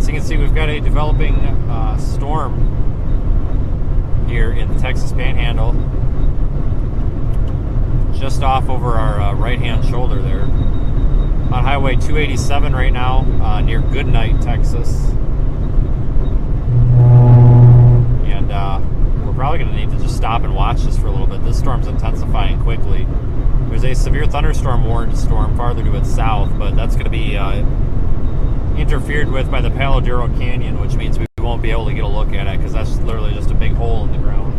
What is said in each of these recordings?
Alright, so you can see we've got a developing storm here in the Texas Panhandle, just off over our right-hand shoulder there. On Highway 287 right now, near Goodnight, Texas. And we're probably going to need to just stop and watch this for a little bit. This storm's intensifying quickly. There's a severe thunderstorm warned storm farther to its south, but that's going to be interfered with by the Palo Duro Canyon, which means we won't be able to get a look at it because that's literally just a big hole in the ground.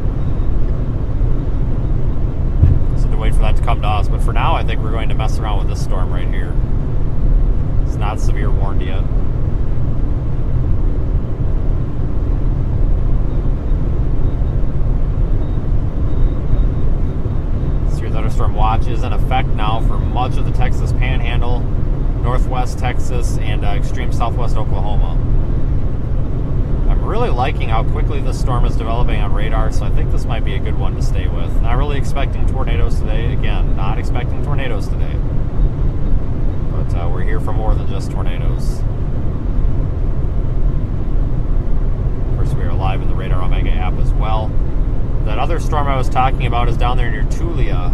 So to wait for that to come to us. But for now, I think we're going to mess around with this storm right here. It's not severe warned yet. Severe thunderstorm watch is in effect now for much of the Texas Panhandle, northwest Texas, and extreme southwest Oklahoma. I'm really liking how quickly this storm is developing on radar, so I think this might be a good one to stay with. Not really expecting tornadoes today. Again, not expecting tornadoes today. But we're here for more than just tornadoes. Of course, we are live in the Radar Omega app as well. That other storm I was talking about is down there near Tulia,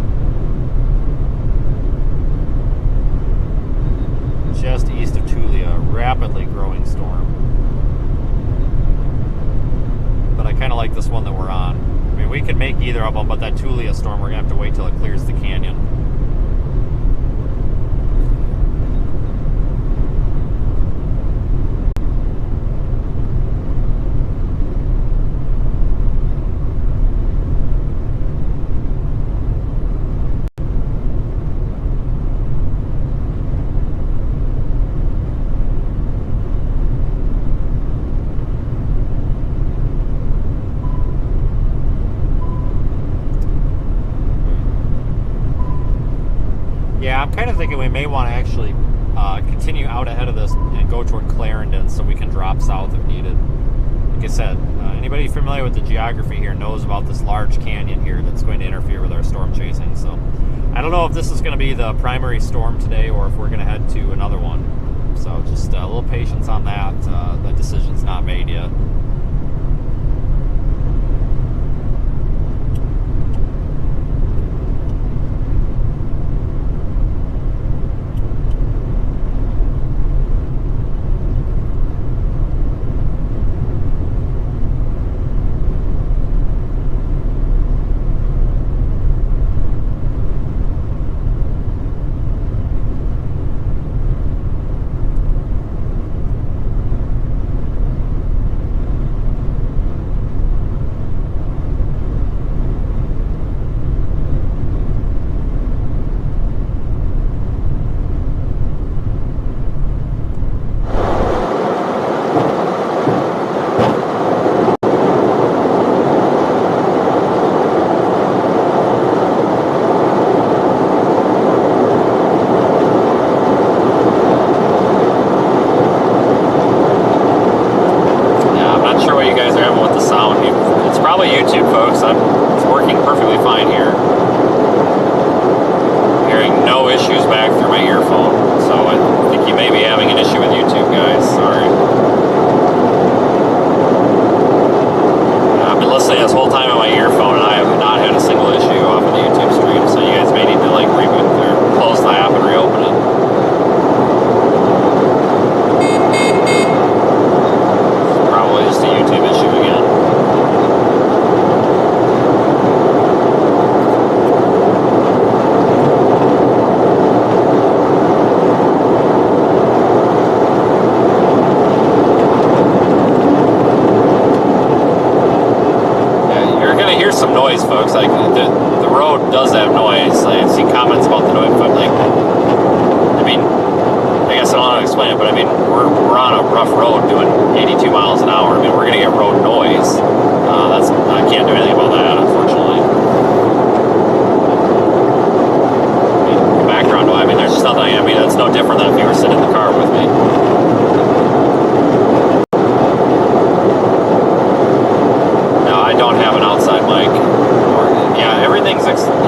just east of Tulia, a rapidly growing storm. But I kind of like this one that we're on. I mean, we could make either of them, but that Tulia storm, we're going to have to wait till it clears the canyon. Yeah, I'm kind of thinking we may want to actually continue out ahead of this and go toward Clarendon so we can drop south if needed. Like I said, anybody familiar with the geography here knows about this large canyon here that's going to interfere with our storm chasing. So I don't know if this is going to be the primary storm today or if we're going to head to another one. So just a little patience on that. The decision's not made yet.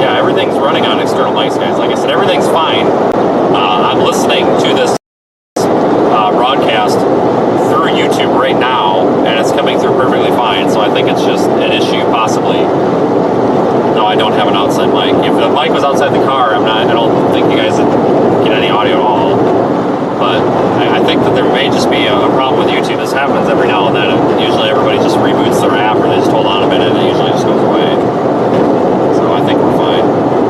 Everything's running on external mics, guys. Like I said, everything's fine. I'm listening to this broadcast through YouTube right now, and it's coming through perfectly fine. So I think it's just an issue, possibly. No, I don't have an outside mic. If the mic was outside the car, I don't think you guys would get any audio at all. But I think that there may just be a problem with YouTube. This happens every now and then. And usually everybody just reboots their app, or they just hold on a minute, and it usually just goes away. So I think we're fine.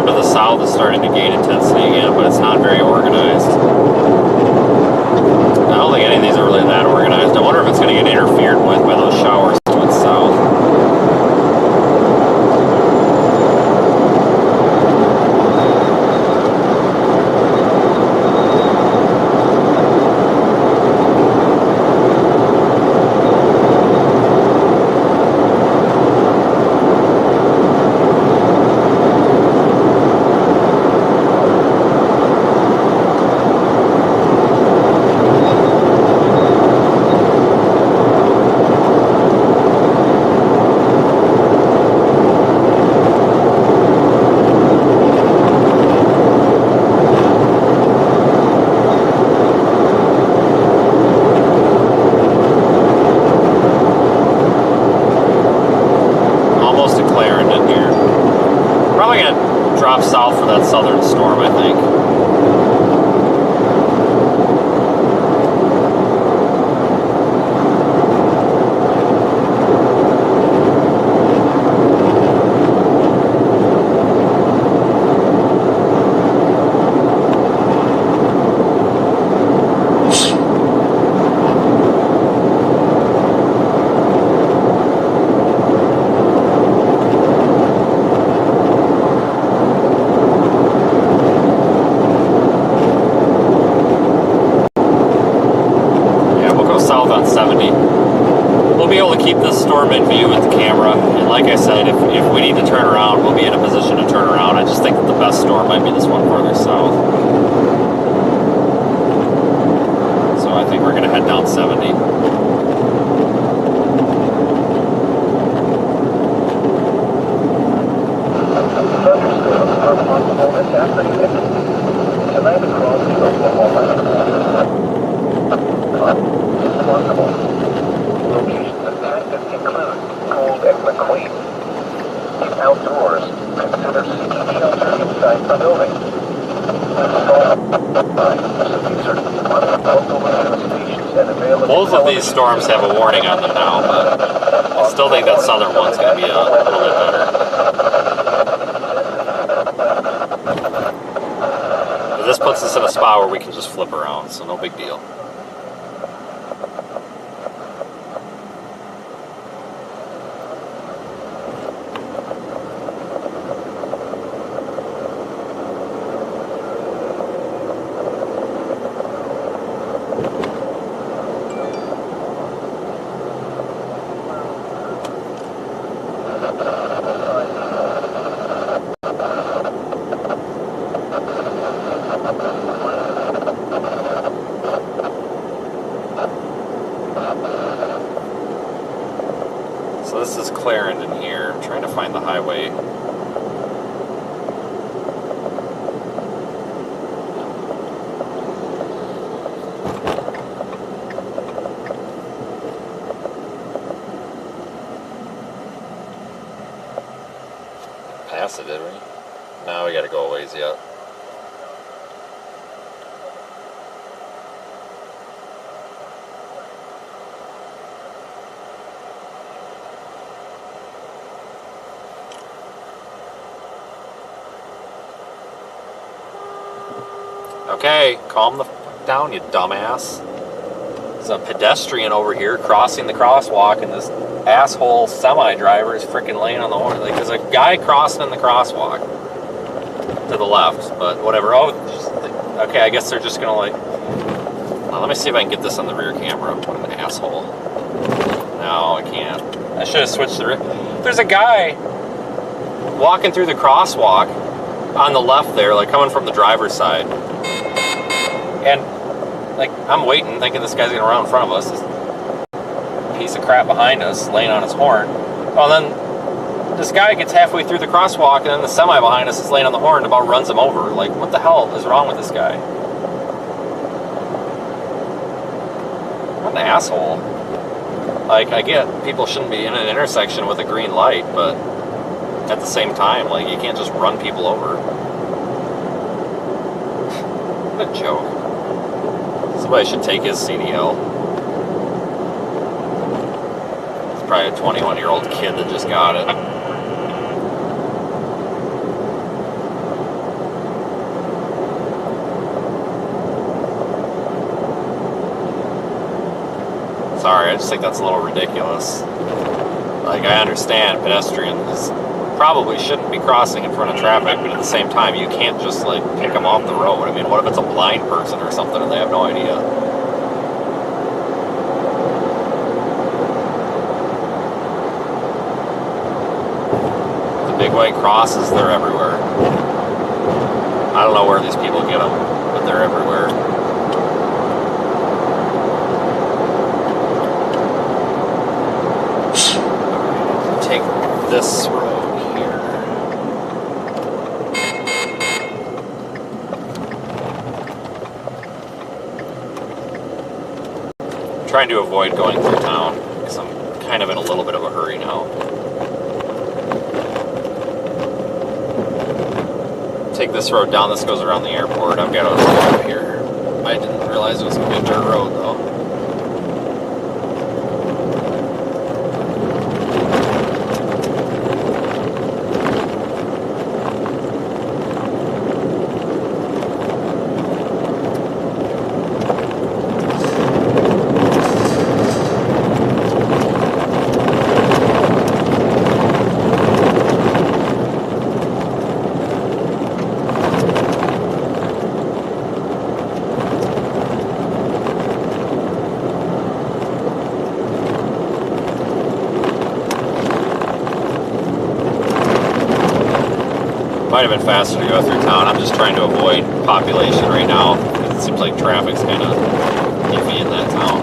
storm to the south is starting to gain intensity again, but it's not very organized. I don't think any of these are really that organized. I wonder if it's going to get interfered with by those showers to its south. South for that southern storm, I think. South on 70. We'll be able to keep this storm in view with the camera, and like I said, if we need to turn around, we'll be in a position to turn around. I just think that the best storm might be this one farther south. So I think we're going to head down 70. Tonight across the locations affected include Gould and McQueen. If outdoors, consider seeking shelter inside the building. Both of these storms have a warning on them now, but I still think that southern one's going to be a little bit better. But this puts us in a spot where we can just flip around, so no big deal. So this is Clarendon here. I'm trying to find the highway. Passed it, did we? No, we gotta go a ways yet. Okay, calm the fuck down, you dumbass. There's a pedestrian over here crossing the crosswalk, and this asshole semi-driver is freaking laying on the horn. Like, there's a guy crossing in the crosswalk to the left, but whatever. Oh, okay, I guess they're just gonna like. Well, let me see if I can get this on the rear camera. What an asshole. No, I can't. I should have switched the rear. There's a guy walking through the crosswalk on the left there, like coming from the driver's side. And, like, I'm waiting, thinking this guy's gonna run in front of us. This piece of crap behind us, laying on his horn. Oh, then this guy gets halfway through the crosswalk, and then the semi behind us is laying on the horn and about runs him over. Like, what the hell is wrong with this guy? What an asshole. Like, I get people shouldn't be in an intersection with a green light, but at the same time, like, you can't just run people over. What a joke. Somebody should take his CDL. It's probably a 21-year-old kid that just got it. Sorry, I just think that's a little ridiculous. Like, I understand pedestrians probably shouldn't be crossing in front of traffic, but at the same time, you can't just, like, pick them off the road. I mean, what if it's a blind person or something and they have no idea? The big white crosses, they're everywhere. I don't know where these people get them, but they're everywhere. Take this road here. I'm trying to avoid going through town because I'm kind of in a little bit of a hurry now. Take this road down. This goes around the airport. I've got to avoid here. I didn't realize it was going to be a dirt road though. Might have been faster to go through town. I'm just trying to avoid population right now. It seems like traffic's kind of iffy in that town.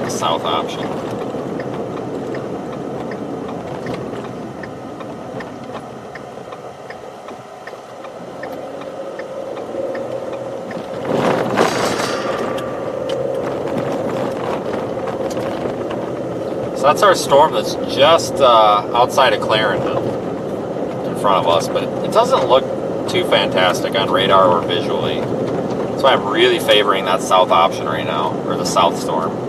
South option. So that's our storm that's just outside of Clarendon in front of us, but it doesn't look too fantastic on radar or visually. That's why I'm really favoring that south option right now, or the south storm.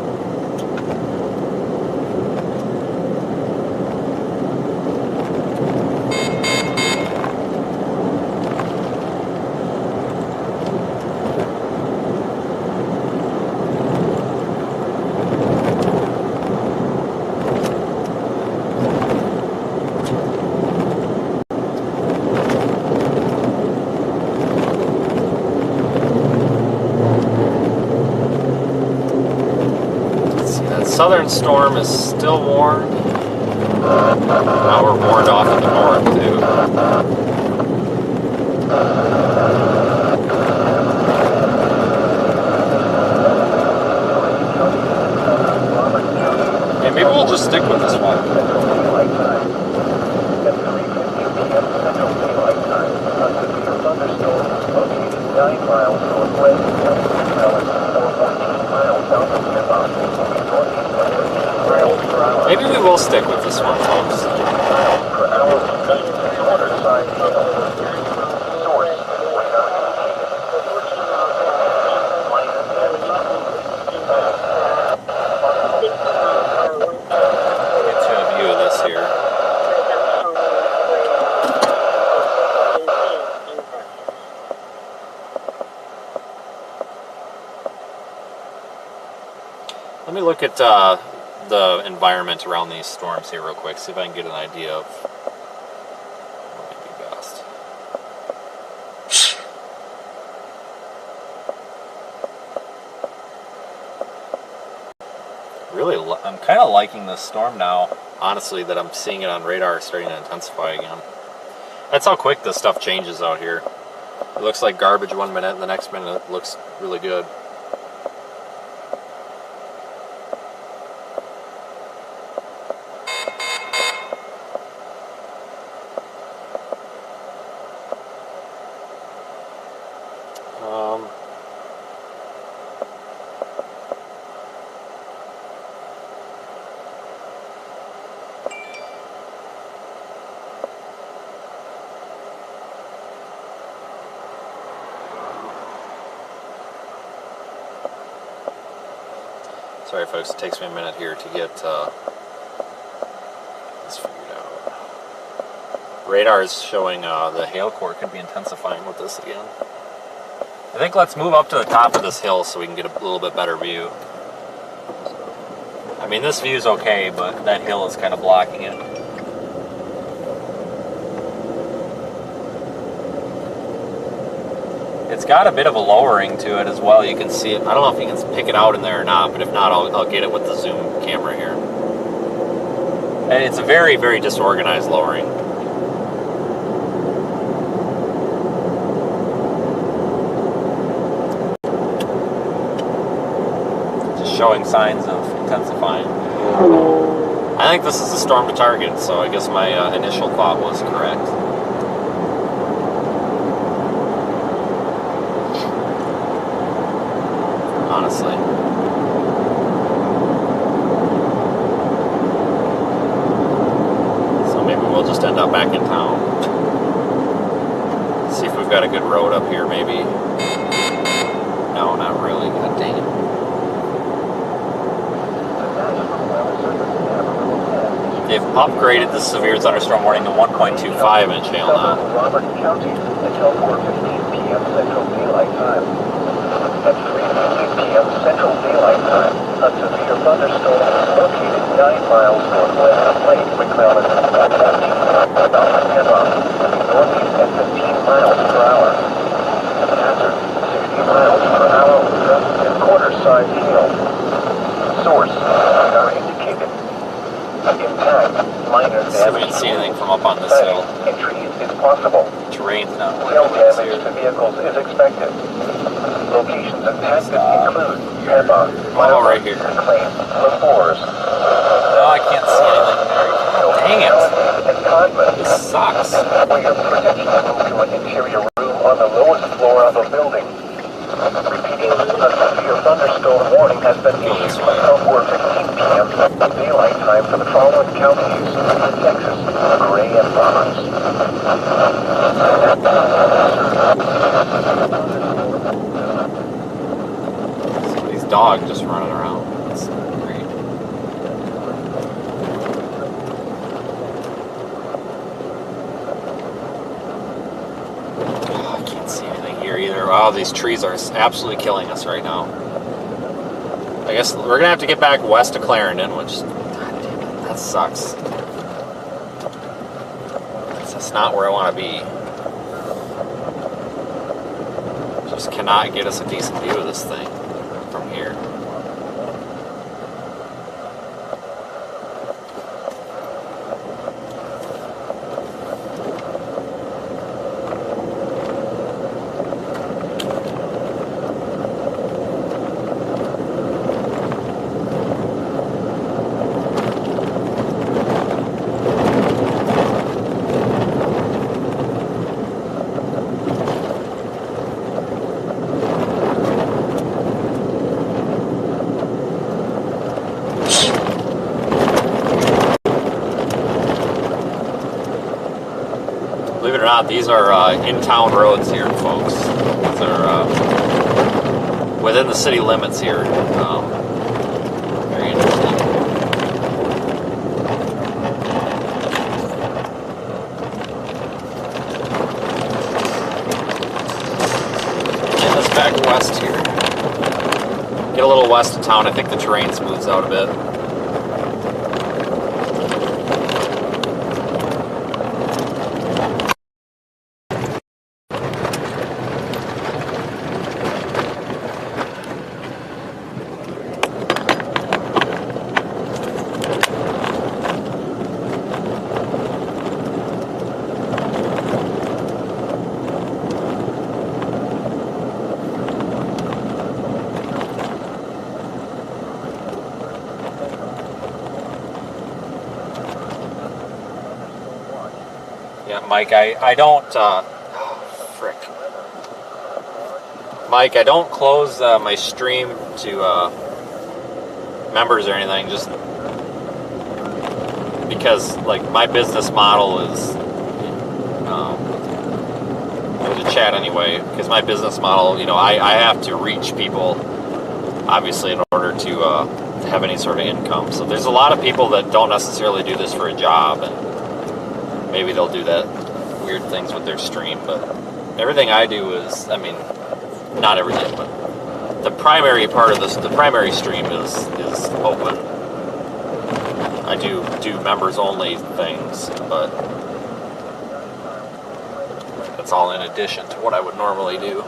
Southern storm is still warned. Now we're warned off in the north too. Yeah, maybe we'll just stick with this one. Maybe we will stick with this one, folks. Get to a view of this here. Let me look at the environment around these storms here real quick, see if I can get an idea of what might be best. Really, I'm kind of liking this storm now. honestly, that I'm seeing it on radar starting to intensify again. That's how quick this stuff changes out here. It looks like garbage 1 minute, and the next minute it looks really good. Sorry folks, it takes me a minute here to get this figured out. Radar is showing the hail core could be intensifying with this again. I think let's move up to the top of this hill so we can get a little bit better view. I mean, this view is okay, but that hill is kind of blocking it. It's got a bit of a lowering to it as well. You can see it. I don't know if you can pick it out in there or not, but if not, I'll get it with the zoom camera here. And it's a very, very disorganized lowering. Just showing signs of intensifying. I think this is a storm to target, so I guess my initial thought was correct. Honestly. So maybe we'll just end up back in town. See if we've got a good road up here, maybe. No, not really. God dang it. They've upgraded the severe thunderstorm warning to 1.25 inch hail now. Robert County until 4:15 p.m. Central Daylight Time. At 3:15 p.m. Central Daylight Time, a severe thunderstorm is located 9 miles northwest of Lake McClellan, about 15 miles northeast at 15 miles per hour. Hazard, 60 miles per hour with a quarter-size hail. Source, radar indicated. Impact, minor damage. See if we can see anything from up on this hill. Entry is possible. Terrain's not Hail really damage to vehicles is expected. Locations impacted include Peppa, right here. McLean, LaForest. No, I can't see anything there. Dang it. And Codman. This sucks. For your protection, move to an interior room on the lowest floor of a building. Repeating, a severe thunderstorm warning has been issued until 4:15 p.m. Daylight time for the following counties: Texas, Gray, and Barnes. These dogs just running around. That's great. Oh, I can't see anything here either. Wow, these trees are absolutely killing us right now. I guess we're gonna have to get back west to Clarendon, which, God damn it, that sucks. That's not where I want to be. Just cannot get us a decent view of this thing from here. Believe it or not, these are in-town roads here, folks. These are within the city limits here. Very interesting. Getting us back west here. Get a little west of town. I think the terrain smooths out a bit. Yeah, Mike, I don't, frick. Mike, I don't close my stream to members or anything, just because, like, my business model is, or the chat anyway, because my business model, you know, I have to reach people, obviously, in order to have any sort of income. So there's a lot of people that don't necessarily do this for a job, and maybe they'll do that weird things with their stream, but everything I do is, I mean, not everything, but the primary part of this, the primary stream is open. I do members only things, but that's all in addition to what I would normally do.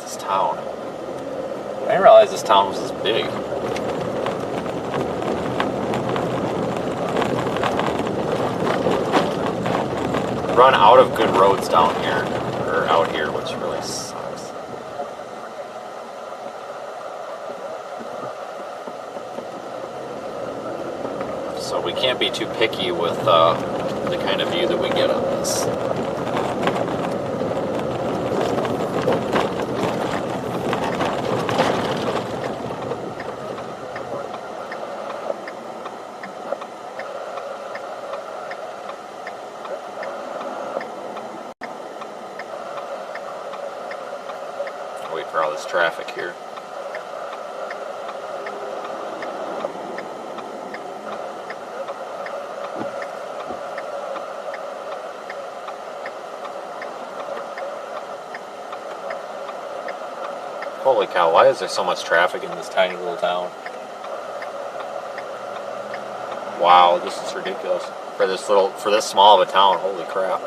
This town. I didn't realize this town was this big. Run out of good roads down here, or out here, which really sucks. So we can't be too picky with the kind of view that we get on this. Wait for all this traffic here. Holy cow, why is there so much traffic in this tiny little town? Wow, this is ridiculous. For this small of a town, holy crap.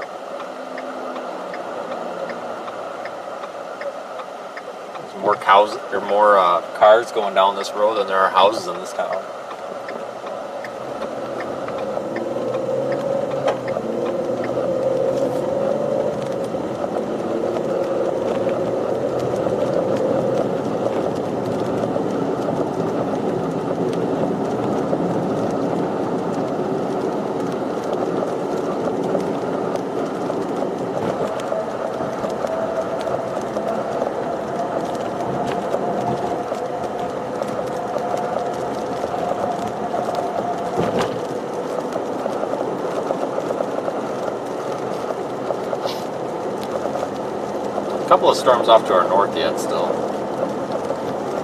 More cows or more cars going down this road than there are houses in this town. A couple of storms off to our north yet still.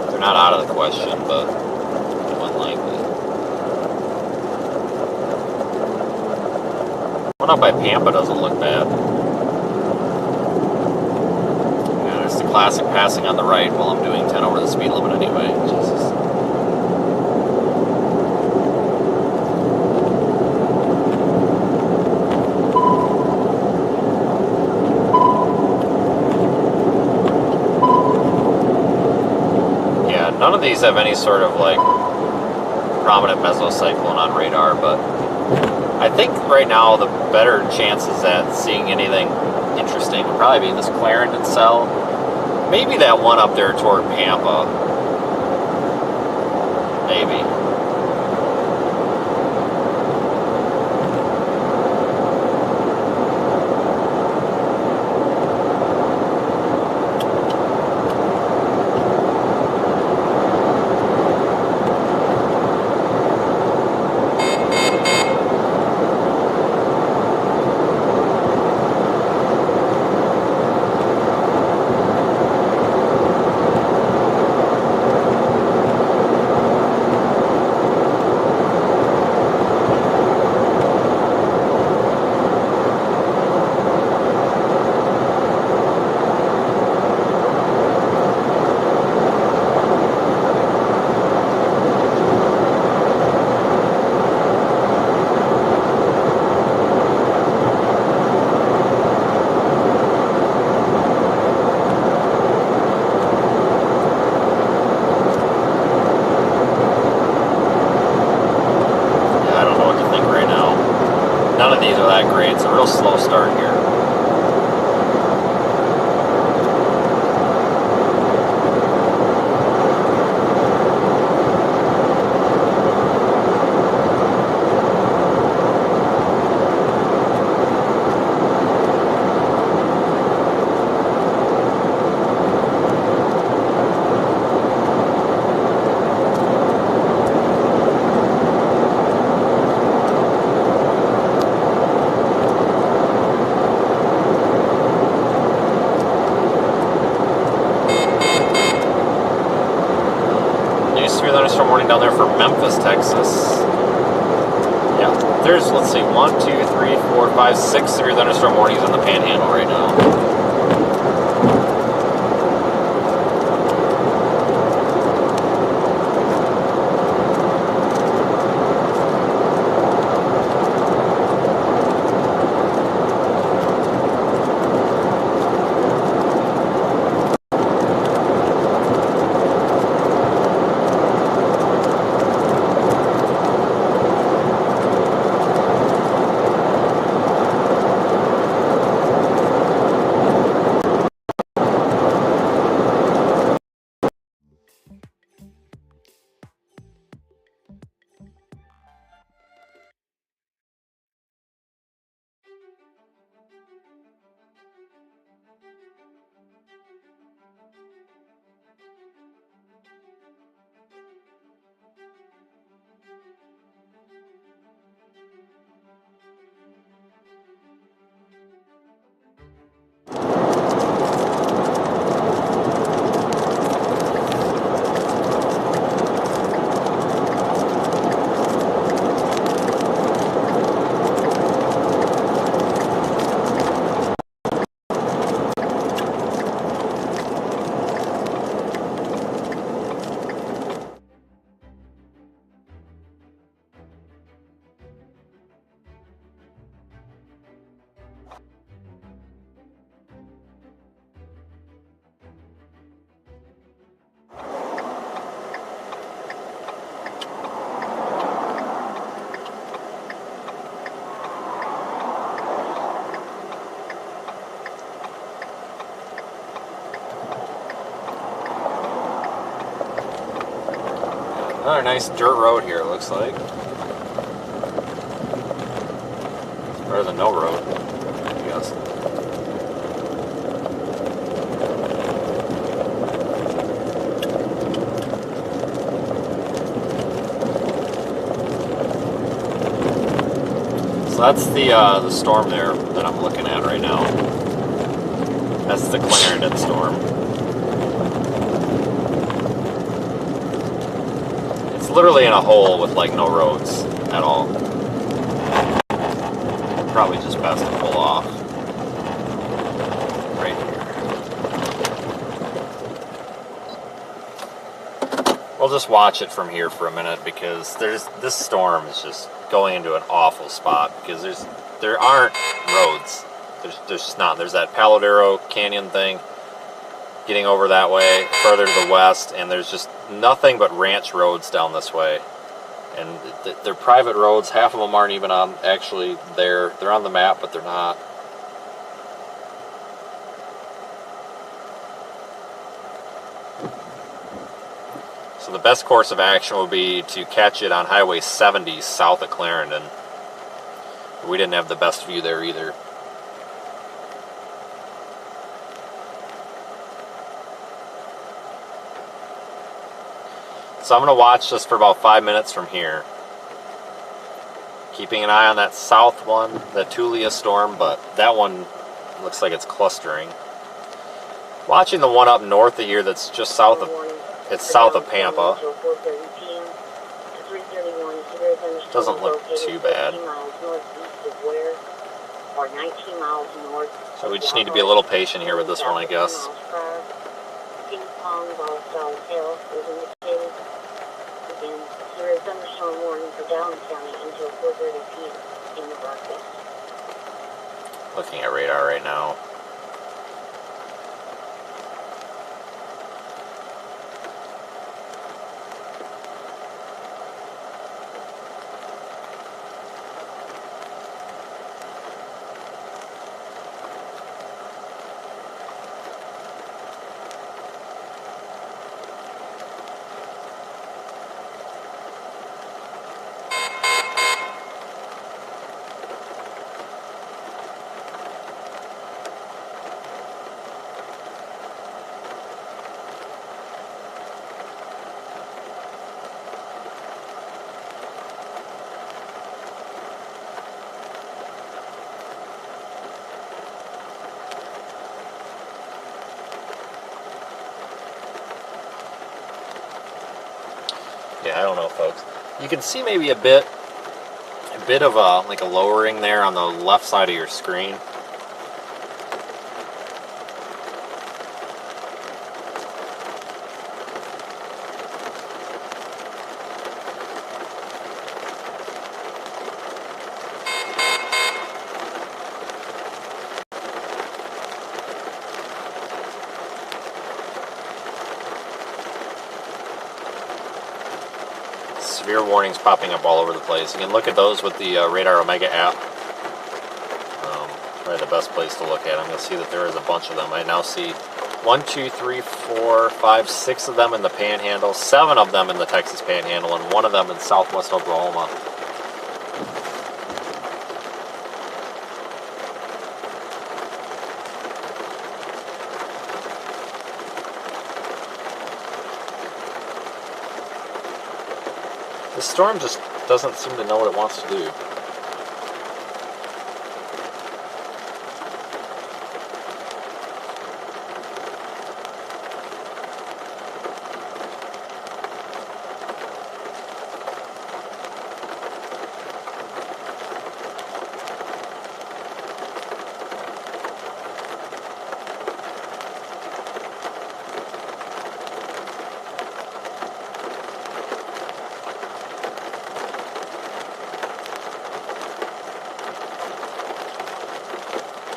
They're not out of the question, but unlikely. One up by Pampa doesn't look bad. Yeah, it's the classic passing on the right while I'm doing 10 over the speed limit anyway. Jesus. None of these have any sort of like prominent mesocyclone on radar, but I think right now the better chances at seeing anything interesting would probably be this Clarendon cell. Maybe that one up there toward Pampa. Maybe. real slow start here. Thunderstorm warning down there for Memphis, Texas. Yeah, there's, let's see, 1, 2, 3, 4, 5, 6 severe thunderstorm warnings in the Panhandle right now. Another nice dirt road here, it looks like. It's better than no road, I guess. So that's the storm there that I'm looking at right now. That's the Clarendon storm. Literally in a hole with like no roads at all. Probably just best to pull off right here. We'll just watch it from here for a minute because this storm is just going into an awful spot because there aren't roads. There's just not. There's that Paladero Canyon thing getting over that way, further to the west, and there's just nothing but ranch roads down this way. And they're private roads. Half of them aren't even on, actually there. They're on the map, but they're not. So the best course of action would be to catch it on Highway 70 south of Clarendon. We didn't have the best view there either. So I'm going to watch this for about 5 minutes from here. Keeping an eye on that south one, the Tulia storm, but that one looks like it's clustering. Watching the one up north of here that's just south of, it's south of Pampa. Doesn't look too bad. So we just need to be a little patient here with this one, I guess. There is thunderstorm warning for Dallas County until 4:30 p.m. in the broadcast. Looking at radar right now. I don't know, folks. You can see maybe a bit of a like a lowering there on the left side of your screen. Severe warnings popping up all over the place. You can look at those with the Radar Omega app. Probably the best place to look at. I'm going to see that there is a bunch of them. I now see 1, 2, 3, 4, 5, 6 of them in the Panhandle, 7 of them in the Texas Panhandle, and 1 of them in southwest Oklahoma. The storm just doesn't seem to know what it wants to do.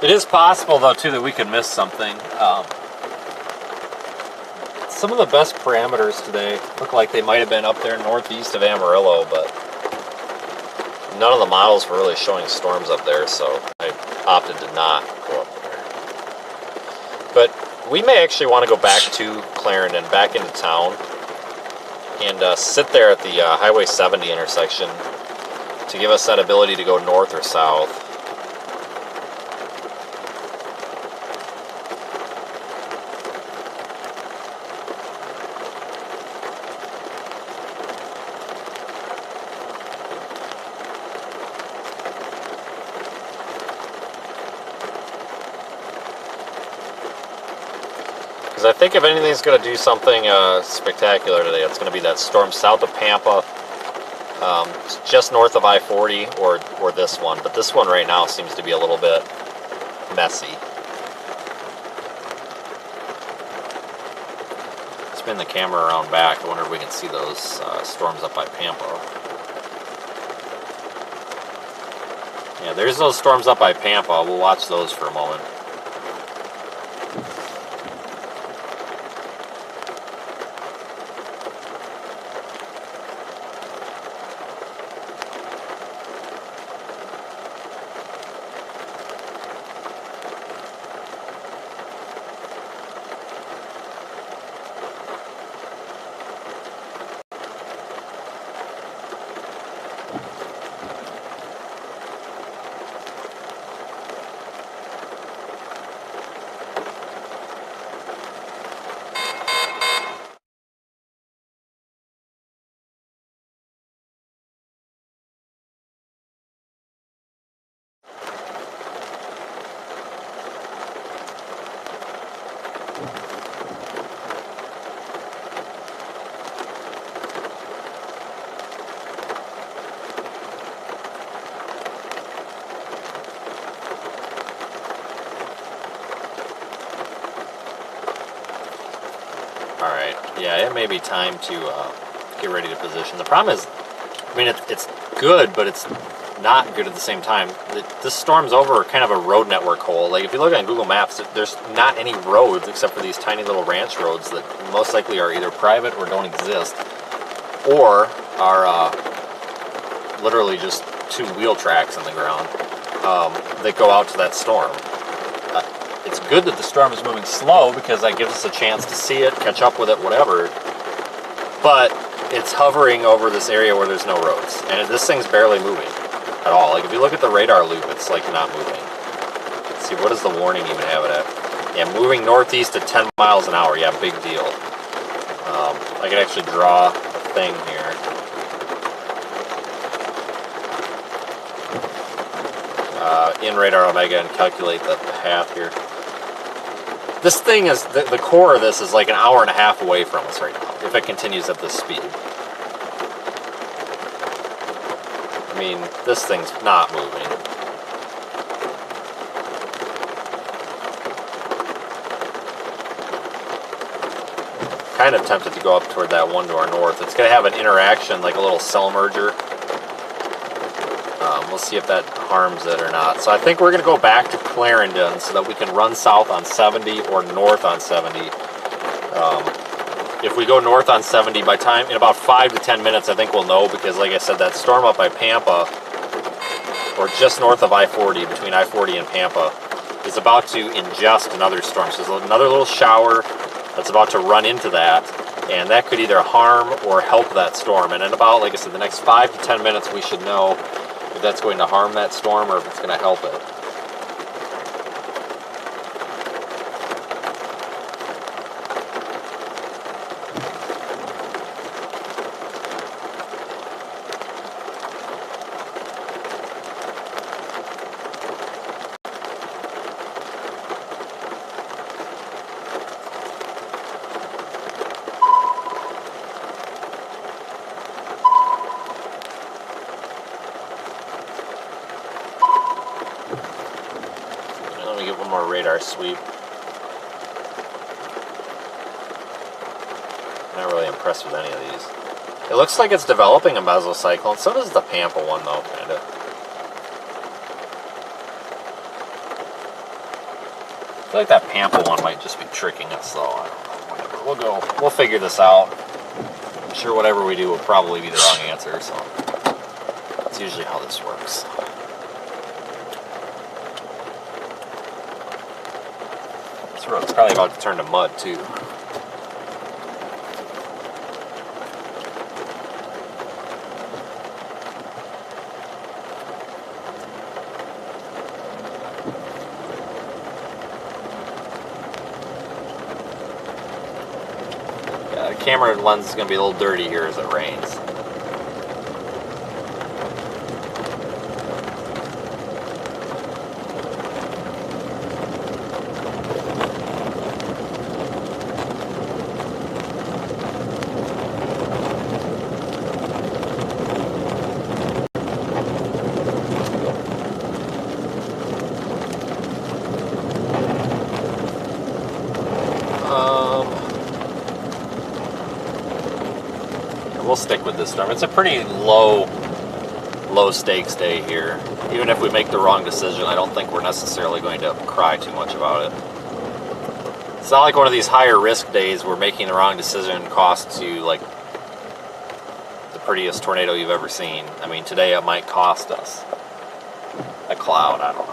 It is possible, though, too, that we could miss something. Some of the best parameters today look like they might have been up there northeast of Amarillo, but none of the models were really showing storms up there, so I opted to not go up there. But we may actually want to go back to Clarendon, back into town, and sit there at the Highway 70 intersection to give us that ability to go north or south. I think if anything's going to do something spectacular today, it's going to be that storm south of Pampa, just north of I-40, or this one. But this one right now seems to be a little bit messy. Spin the camera around back. I wonder if we can see those storms up by Pampa. Yeah, there's those storms up by Pampa. We'll watch those for a moment. Alright, yeah, it may be time to get ready to position. The problem is, I mean, it's good, but it's not good at the same time. This storm's over kind of a road network hole. Like, if you look on Google Maps, there's not any roads except for these tiny little ranch roads that most likely are either private or don't exist, or are literally just 2 wheel tracks in the ground that go out to that storm. It's good that the storm is moving slow because that gives us a chance to see it, catch up with it, whatever. But it's hovering over this area where there's no roads. And this thing's barely moving at all. Like, if you look at the radar loop, it's like not moving. Let's see, what does the warning even have it at? Yeah, moving northeast at 10 miles an hour. Yeah, big deal. I could actually draw a thing here. In Radar Omega and calculate the path here. This thing is, the core of this is like an hour and a half away from us right now, if it continues at this speed. I mean, this thing's not moving. Kind of tempted to go up toward that one to our north. It's going to have an interaction, like a little cell merger. We'll see if that harms it or not. So I think we're going to go back to Clarendon so that we can run south on 70 or north on 70. If we go north on 70, in about 5 to 10 minutes, I think we'll know, because like I said, that storm up by Pampa, or just north of I-40, between I-40 and Pampa, is about to ingest another storm. So there's another little shower that's about to run into that, and that could either harm or help that storm. And in about, like I said, the next 5 to 10 minutes, we should know if that's going to harm that storm or if it's going to help it. Radar sweep. Not really impressed with any of these. It looks like it's developing a mesocyclone. So does the Pampa one, though, kind of. I feel like that Pampa one might just be tricking us, though. I don't know. Whatever. We'll figure this out. I'm sure whatever we do will probably be the wrong answer. So that's usually how this works. This road's probably about to turn to mud, too. Yeah, the camera lens is going to be a little dirty here as it rains. We'll stick with this storm. It's a pretty low stakes day here. Even if we make the wrong decision, I don't think we're necessarily going to cry too much about it. It's not like one of these higher risk days where making the wrong decision costs you like the prettiest tornado you've ever seen. I mean, today it might cost us a cloud, I don't know.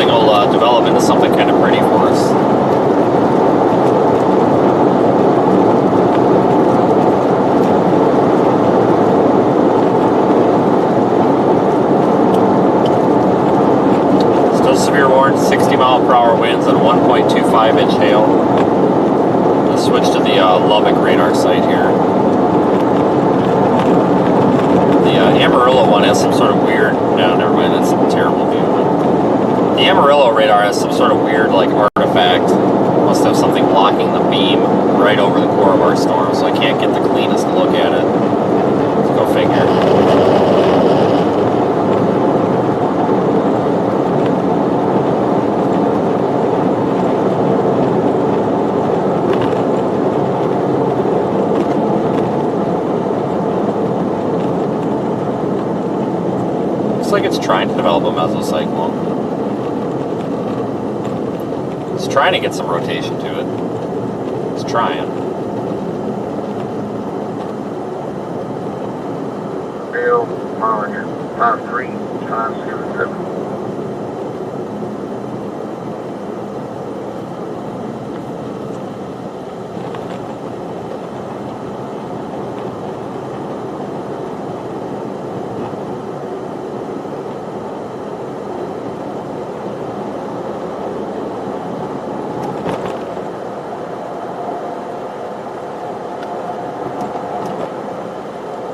thing will develop into something kind of pretty for us. Still severe warning, 60-mile-per-hour winds and 1.25-inch hail. Let's switch to the Lubbock radar site here. The Amarillo one has some sort of weird... No, never mind, that's a terrible view. The Amarillo radar has some sort of weird, like, artifact. Must have something blocking the beam right over the core of our storm, so I can't get the cleanest look at it. Let's go figure. Looks like it's trying to develop a mesocyclone. It's trying to get some rotation to it. It's trying. Bill, monitor, 53577.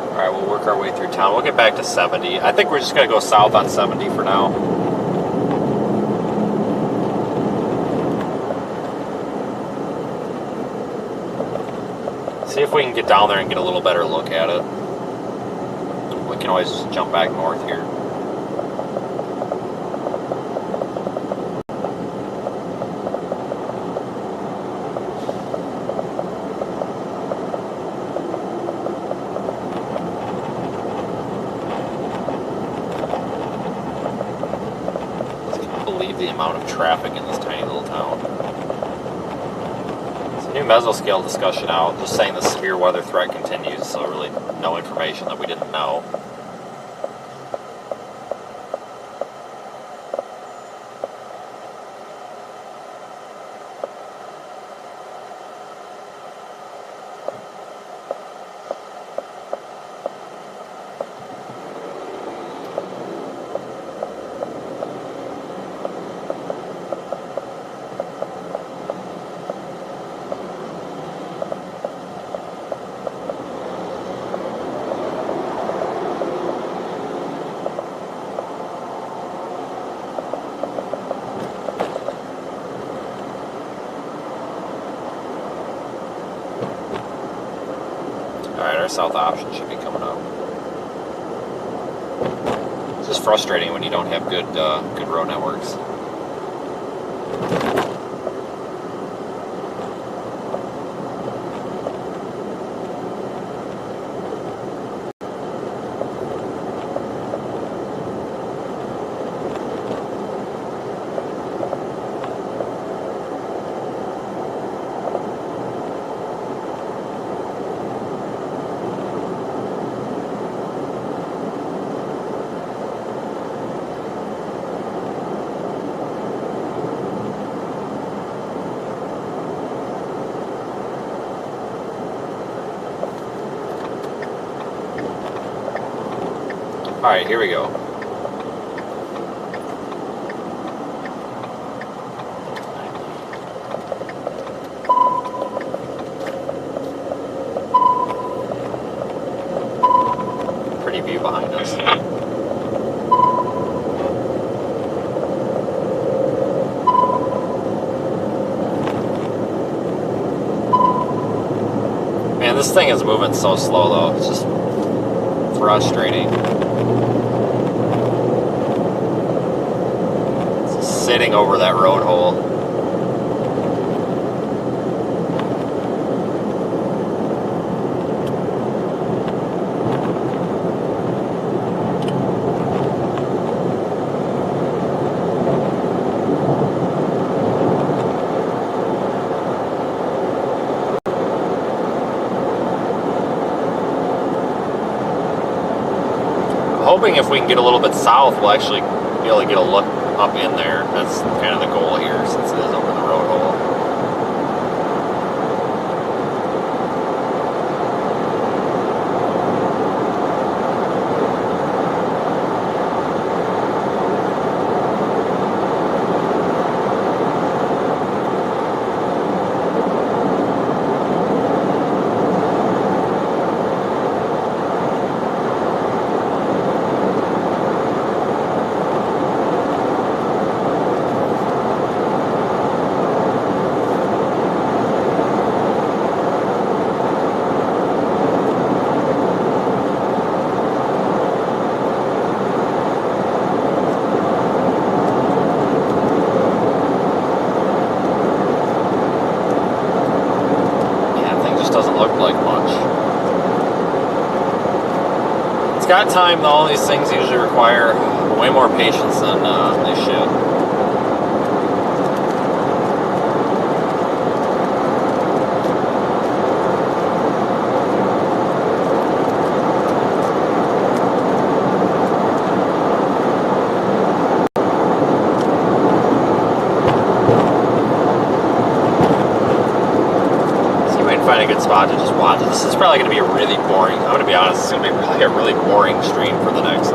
Alright, we'll work our way through town. We'll get back to 70. I think we're just going to go south on 70 for now. See if we can get down there and get a little better look at it. We can always just jump back north here. The amount of traffic in this tiny little town. It's a new mesoscale discussion out, just saying the severe weather threat continues, so really no information that we didn't know. Alright, our south option should be coming up. It's just frustrating when you don't have good good road networks. Alright, here we go. Pretty view behind us. Man, this thing is moving so slow though. It's just frustrating. Sitting over that road hole. I'm hoping if we can get a little bit south, we'll actually be able to get a look up in there. That's kind of the goal here, since it is over the road hole. It's got time though. All these things usually require way more patience than they should. Find a good spot to just watch it. This is probably going to be a really boring, I'm going to be honest, it's going to be probably a really boring stream for the next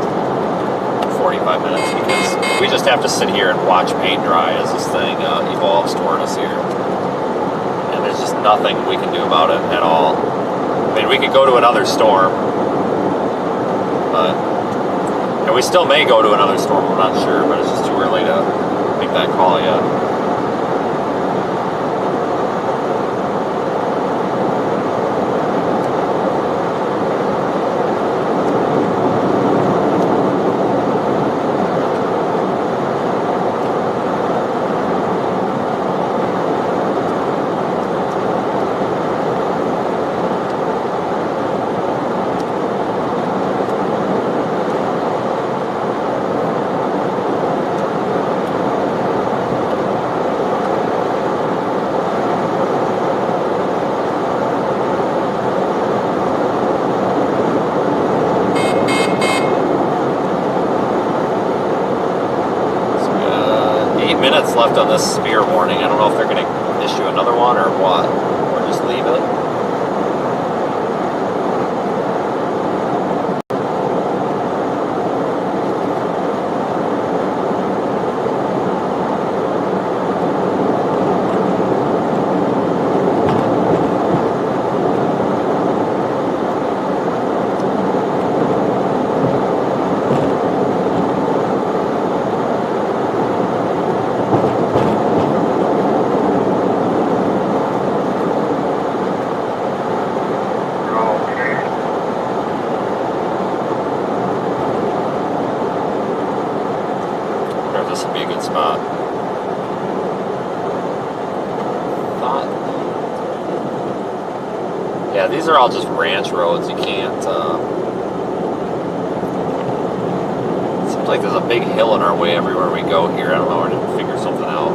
45 minutes, because we just have to sit here and watch paint dry as this thing evolves toward us here. And there's just nothing we can do about it at all. I mean, we could go to another storm, and we still may go to another storm, I'm not sure, but it's just too early to make that call yet. Left on this spear warning. I don't know if they're going to issue another one or what, or just leave it. This would be a good spot. Yeah, these are all just ranch roads. You can't. It seems like there's a big hill in our way everywhere we go here. I don't know. I didn't figure something out.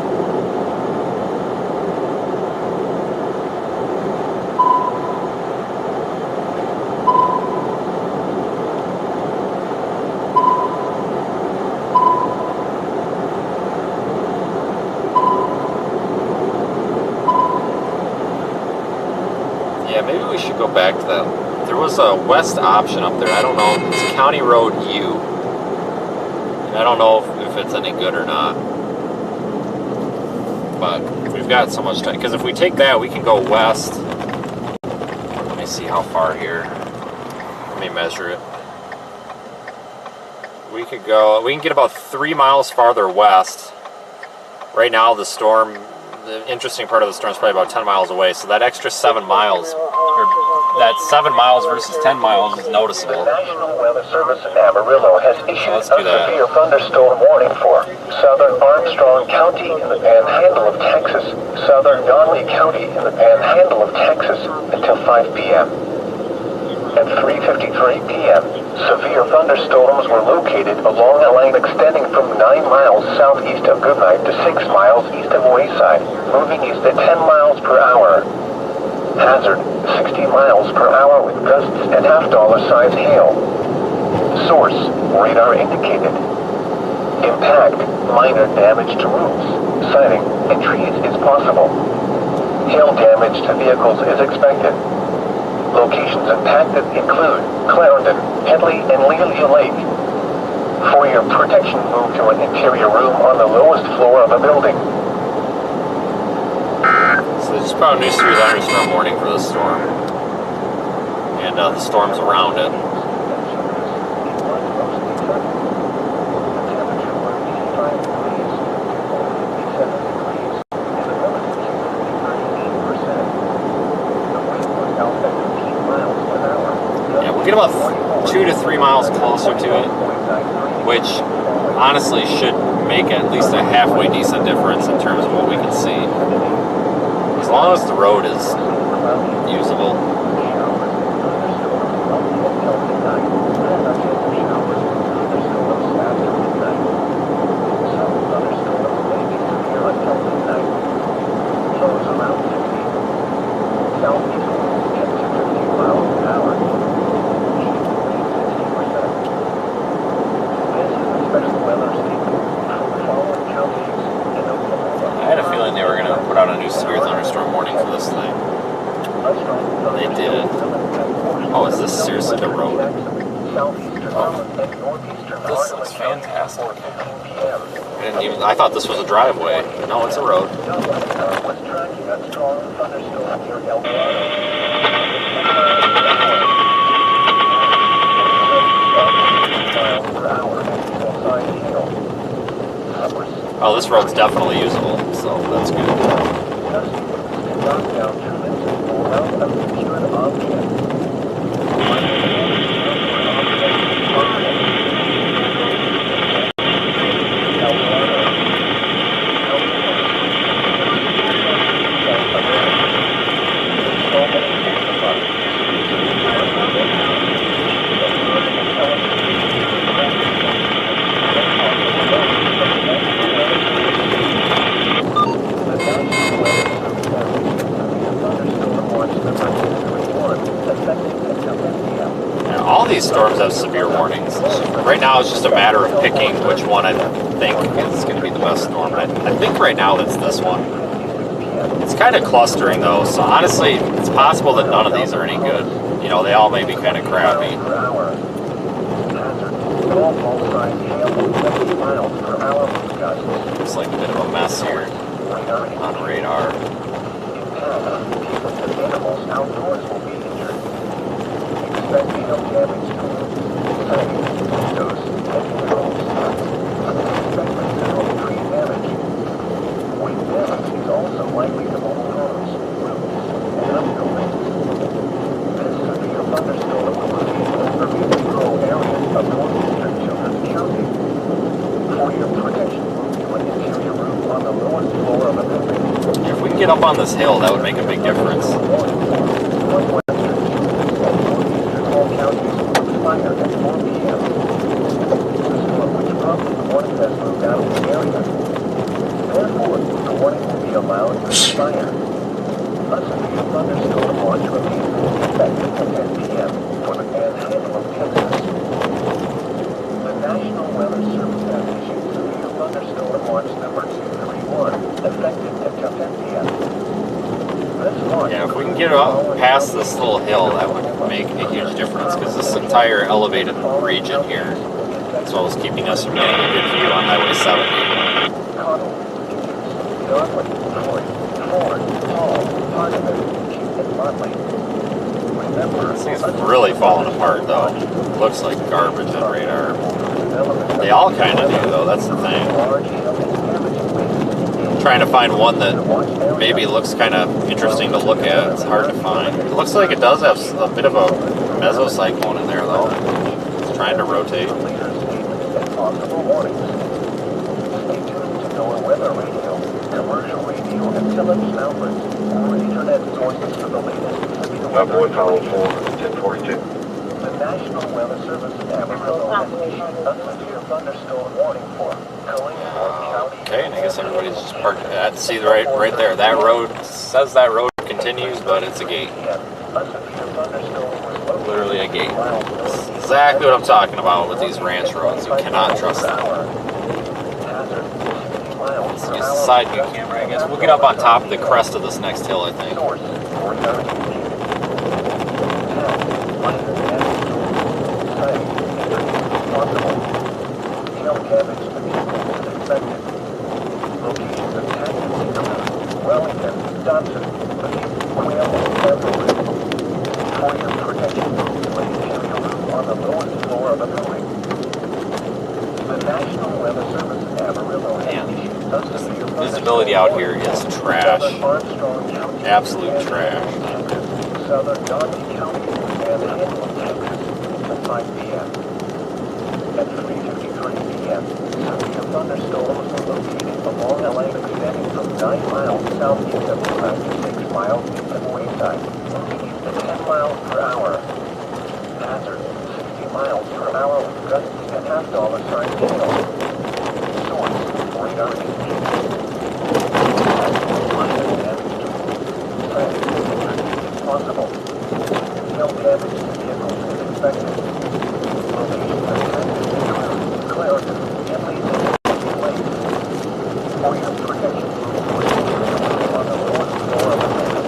Yeah, maybe we should go back to that. There was a west option up there. I don't know. It's County Road U. And I don't know if it's any good or not. But we've got so much time. Because if we take that, we can go west. Let me see how far here. Let me measure it. We could go, we can get about 3 miles farther west. Right now, the storm, the interesting part of the storm is probably about 10 miles away, so that extra 7 miles, or that 7 miles versus 10 miles is noticeable. The National Weather Service in Amarillo has issued a severe thunderstorm warning for southern Armstrong County in the Panhandle of Texas, southern Donley County in the Panhandle of Texas until 5 p.m. At 3:53 p.m., severe thunderstorms were located along a line extending from 9 miles southeast of Goodnight to 6 miles east of Wayside, moving east at 10 miles per hour. Hazard, 60 miles per hour with gusts and $half-dollar size hail. Source, radar indicated. impact, minor damage to roofs, siding, and trees is possible. Hail damage to vehicles is expected. Locations impacted include Clarendon, Headley, and Lealia Lake. For your protection, move to an interior room on the lowest floor of a building. So they just put out a new series thunderstorm warning for this storm. And the storms around it. Yeah, we'll get about 2 to 3 miles closer to it, which honestly should make at least a halfway decent difference in terms of what we can see. As long as the road is usable. I had a feeling they were going to put out a new severe thunderstorm warning for this thing. They did. Oh, is this seriously the road? Oh, this looks fantastic. I thought this was a driveway. No, it's a road. Oh, this road's definitely usable, so that's good. All these storms have severe warnings. Right now it's just a matter of picking which one I think is going to be the best storm. I think right now it's this one. It's kind of clustering though, so honestly it's possible that none of these are any good. You know, they all may be kind of crappy. Looks like a bit of a mess here on radar. If we can get up on this hill, that would make a big difference. Yeah, if we can get up past this little hill, that would make a huge difference, because this entire elevated region here is what was keeping us from getting a good view on Highway 70. This thing is really falling apart, though. It looks like garbage on radar. They all kind of do, though. That's the thing. Trying to find one that maybe looks kind of interesting to look at. It's hard to find. It looks like it does have a bit of a mesocyclone in there, though. It's trying to rotate. Boy, follow 1042. The National Weather Service Amarillo has issued a severe thunderstorm warning for okay, and I guess everybody's just parked. See right there. That road says that road continues, but it's a gate. Literally a gate. That's exactly what I'm talking about with these ranch roads. You cannot trust them. Let's use the side view camera, I guess. We'll get up on top of the crest of this next hill, I think. Source, radar indicated. Sighting, possible. Tail damage to vehicles is expected. Locations of tactics include Wellington, Dodson, Quail, and Beverly. For your protection, move to an interior room on the lowest floor of the building. The National Weather Service Amarillo has issued a severe Visibility out here is trash. Absolute trash. Southern Yonge County and Hamlin, Texas, at 5 p.m. At 3:53 p.m., severe thunderstorms were located along a line extending from 9 miles southeast of Pratt to 6 miles east of Wayside, moving east at 10 miles per hour. Hazard, 60 miles per hour with gusts and $half size hail. Source, radar indicated. Possible. Tail damage to vehicles is expected. Locations of tactics include Clarendon, Emily, and Lake. For your protection, on the lowest floor of the building.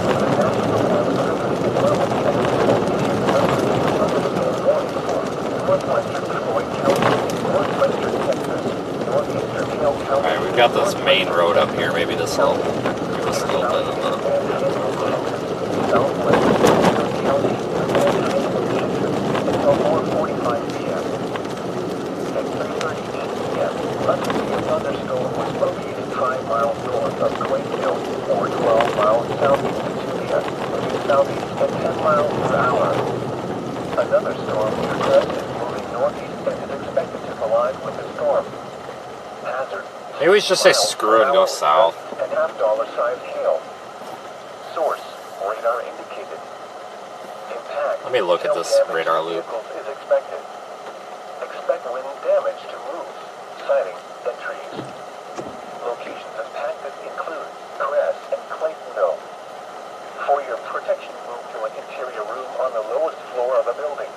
The National Weather Service in Lubbock, Texas, issued a severe thunderstorm warning for northwestern Floyd County, northwestern Texas, northeastern Hale County. Alright, we've got this main road up here. Maybe this will give us a little bit of a... Southwestern County until 4:45 p.m. At 3:38 p.m., a severe thunderstorm was located 5 miles north of Quakehill, or 12 miles southeast of Tulia, moving southeast at 10 miles per hour. Another storm near Crest is moving northeast and is expected to collide with the storm. Hazard. Maybe we should just say screw it and go south. And $half size hail. Source, radar indicated. Impact. Let me look at this radar loop. Is expected. Expect wind damage to roofs, siding, and trees. Locations impacted include Crest and Claytonville. For your protection, move to an interior room on the lowest floor of a building.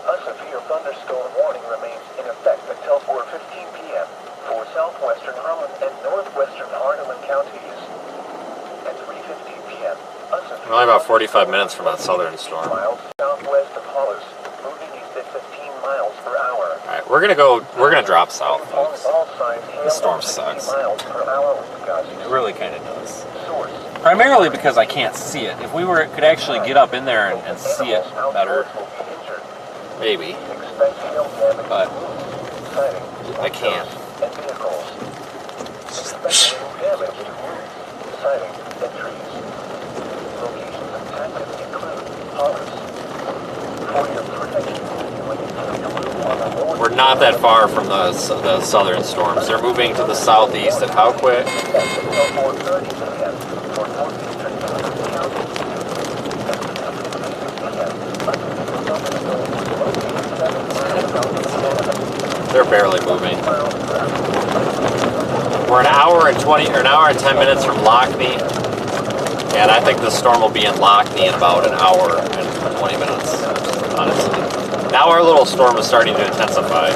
A severe thunderstorm warning remains in effect until 4:15 p.m. for southwestern Harlan and northwestern Hardeman counties. At 3:15 p.m., We're only about 45 minutes from that southern storm. miles southwest of Hollis, moving east at 15 miles per hour. Alright, we're gonna drop south, folks. All signs This storm hail sucks. 50 miles per hour with gusts. It really kind of does. Source. Primarily because I can't see it. If we could actually get up in there and see it better, Will be injured. maybe. Expect hail damage But to roofs, siding, I can't. and vehicles. Expect wind damage to roofs, siding, and trees. Locations impacted include Hollis. For your protection, you will interior room on the lowest We're not that far from the southern storms. They're moving to the southeast at how quick? until 4:30 p.m. for northeastern Texas County. At 3:56 p.m., a severe thunderstorm was located 7 miles south of Florida. They're barely moving. Miles per hour. We're an hour and 10 minutes from Lockney, and I think the storm will be in Lockney in about an hour and 20 minutes, honestly. Now our little storm is starting to intensify,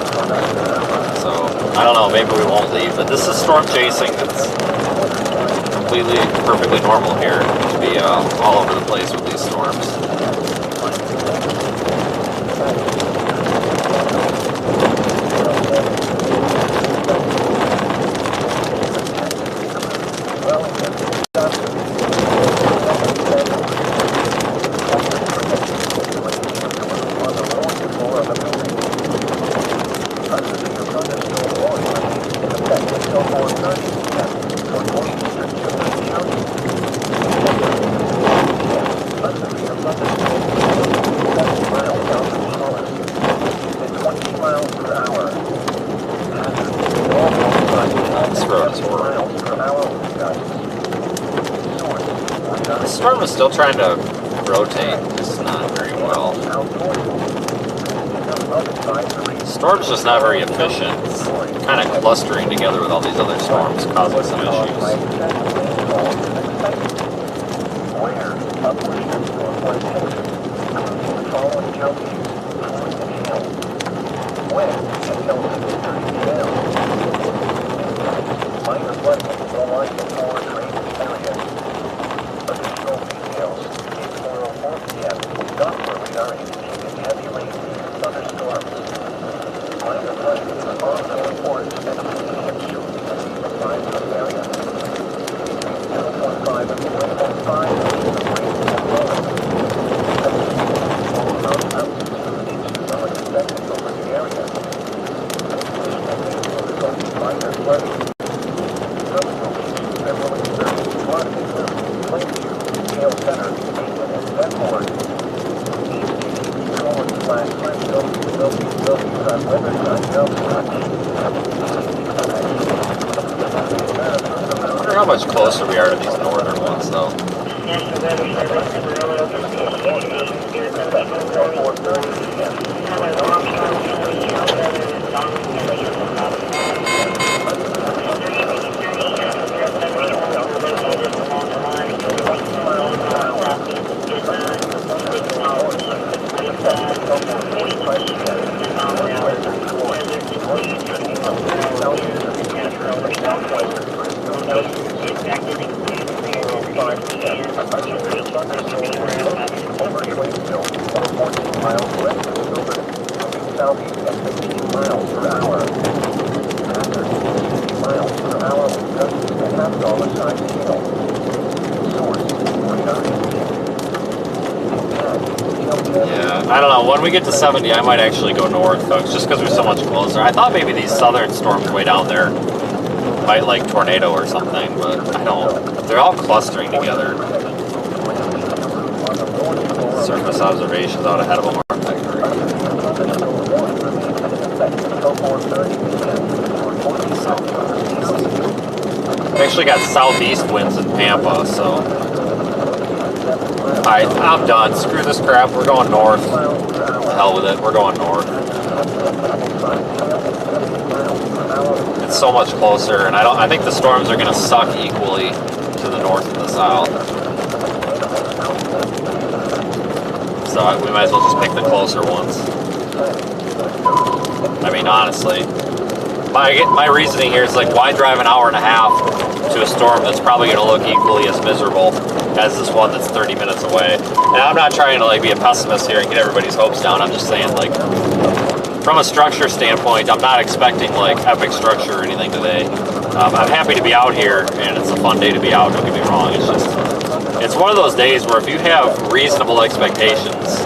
so I don't know, maybe we won't leave, but this is storm chasing. It's completely, perfectly normal here to be all over the place with these storms. This road is horrible. The storm is still trying to rotate, just not very well. The storm's just not very efficient. It's kind of clustering together with all these other storms, causing some issues. Where upward northwest Texas, including the following counties, Floyd and Hale. Wind until 6:30 p.m. heavy rain, thunderstorms. Minor flooding is also important and medium shows in the five area. 0.5 and 1.5 inches of rain will fall. About up to 2 inches are expected over the area. Minor flooding. Some locations that will experience flooding include Lakeview, Hale Center, England, and Benmore. I wonder how much closer we are to these northern ones, though. Southeast at 15 miles per hour. After 60 miles per hour with gusts and $1/2 size hail. Source, radar Yeah, I don't know. When we get to 70, I might actually go north, folks, just because we're so much closer. I thought maybe these southern storms way down there might like tornado or something, but I don't. They're all clustering together. Surface observations out ahead of them aren't that great. We actually got southeast winds in Pampa, so. Alright, I'm done. Screw this crap. We're going north. The hell with it. We're going north. It's so much closer, and I think the storms are going to suck equally to the north and the south. So we might as well just pick the closer ones. I mean, honestly. My reasoning here is like, why drive an hour and a half to a storm that's probably going to look equally as miserable as this one that's 30 minutes away? And I'm not trying to like be a pessimist here and get everybody's hopes down. I'm just saying, like, from a structure standpoint, I'm not expecting like epic structure or anything today. I'm happy to be out here, and it's a fun day to be out. Don't get me wrong. It's one of those days where if you have reasonable expectations,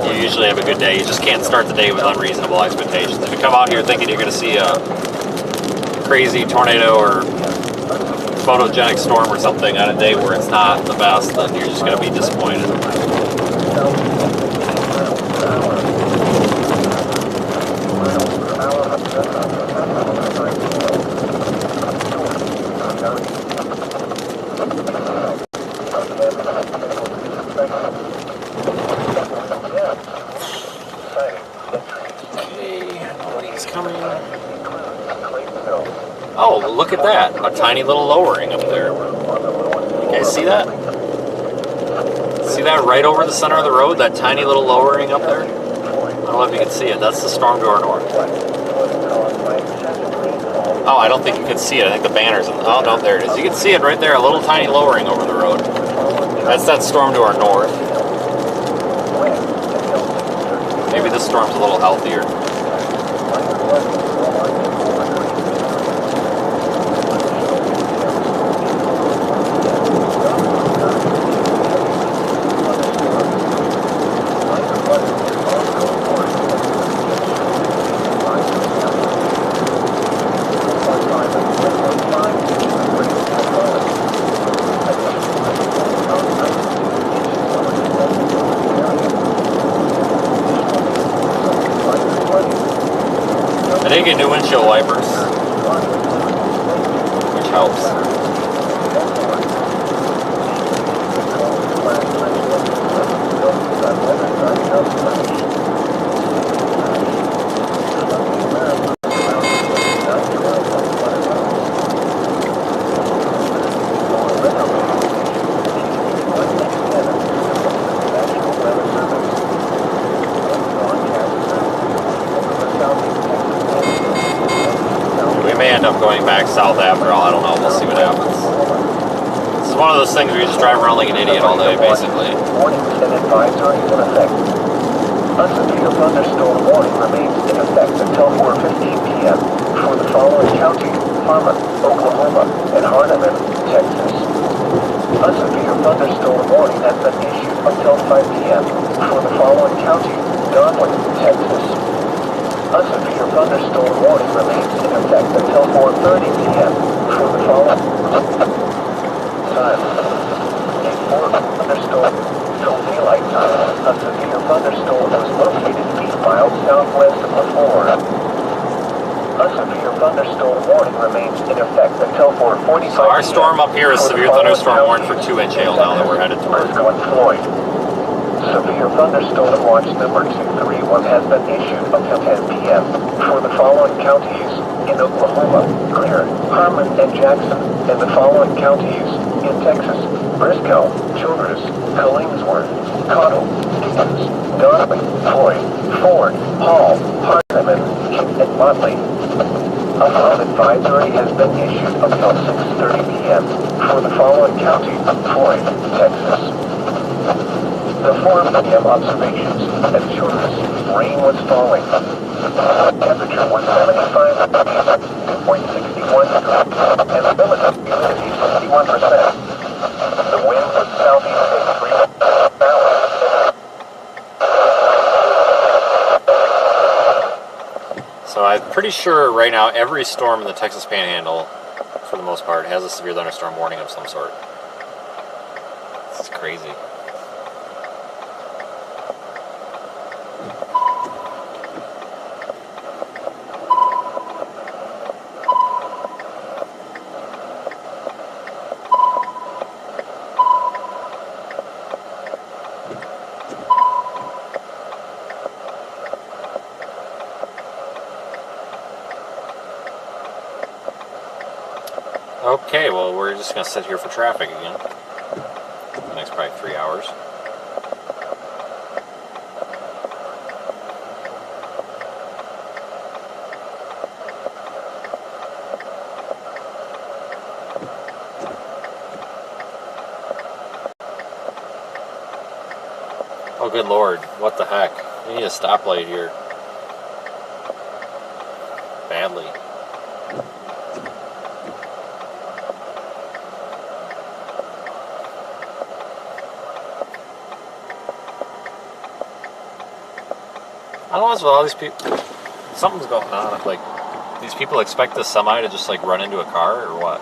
you usually have a good day. You just can't start the day with unreasonable expectations. If you come out here thinking you're going to see a crazy tornado or photogenic storm or something on a day where it's not the best, then you're just going to be disappointed. Oh, look at that. A tiny little lowering up there. You guys see that? See that right over the center of the road? That tiny little lowering up there? I don't know if you can see it. That's the storm to our north. Oh, I don't think you can see it. I think the banner's in the... Oh, no, there it is. You can see it right there. A little tiny lowering over the road. That's that storm to our north. Maybe this storm's a little healthier. I did get new windshield wipers, which helps. Going back south after all, I don't know, we'll see what happens. This is one of those things where you just drive around like an idiot all day, basically. Warning and advisory in effect. Godwin, Texas. A severe thunderstorm warning remains in effect until 4:30 p.m. for the following time. A thunderstorm till daylight time. A severe thunderstorm was located 8 miles southwest of LaFleur. A severe thunderstorm warning remains in effect until 4:45 So our storm up here is severe thunderstorm warning for 2-inch hail now that we're headed towards. Frisco and Floyd. Severe thunderstorm watch number 231 has been issued until 10 p.m. for the following counties in Oklahoma: Clear, Harmon, and Jackson, and the following counties in Texas: Briscoe, Childress, Collingsworth, Cottle, Dickens, Donovan, Floyd, Ford, Hall, Hardeman, and Motley. A flood advisory has been issued until 6:30 p.m. for the following county: Floyd, Texas. The 4 p.m. observations at Childress, rain was falling. Temperature was 75 degrees, 2.61 degrees, and the relative humidity 61%. The wind was southeast at 3 hours. So I'm pretty sure right now every storm in the Texas Panhandle, for the most part, has a severe thunderstorm warning of some sort. It's crazy. Okay, well, we're just going to sit here for traffic again for the next probably 3 hours. Oh, good Lord, what the heck? We need a stoplight here. Badly. I don't know what's with all these people. Something's going on. Like, these people expect the semi to just like run into a car or what?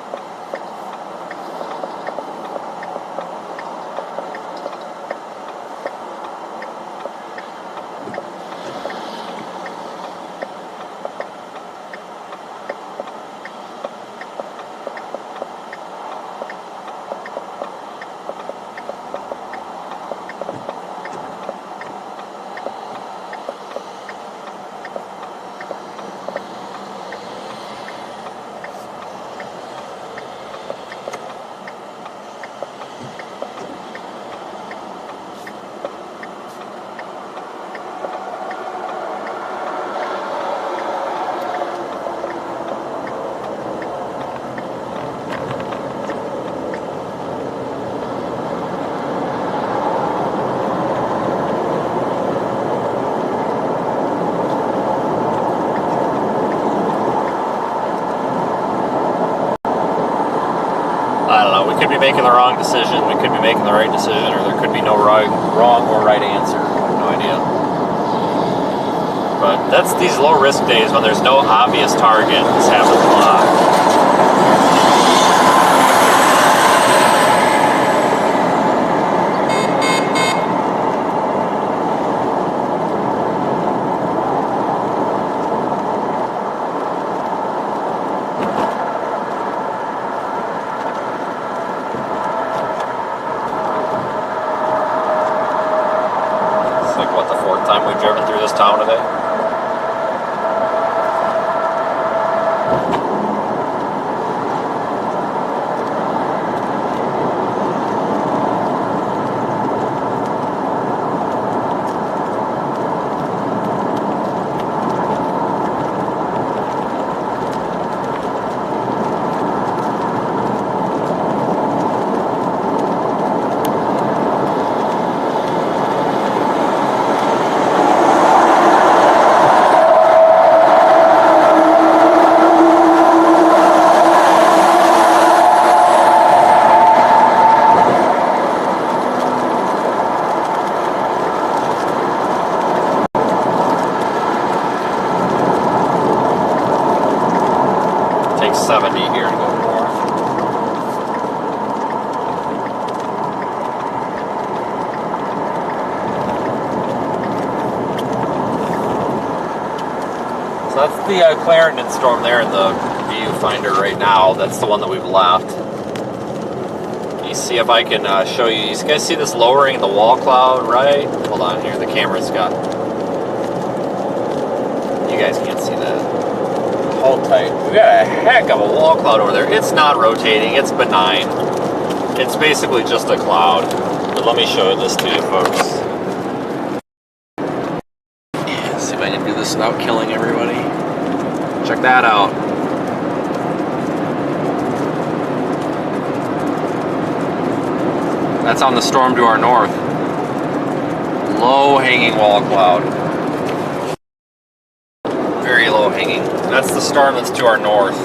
We could be making the wrong decision, we could be making the right decision, or there could be no wrong or right answer. I have no idea. But that's these low risk days when there's no obvious target. This happens a lot. Time we've driven through this town today. 70 here to go north. So that's the Clarendon storm there in the viewfinder right now. That's the one that we've left. Can you see if I can show you? You guys see this lowering in the wall cloud, right? Hold on here. The camera's got... You guys can't see that. Hold tight. We got a heck of a wall cloud over there. It's not rotating. It's benign. It's basically just a cloud. But let me show this to you, folks. See if I can do this without killing everybody. Check that out. That's on the storm to our north. Low hanging wall cloud. Very low hanging. That's the storm that's to our north.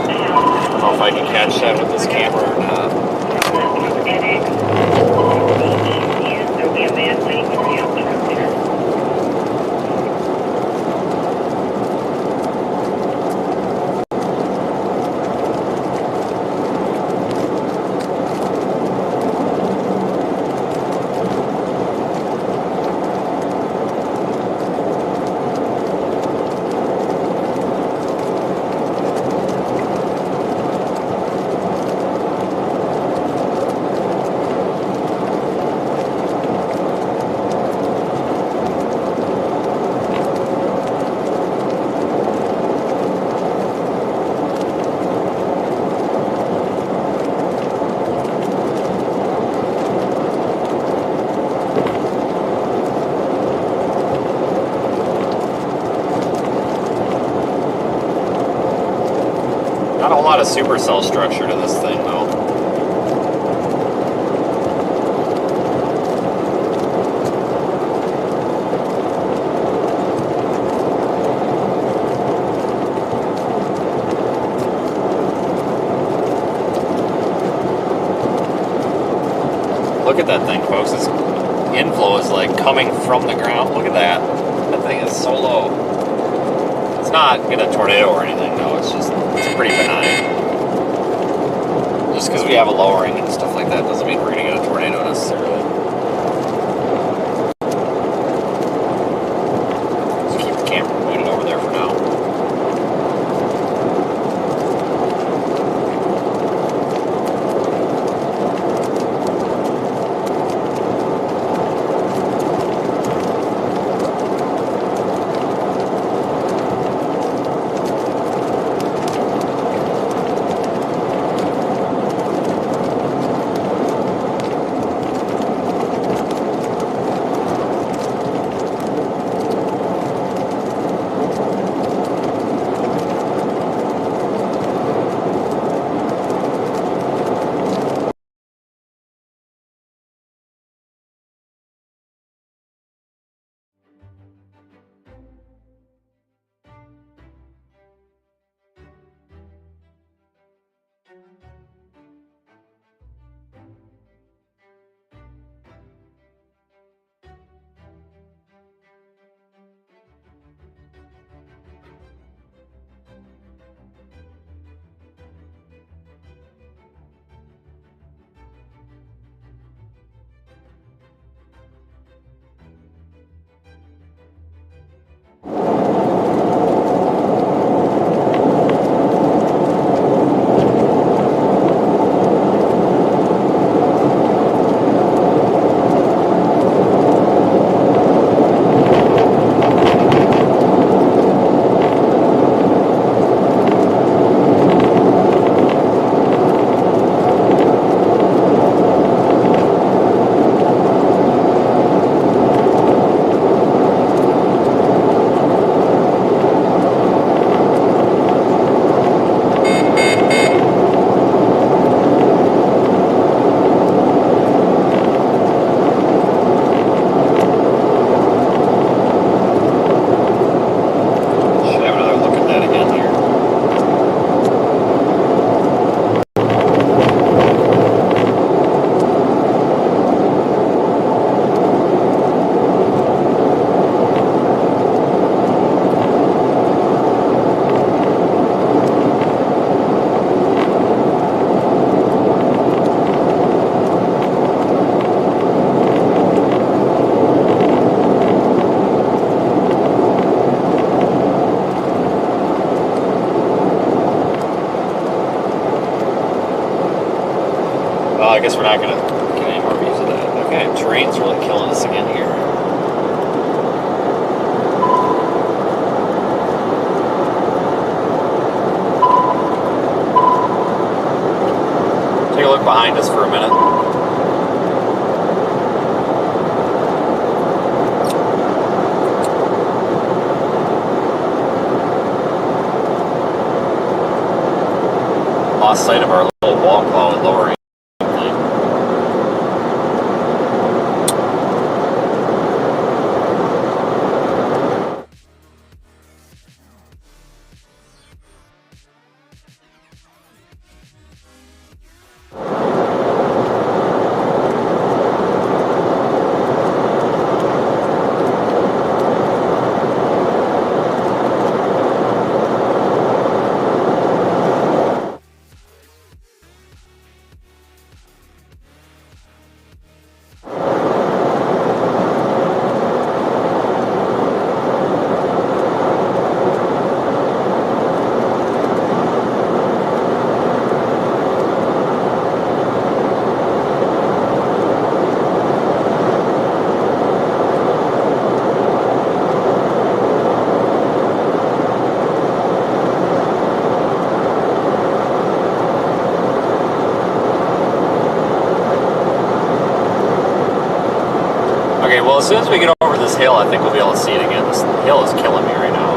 I don't know if I can catch that with this camera or not. Not a lot of supercell structure to this thing, though. Look at that thing, folks. Its inflow is like coming from the ground. Look at that. That thing is so low. It's not gonna tornado or anything, no. It's pretty benign. Just because we have a lowering and stuff like that doesn't mean we're gonna get a tornado necessarily. Just keep the camera pointed over there for now. I guess we're not going to get any more views of that. Okay, terrain's really killing us again here. Take a look behind us for a minute. Lost sight of our little wall cloud lowering. Okay, well, as soon as we get over this hill, I think we'll be able to see it again. This hill is killing me right now.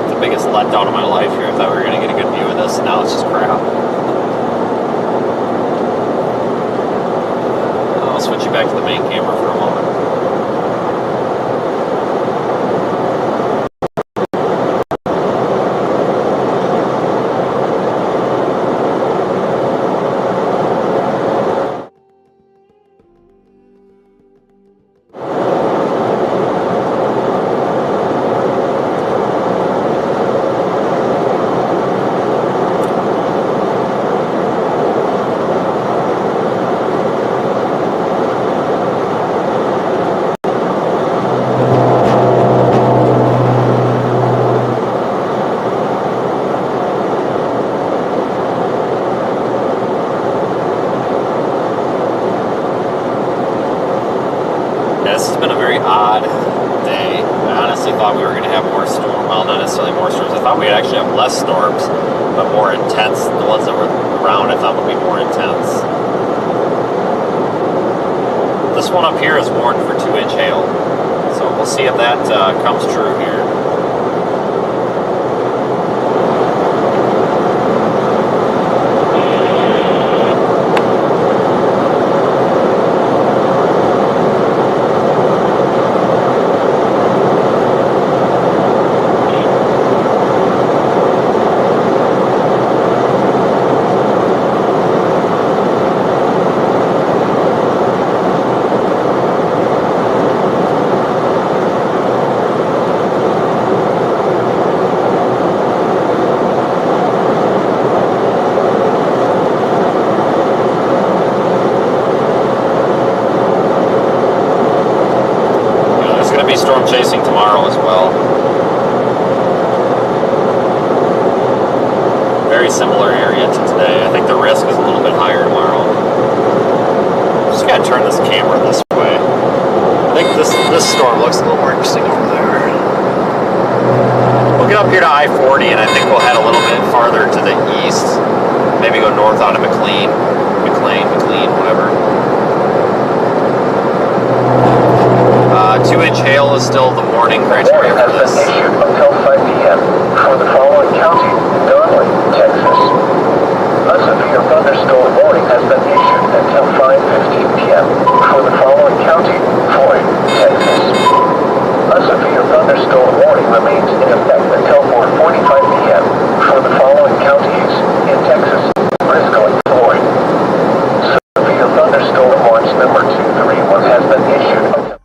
It's the biggest letdown of my life here. I thought we were going to get a good view of this, and now it's just crap. Switch you back to the main camera for a moment. This has been a very odd day. I honestly thought we were going to have more storms. Well, not necessarily more storms. I thought we'd actually have less storms, but more intense. The ones that were around I thought would be more intense. This one up here is warned for 2-inch hail. So we'll see if that comes true here. Storm chasing tomorrow as well. Very similar area to today. I think the risk is a little bit higher tomorrow. Just gotta turn this camera this way. I think this storm looks a little more interesting over there. We'll get up here to I-40 and I think we'll head a little bit farther to the east. Maybe go north out of McLean, whatever. 2-inch hail is still the warning criteria for this. Has been issued until 5 p.m. for the following county: Donley, Texas. A severe thunderstorm warning has been issued until 5:15 p.m. for the following county: Floyd, Texas. A severe thunderstorm warning remains in effect until 4:45 p.m. for the following counties in Texas: Briscoe and Floyd. Severe thunderstorm warning number 231 has been issued until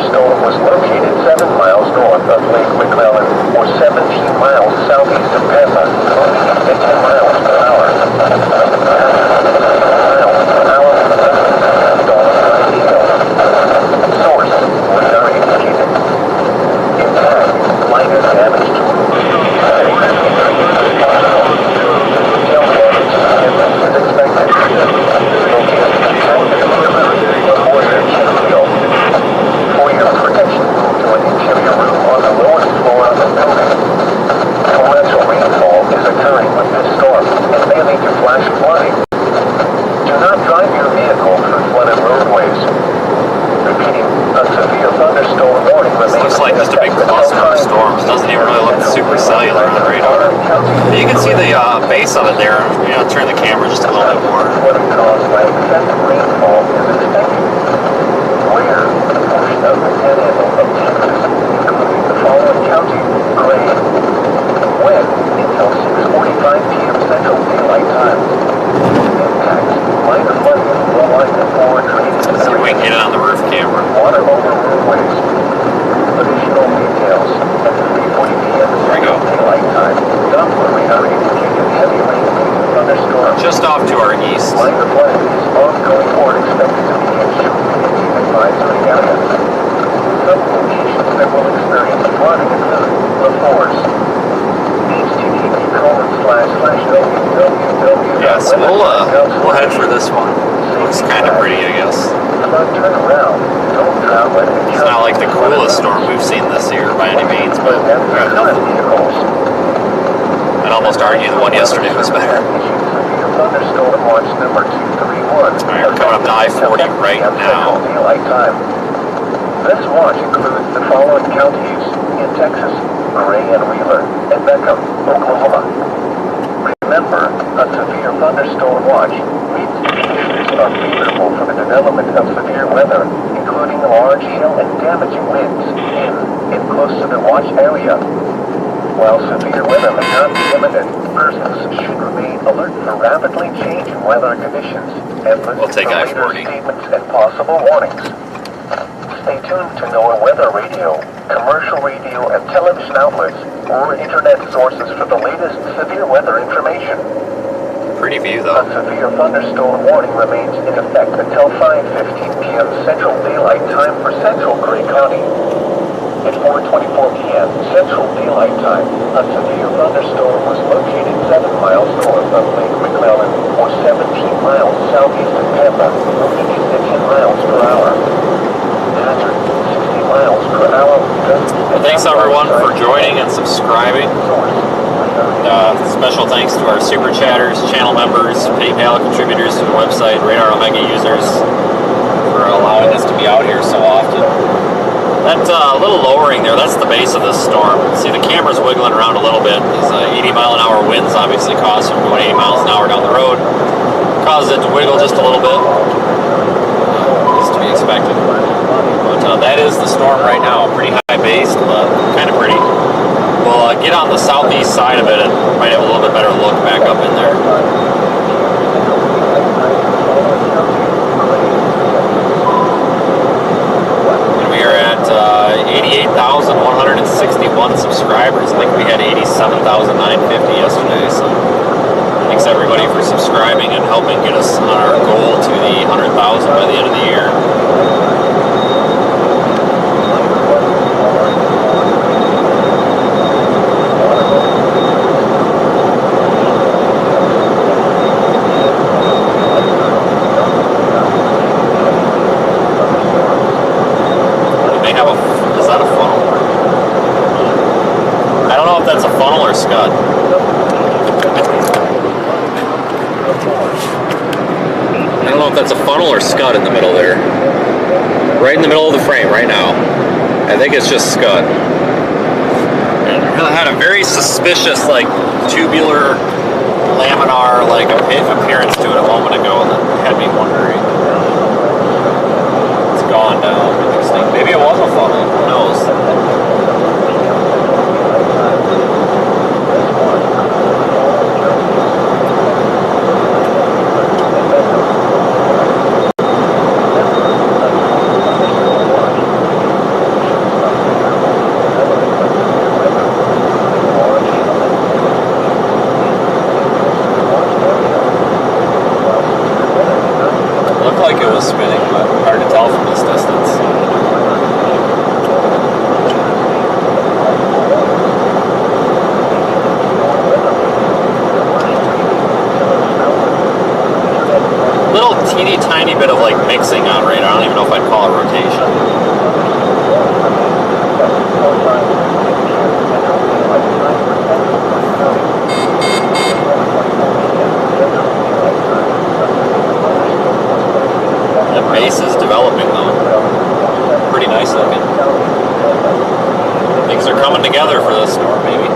thunderstorm was located 7 miles north of Lake McClellan, or 17 miles southeast of Pampa, moving at 10 miles per hour. Source, radar indicated. Impact, minor damage to roof. Is expected. For your protection, move to an interior room on the lowest floor of the building. Torrential rainfall is occurring with this storm and may lead to flash flooding. Do not drive your vehicle through flooded roadways. Repeating, a severe thunderstorm warning remains. This looks like just a big cluster of storms. Doesn't even really look super cellular on the radar. But you can see the base of it there. You know, turn the camera just a little bit more. Flooding caused by excessive rainfall is expected. Where the portion of the panhandle of Texas, including the following counties: Gray, when until 6:45 p.m. Central Daylight Time. Impacts, minor flooding in low line and forward drainage. Let's see if we can get it on the roof camera. Water over roadways. Additional details at 3:40 p.m. Central Daylight Time. Doppler radar indicated heavy rain leading to thunderstorms. Just off to our east. Minor flooding is ongoing or expected to begin shortly in the advisory area. Some locations that will experience flooding include La Force. Yeah, so we'll head for this one. Looks kind of pretty, I guess. It's not like the coolest storm we've seen this year by any means, but we've got nothing. I'd almost argue the one yesterday was better. Alright, we're coming up to I-40 right now. This watch includes the following counties in Texas: Gray and Wheeler, and Beckham, Oklahoma. Remember, a severe thunderstorm watch means conditions are favorable for the development of severe weather, including large hail and damaging winds in and close to the watch area. While severe weather may not be imminent, persons should remain alert for rapidly changing weather conditions and listen to later statements and possible warnings. Stay tuned to NOAA Weather Radio, commercial radio and television outlets, or internet sources for the latest severe weather information. Pretty view, though. A severe thunderstorm warning remains in effect until 5:15 p.m. Central Daylight Time for Central Gray County. At 4:24 p.m. Central Daylight Time, a severe thunderstorm was located 7 miles north of Lake McClellan, or 17 miles southeast of Pampa, moving at 10 miles per hour. Hazard, 60 miles per hour. Well, thanks everyone for joining and subscribing. Special thanks to our Super Chatters, channel members, PayPal contributors to the website, Radar Omega users, for allowing us to be out here so often. That little lowering there, that's the base of this storm. See, the camera's wiggling around a little bit. These 80-mile-an-hour winds obviously cause from going 80 miles an hour down the road. Causes it to wiggle just a little bit. Is to be expected. But that is the storm right now. Pretty high-based, but kind of pretty. We'll get on the southeast side of it and might have a little bit better look back up in there. We are at 88,161 subscribers. I think we had 87,950 yesterday. So thanks everybody for subscribing and helping get us on our goal to the 100,000 by the end of the year. Scud. I don't know if that's a funnel or Scud in the middle there. Right in the middle of the frame right now. I think it's just Scud. It had a very suspicious, like, tubular, laminar, like, appearance to it a moment ago that had me wondering. It's gone now. Interesting. Maybe it was a funnel. Who knows? like it was spinning, but hard to tell from this distance. Little teeny tiny bit of like mixing on radar. I don't even know if I'd call it rotation. The base is developing though. Pretty nice looking. Things are coming together for this storm, maybe.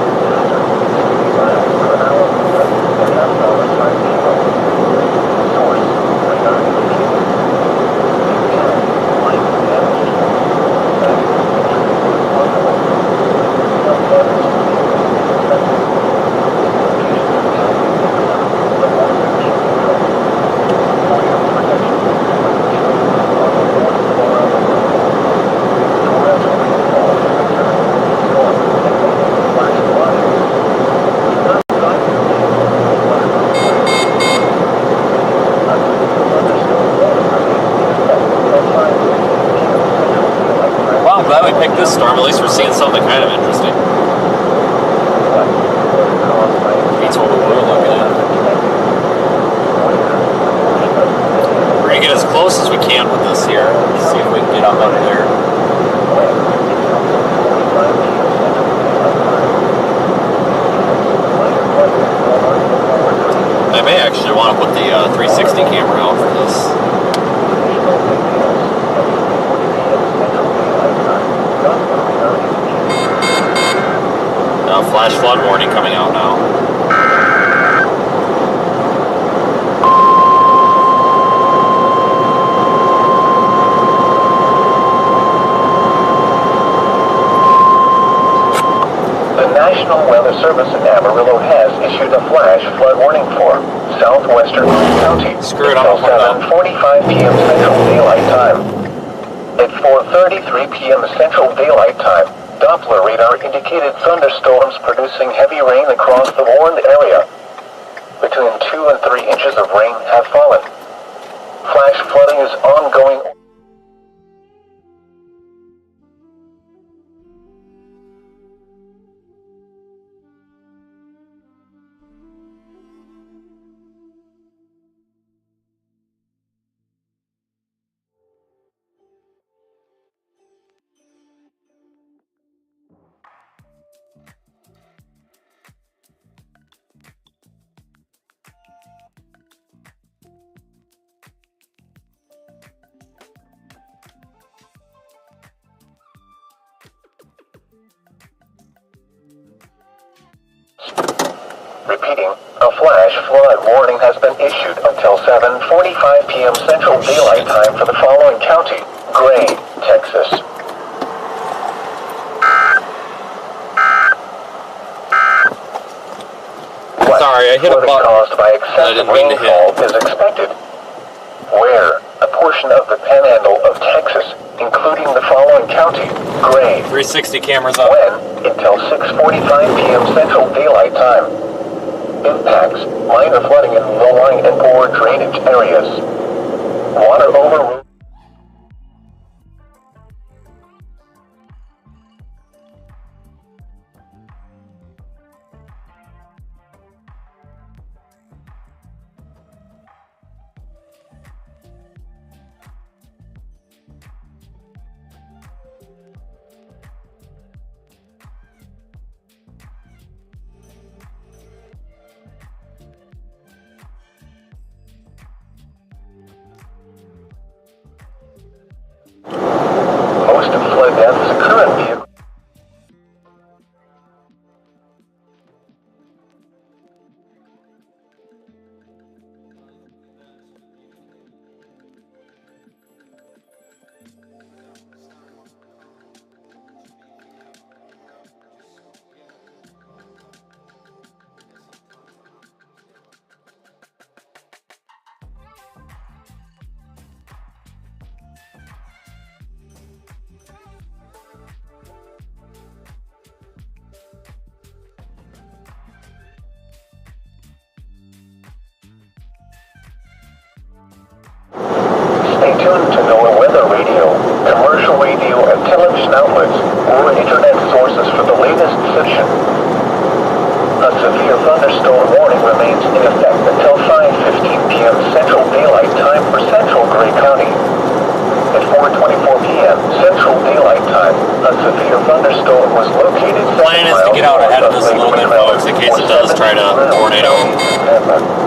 This storm, at least we're seeing something kind of interesting. Beats what we were looking at. We're going to get as close as we can with this here. See if we can get up under there. I may actually want to put the 360 camera out for this. Flash flood warning coming out now. The National Weather Service in Amarillo has issued a flash flood warning for southwestern County until 7:45 p.m. Central Daylight Time. At 4:33 p.m. Central Daylight Time, Doppler radar indicated thunderstorms producing heavy rain across the warned area. Between 2 and 3 inches of rain have fallen. Flash flooding is ongoing. Repeating, a flash flood warning has been issued until 7:45 p.m. Central Daylight Time for the following county: Gray, Texas. Sorry, I hit a button caused by excessive rainfall is expected. Where a portion of the panhandle of Texas, including the following county: Gray. 360 cameras up. When until 6:45 p.m. Central Daylight Time. Impacts: minor flooding in low-lying and poor drainage areas. Water over. Stay tuned to NOAA weather radio, commercial radio and television outlets, or internet sources for the latest session. A severe thunderstorm warning remains in effect until 5:15 p.m. Central Daylight Time for Central Gray County. At 4:24 p.m. Central Daylight Time, a severe thunderstorm was located. The plan is to get out ahead of this a little bit, folks, in case it does try to tornado.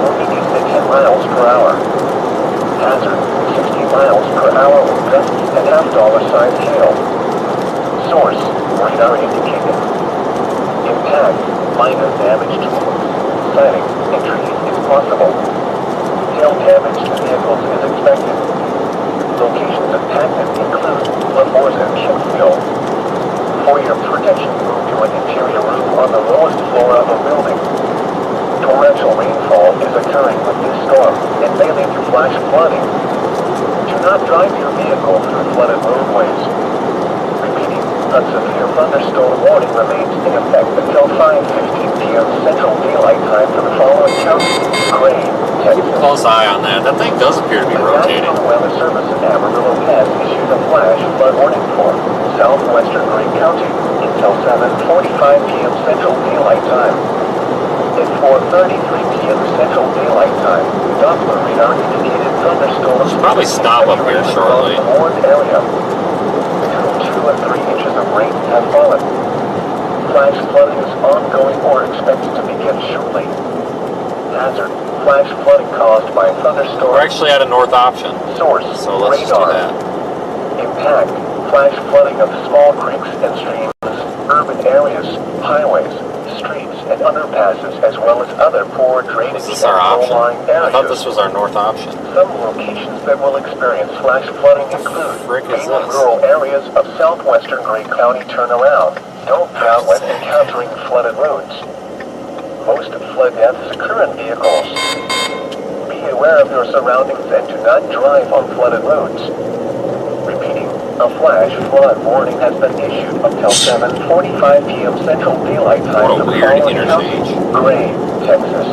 Moving at 10 miles per hour. Hazard, 60 miles per hour with gusts and $half-size hail. Source, radar indicated. Impact, minor damage to roofs, siding, and trees is possible. Hail damage to vehicles is expected. Locations impacted include LaForce and Kingsville. For your protection, move to an interior room on the lowest floor of a building. Torrential rainfall is occurring with this storm and may lead to flash flooding. Do not drive your vehicle through flooded roadways. Repeating, a severe thunderstorm warning remains in effect until 5:15 p.m. Central Daylight Time for the following counties: Gray, Texas. Close eye on that. That thing does appear to be rotating. The National Weather Service in Amarillo has issued a flash flood warning for southwestern Gray County until 7:45 p.m. Central Daylight Time. At 4:33 p.m. Central Daylight Time, Doppler radar indicated thunderstorms. Should probably stop up here shortly. The warned area. Between 2 and 3 inches of rain have fallen. Flash flooding is ongoing or expected to begin shortly. Hazard, flash flooding caused by thunderstorms. We're actually at a north option, Source, so let's just do radar. that. Impact, flash flooding of small creeks and streams, urban areas, highways, streets, and underpasses, as well as other poor drainage Is this our and option? low-lying I thought areas. this was our north option. Some locations that will experience flash flooding include frick is mainly this? rural areas of southwestern Gray County. Turnaround. Don't drown when encountering flooded roads. Most flood deaths occur in vehicles. Be aware of your surroundings and do not drive on flooded roads. Repeating, a flash flood warning has been issued until 7:45 p.m. Central Daylight Time. What a for the weird following interchange. counties: Gray, Texas.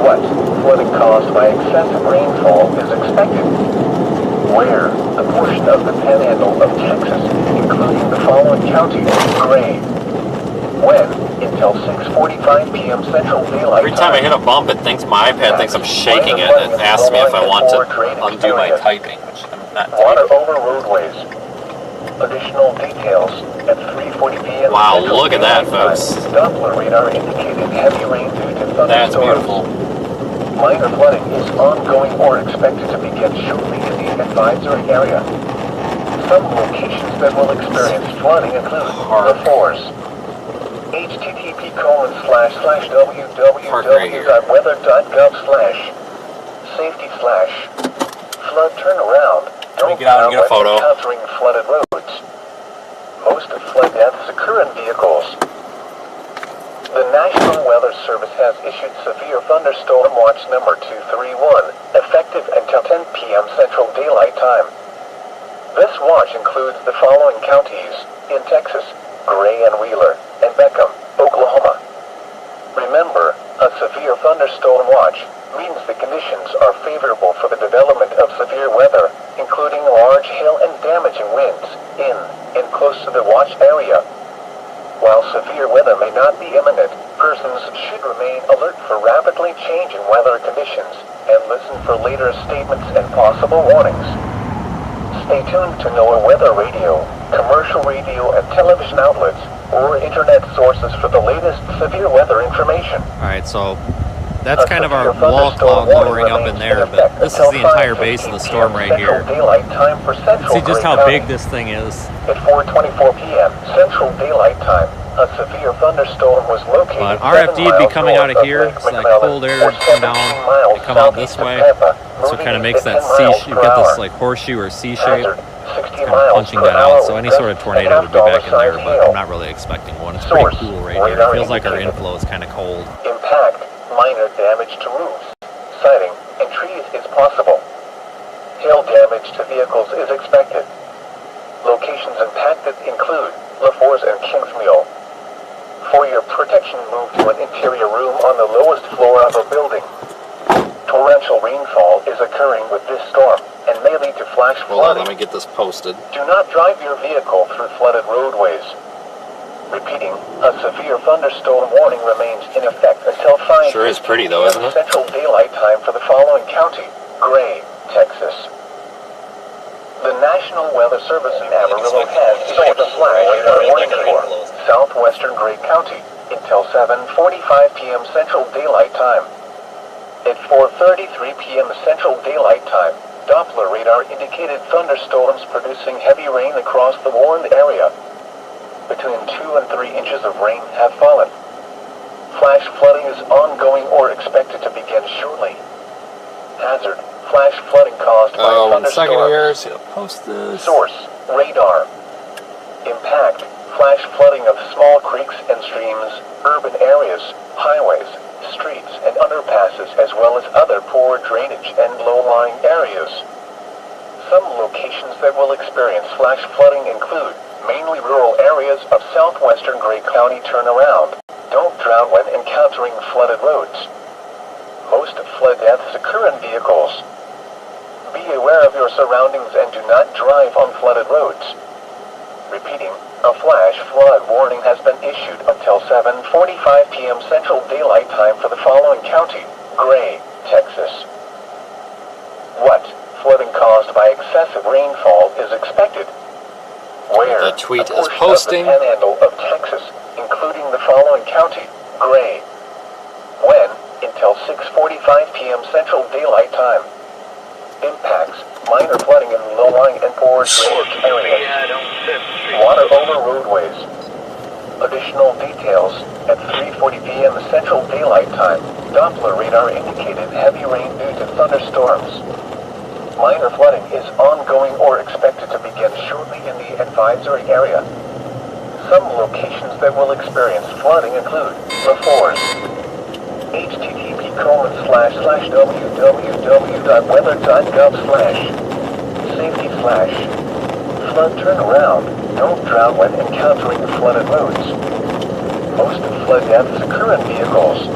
What flooding caused by excessive rainfall is expected? Where? A portion of the panhandle of Texas, including the following counties: Gray. When? Until 6:45 p.m. Central Daylight Every time I hit a bump, it thinks my iPad thinks I'm shaking it, and it asks me if I want to undo my typing, which I'm not Water typing. over roadways. Additional details at 3:40 p.m. Wow, Central look at that, Daylight folks. Time. Doppler radar indicated heavy rain due to thunderstorms. That's beautiful. Minor flooding is ongoing or expected to begin shortly in the advisory area. Some locations that will experience flooding include LaForce. http://www.weather.gov/safety/flood turnaround. Let me get out and get a photo. Encountering flooded roads. Most of flood deaths occur in vehicles. The National Weather Service has issued severe thunderstorm watch number 231, effective until 10 p.m. Central Daylight Time. This watch includes the following counties in Texas: Gray and Wheeler, and Beckham, Oklahoma. Remember, a severe thunderstorm watch means the conditions are favorable for the development of severe weather, including large hail and damaging winds in and close to the watch area. While severe weather may not be imminent, persons should remain alert for rapidly changing weather conditions and listen for later statements and possible warnings. Stay tuned to NOAA Weather Radio, commercial radio and television outlets, or internet sources for the latest severe weather information. Alright, so that's kind of our wall cloud lowering up in there, but this is the entire base of the storm right here. See just how big this thing is. At 4:24 p.m. Central Daylight Time, a severe thunderstorm was located. But RFD would be coming out of here, so that cold air come down, they come out this way, so it kind of makes that C, you've got this like horseshoe or C shape, it's kind of punching that out, so any sort of tornado would be back in there, but I'm not really expecting one. It's pretty cool right here. It feels like our inflow is kind of cold. Impact, minor damage to roofs, siding, and trees is possible. Hail damage to vehicles is expected. Locations impacted include LaForce and Kingsville. For your protection, move to an interior room on the lowest floor of a building. Torrential rainfall is occurring with this storm and may lead to flash Hold on, flooding. let me get this posted. Do not drive your vehicle through flooded roadways. Repeating, a severe thunderstorm warning remains in effect until 5 Sure is pretty though, isn't it? Central Daylight Time for the following county: Gray, Texas. The National Weather Service in Amarillo has issued a flash flood warning for southwestern Gray County until 7:45 p.m. Central Daylight Time. At 4:33 p.m. Central Daylight Time, Doppler radar indicated thunderstorms producing heavy rain across the warned area. Between 2 and 3 inches of rain have fallen. Flash flooding is ongoing or expected to begin shortly. Hazard: flash flooding caused by thunderstorms. Post this. Source: radar. Impact: flash flooding of small creeks and streams, urban areas, highways, streets, and underpasses, as well as other poor drainage and low-lying areas. Some locations that will experience flash flooding include mainly rural areas of southwestern Gray County. Turnaround. Don't drown when encountering flooded roads. Most flood deaths occur in vehicles. Be aware of your surroundings and do not drive on flooded roads. Repeating, a flash flood warning has been issued until 7:45 p.m. Central Daylight Time for the following county: Gray, Texas. What flooding caused by excessive rainfall is expected? Where The tweet a is portion posting. of the panhandle of Texas, including the following county: Gray. When? Until 6:45 p.m. Central Daylight Time. Impacts: minor flooding in low-lying and poor drainage areas. Water over roadways. Additional details: at 3:40 p.m. Central Daylight Time, Doppler radar indicated heavy rain due to thunderstorms. Minor flooding is ongoing or expected to begin shortly in the advisory area. Some locations that will experience flooding include LaForce. http://www.weather.gov/safety/flood turnaround. Don't drown when encountering flooded roads. Most flood deaths occur in vehicles.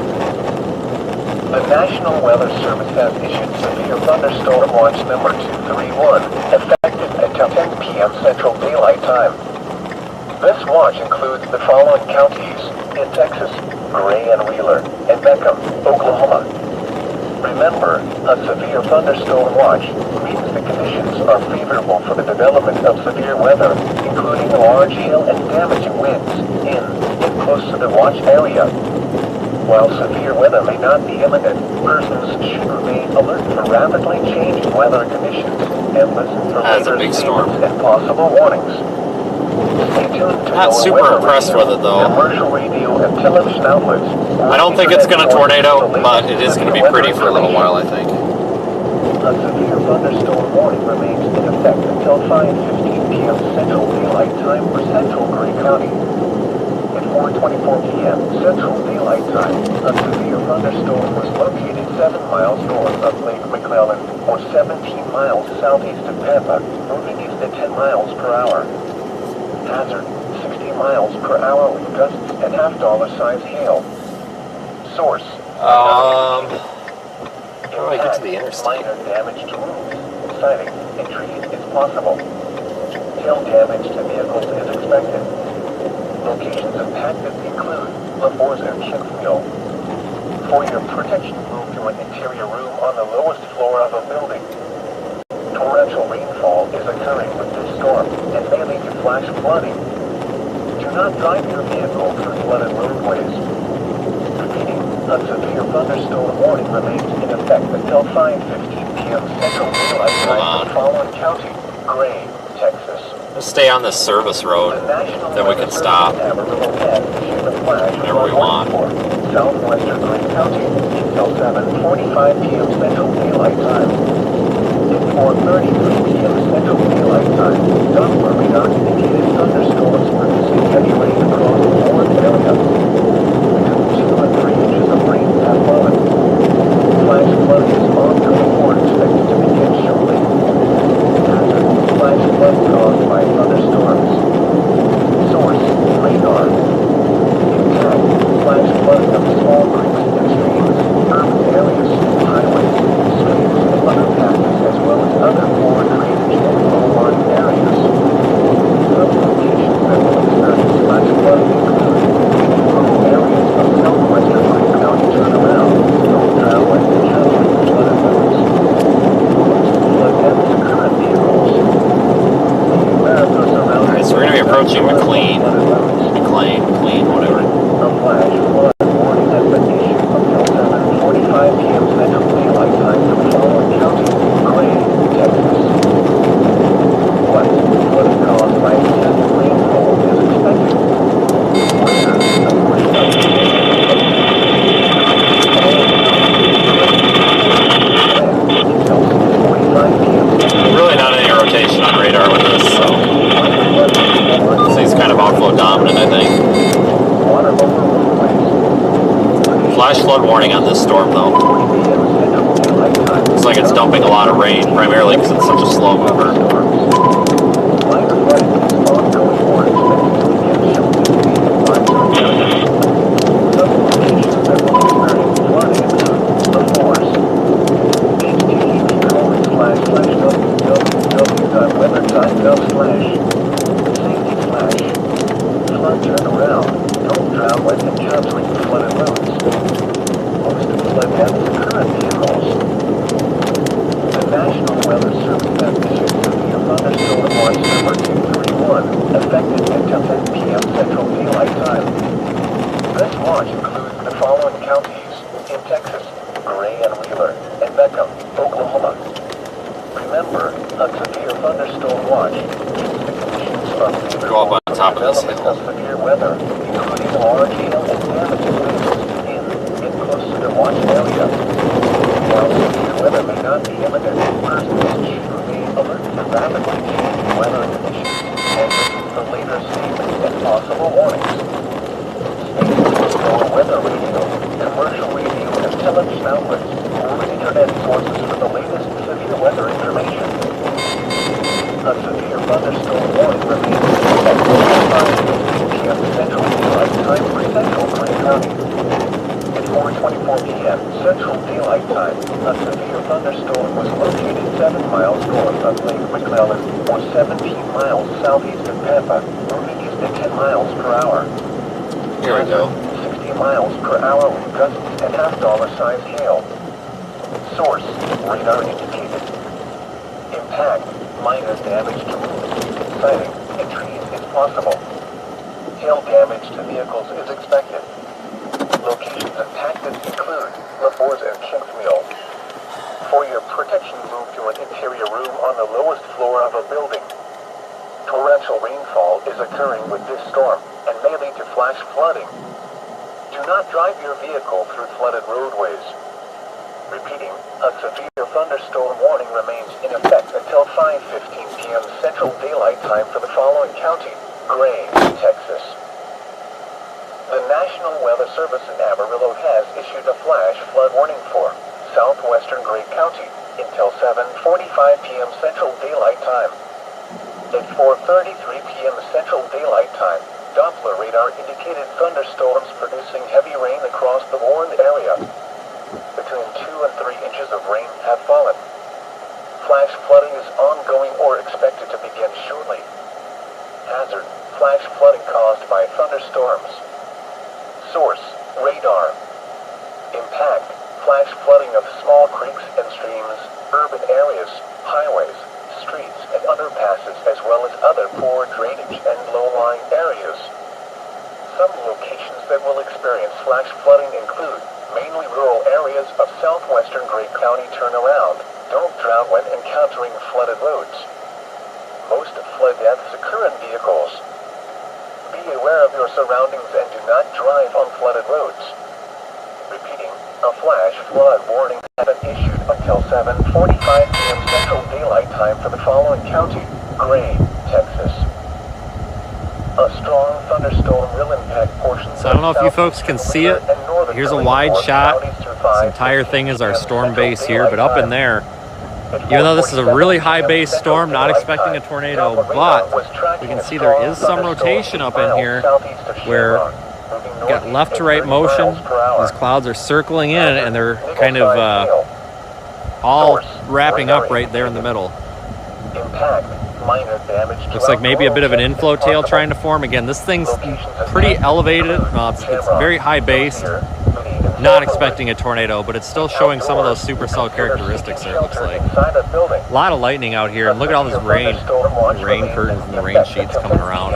The National Weather Service has issued severe thunderstorm watch number 231, effective until 10 p.m. Central Daylight Time. This watch includes the following counties in Texas: Gray and Wheeler, and Beckham, Oklahoma. Remember, a severe thunderstorm watch means the conditions are favorable for the development of severe weather, including large hail and damaging winds in and close to the watch area. While severe weather may not be imminent, persons should remain alert for rapidly changing weather conditions and listen for That's a later big storm. statements and possible warnings. Stay tuned to Not our super weather impressed radio, with it, though. commercial radio and television outlets. I don't think it's going to tornado, but it is going to be pretty for a little while, I think. A severe thunderstorm warning remains in effect until 5:15 p.m. Central Daylight Time for Central Gray County. At 4:24 p.m. Central Daylight Time, a severe thunderstorm was located 7 miles north of Lake McClellan, or 17 miles southeast of Pampa, moving east at 10 miles per hour. Hazard: 60 miles per hour with gusts and half-dollar-size hail. Source: How do I get to the interstate? Minor damage to roofs, siding, and trees is possible. Hail damage to vehicles is expected. Locations impacted include LaForce and Kingsville. For your protection, move to an interior room on the lowest floor of a building. Torrential rainfall is occurring with this storm and may lead to flash flooding. Do not drive your vehicle through flooded roadways. Repeating, a severe thunderstorm warning remains in effect until 5:15 p.m. Central Daylight Time for the following county: Gray, Texas. Let's stay on this service road, then we can stop whenever we want. Southwestern Gray County until 7:45 p.m. Central Daylight Time. At 4:33 p.m. Central Daylight Time, Doppler radar indicated thunderstorms producing heavy rain across the warned area. Between 2 and 3 inches of rain have fallen. Flash flooding is ongoing or expected to begin shortly. Hazard: flash flood caused by thunderstorms. Source: radar. Impact: flash flooding of small creeks and streams, urban areas, highways, inflow dominant, I think. Water over roadways. Flash flood warning on this storm, though. 40 p.m. Central Daylight Time. Looks like it's dumping a lot of rain, primarily because it's such a slow mover. Minor flooding is ongoing or expected to begin shortly. Some locations that will experience flooding include the forest. http://www.weather.gov/safety/. Flood turnaround. Don't drown when encountering flooded roads. Most flood deaths occur in vehicles. The National Weather Service has issued severe thunderstorm watch number 231, effective until 10 p.m. Central Daylight Time. This watch includes the following counties in Texas: Gray and Wheeler, and Beckham, Oklahoma. Remember, a severe thunderstorm watch means the conditions are favorable Go up on top of this development hill. of severe weather, including large hail and damage winds in close to the watch area. While severe weather may not be imminent, persons should remain alert to rapidly changing weather conditions and listen for later statements and possible warnings. Statements or weather radio, commercial radio, and television outlets, or internet sources for the latest severe weather information. A severe thunderstorm warning remains at 5:15 p.m. Central Daylight Time for Central Clay County. At 4:24 p.m. Central Daylight Time, a severe thunderstorm was located 7 miles north of Lake McClellan, or 17 miles southeast of Pampa, moving east at 10 miles per hour. Here we go. 60 miles per hour with gusts and half-dollar-sized hail. Source, radar indicated. Impact, minor damage to roofs, siding, and trees is possible. Hail damage to vehicles is expected. Locations impacted include LaForce and Kingsmill. For your protection, move to an interior room on the lowest floor of a building. Torrential rainfall is occurring with this storm and may lead to flash flooding. Do not drive your vehicle through flooded roadways. Repeating, a severe thunderstorm warning remains in effect until 5:15 p.m. Central Daylight Time for the following county: Gray, Texas. The National Weather Service in Amarillo has issued a flash flood warning for southwestern Gray County until 7:45 p.m. Central Daylight Time. At 4:33 p.m. Central Daylight Time, Doppler radar indicated thunderstorms producing heavy rain across the warned area. Between 2 and 3 inches of rain have fallen. Flash flooding is ongoing or expected to begin shortly. Hazard, flash flooding caused by thunderstorms. Source, radar. Impact, flash flooding of small creeks and streams, urban areas, highways, streets, and underpasses, as well as other poor drainage and low-lying areas. Some locations that will experience flash flooding include mainly rural areas of southwestern Gray County. Turnaround. Don't drown when encountering flooded roads. Most flood deaths occur in vehicles. Be aware of your surroundings and do not drive on flooded roads. Repeating, a flash flood warning has been issued until 7:45 p.m. Central Daylight Time for the following county: Gray, Texas. A strong thunderstorm will impact portions. So I don't know if you folks can see it. Here's a wide shot. This entire thing is our storm base here, but up in there, even though this is a really high base storm, not expecting a tornado, but we can see there is some rotation up in here where we got left to right motion. These clouds are circling in and they're kind of all wrapping up right there in the middle. Looks like maybe a bit of an inflow tail trying to form. Again, this thing's pretty elevated. It's very high based. Not expecting a tornado, but it's still showing some of those supercell characteristics there, it looks like. A lot of lightning out here, and look at all this rain. The rain curtains and the rain sheets coming around.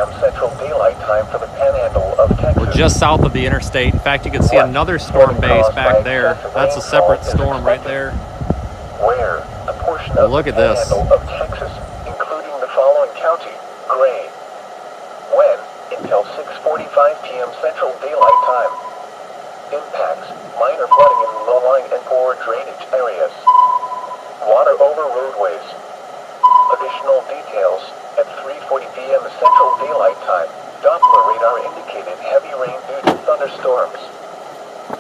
We're just south of the interstate. In fact, you can see another storm base back there. That's a separate storm right there. Well, look at this. Including the following county: Gray. When? Until 6:45 p.m. Central Daylight Time. Impacts: minor flooding in low-lying and poor drainage areas. Water over roadways. Additional details: at 3:40 p.m. Central Daylight Time, Doppler thunderstorms.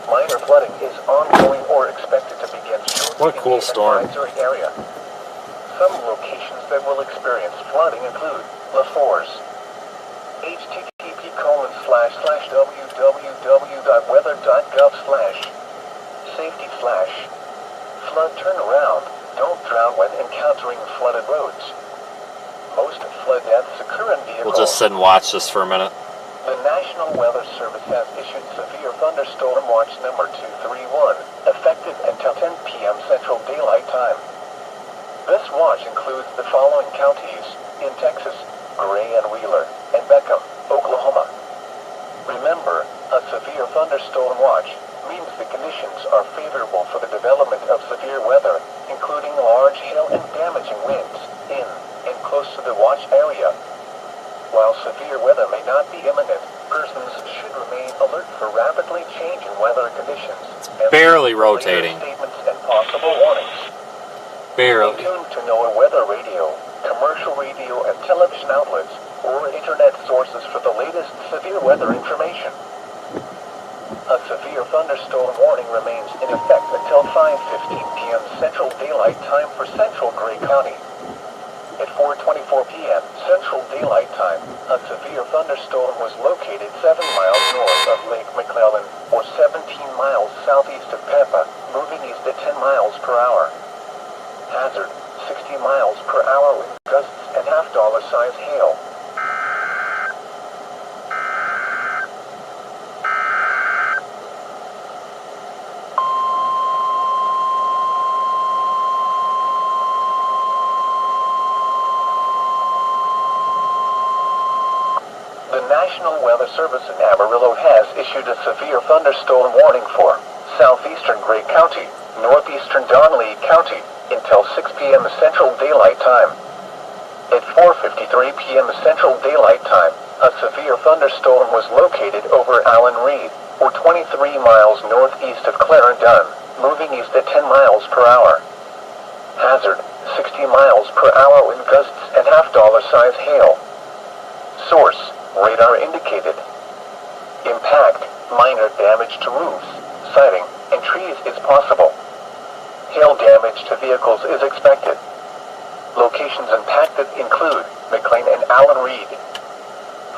Minor flooding is ongoing or expected to begin shortly What a cool in the storm. advisory area. Some locations that will experience flooding include LaForce, http://www.weather.gov/safety/flood turnaround. Don't drown when encountering flooded roads. Most flood deaths occur in vehicles. We'll just sit and watch this for a minute. The National Weather Service has issued severe thunderstorm watch number 231, effective until 10 p.m. Central Daylight Time. This watch includes the following counties in Texas: Gray and Wheeler, and Beckham, Oklahoma. Remember, a severe thunderstorm watch means the conditions are favorable for the development of severe weather, including large hail and damaging winds in and close to the watch area. While severe weather may not be imminent, persons should remain alert for rapidly changing weather conditions. Barely rotating. Statements and possible warnings. Barely. Stay tuned to NOAA weather radio, commercial radio and television outlets, or internet sources for the latest severe weather information. A severe thunderstorm warning remains in effect until 5:15 p.m. Central Daylight Time for Central Gray County. At 4:24 p.m. Central Daylight Time, a severe thunderstorm was located 7 miles north of Lake McClellan, or 17 miles southeast of Pampa, moving east at 10 miles per hour. Hazard: 60 miles per hour wind gusts and half-dollar size hail. The National Weather Service in Amarillo has issued a severe thunderstorm warning for southeastern Gray County, northeastern Donnelly County, until 6 p.m. Central Daylight Time. At 4:53 p.m. Central Daylight Time, a severe thunderstorm was located over Allen Reed, or 23 miles northeast of Clarendon, moving east at 10 miles per hour. Hazard: 60 miles per hour wind gusts and half-dollar size hail. Source: radar indicated. Impact: minor damage to roofs, siding, and trees is possible. Hail damage to vehicles is expected. Locations impacted include McLean and Allen Reed.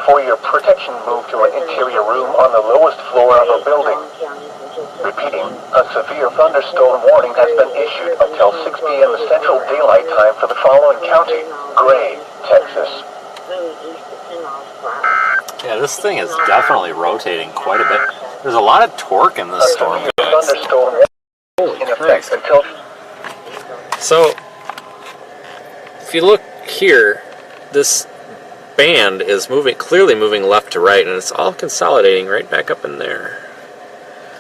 For your protection, move to an interior room on the lowest floor of a building. Repeating, a severe thunderstorm warning has been issued until 6 p.m. Central Daylight Time for the following county: Gray, Texas. Yeah, this thing is definitely rotating quite a bit. There's a lot of torque in this storm, guys. Thunderstorm Holy in effect Christ. until. So, if you look here, this band is clearly moving left to right, and it's all consolidating right back up in there.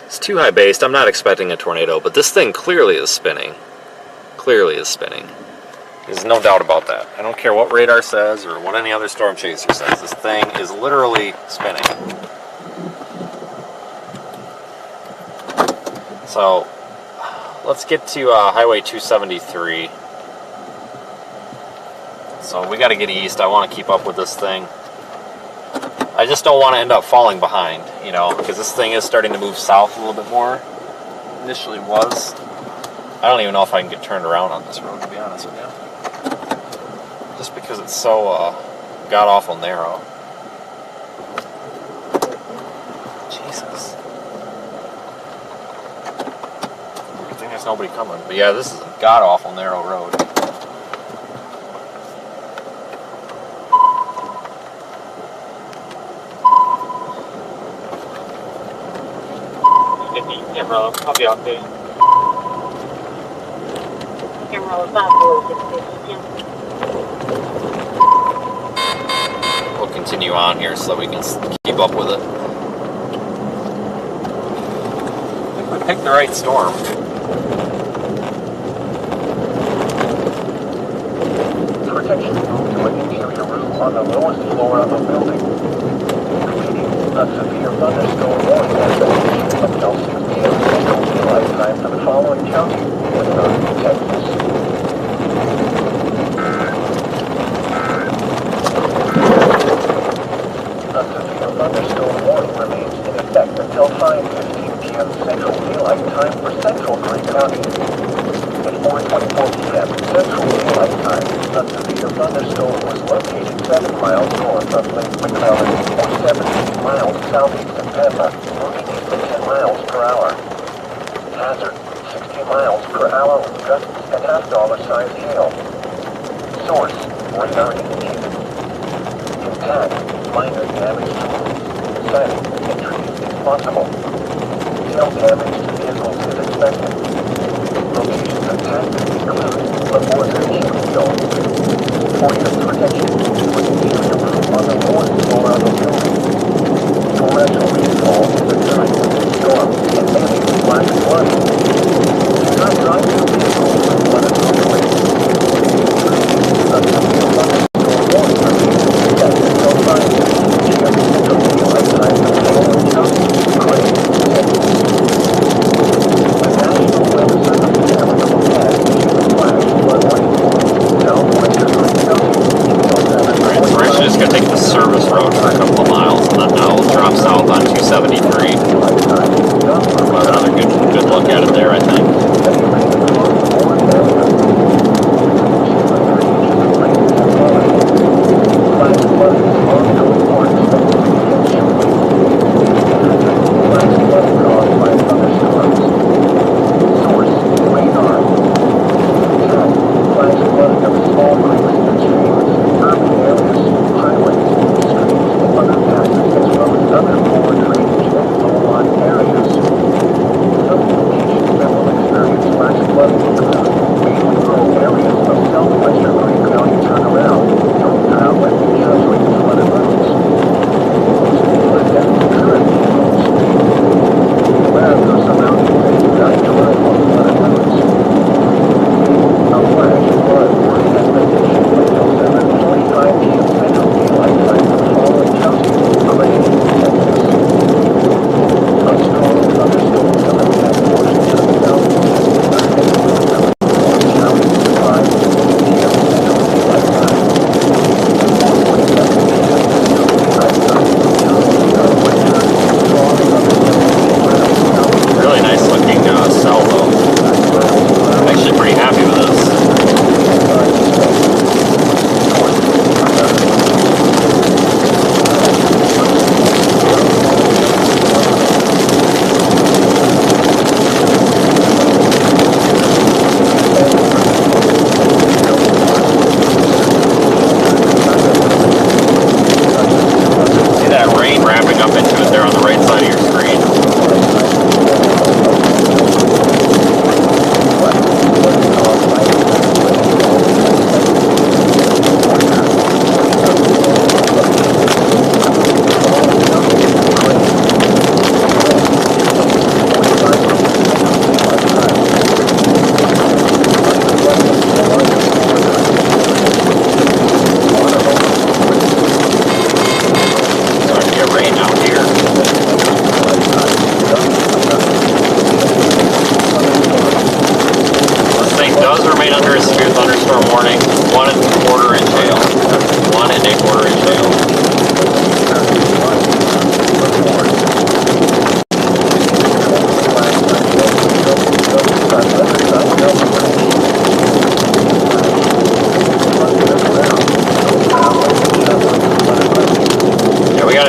It's too high based. I'm not expecting a tornado, but this thing clearly is spinning. Clearly is spinning. There's no doubt about that. I don't care what radar says or what any other storm chaser says. This thing is literally spinning. So, let's get to Highway 273. So we got to get east. I want to keep up with this thing. I just don't want to end up falling behind, you know, because this thing is starting to move south a little bit more. Initially was. I don't even know if I can get turned around on this road, to be honest with you. Just because it's so god-awful narrow. Jesus. Good thing there's nobody coming. But yeah, this is a god-awful narrow road. Amarillo, I'll be out there. Amarillo, 546. We'll continue on here so that we can keep up with it. I think we picked the right storm. Protection moved to an interior room on the lowest floor of a building. Repeating, a severe thunderstorm warning has been issued until 6 p.m. Central Daylight Time for the following county: Woodbury, Texas. A severe thunderstorm warning remains in effect until thunderstorm was located 7 miles north of Lake McClellan or 17 miles southeast of Pampa, moving east at 10 miles per hour. Hazard, 60 miles per hour with gusts and half-dollar-sized hail. Source, radar indicated. Impact, minor damage to roofs, siding, and trees is possible. Hail damage to vehicles is expected. Locations of hazard include LaForce and Healing Zone. For your protection, put the area roof on the fourth floor of the building. Torrential rainfall is occurring with this storm and many flash flooding. Do not drive your vehicle with flooded roadways. A severe thunderstorm warning remains set until 5:15 p.m. Central Daylight Time for Florida County, Gray, Texas. The National Weather Service Capital has issued a flash flood warning for southwestern Gray County until 7:45. We're actually just going to take the service road for a couple of miles, and then now we'll drop south on 273. We'll have another good look at it there, I think.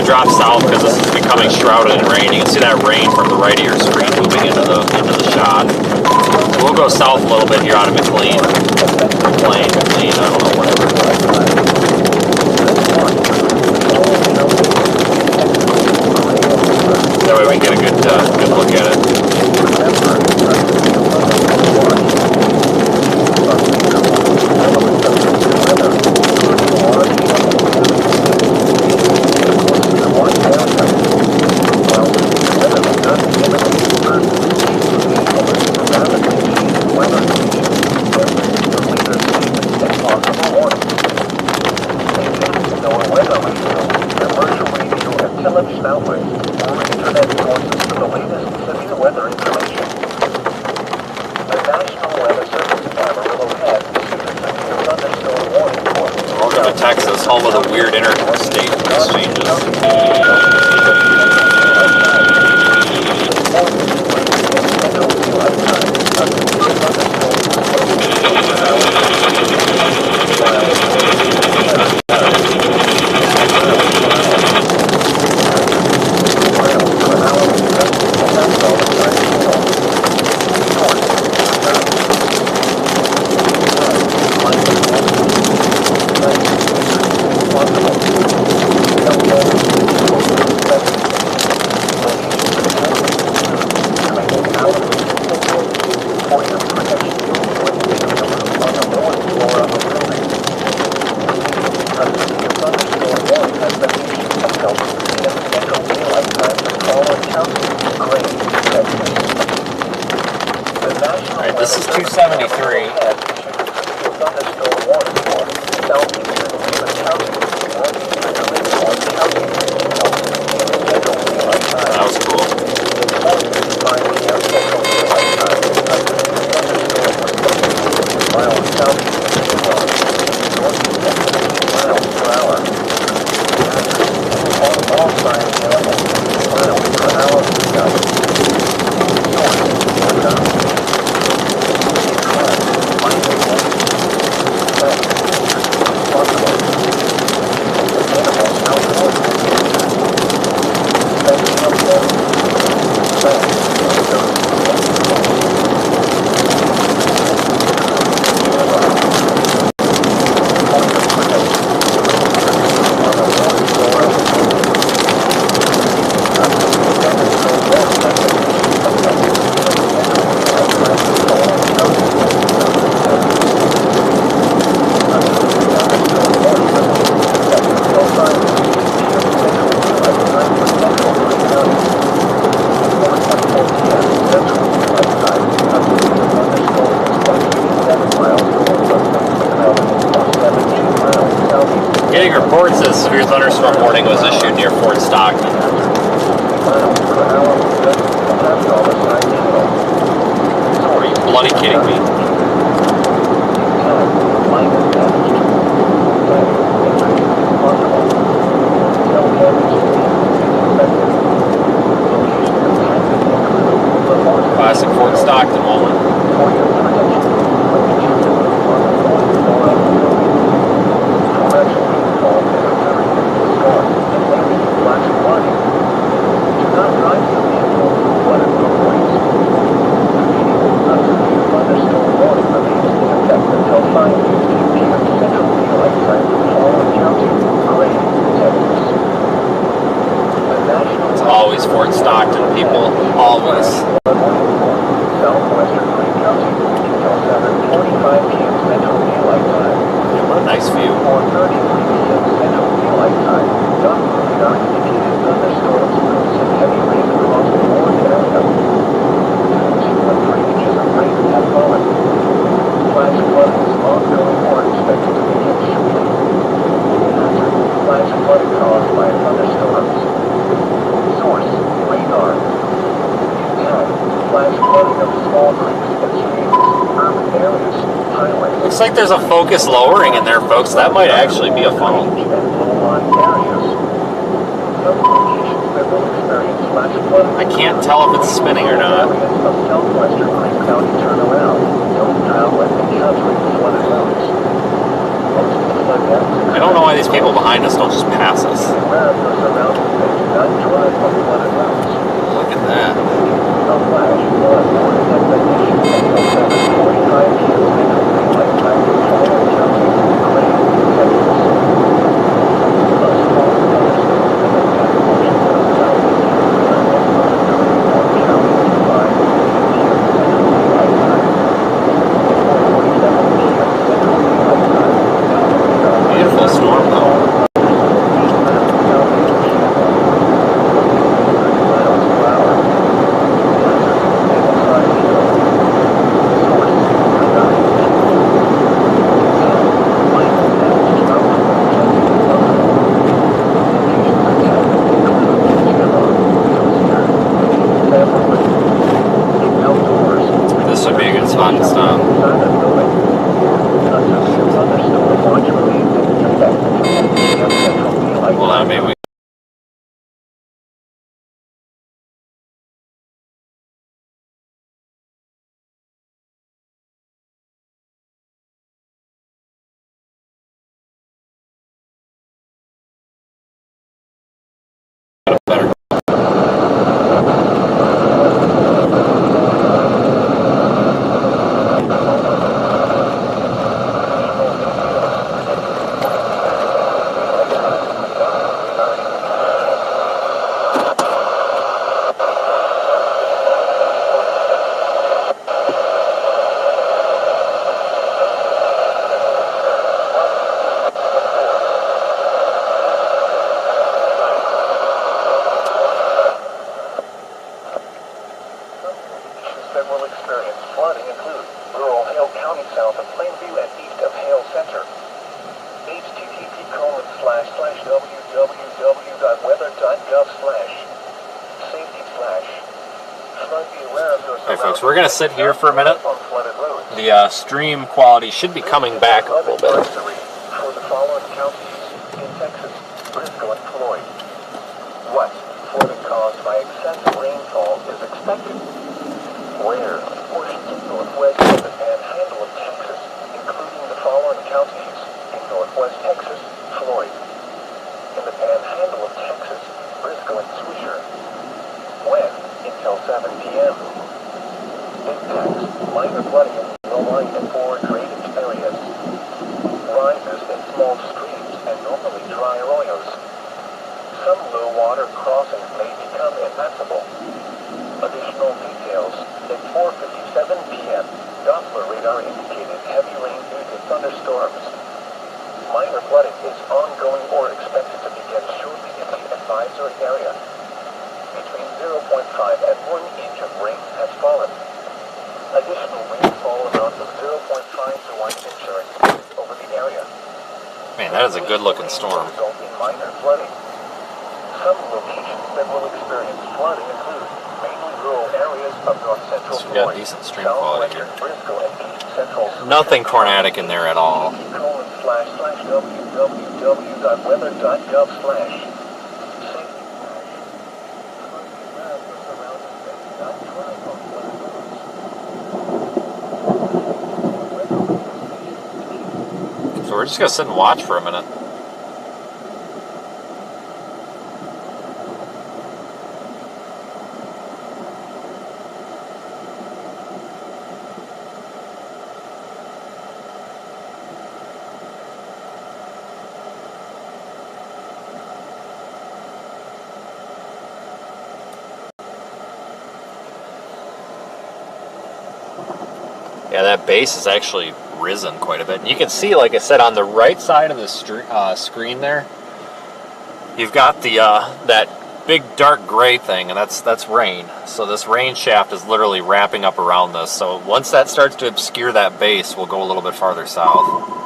Drop south because this is becoming shrouded in rain. You can see that rain from the right of your screen moving into the shot. So we'll go south a little bit here out of McLean. McLean, I don't know, whatever. That way we can get a good look at it. Television outlets or internet sources for the latest severe weather information. The National Weather Service Amarillo has issued a severe thunderstorm warning for Welcome to Texas, home of the weird interstate exchanges. getting reports that a severe thunderstorm warning was issued near Fort Stockton. Are you bloody kidding me? Classic Fort Stockton moment. It's always Fort Stockton, people. Always. What a nice view. Looks like there's a focus lowering in there, folks. That might actually be a funnel. I can't tell if it's spinning or not. I don't know why these people behind us don't just pass us. Look at that. Beautiful storm though. This would be a good spot to stop. Well, now maybe we better. That will experience flooding include rural Hale County south of Plainview and east of Hale Center. http://www.weather.gov/safety/flood. Okay, folks, we're going to sit here for a minute. The stream quality should be coming back a little bit. For the following counties in Texas, Briscoe and Floyd. What flooding caused by excessive rainfall is expected? Where portions of northwest of the panhandle of Texas, including the following counties in northwest Texas, Floyd. In the panhandle of Texas, Briscoe and Swisher. When? Until 7 p.m. Impacts: minor flooding in low-lying and poor drainage areas. Rises in small streams and normally dry arroyos. Some low-water crossings may become impassable. Additional details: at 4:57 p.m., Doppler radar indicated heavy rain due to thunderstorms. Minor flooding is ongoing or expected to begin shortly in the advisory area. Between 0.5 and 1 inch of rain has fallen. Additional rainfall amounts of 0.5 to 1 inch are expected over the area. Man, that is a good looking storm. Result in minor flooding. Some locations that will experience flooding include mainly rural areas of north central So we got Florida, decent stream quality here. Bristol, and east central. Nothing tornadic in there at all. www.weather.gov/. So we're just gonna sit and watch for a minute. Yeah, that base has actually risen quite a bit. And you can see, like I said, on the right side of the screen there, you've got the that big dark gray thing, and that's rain. So this rain shaft is literally wrapping up around this. So once that starts to obscure that base, we'll go a little bit farther south.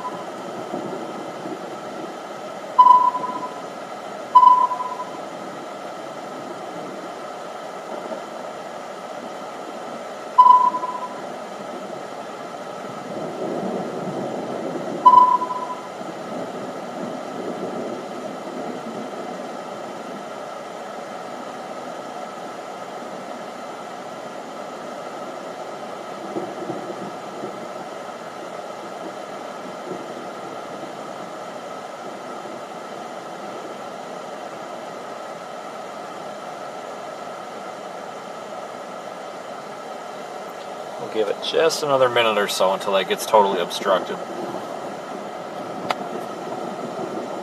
We'll give it just another minute or so until that gets totally obstructed.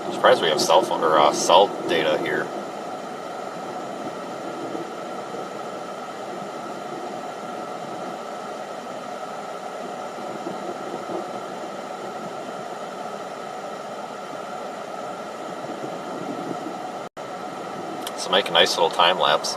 I'm surprised we have cell phone or cell data here. So make a nice little time lapse.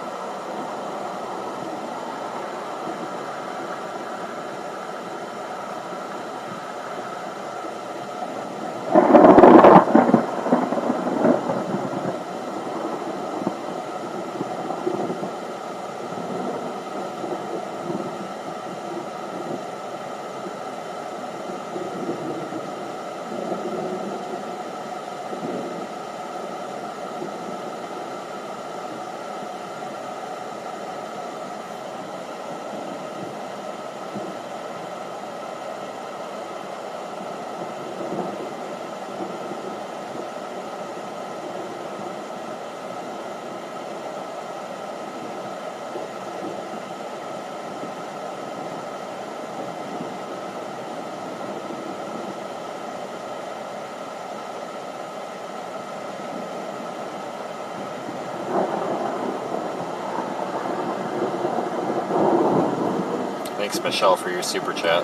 Thanks, Michelle, for your super chat.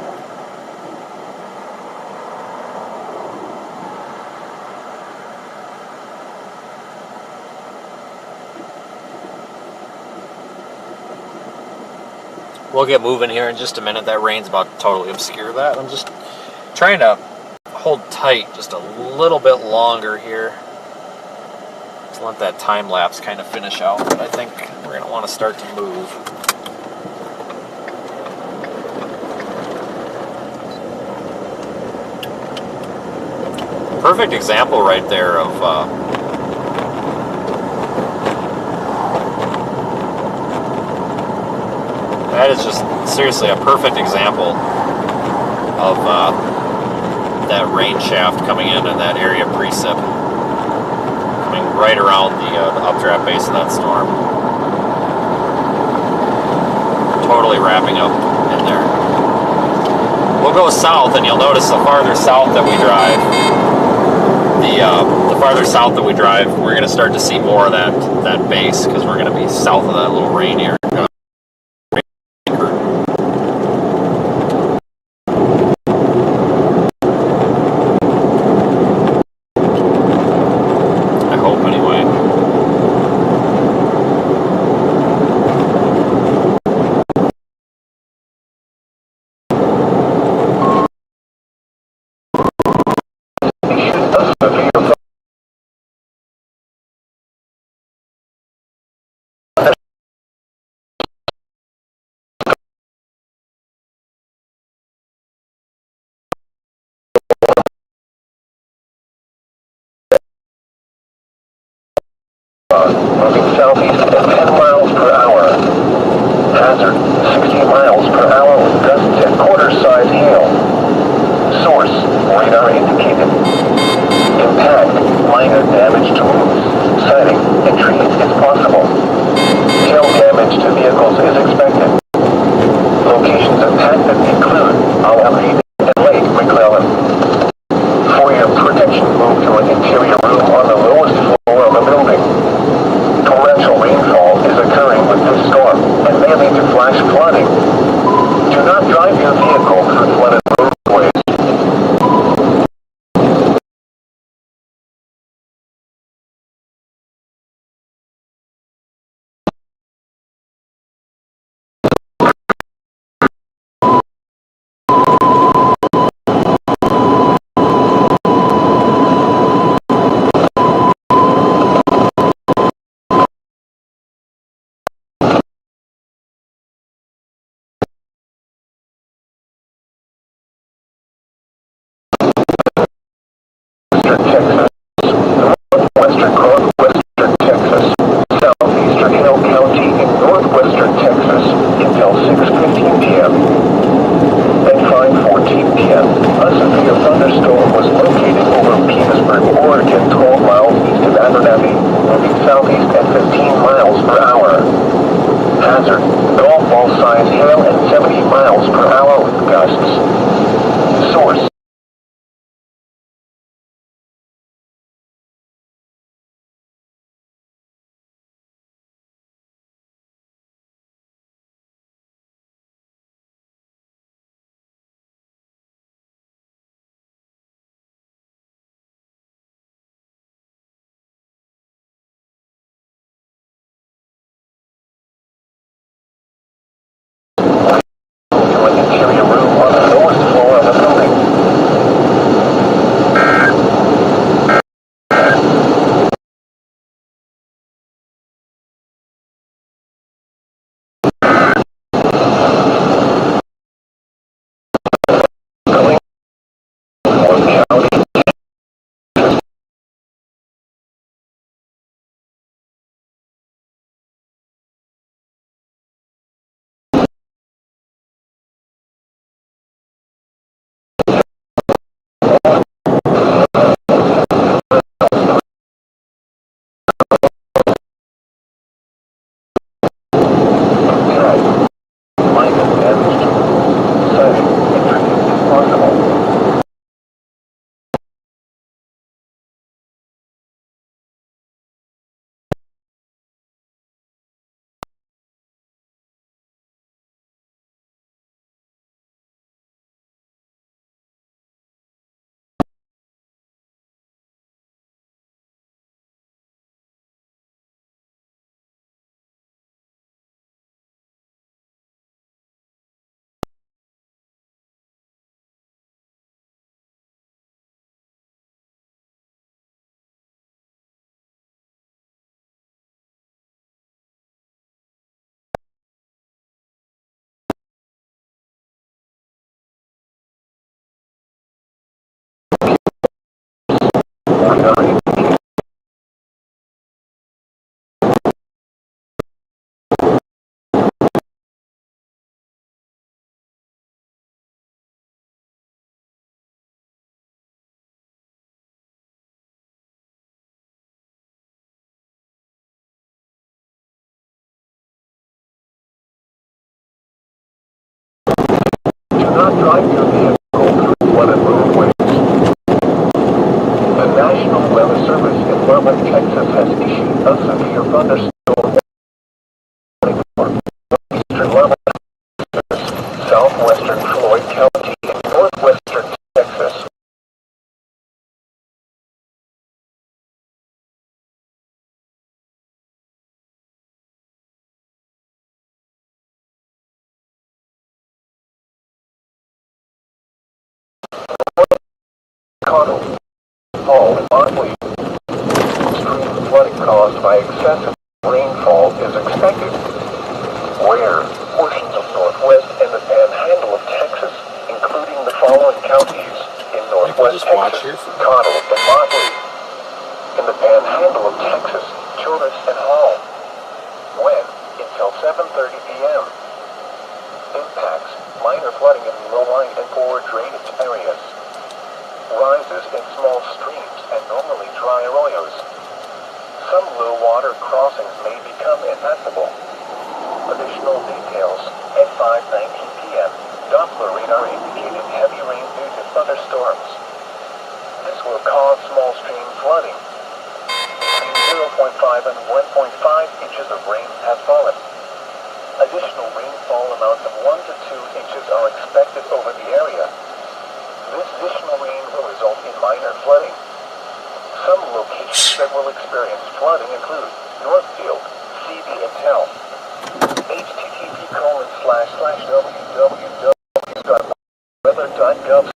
We'll get moving here in just a minute. That rain's about to totally obscure that. I'm just trying to hold tight just a little bit longer here to let that time lapse kind of finish out. But I think we're going to want to start to move. Perfect example right there of that is just seriously a perfect example of that rain shaft coming in that area of precip, coming right around the updraft base of that storm, totally wrapping up in there. We'll go south, and you'll notice the farther south that we drive, the farther south that we drive, we're going to start to see more of that base, because we're going to be south of that little rain area. I hope, anyway. Moving southeast at 10 miles per hour. Hazard, 60 miles per hour with gusts and quarter-size hail. Source, radar indicated. Impact, minor damage to roofs, siding, and trees is possible. Hail damage to vehicles is expected. Locations impacted include Waelti and Lake McClellan. For your protection, move to an interior room on the lowest floor of a building. Torrential rainfall is occurring with this storm and may lead to flash flooding. Do not drive your vehicle through flooded roadways. Northwestern Texas, southeastern Hill County in northwestern Texas until 6:15 p.m. At 5:14 p.m., a severe thunderstorm was located over Petersburg, Oregon, 12 miles east of Abernathy, moving southeast at 15 miles per hour. Hazard, golf ball size hail at 70 miles per hour with gusts. Source, to an interior room on the lowest floor of a building. Do not drive your vehicle through flooded roadways. The National Weather Service in Lubbock, Texas has issued a severe thunderstorm warning for eastern Lubbock, southwestern Floyd County, and northwestern Texas. Connell, Paul, by excessive rainfall is expected. Where portions of northwest and the panhandle of Texas, including the following counties in northwest Texas, Cottle and Motley. In the panhandle of Texas, Childress and Hall. When? Until 7:30 p.m. Impacts: minor flooding in low-lying and poor drainage areas. Rises in small streams and normally dry arroyos. Some low-water crossings may become impassable. Additional details: at 5:19 p.m., Doppler radar indicated heavy rain due to thunderstorms. This will cause small stream flooding. Between 0.5 and 1.5 inches of rain has fallen. Additional rainfall amounts of 1 to 2 inches are expected over the area. This additional rain will result in minor flooding. Some locations that will experience flooding include Northfield, CB and Tell. http://www.weather.gov/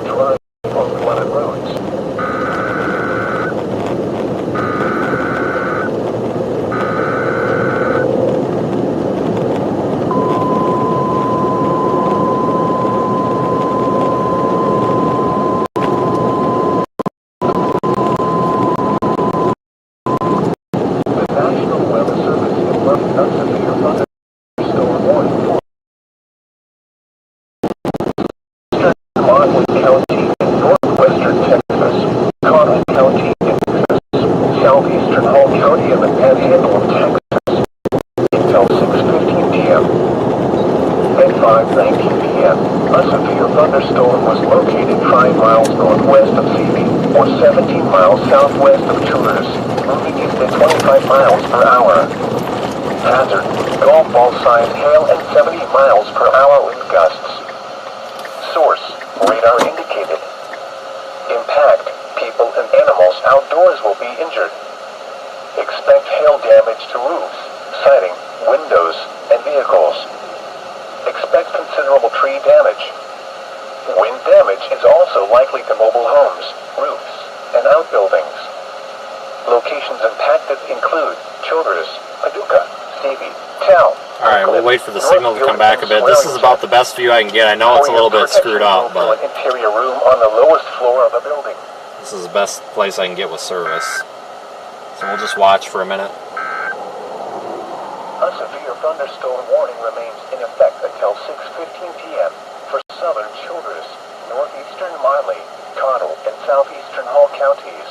drive on flooded roads. Southwest of Childress, moving east at 25 miles per hour. Hazard: golf ball-sized hail and 70 miles per hour wind gusts. Source: radar indicated. Impact: people and animals outdoors will be injured. Expect hail damage to roofs, siding, windows, and vehicles. Expect considerable tree damage. Wind damage is also likely to mobile homes, roofs, and outbuildings. Locations impacted include Childress, Paducah, Stevie, Tell. Alright, we'll wait for the signal to come back a bit. This is about the best view I can get. I know it's a little bit screwed up, but an interior room on the lowest floor of a building. this is the best place I can get with service. So we'll just watch for a minute. A severe thunderstorm warning remains in effect until 6:15 p.m. for southern Childress, northeastern Marley, Cottle, and southeastern Hall counties.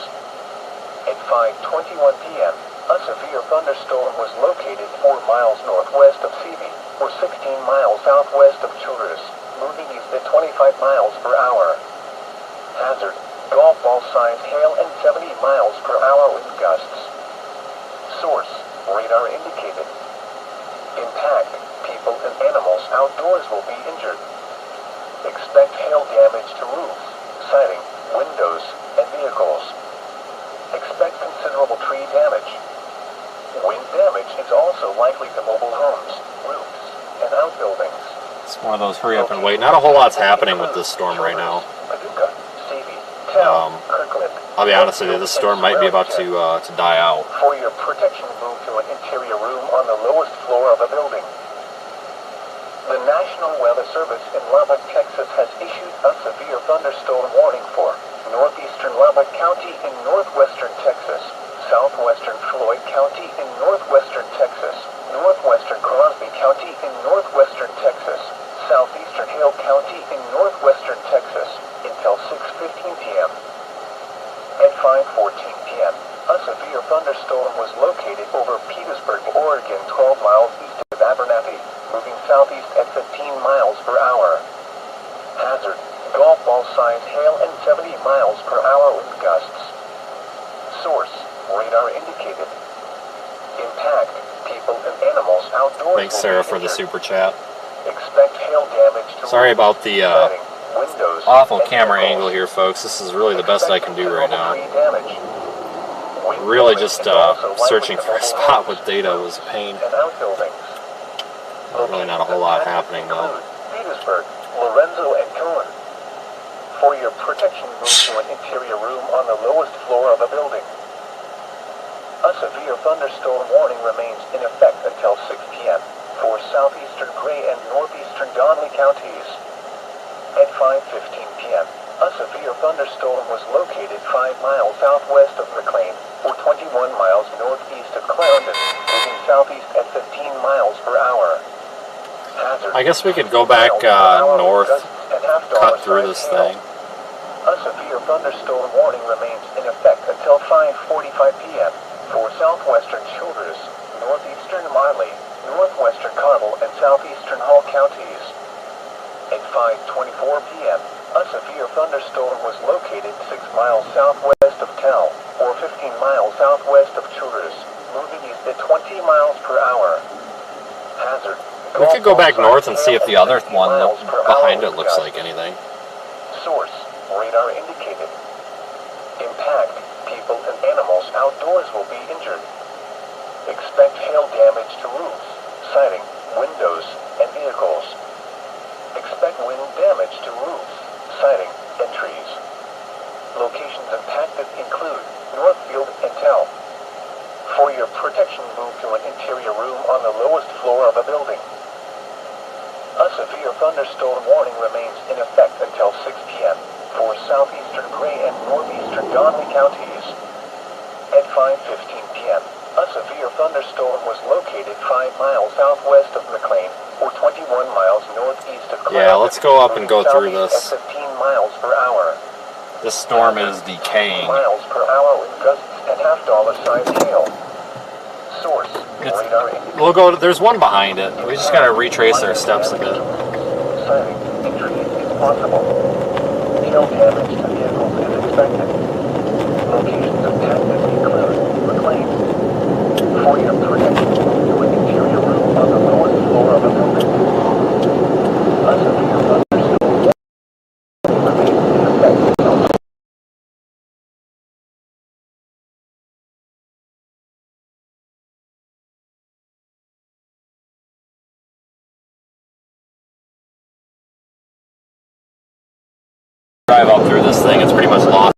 At 5:21 p.m., a severe thunderstorm was located 4 miles northwest of Phoebe, or 16 miles southwest of Childress, moving east at 25 miles per hour. Hazard: golf ball-sized hail and 70 miles per hour wind gusts. Source: radar indicated. Impact: people and animals outdoors will be injured. Expect hail damage to roofs, siding, windows, and vehicles. Expect considerable tree damage. Wind damage is also likely to mobile homes, roofs, and outbuildings. It's one of those hurry up and wait. Not a whole lot's happening with this storm right now. Paducah, Stevie, Tell, Kirkland. I'll be honest with you, this storm might be about to die out. For your protection, move to an interior room on the lowest floor of a building. The National Weather Service in Lubbock, Texas has issued a severe thunderstorm warning for northeastern Lubbock County in northwestern Texas, southwestern Floyd County in northwestern Texas, northwestern Crosby County in northwestern Texas, southeastern Hale County in northwestern Texas, until 6:15 p.m. At 5:14 p.m., a severe thunderstorm was located over Petersburg, Oregon, 12 miles east of Abernathy, moving southeast at 15 miles per hour. Hazard: golf ball-sized hail and 70 miles per hour wind gusts. Source: radar indicated. Impact: people and animals outdoors. Thanks, Sarah, for the super chat. Expect hail damage to Sorry about the windows, awful camera angle here, folks. This is really the best I can do right now. Really just searching for a spot with data was a pain. Really not a whole lot happening though. Petersburg, Lorenzo, and Cohen. For your protection, move to an interior room on the lowest floor of a building. A severe thunderstorm warning remains in effect until 6 p.m. for southeastern Gray and northeastern Donley counties. At 5:15 p.m., a severe thunderstorm was located 5 miles southwest of McLean, or 21 miles northeast of Clarendon, moving southeast at 15 miles per hour. Hazard. I guess we could go back north, cut through this thing. A severe thunderstorm warning remains in effect until 5:45 p.m. for southwestern Childress, northeastern Marley, northwestern Cottle, and southeastern Hull counties. At 5:24 p.m., a severe thunderstorm was located 6 miles southwest of Tell, or 15 miles southwest of Childress, moving east at 20 miles per hour. Hazard. We could go back north and see if the other one behind it looks like anything. Source, radar indicated. Impact, people and animals outdoors will be injured. Expect hail damage to roofs, siding, windows, and vehicles. Expect wind damage to roofs, siding, and trees. Locations impacted include Northfield and Tell. For your protection, move to an interior room on the lowest floor of a building. A severe thunderstorm warning remains in effect until 6 p.m. for southeastern Gray and northeastern Donley counties. At 5:15 p.m., a severe thunderstorm was located 5 miles southwest of McLean, or 21 miles northeast of Clarendon. Yeah, let's go up and go through this. At 15 miles per hour. This storm is decaying. Miles per hour with gusts and half-dollar-sized hail. Source, radar indicated. We'll go. There's one behind it. We just gotta retrace our steps a bit. Siding and trees is possible. Hail damage to vehicles is expected. Locations impacted include McLean. For your protection, move to an interior room on the lowest floor of a building. A severe thunderstorm remains in effect until Drive up through this thing. It's pretty much lost.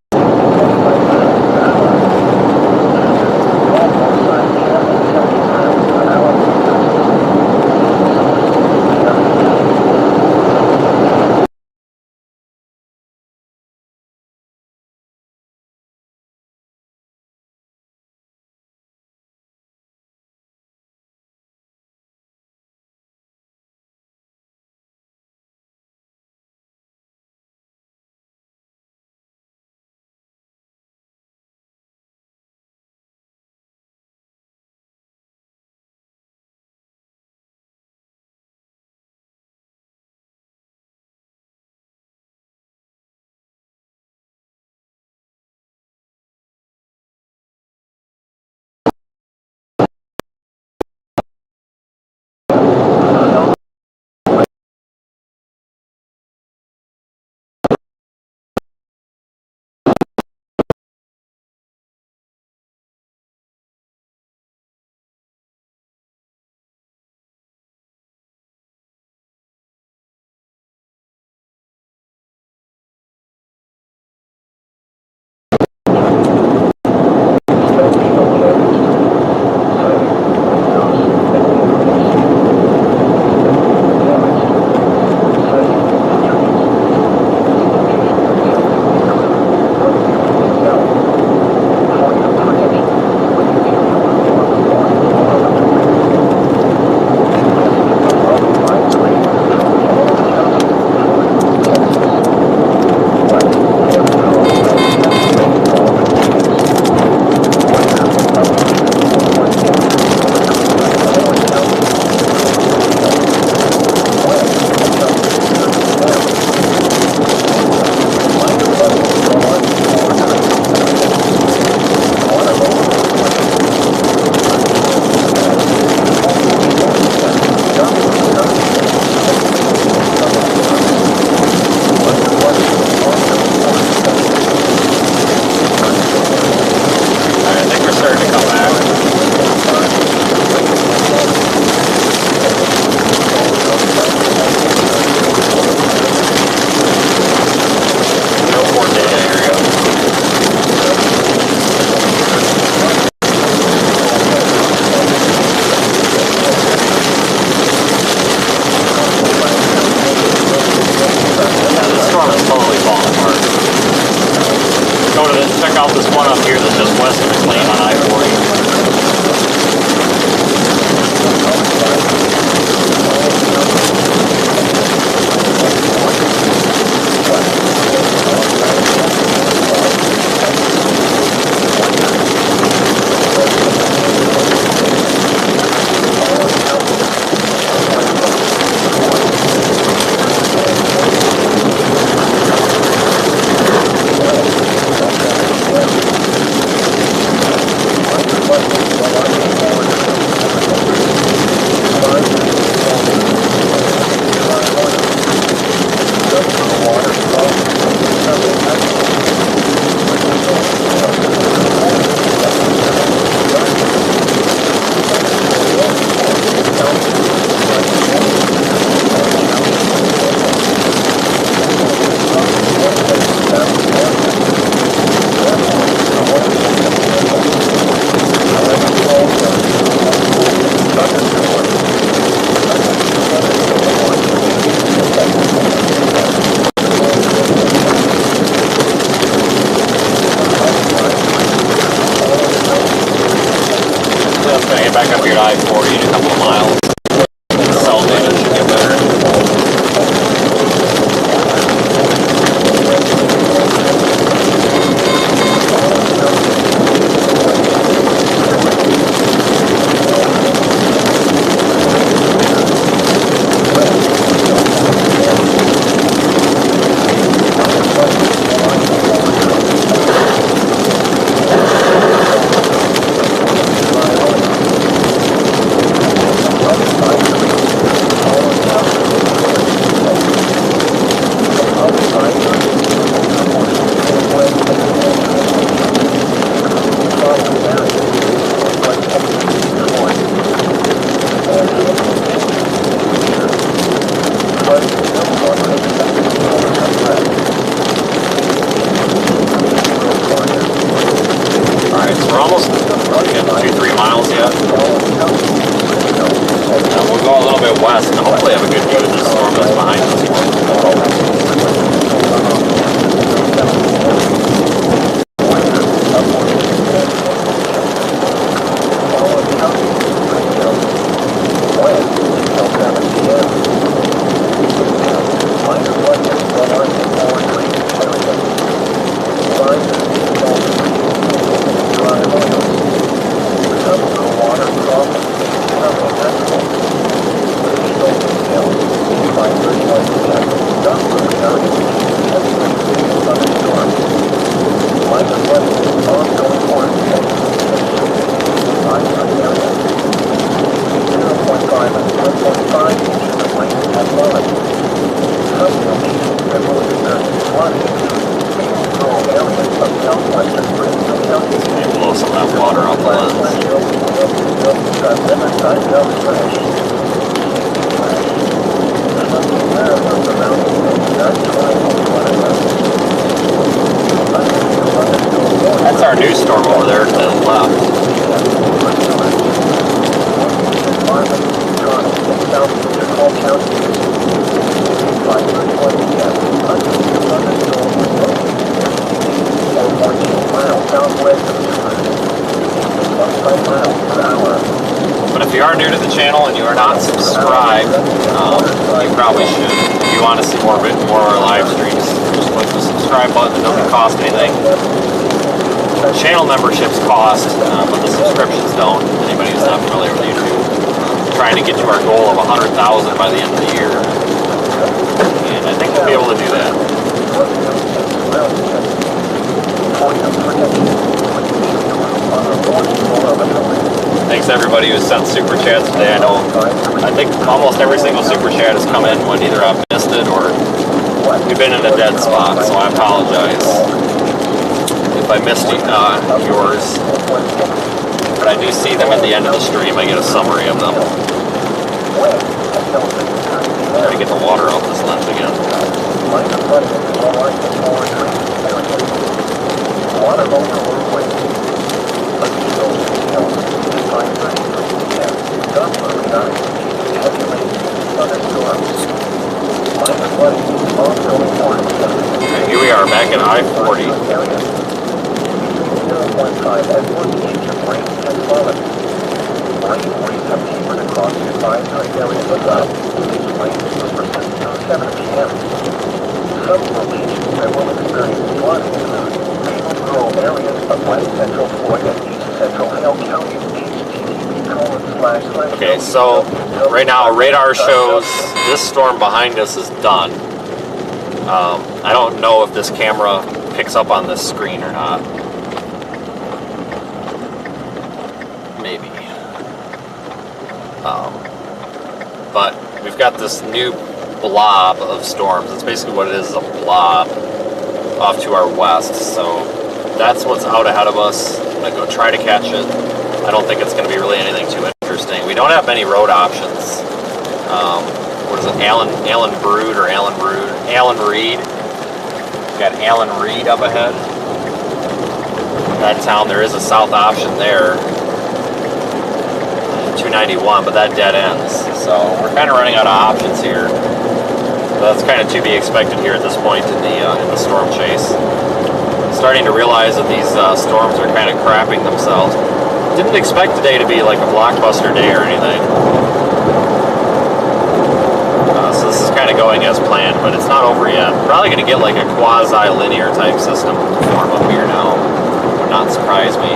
out this one up here that's just west of McLean on I-40. Back up here to I-40 in a couple of miles. Cell data should get better. West, and hopefully have a good view of this storm that's behind us. That's our new storm over there to the left. But if you are new to the channel and you are not subscribed, you probably should. If you want to see more of our live streams, just click the subscribe button. It doesn't cost anything. Channel memberships cost, but the subscriptions don't. Anybody who's not familiar with YouTube. Trying to get to our goal of 100,000 by the end of the year. And I think we'll be able to do that. Thanks everybody who sent super chats today. I think almost every single super chat has come in when either I've missed it or we've been in a dead spot, so I apologize if I missed yours. But I do see them at the end of the stream. I get a summary of them. Try to get the water off this lens again. Okay, here we are back at I-40. at one time as 1 inch of rain has fallen. Rain rates have tapered across the advisory area of the south. These rains will persist through 7 p.m. Some locations that will experience flooding include Maple Grove areas of west central Floyd and east central Hale County. Okay, so right now radar shows this storm behind us is done. I don't know if this camera picks up on this screen or not. Maybe. But we've got this new blob of storms. That's basically what it is, a blob off to our west. So that's what's out ahead of us. I'm going to go try to catch it. I don't think it's going to be really anything too interesting. We don't have many road options. What is it? Allen Brood or Allen Rood? Allen Reed. We've got Allen Reed up ahead. That town, there is a south option there. 291, but that dead ends. So we're kind of running out of options here. So that's kind of to be expected here at this point in the storm chase. I'm starting to realize that these storms are kind of crapping themselves. Didn't expect today to be like a blockbuster day or anything. So this is kind of going as planned, but it's not over yet. Probably going to get like a quasi-linear type system to form up here now. Would not surprise me.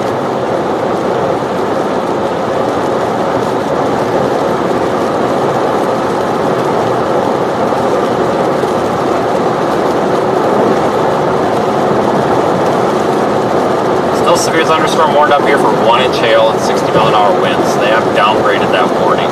Severe thunderstorm warned up here for 1 inch hail and 60 mile-an-hour winds. They have downgraded that warning.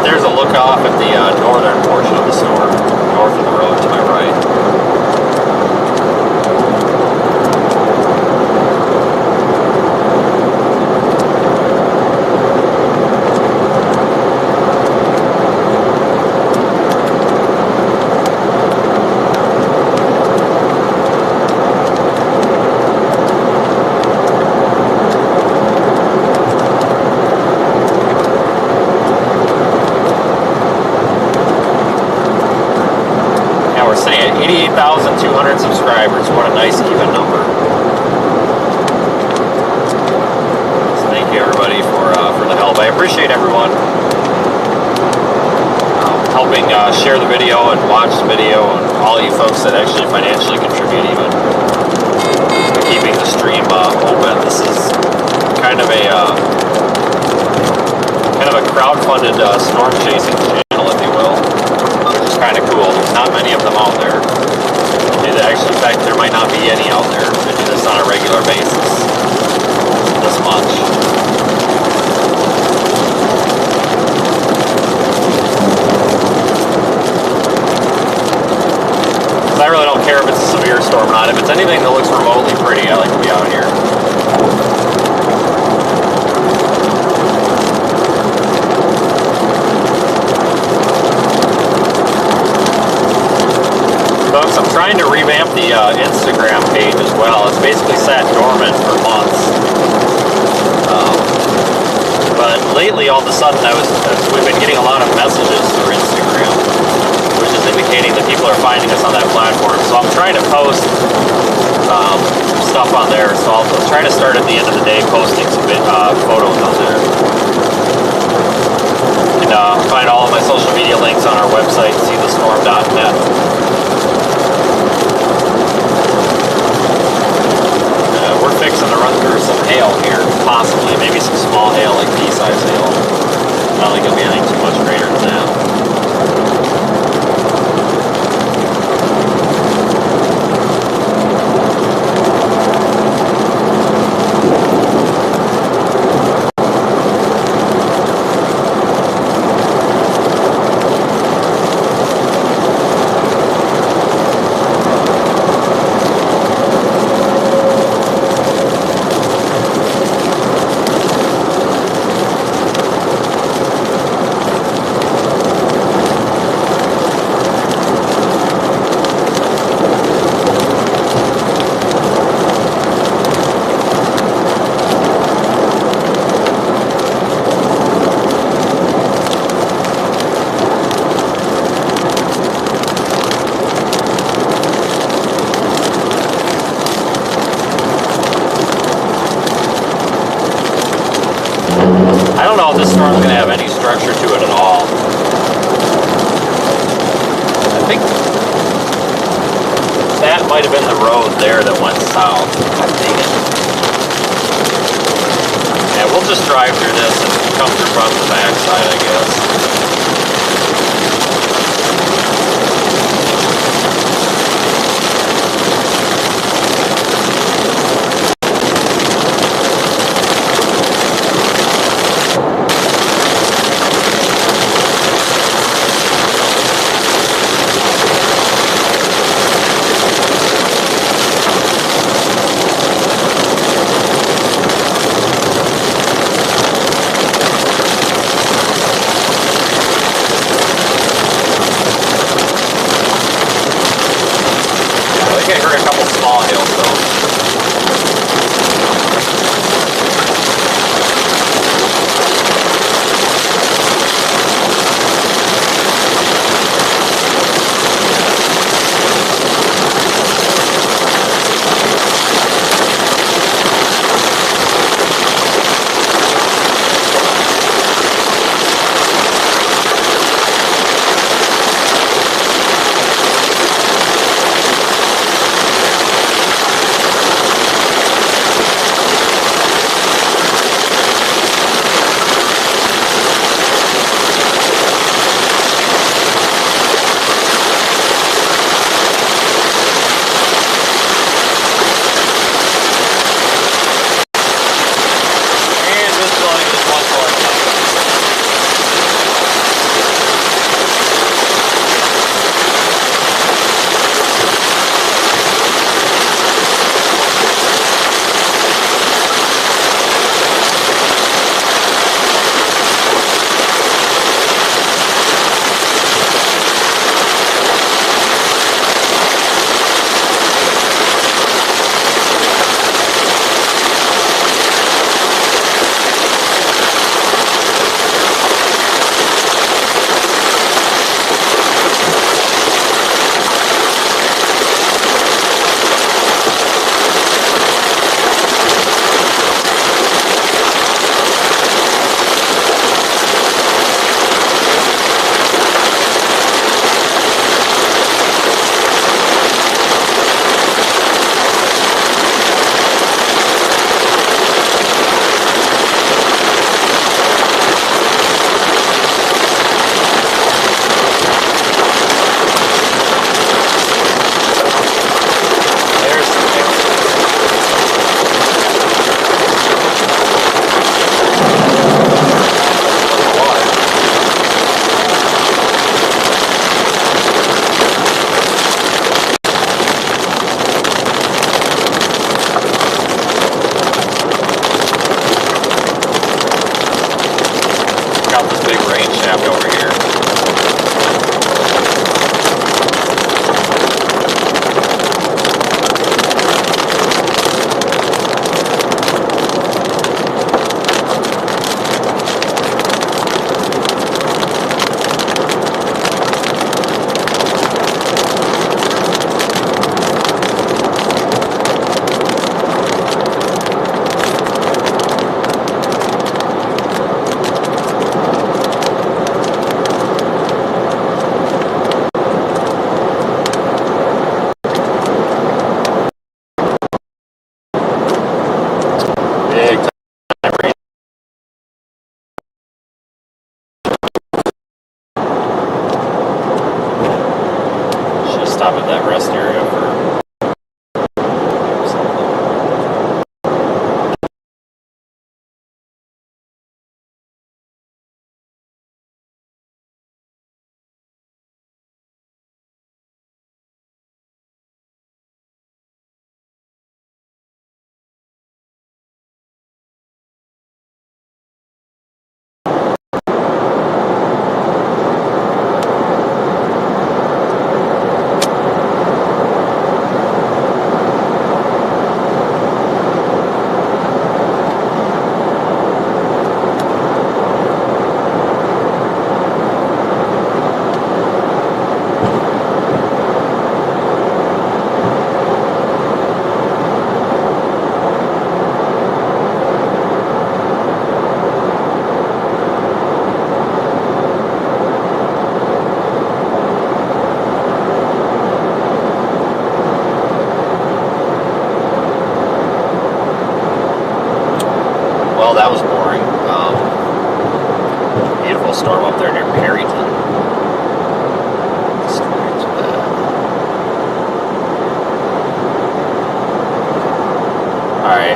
There's a look off at the northern portion of the storm, north of the road to my right. We're sitting at 88,200 subscribers. What a nice even number. So thank you everybody for the help. I appreciate everyone helping share the video and watch the video, and all you folks that actually financially contribute even to keeping the stream open. This is kind of a crowd-funded storm chasing channel, if you will. Which is kind of cool. There's not many of them out there. Actually, in fact, there might not be any out there that do this on a regular basis. This much. Because I really don't care if it's a severe storm or not. If it's anything that looks remotely pretty, I like to be out here. Folks, I'm trying to revamp the Instagram page as well. It's basically sat dormant for months. But lately, all of a sudden, we've been getting a lot of messages through Instagram, which is indicating that people are finding us on that platform. So I'm trying to post stuff on there. So I'll try to start at the end of the day posting some photos on there. You can find all of my social media links on our website, seethestorm.net. We're fixing to run through some hail here, possibly. Maybe some small hail, like pea-size hail. I don't think it'll be anything too much greater than that. might have been the road there that went south. I'm thinking. Yeah, we'll just drive through this and come through from the backside, I guess.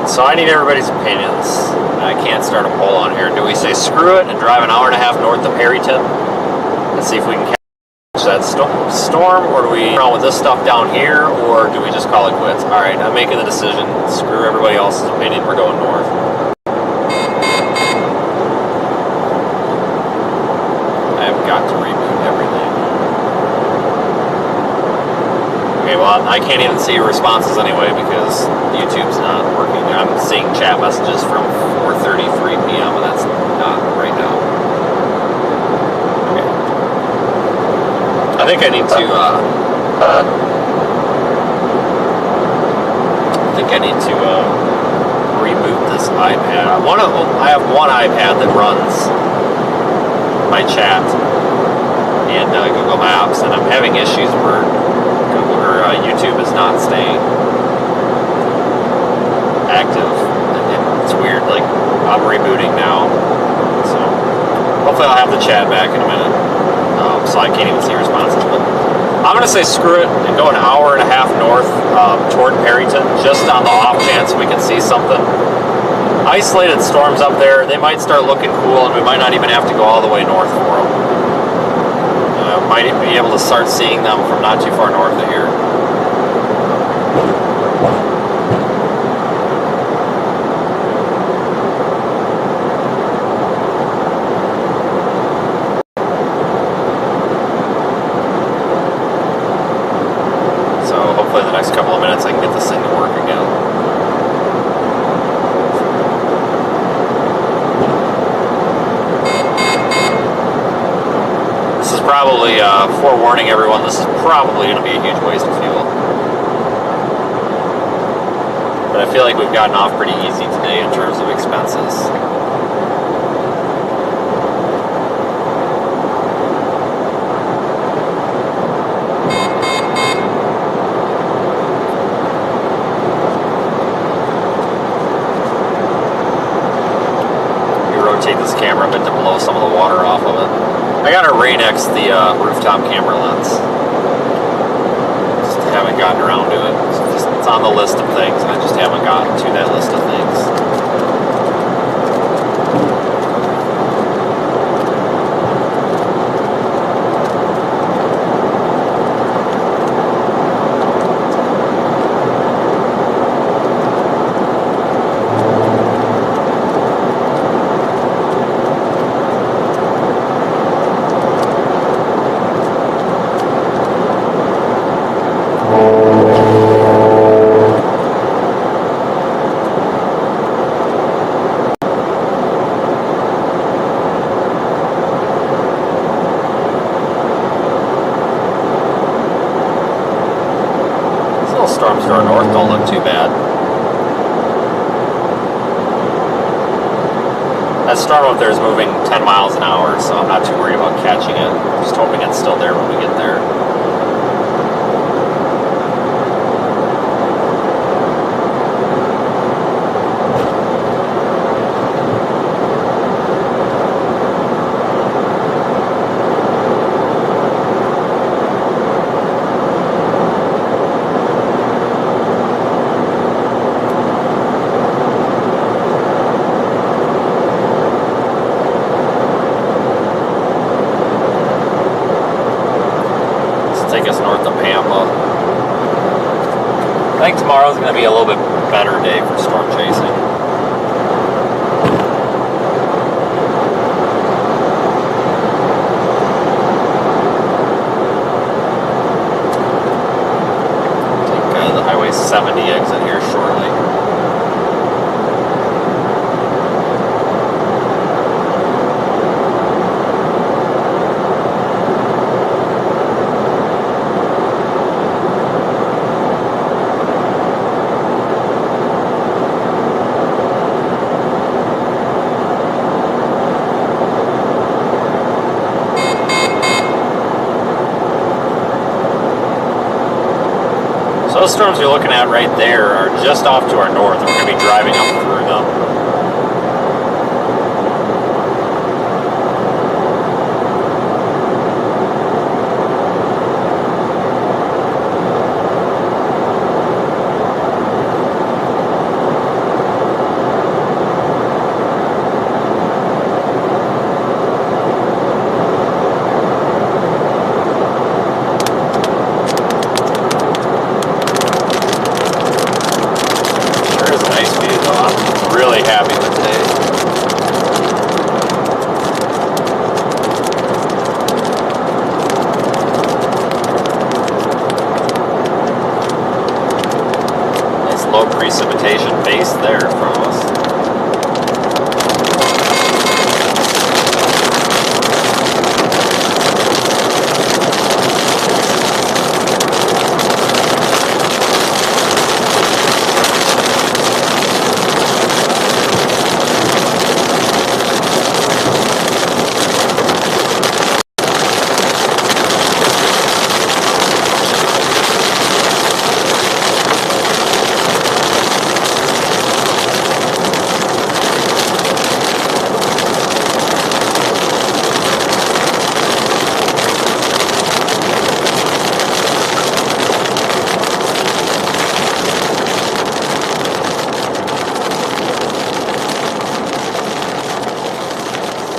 Alright, so I need everybody's opinions. I can't start a poll on here. Do we say screw it and drive an hour and a half north of Perryton and see if we can catch that storm, or do we run with this stuff down here, or do we just call it quits? Alright, I'm making the decision. Screw everybody else's opinion. We're going north. I have got to reboot everything. Okay, well, I can't even see responses anyway because YouTube's not working. I'm seeing chat messages from 4:33 p.m. and that's not right now. Okay. I think I need to, reboot this iPad. I have one iPad that runs my chat and Google Maps, and I'm having issues where YouTube is not staying active. It's weird. Like, I'm rebooting now, so hopefully I'll have the chat back in a minute. So I can't even see responses, but I'm gonna say screw it and go an hour and a half north toward Perryton, just on the off chance we can see something. Isolated storms up there, they might start looking cool, and we might not even have to go all the way north for them. Might even be able to start seeing them from not too far north of here. So hopefully the next couple of minutes I can get this thing to work again. Probably, forewarning everyone, this is probably going to be a huge waste of fuel. But I feel like we've gotten off pretty easy today in terms of expenses. We rotate this camera a bit to blow some of the water off of it. I gotta Rain-X the rooftop camera lens. Just haven't gotten around to it. It's on the list of things. I just haven't gotten to that list of things. Storms to our north don't look too bad. That storm up there is moving 10 miles an hour, so I'm not too worried about catching it. I'm just hoping it's still there when we get there. Take us north of Pampa. I think tomorrow's going to be a little bit better day for storm chasing. Take the Highway 70 exit here shortly. Those storms you're looking at right there are just off to our north, and we're going to be driving up through them. precipitation base there in front of us.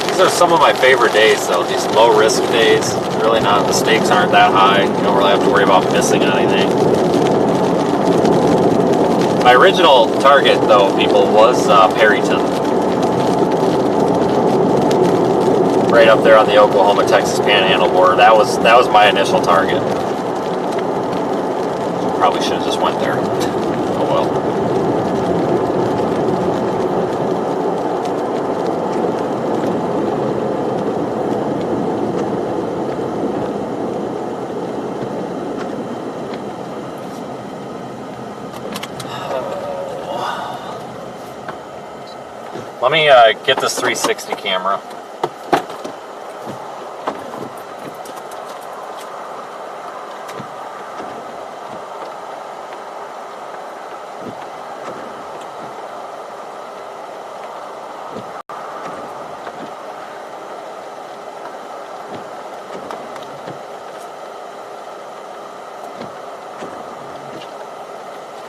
These are some of my favorite days, though. These low-risk days. Really not, the stakes aren't that high. You don't really have to worry about missing anything. My original target, though, people, was Perryton. Right up there on the Oklahoma-Texas Panhandle border. That was my initial target. Probably should have just went there. Oh well. Let me get this 360 camera.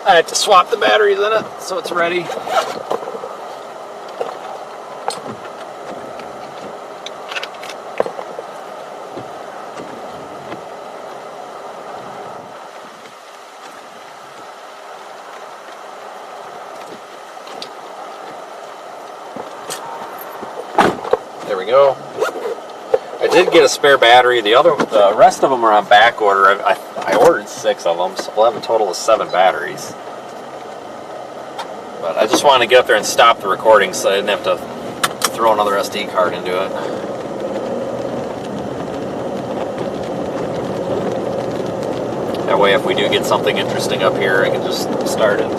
I had to swap the batteries in it so it's ready. There we go. I did get a spare battery. The rest of them are on back order. I ordered 6 of them, so we'll have a total of 7 batteries. But I just wanted to get up there and stop the recording so I didn't have to throw another SD card into it. That way, if we do get something interesting up here, I can just start it.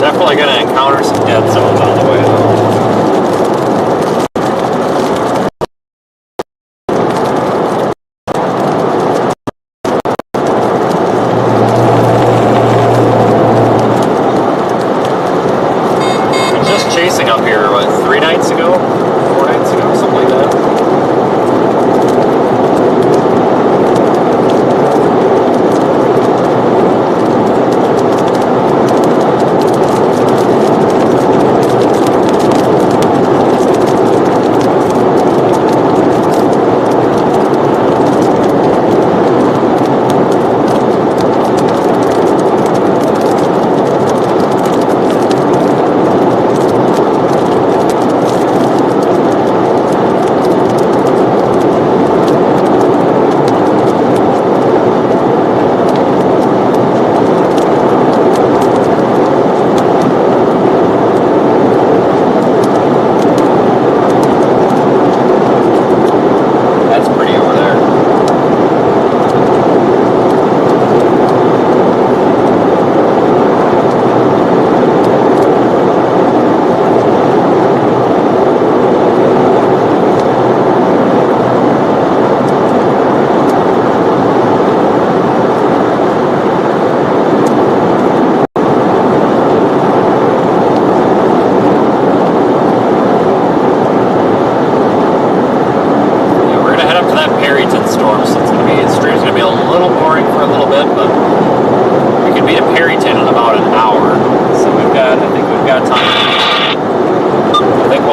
Definitely going to encounter some dead zones on the way, though. I was just chasing up here, what, 3 nights ago? 4 nights ago? Something like that.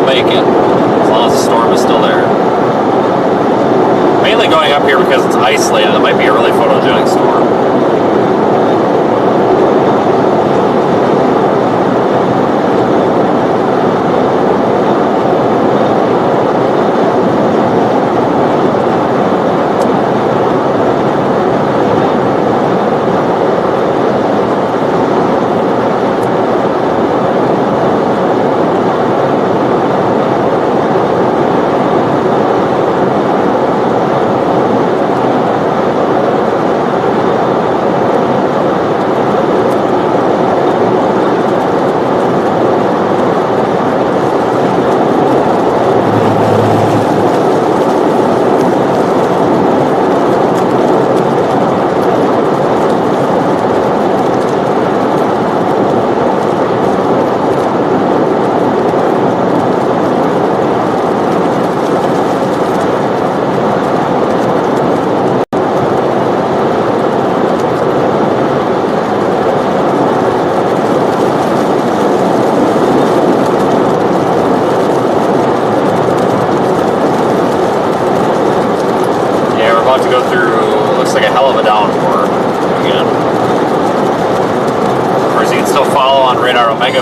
Make it as long as the storm is still there. Mainly going up here because it's isolated. It might be a really photogenic storm.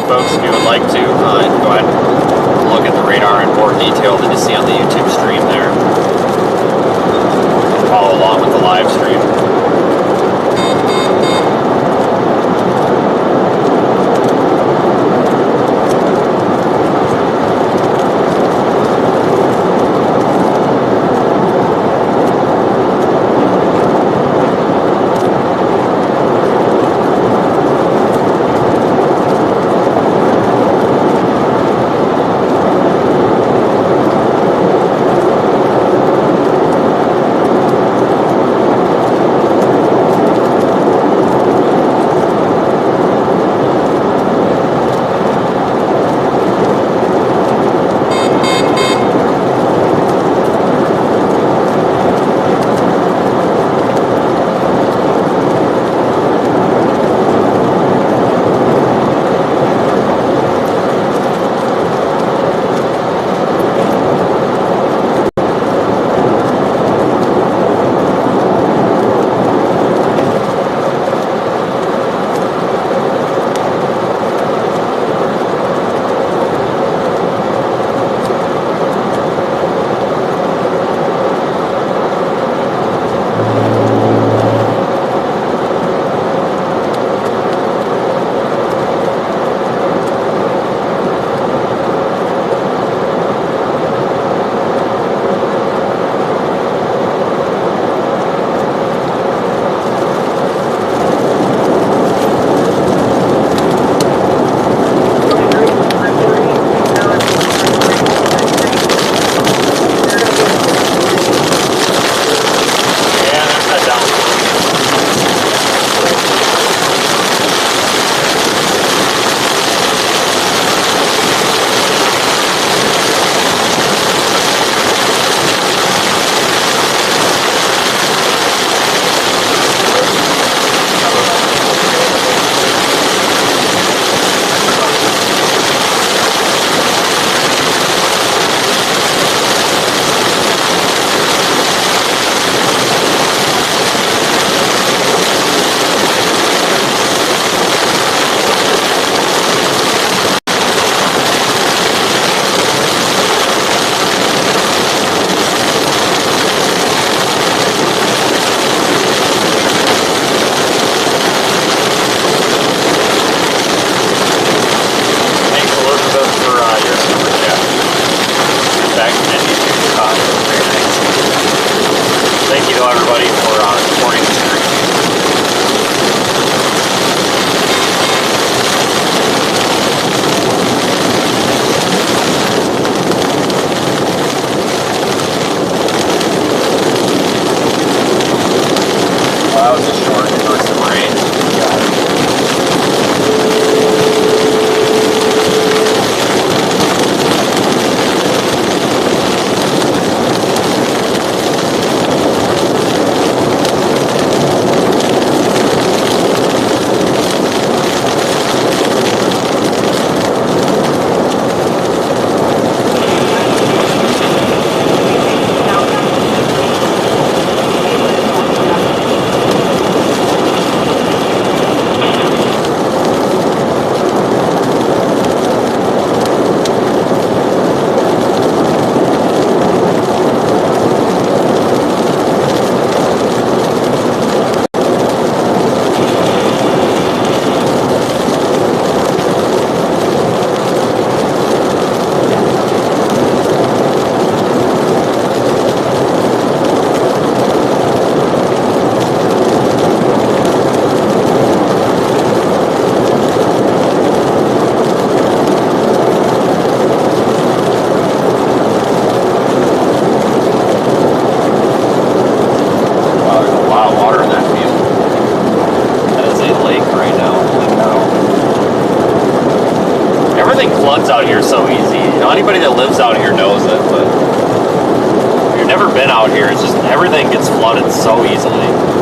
Folks, if you would like to, go ahead and look at the radar in more detail than you see on the YouTube stream there. Follow along with the live stream. everything floods out here so easy. You know, anybody that lives out here knows it, but if you've never been out here, it's just everything gets flooded so easily.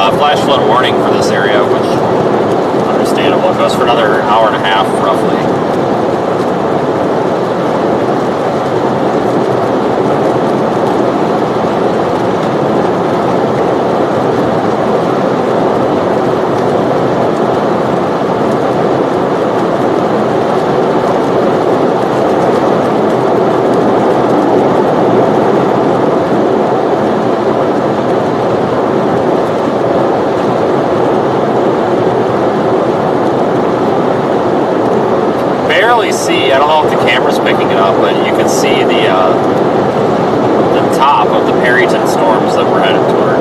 Flash flood warning for this area, which is understandable. It goes for another hour and a half, roughly. See, I don't know if the camera's picking it up, but you can see the top of the Perryton storms that we're headed toward.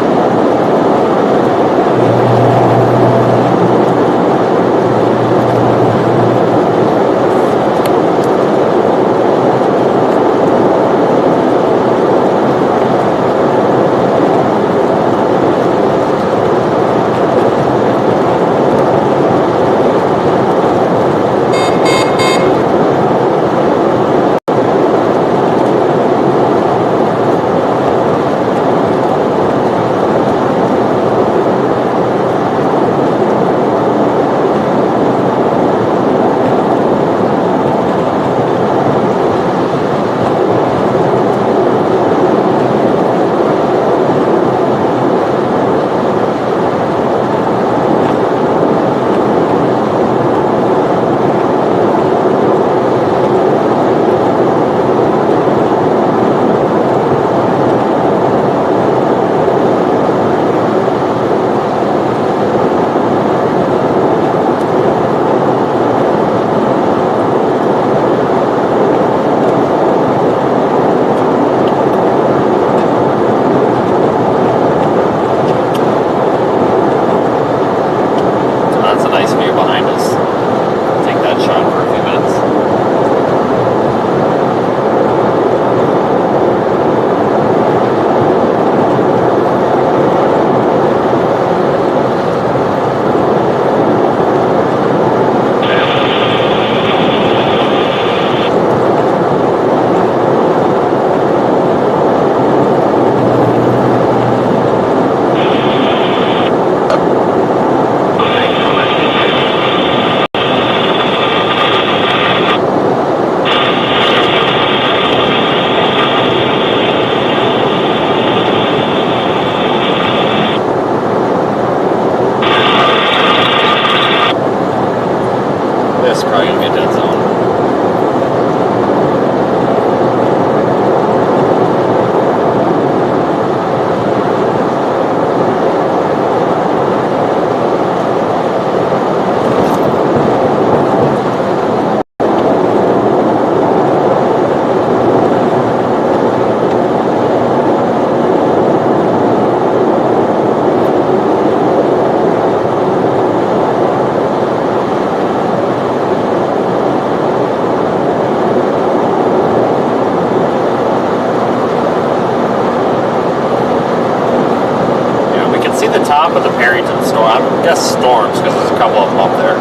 Top of the Perryton storm. I guess storms because there's a couple of them up there.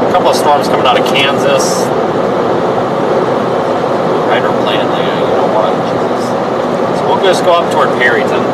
A couple of storms coming out of Kansas. Hydroplane, you know what? Jesus. So we'll just go up toward Perryton.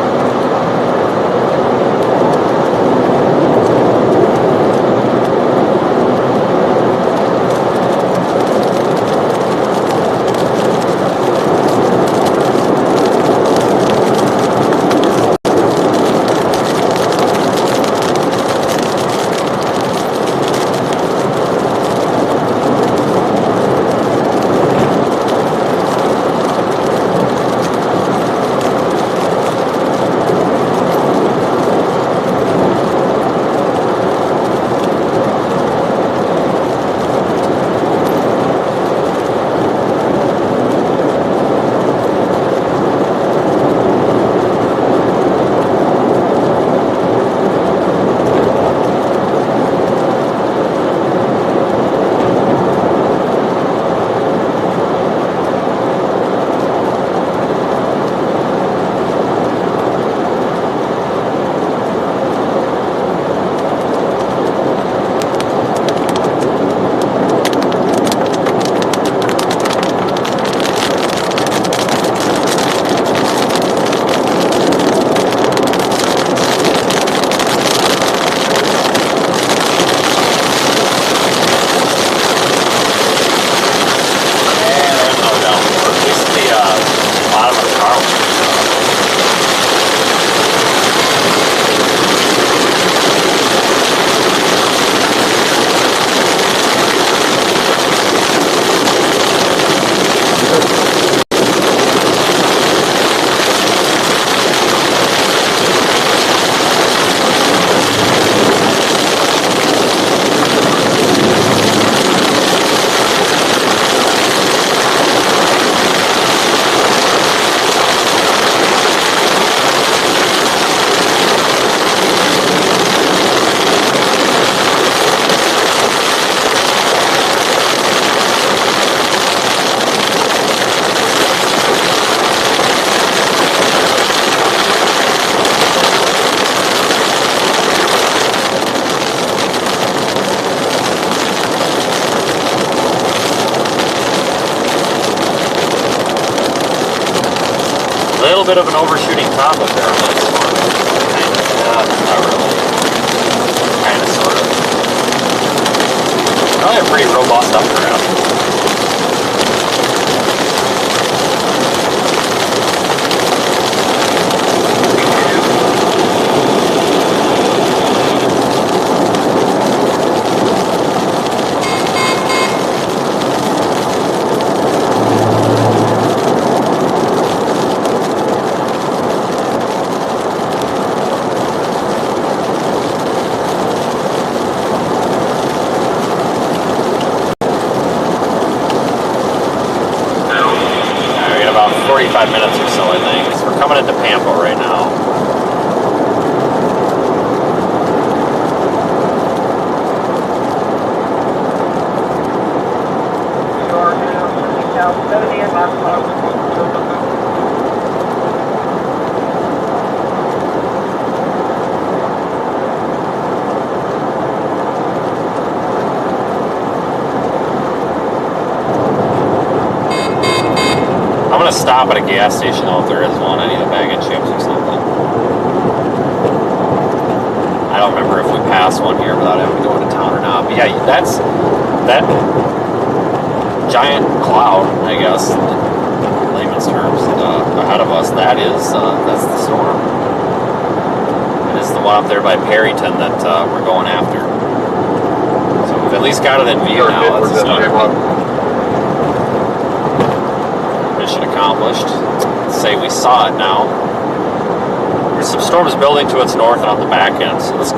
little bit of an overshooting topic there on that storm. Not really. Kind of, sort of. Probably a pretty robust updraft. Minutes or so, I think. So we're coming into Pampa right now. We are now 70 and I'm gonna stop at a gas station though if there is one. I need a bag of chips or something. I don't remember if we passed one here without having to go into town or not. But yeah, that's that giant cloud, I guess, in layman's terms, ahead of us. That's the storm. It is the one up there by Perryton that we're going after. So we've at least got it in view now. That's a start. Mission accomplished. Let's say we saw it now. There's some storms building to its north and on the back end, so this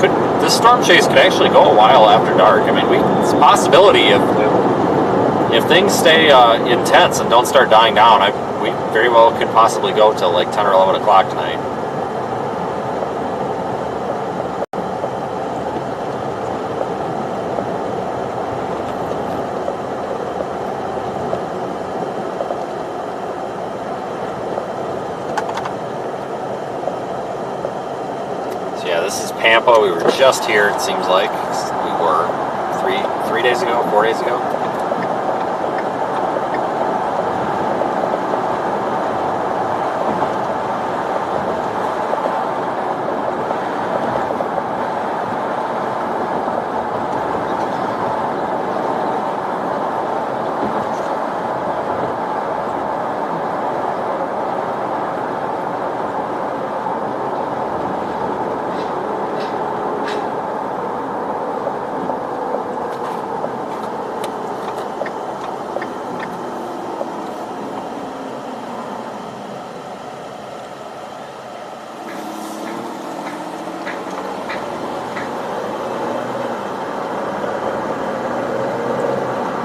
storm chase could actually go a while after dark. I mean, it's a possibility if things stay intense and don't start dying down. We very well could possibly go till like 10 or 11 o'clock tonight. Pampa, we were just here, it seems like. We were 4 days ago.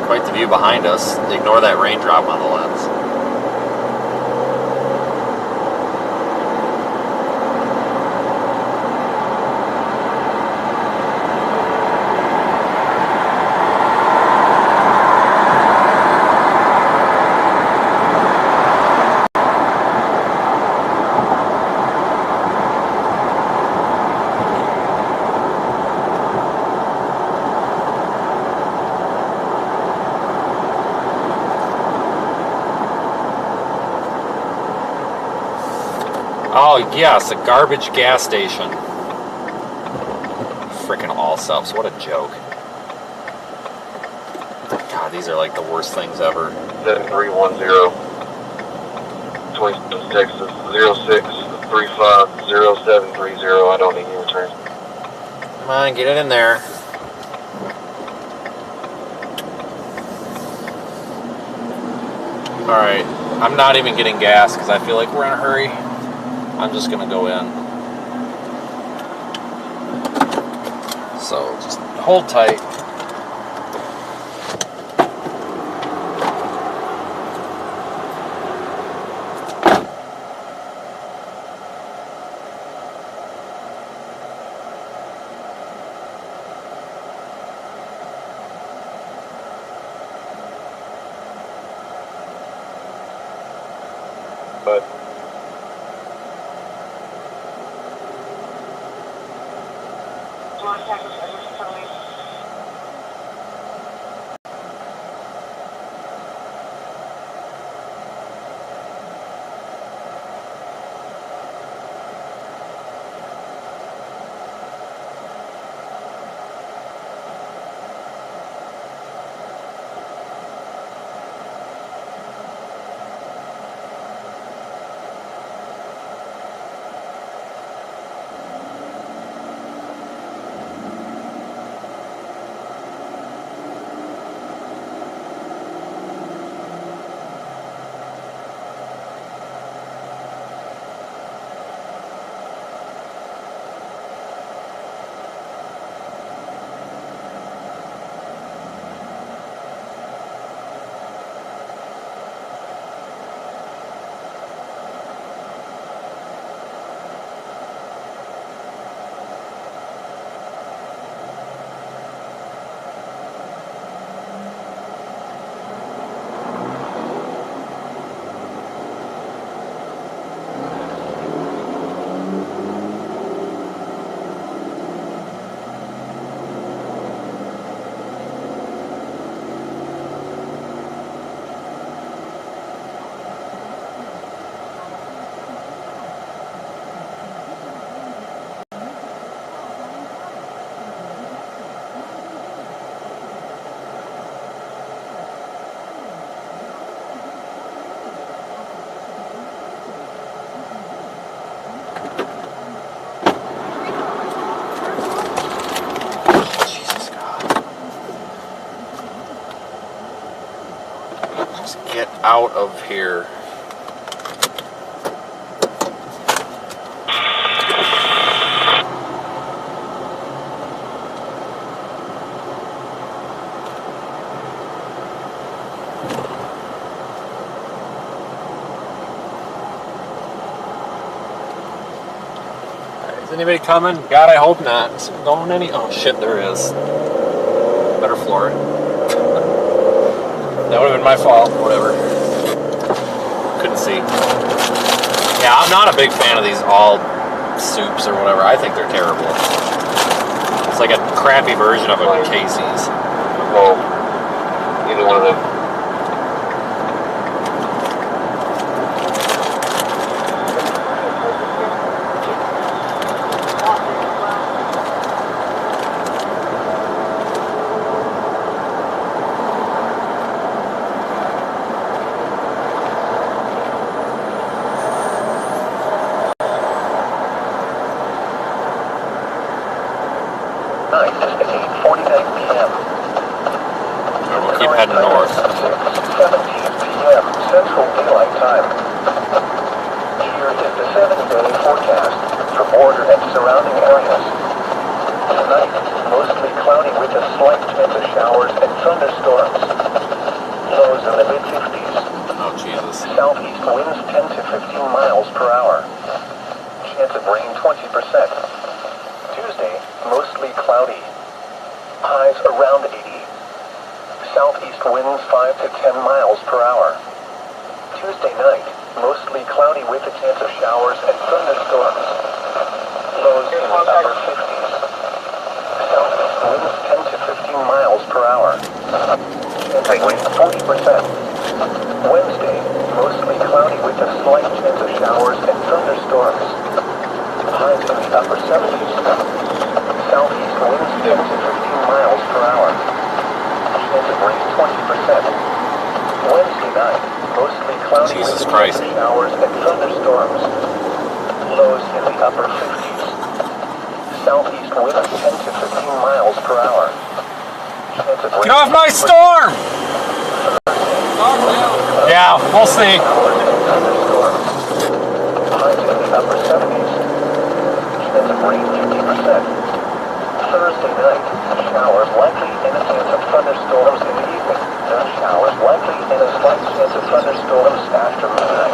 Quite the view behind us. Ignore that raindrop on the lens. Oh yes, a garbage gas station. Frickin' Allsups, what a joke. God, these are like the worst things ever. 7310 Twinston, Texas 06350730. I don't need any returns. Come on, get it in there. Alright, I'm not even getting gas because I feel like we're in a hurry. I'm just gonna go in. So just hold tight. But Just get out of here. Is anybody coming? God, I hope not. Is it going any? Oh shit, there is. Better floor it. That would have been my fault. Whatever. Couldn't see. Yeah, I'm not a big fan of these all soups or whatever. I think they're terrible. It's like a crappy version of a Casey's. Well, either one of them. We'll keep heading north. 17 p.m. Central Daylight Time. Here is the 7-day forecast for border and surrounding areas. Tonight, mostly cloudy with a slight chance of showers and thunderstorms. Lows in the mid-50s. Oh, Jesus. Southeast winds 10 to 15 miles per hour. Chance of rain 20%. Tuesday, mostly cloudy. Highs around 80. Southeast winds 5 to 10 miles per hour. Tuesday night, mostly cloudy with a chance of showers and thunderstorms. Lows in the upper 50s. Southeast winds 10 to 15 miles per hour. Chance of rain 40%. Wednesday, mostly cloudy with a slight chance of showers and thunderstorms. Highs in the upper 70s. Southeast winds 10 to 15 miles per hour. Chance of rain 20%. Wednesday night, mostly cloudy Jesus with Christ. showers and thunderstorms. Lows in the upper 50s. Southeast winds 10 to 15 miles per hour. Chance of rain. Get off my storm! Yeah, we'll see. Showers and thunderstorms. Highs in the upper 70s. Chance of rain 50%. Thursday night, showers likely and a chance of thunderstorms in the evening. Showers likely and a slight chance of thunderstorms after midnight.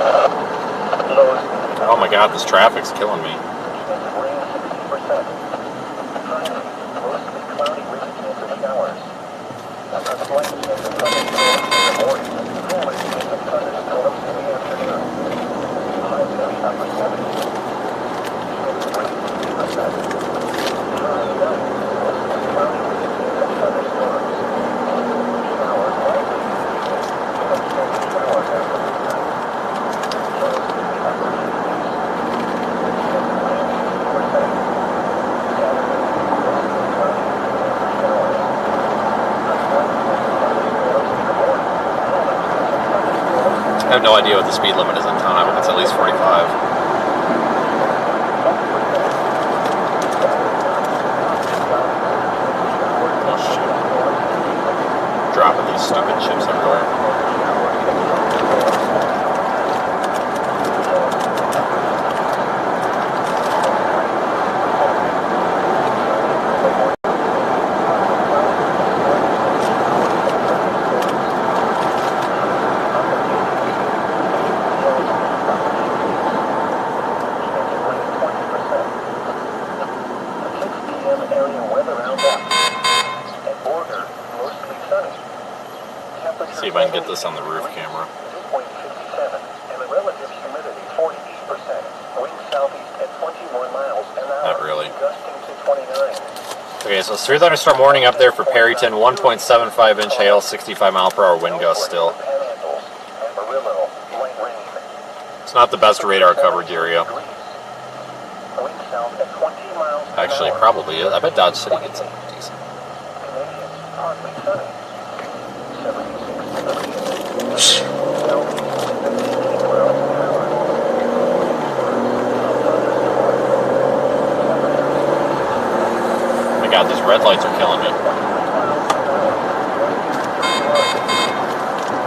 Lows. Oh my God, this traffic's killing me. Chance of rain 60%. Friday, mostly cloudy with a chance of showers. A slight chance of thunderstorms in the morning. Full chance of thunderstorms in the afternoon. Highs in the upper 70s. Chance of rain 50%. Friday night, mostly cloudy with a chance of thunderstorms. Showers likely. A chance of showers after midnight. Lows in the upper 50s. Chance of rain 60%. Saturday, mostly cloudy with a chance of showers. A slight chance of thunderstorms in the morning. Full chance of thunderstorms. I have no idea what the speed limit is in town. I hope it's at least 45. Dropping these stupid chips everywhere. See if I can get this on the roof camera. And the relative humidity 48%. Wind southeast at 21 miles an hour. Not really. Gusting to 29. Okay, so it's 3 thunderstorm warning up there for Perryton. 1.75 inch hail, 65 mile per hour wind gust still. Amarillo, light rain. It's not the best radar coverage area. Wind south at 20 miles an Actually, hour. probably is. I bet Dodge City gets it decent. Canadians, partly sunny. 76 degrees. Southeast at 15 miles an hour. Oh my God, these red lights are killing me.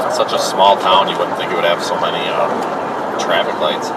It's a such a small town, you wouldn't think it would have so many traffic lights.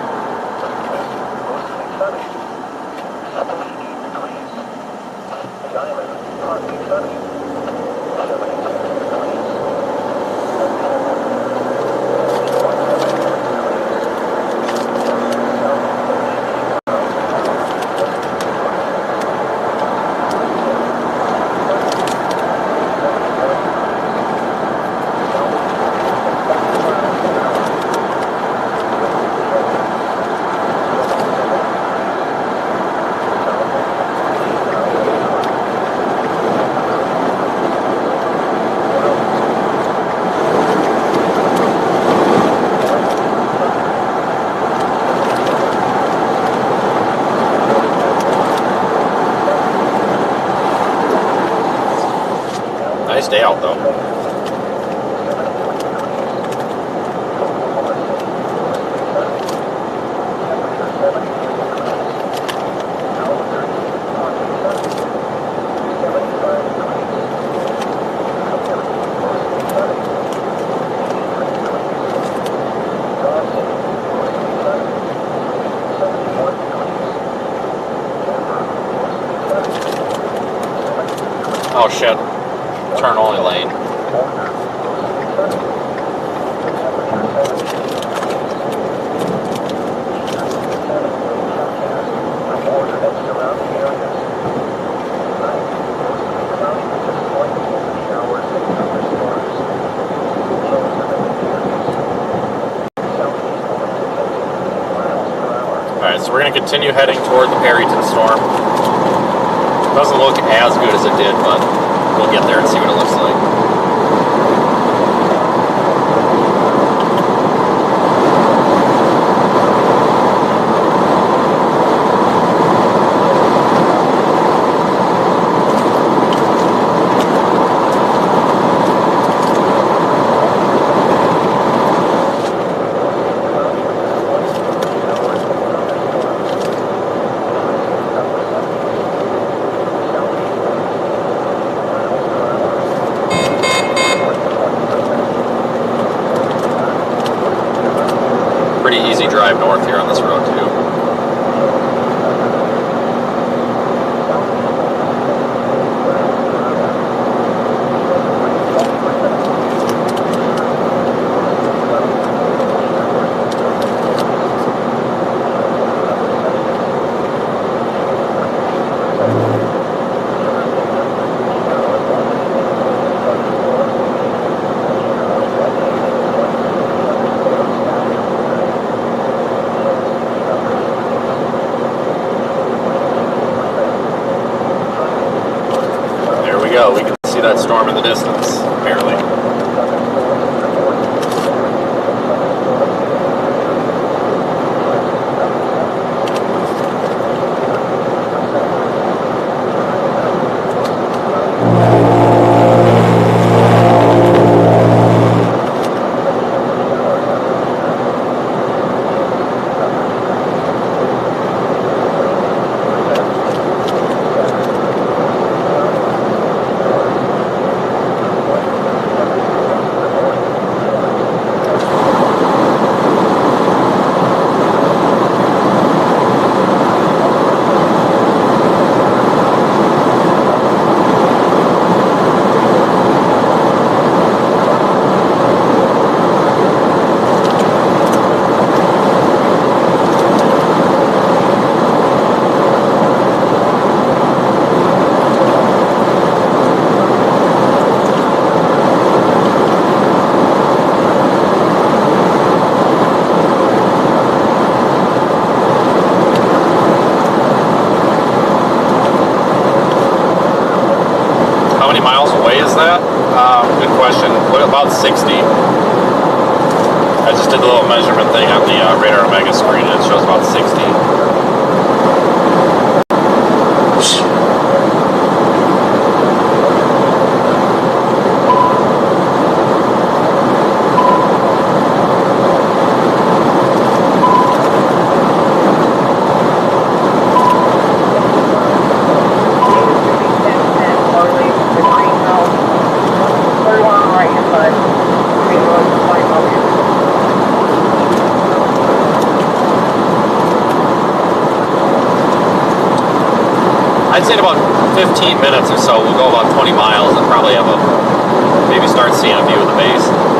Nice day out though. Oh shit. Turn only lane. Alright, so we're going to continue heading toward the Perryton storm. Doesn't look as good as it did, but we'll get there and see what it looks like. Pretty easy drive north here on this road too. We can see that storm in the distance, barely. Good question. What about 60? I just did the little measurement thing on the radar Omega screen, and it shows about 60. Right, but I'd say in about 15 minutes or so, we'll go about 20 miles and probably have maybe start seeing a view of the base.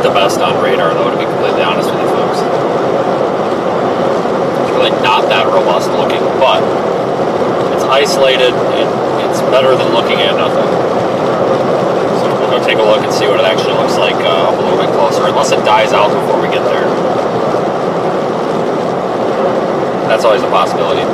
the best on radar, though, to be completely honest with you folks. It's really not that robust looking, but it's isolated, and it's better than looking at nothing. So we'll go take a look and see what it actually looks like up a little bit closer, unless it dies out before we get there. That's always a possibility.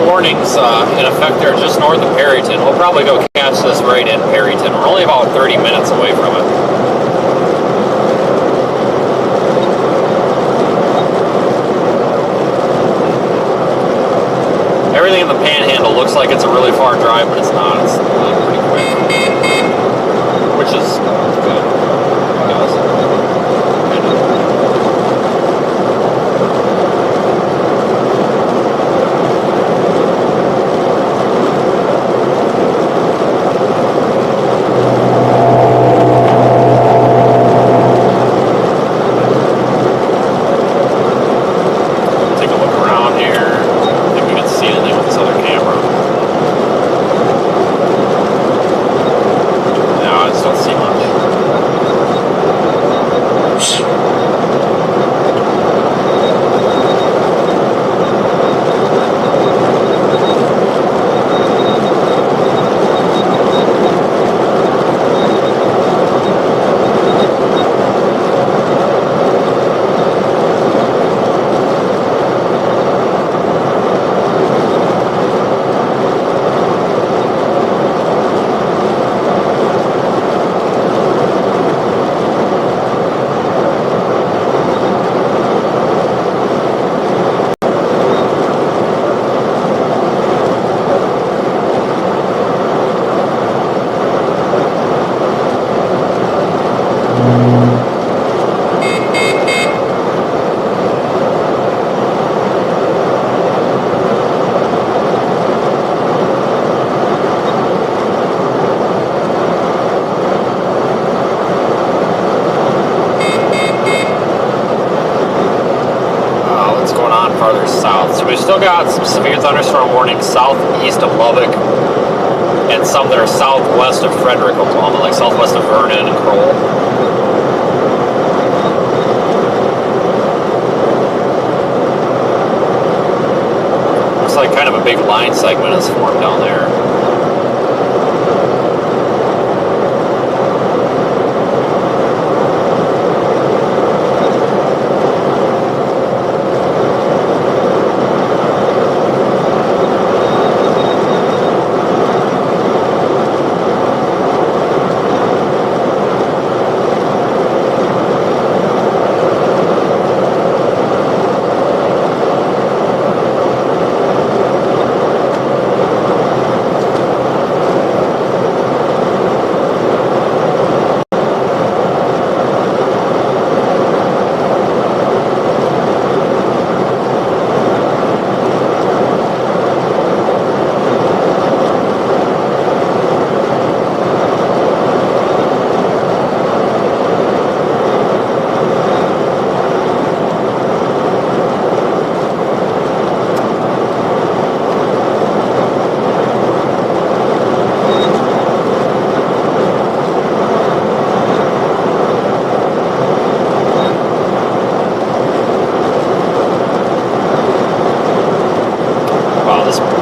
Warnings in effect there just north of Perryton. We'll probably go catch this right in Perryton. We're only about 30 minutes away from it. Everything in the Panhandle looks like it's a really far drive, but it's not. It's pretty quick, which is good, I guess. We still got some severe thunderstorm warnings southeast of Lubbock and some that are southwest of Frederick, Oklahoma, like southwest of Vernon and Crowell. Looks like kind of a big line segment is formed down there.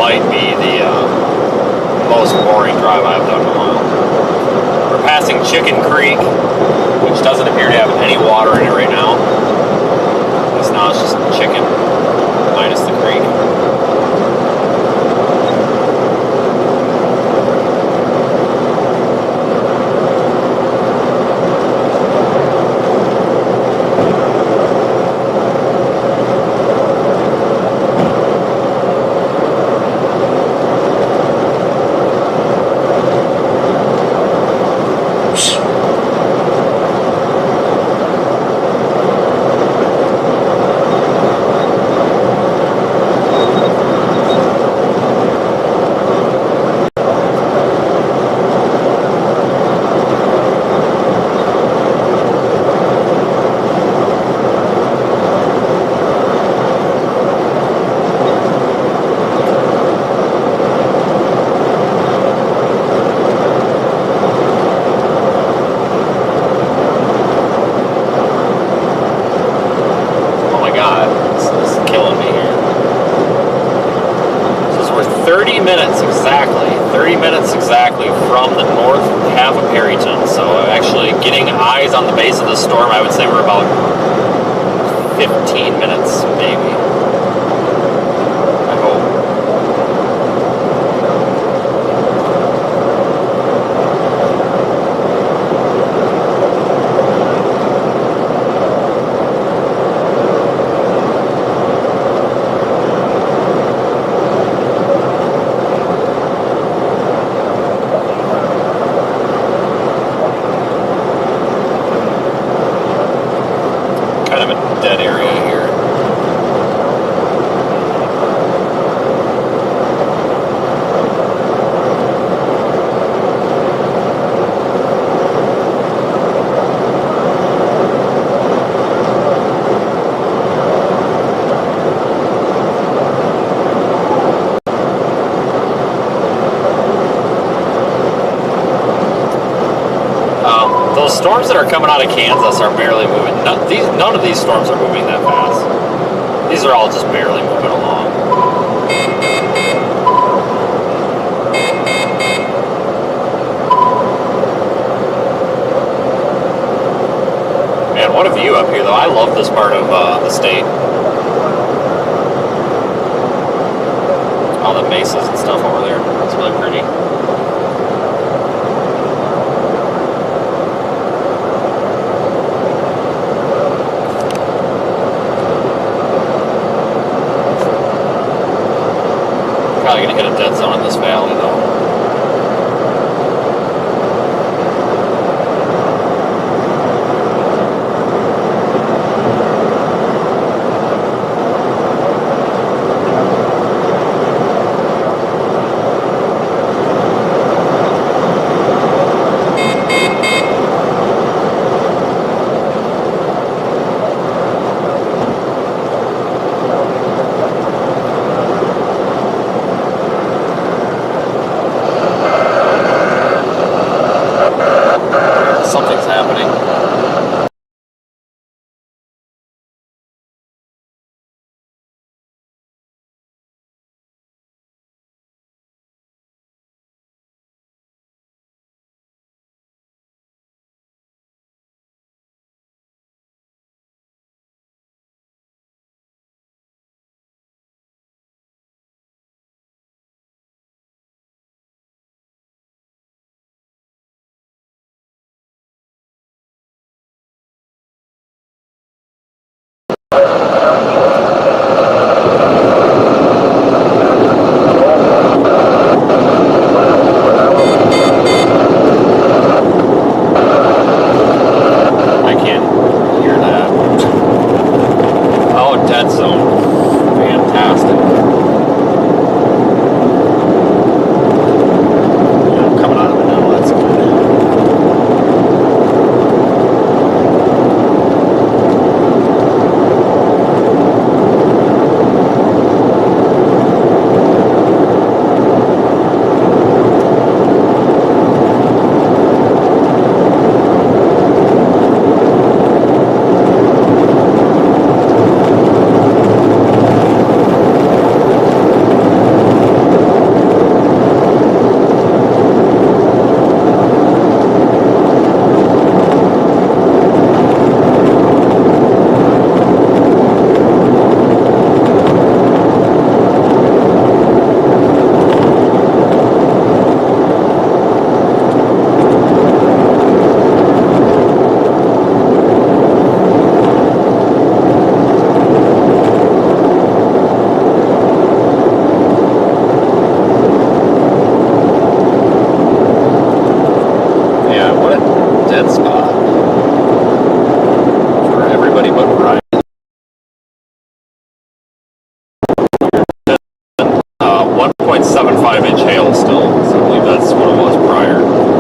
might be the most boring drive I've done in a while. We're passing Chicken Creek, which doesn't appear to have any water in it right now. At least now it's just chicken minus the creek. Exactly from the north half of Perryton. So actually getting eyes on the base of the storm, I would say we're about 15 minutes maybe. I hope. Dead area here. Those storms that are coming out of Kansas are barely moving. None of these storms are moving that fast. These are all just barely moving along. Man, what a view up here, though. I love this part of the state. All the mesas and stuff over there. It's really pretty. Probably gonna hit a dead zone in this valley though. Something's happening. 5-inch hail still, so I believe that's what it was prior.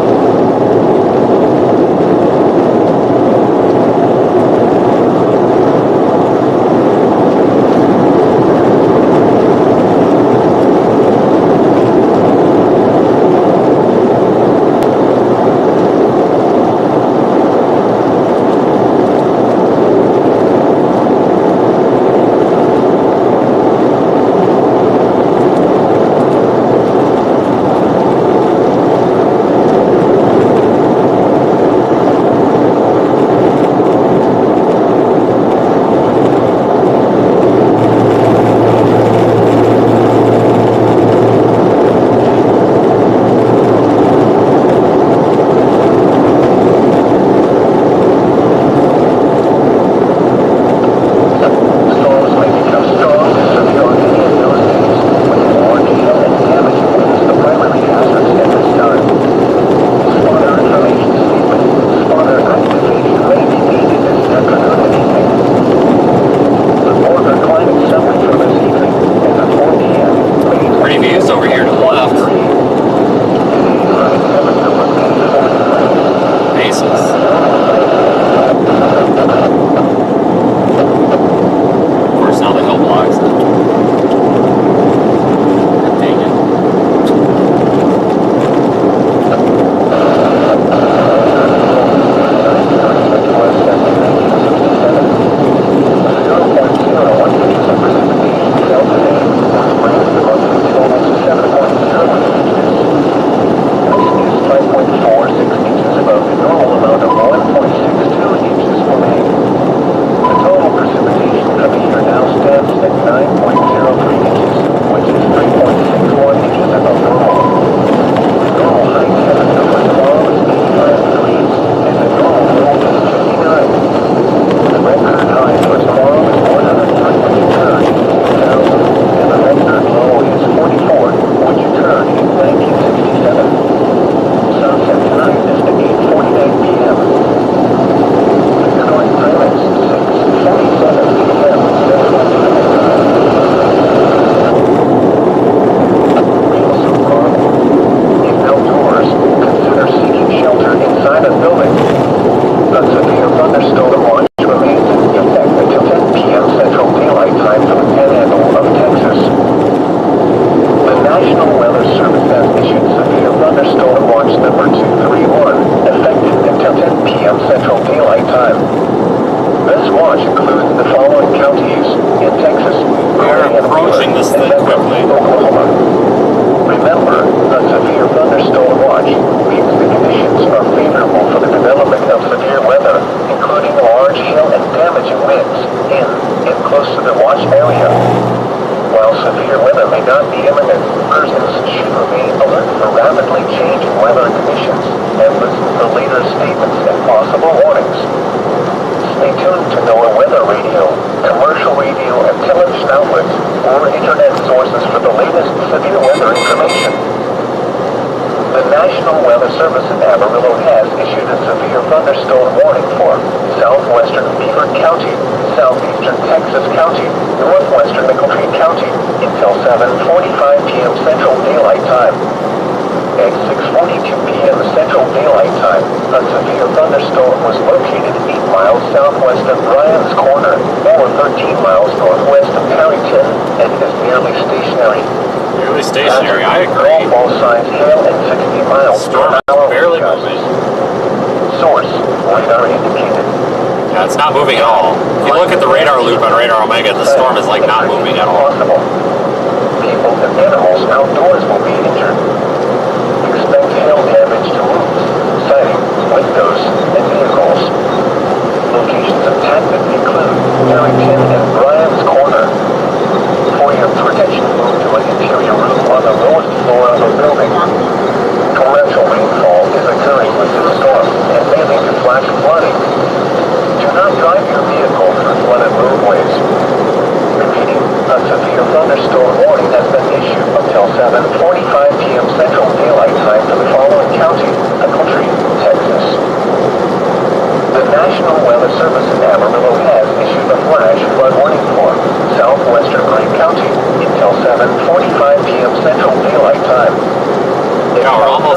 Central Daylight Time.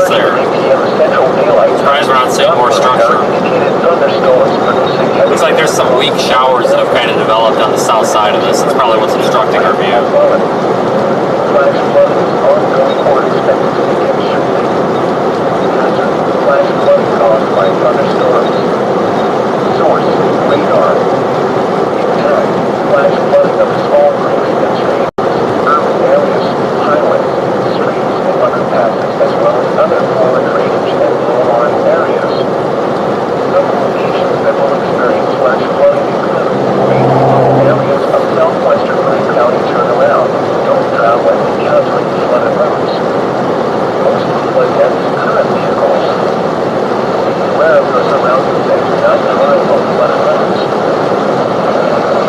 what's there. Surprised we're not seeing more structure. Looks like there's some weak showers that have kind of developed on the south side of this. That's probably what's obstructing our view. Flash flooding is ongoing or expected to begin shortly. Hazard, flash flooding caused by thunderstorms. Source, radar. Impact, flash flooding of small creeks and streams, urban areas, highways, streets, and underpasses, as well as other poor drainage and low-lying areas. Some locations that will experience flash flooding include rural areas of southwestern Lake County turnaround. Don't travel and encountering flooded roads. Most flood depths current vehicles. Beware of your surroundings and do not drive on flooded roads.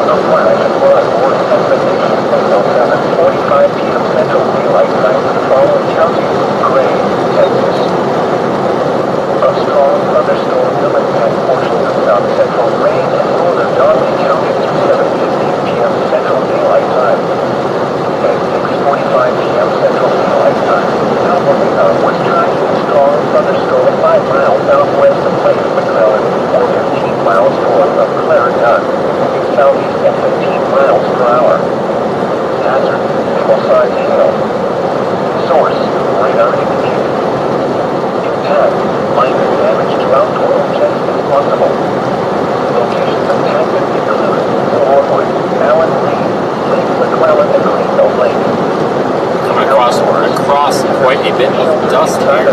A flash flood warning has been issued until 7:45 p.m. Central Daylight Time for the following counties: Gray, Texas. A strong thunderstorm will impact portions of south central Maine and northern Douglas County through 7:15 p.m. Central Daylight Time. At 6:45 p.m. Central Daylight Time, was tracking a strong thunderstorm 5 miles southwest of Lake McClellan or 15 miles north of Clarendon, moving southeast at 15 miles per hour. Hazard, single-size hail. Source, radar indicated. Impact, minor damage to outdoor objects is possible. Locations impacted include Norwood, Allen Lane, Lake McClellan, and Greenville Lake. Coming across quite a bit of dust here. A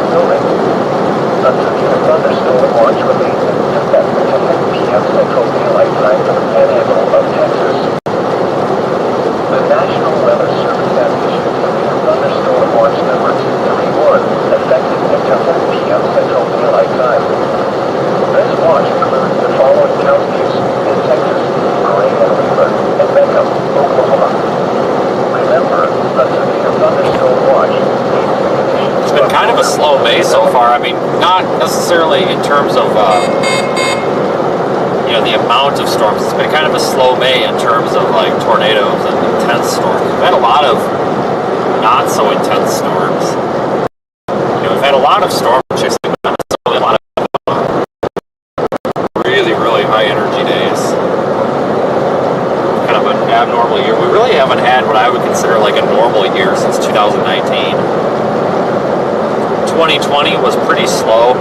severe thunderstorm watch remains in effect until 10 p.m. Central Daylight Time for the Panhandle of Texas. The National Weather Service has issued severe thunderstorm watch number 231, effective until 10 p.m. Central Daylight Time. This watch includes the following counties in Texas: Gray and Weaver, and Beckham, Oklahoma. Remember, a severe thunderstorm watch means the conditions. It's been kind of a slow May so far. I mean, not necessarily in terms of the amount of storms. It's been kind of a slow May in terms of like tornadoes and intense storms. We've had a lot of not so intense storms. We've had a lot of storms, but not necessarily a lot of really high energy days. Kind of an abnormal year. We really haven't had what I would consider like a normal year since 2019. 2020 was pretty slow.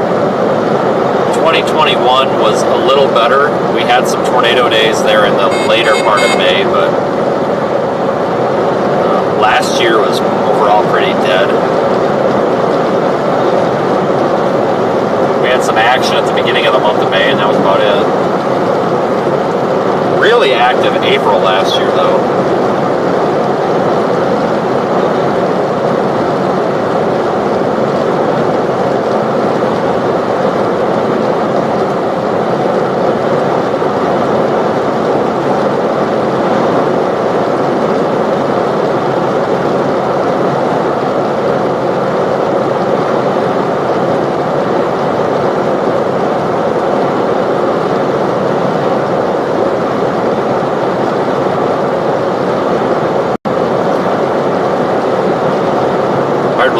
2021 was a little better. We had some tornado days there in the later part of May, but last year was overall pretty dead. We had some action at the beginning of the month of May, and that was about it. Really active April last year, though.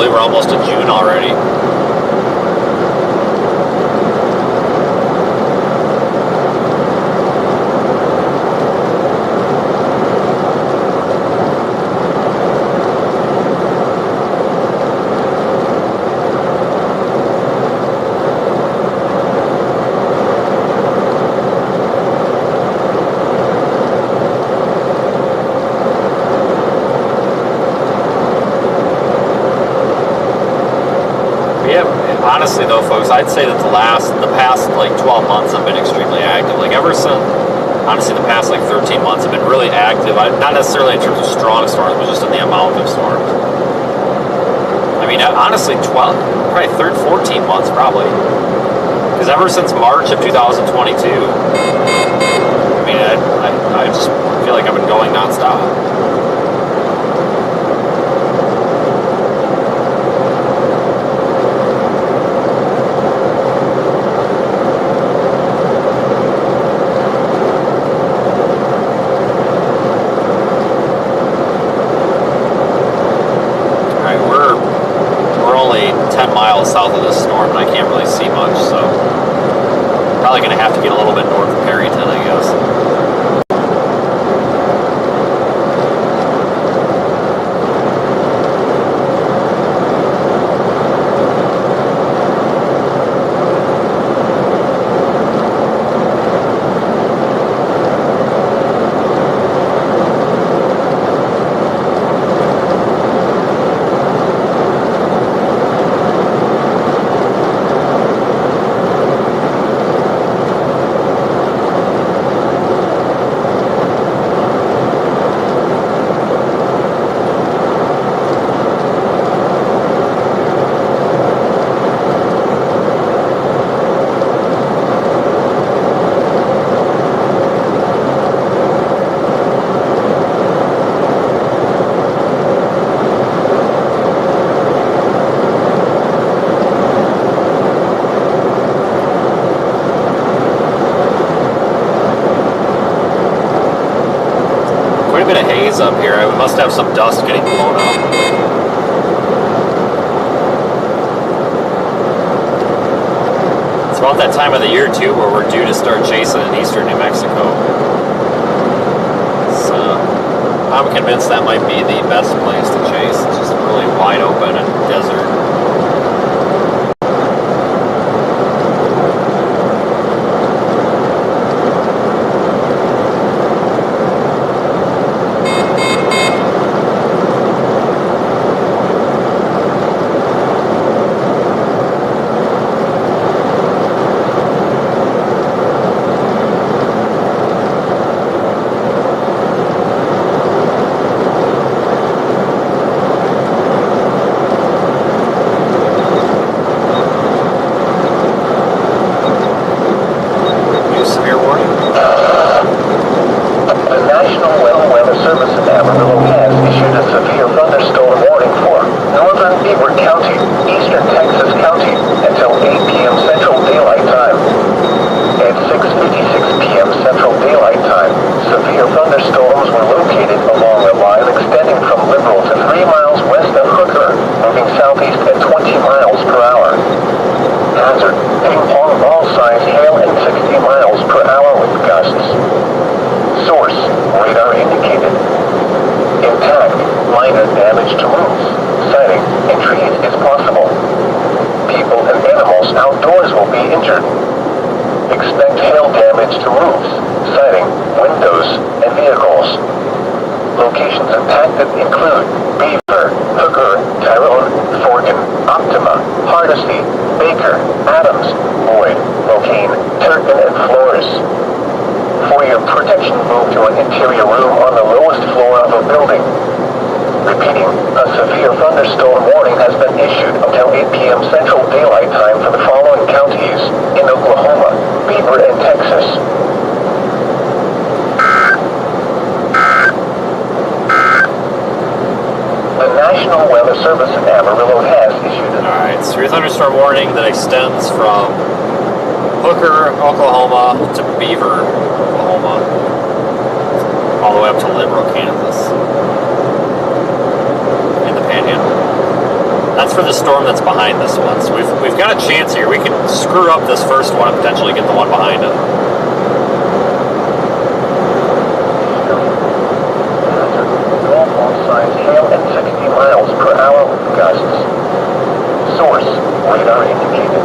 We're almost in June already. Honestly though, folks, I'd say that the past like 12 months have been extremely active. Like ever since, honestly, the past like 13 months have been really active. Not necessarily in terms of strong storms, but just in the amount of storms. I mean, honestly, probably 14 months probably. Because ever since March of 2022, I mean, I just feel like I've been going nonstop. miles south of this storm, and I can't really see much, so probably going to have to get a little bit north of Perryton, I guess. Up here, I must have some dust getting blown up. It's about that time of the year too where we're due to start chasing in eastern New Mexico. So I'm convinced that might be the best place to chase. It's just really wide open and desert. Thunderstorm warning that extends from Hooker, Oklahoma to Beaver, Oklahoma, all the way up to Liberal, Kansas, in the Panhandle. That's for the storm that's behind this one. So we've got a chance here. We can screw up this first one and potentially get the one behind it. Hail at 60 miles per hour with gusts. Source, radar indicated.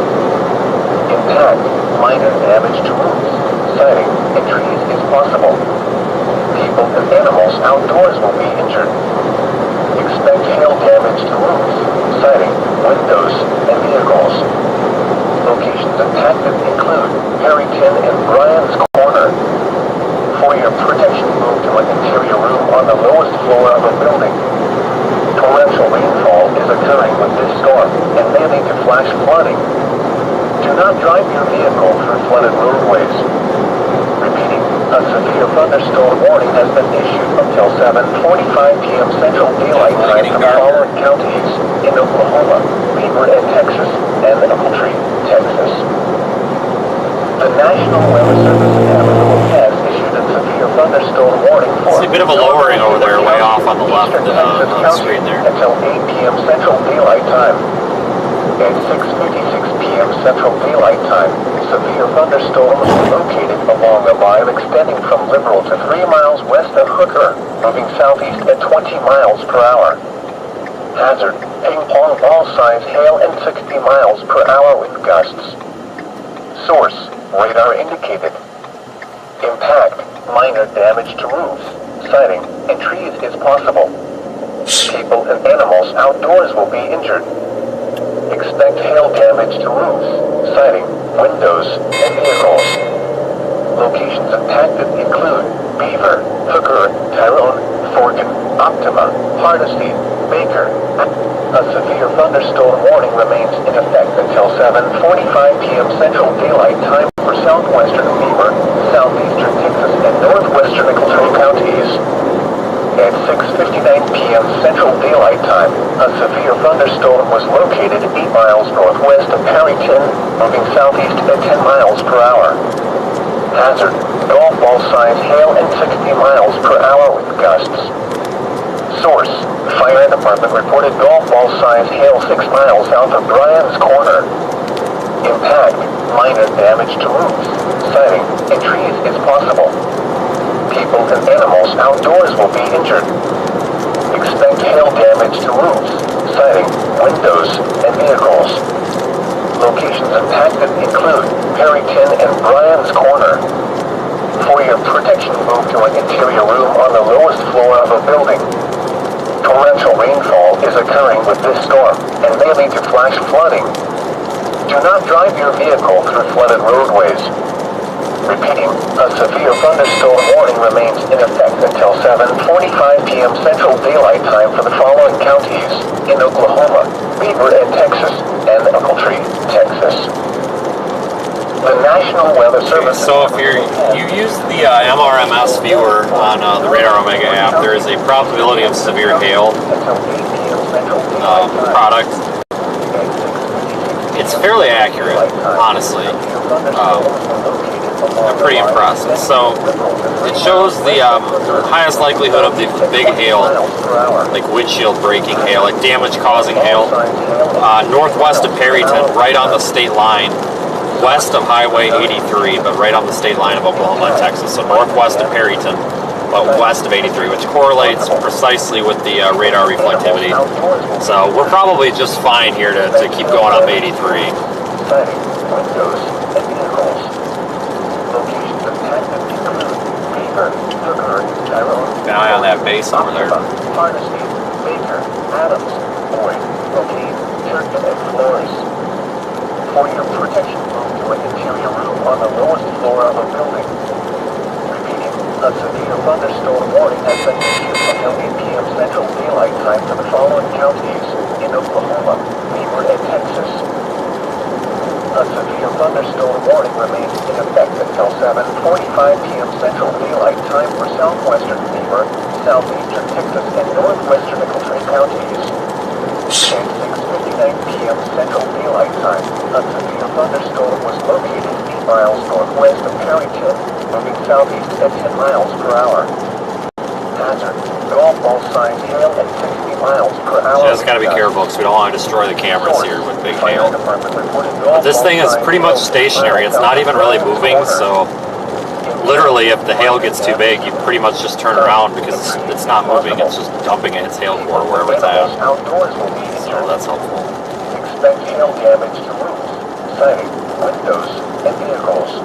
Impact, minor damage to roofs, siding, and trees is possible. People and animals outdoors will be injured. Expect hail damage to roofs, siding, windows, and vehicles. Locations impacted include Harrington and Bryan's Corner. For your protection, move to an interior room on the lowest floor of a building. Torrential rainfall is occurring with this storm and may lead to flash flooding. Do not drive your vehicle through flooded roadways. Repeating, a severe thunderstorm warning has been issued until 7:45 p.m. Central Daylight Time for the following counties in Oklahoma, Beaver and Texas, and Waelti, Texas. The National Weather Service in Amarillo has issued a severe thunderstorm warning for a bit of a lowering over there, way off on the left on the screen there. Until 8 p.m. Central Daylight Time. At 6:56 p.m. Central Daylight Time, severe thunderstorms were located along a line extending from Liberal to 3 miles west of Hooker, moving southeast at 20 miles per hour. Hazard, ping-pong ball-size hail and 60 miles per hour wind gusts. Source, radar indicated. Impact, minor damage to roofs, siding, and trees is possible. People and animals outdoors will be injured. Expect hail damage to roofs, siding, windows, and vehicles. Locations impacted include Beaver, Hooker, Tyrone, Forkin, Optima, Hardesty, Baker. A severe thunderstorm warning remains in effect until 7:45 p.m. Central Daylight Time for southwestern Beaver, southeastern Texas, and northwestern Eclipse counties. At 6:59 p.m. Central Daylight Time, a severe thunderstorm was located 8 miles northwest of Perryton, moving southeast at 10 miles per hour. Hazard, golf ball-size hail and 60 miles per hour with gusts. Source, fire department reported golf ball-size hail 6 miles south of Bryan's Corner. Impact, minor damage to roofs, siding, and trees is possible. People and animals outdoors will be injured. Expect hail damage to roofs, siding, windows, and vehicles. Locations impacted include Perryton and Bryan's Corner. For your protection, move to an interior room on the lowest floor of a building. Torrential rainfall is occurring with this storm and may lead to flash flooding. Do not drive your vehicle through flooded roadways. Repeating, a severe thunderstorm warning remains in effect until 7:45 p.m. Central Daylight Time for the following counties in Oklahoma, Beaver and Texas, and Eclipse, Texas. The National Weather Service. So if you use the MRMS viewer on the Radar Omega app, there is a probability of severe hail product. It's fairly accurate, honestly. I'm pretty impressed. So it shows the highest likelihood of the big hail, like windshield breaking hail, like damage causing hail, northwest of Perryton, right on the state line, west of Highway 83, but right on the state line of Oklahoma and Texas. So northwest of Perryton, but west of 83, which correlates precisely with the radar reflectivity. So we're probably just fine here to keep going up 83. Keep an eye on that base over there. Hardesty, Baker, Adams, Boyd, O'Keefe, Churton, and Flores. For your protection, move to an interior room on the lowest floor of a building. Repeating, a severe thunderstorm warning has been issued until 8 p.m. Central Daylight Time for the following counties in Oklahoma, Beaver, and Texas. A severe thunderstorm warning remains in effect until 7:45 p.m. Central Daylight Time for southwestern Beaver, southeastern Texas, and northwestern Eclipse counties. At 6:59 p.m. Central Daylight Time, a severe thunderstorm was located 8 miles northwest of Perryton, moving southeast at 10 miles per hour. Hazard, golf ball-size hail at 60 miles per hour. So just gotta be careful because we don't want to destroy the cameras here with big hail. But this thing is pretty much stationary. It's not even really moving, so literally if the hail gets too big, you pretty much just turn around because it's not moving. It's just dumping its hail core wherever it's at. So that's helpful. Expect hail damage to roofs, siding, windows, and vehicles.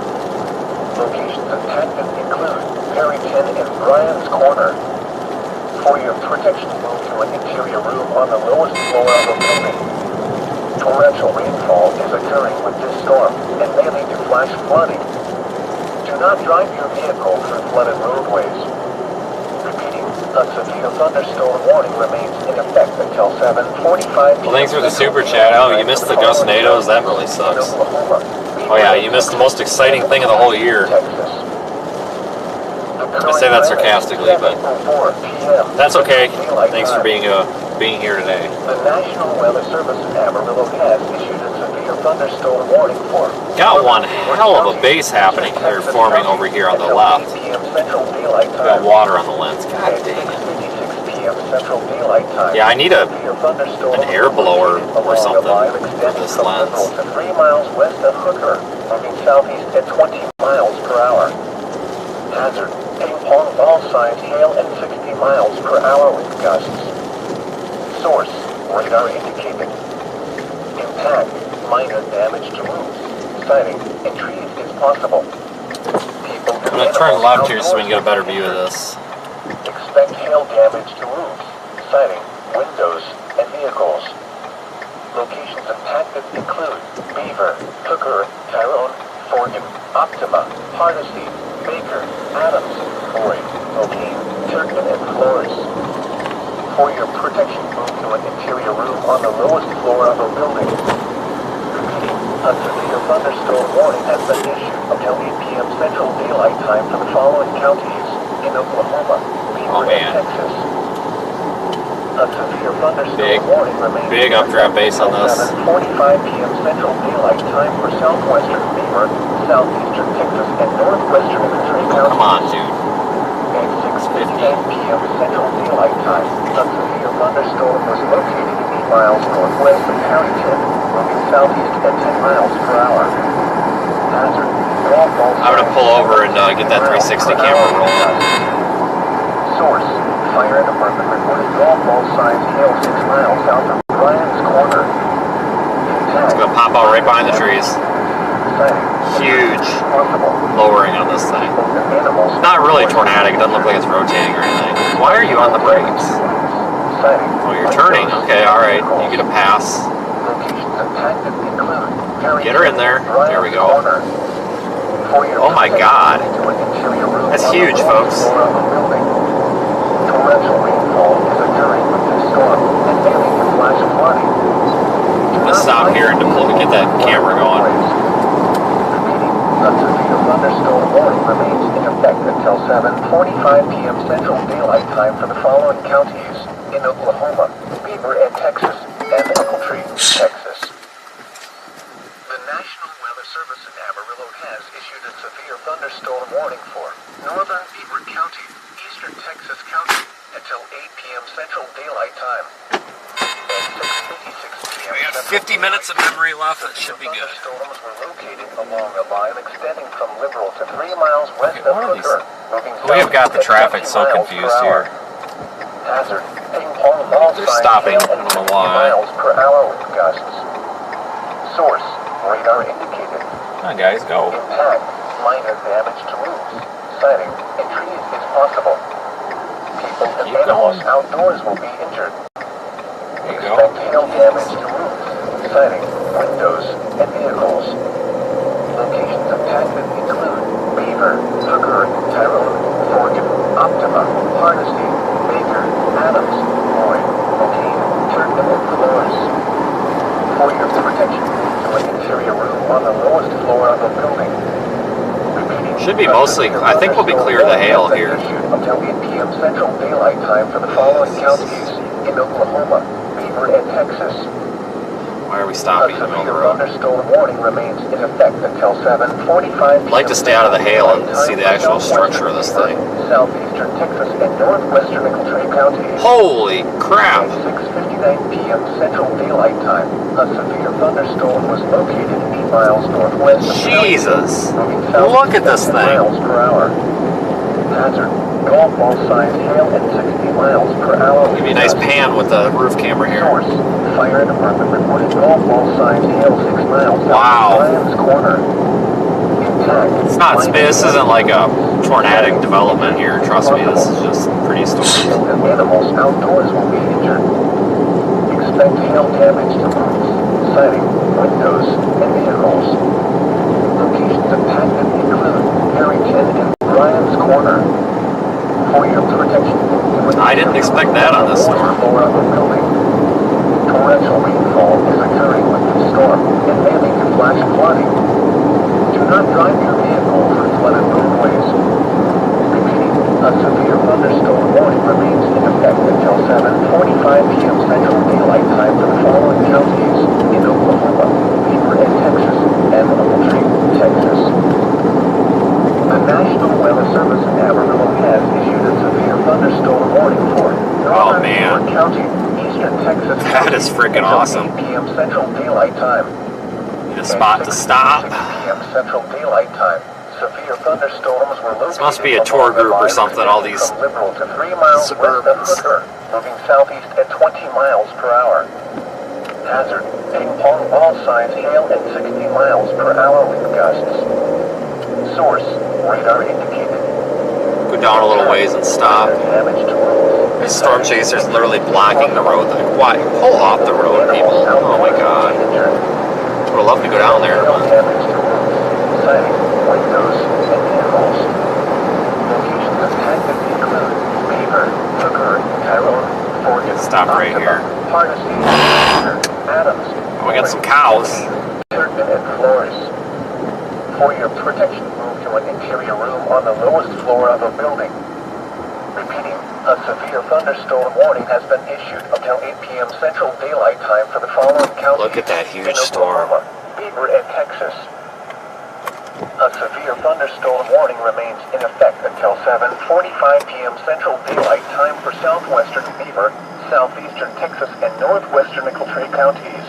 Locations impacted include Perryton and Bryan's Corner. For your protection, move to an interior room on the lowest floor of a building. Torrential rainfall is occurring with this storm and may lead to flash flooding. Do not drive your vehicle through flooded roadways. Repeating, a severe thunderstorm warning remains in effect until 7:45 p.m. Well, thanks for the super chat. Oh, you missed the gustnados? That really sucks. Oh yeah, you missed the most exciting thing of the whole year. I say that sarcastically, but that's okay. Thanks for being here today. The National Weather Service in Amarillo has issued a severe thunderstorm warning for. Got one hell of a base happening here, forming over here on the left. Got water on the lens. God dang it. Central Daylight Time. Yeah, I need an An air blower or something for this lens. 3 miles west of Hooker, moving southeast at 20 miles per hour. Hazard, ping-pong ball-sized hail at 60 miles per hour with gusts. Source, radar indicated. Impact, minor damage to roofs. Sighting, and trees is possible. People I'm going to turn left here so we can get a better view of this. Expect hail damage to roofs, siding, windows, and vehicles. Locations impacted include Beaver, Hooker, Tyrone, Forgan, Optima, Hardesty, Baker, Adams, Boyd, O'Kane, Turkton, and Flores. For your protection, move to an interior room on the lowest floor of a building. Repeating, a severe thunderstorm warning has been issued until 8 p.m. Central Daylight Time for the following counties in Oklahoma, Beaver, and Texas. A severe thunderstorm warning remains. Big updraft base on this. 7:45 p.m. Central Daylight Time for southwestern Beaver, southeastern Texas, and northwestern Trey County. Come on, dude. At 6:59 p.m. Central Daylight Time, a severe thunderstorm was located 8 miles northwest of Harrington, moving southeast at 10 miles per hour. Hazard, golf balls. I'm going to pull over and get that 360 camera rolling. Source, fire department reported golf ball size hail 6 miles south of Ryan's Corner. It's going to pop out right behind the trees. Huge lowering on this thing. Not really tornadic. It doesn't look like it's rotating or anything. Why are you on the brakes? Oh, you're turning. Okay, all right. You get a pass. Get her in there. There we go. Oh my God. That's huge, folks. I'm going to stop here and get that camera going. A severe thunderstorm warning remains in effect until 7:45 p.m. Central Daylight Time for the following counties in Oklahoma, Beaver, and Texas, and Ochiltree, Texas. The National Weather Service in Amarillo has issued a severe thunderstorm warning for northern Beaver County, eastern Texas County, until 8 p.m. Central Daylight Time. At 6:56 p.m. We got 50 minutes of memory left. That should be good. Thunderstorms were located along a line extending from Liberal to 3 miles west of Hooker. We have got the traffic so confused here. Hazard, ping-pong ball They're stopping. I don't know why. miles per hour with gusts. Source, radar indicated. Come on, guys, go. Impact, minor damage to roofs, siding, and trees is possible. People and animals outdoors will be injured. There you go. Expect hail damage to roofs, siding, windows, and vehicles. Locations impacted include Beaver, Hooker, Tyrone, Forgan, Optima, Hardesty, Baker, Adams, Boyd, O'Kane, Turkton, and Flores. For your protection, to an interior room on the lowest floor of a building. Repeating, Should be mostly, I think we'll be clear of the hail here. Until 8 p.m. Central Daylight Time for the following counties in Oklahoma, Beaver, and Texas. Why are we stopping in the middle of the road? Thunderstorm warning remains in effect until 7:45. I'd like to stay out of the hail and see the actual structure of this thing. Southeastern Texas and northwestern Ochiltree counties. Holy crap! At 6:59 p.m. Central Daylight Time, a severe thunderstorm was located 8 miles northwest of Jesus! moving south Look at this 10 thing! miles per hour. Hazard, golf ball sized hail at 60 miles per hour. Give me a nice pan with the roof camera here. Source, fire department reported golf ball sized hail 6 miles Wow. south of Ryan's Corner. Impact, It's not, this isn't like a tornadic development here, trust me, this is just pretty storm. People and animals outdoors will be injured. Expect hail damage to roofs, siding, windows, and vehicles. Locations impacted include Harrington and Ryan's Corner. For your protection, I didn't expect that on this storm. Floor of a building. Torrential rainfall is occurring with the storm and may lead to flash flooding. Do not drive your vehicle over flooded roadways. Repeating, a severe thunderstorm warning remains in effect until 7:45 p.m. Central Daylight Time for the following counties in Oklahoma, Beaver, and Texas, and Ochiltree, Texas. The National Weather Service in Amarillo has issued a severe thunderstorm warning for Oh man, That is freaking awesome. 8 p.m. Central Daylight Time. Need a spot to stop. 6 p.m. Central Daylight Time. Severe thunderstorms were located. This must be a tour group or something, all these from Liberal to 3 miles west of Hooker, moving southeast at 20 miles per hour. Hazard, ping pong ball size hail at 60 miles per hour with gusts. Source, radar indicated. Go down a little ways and stop. Damage to roofs. This storm chaser's literally blocking the road. Like, why? Pull off the road, people. Oh my god. I would love to go down there. Damage to roofs, siding, windows, and vehicles. Locations of active include Beaver, Hooker, Tyrone, Forgan, Stop right here. Hardesty, Adams. We got some cows. Turpin and floors. For your protection, move to an interior room on the lowest floor of a building. Repeating, a severe thunderstorm warning has been issued until 8 p.m. Central Daylight Time for the following counties. Look at that huge in storm. Oklahoma, Beaver, and Texas. A severe thunderstorm warning remains in effect until 7:45 p.m. Central Daylight Time for southwestern Beaver, southeastern Texas, and northwestern Eclipse counties.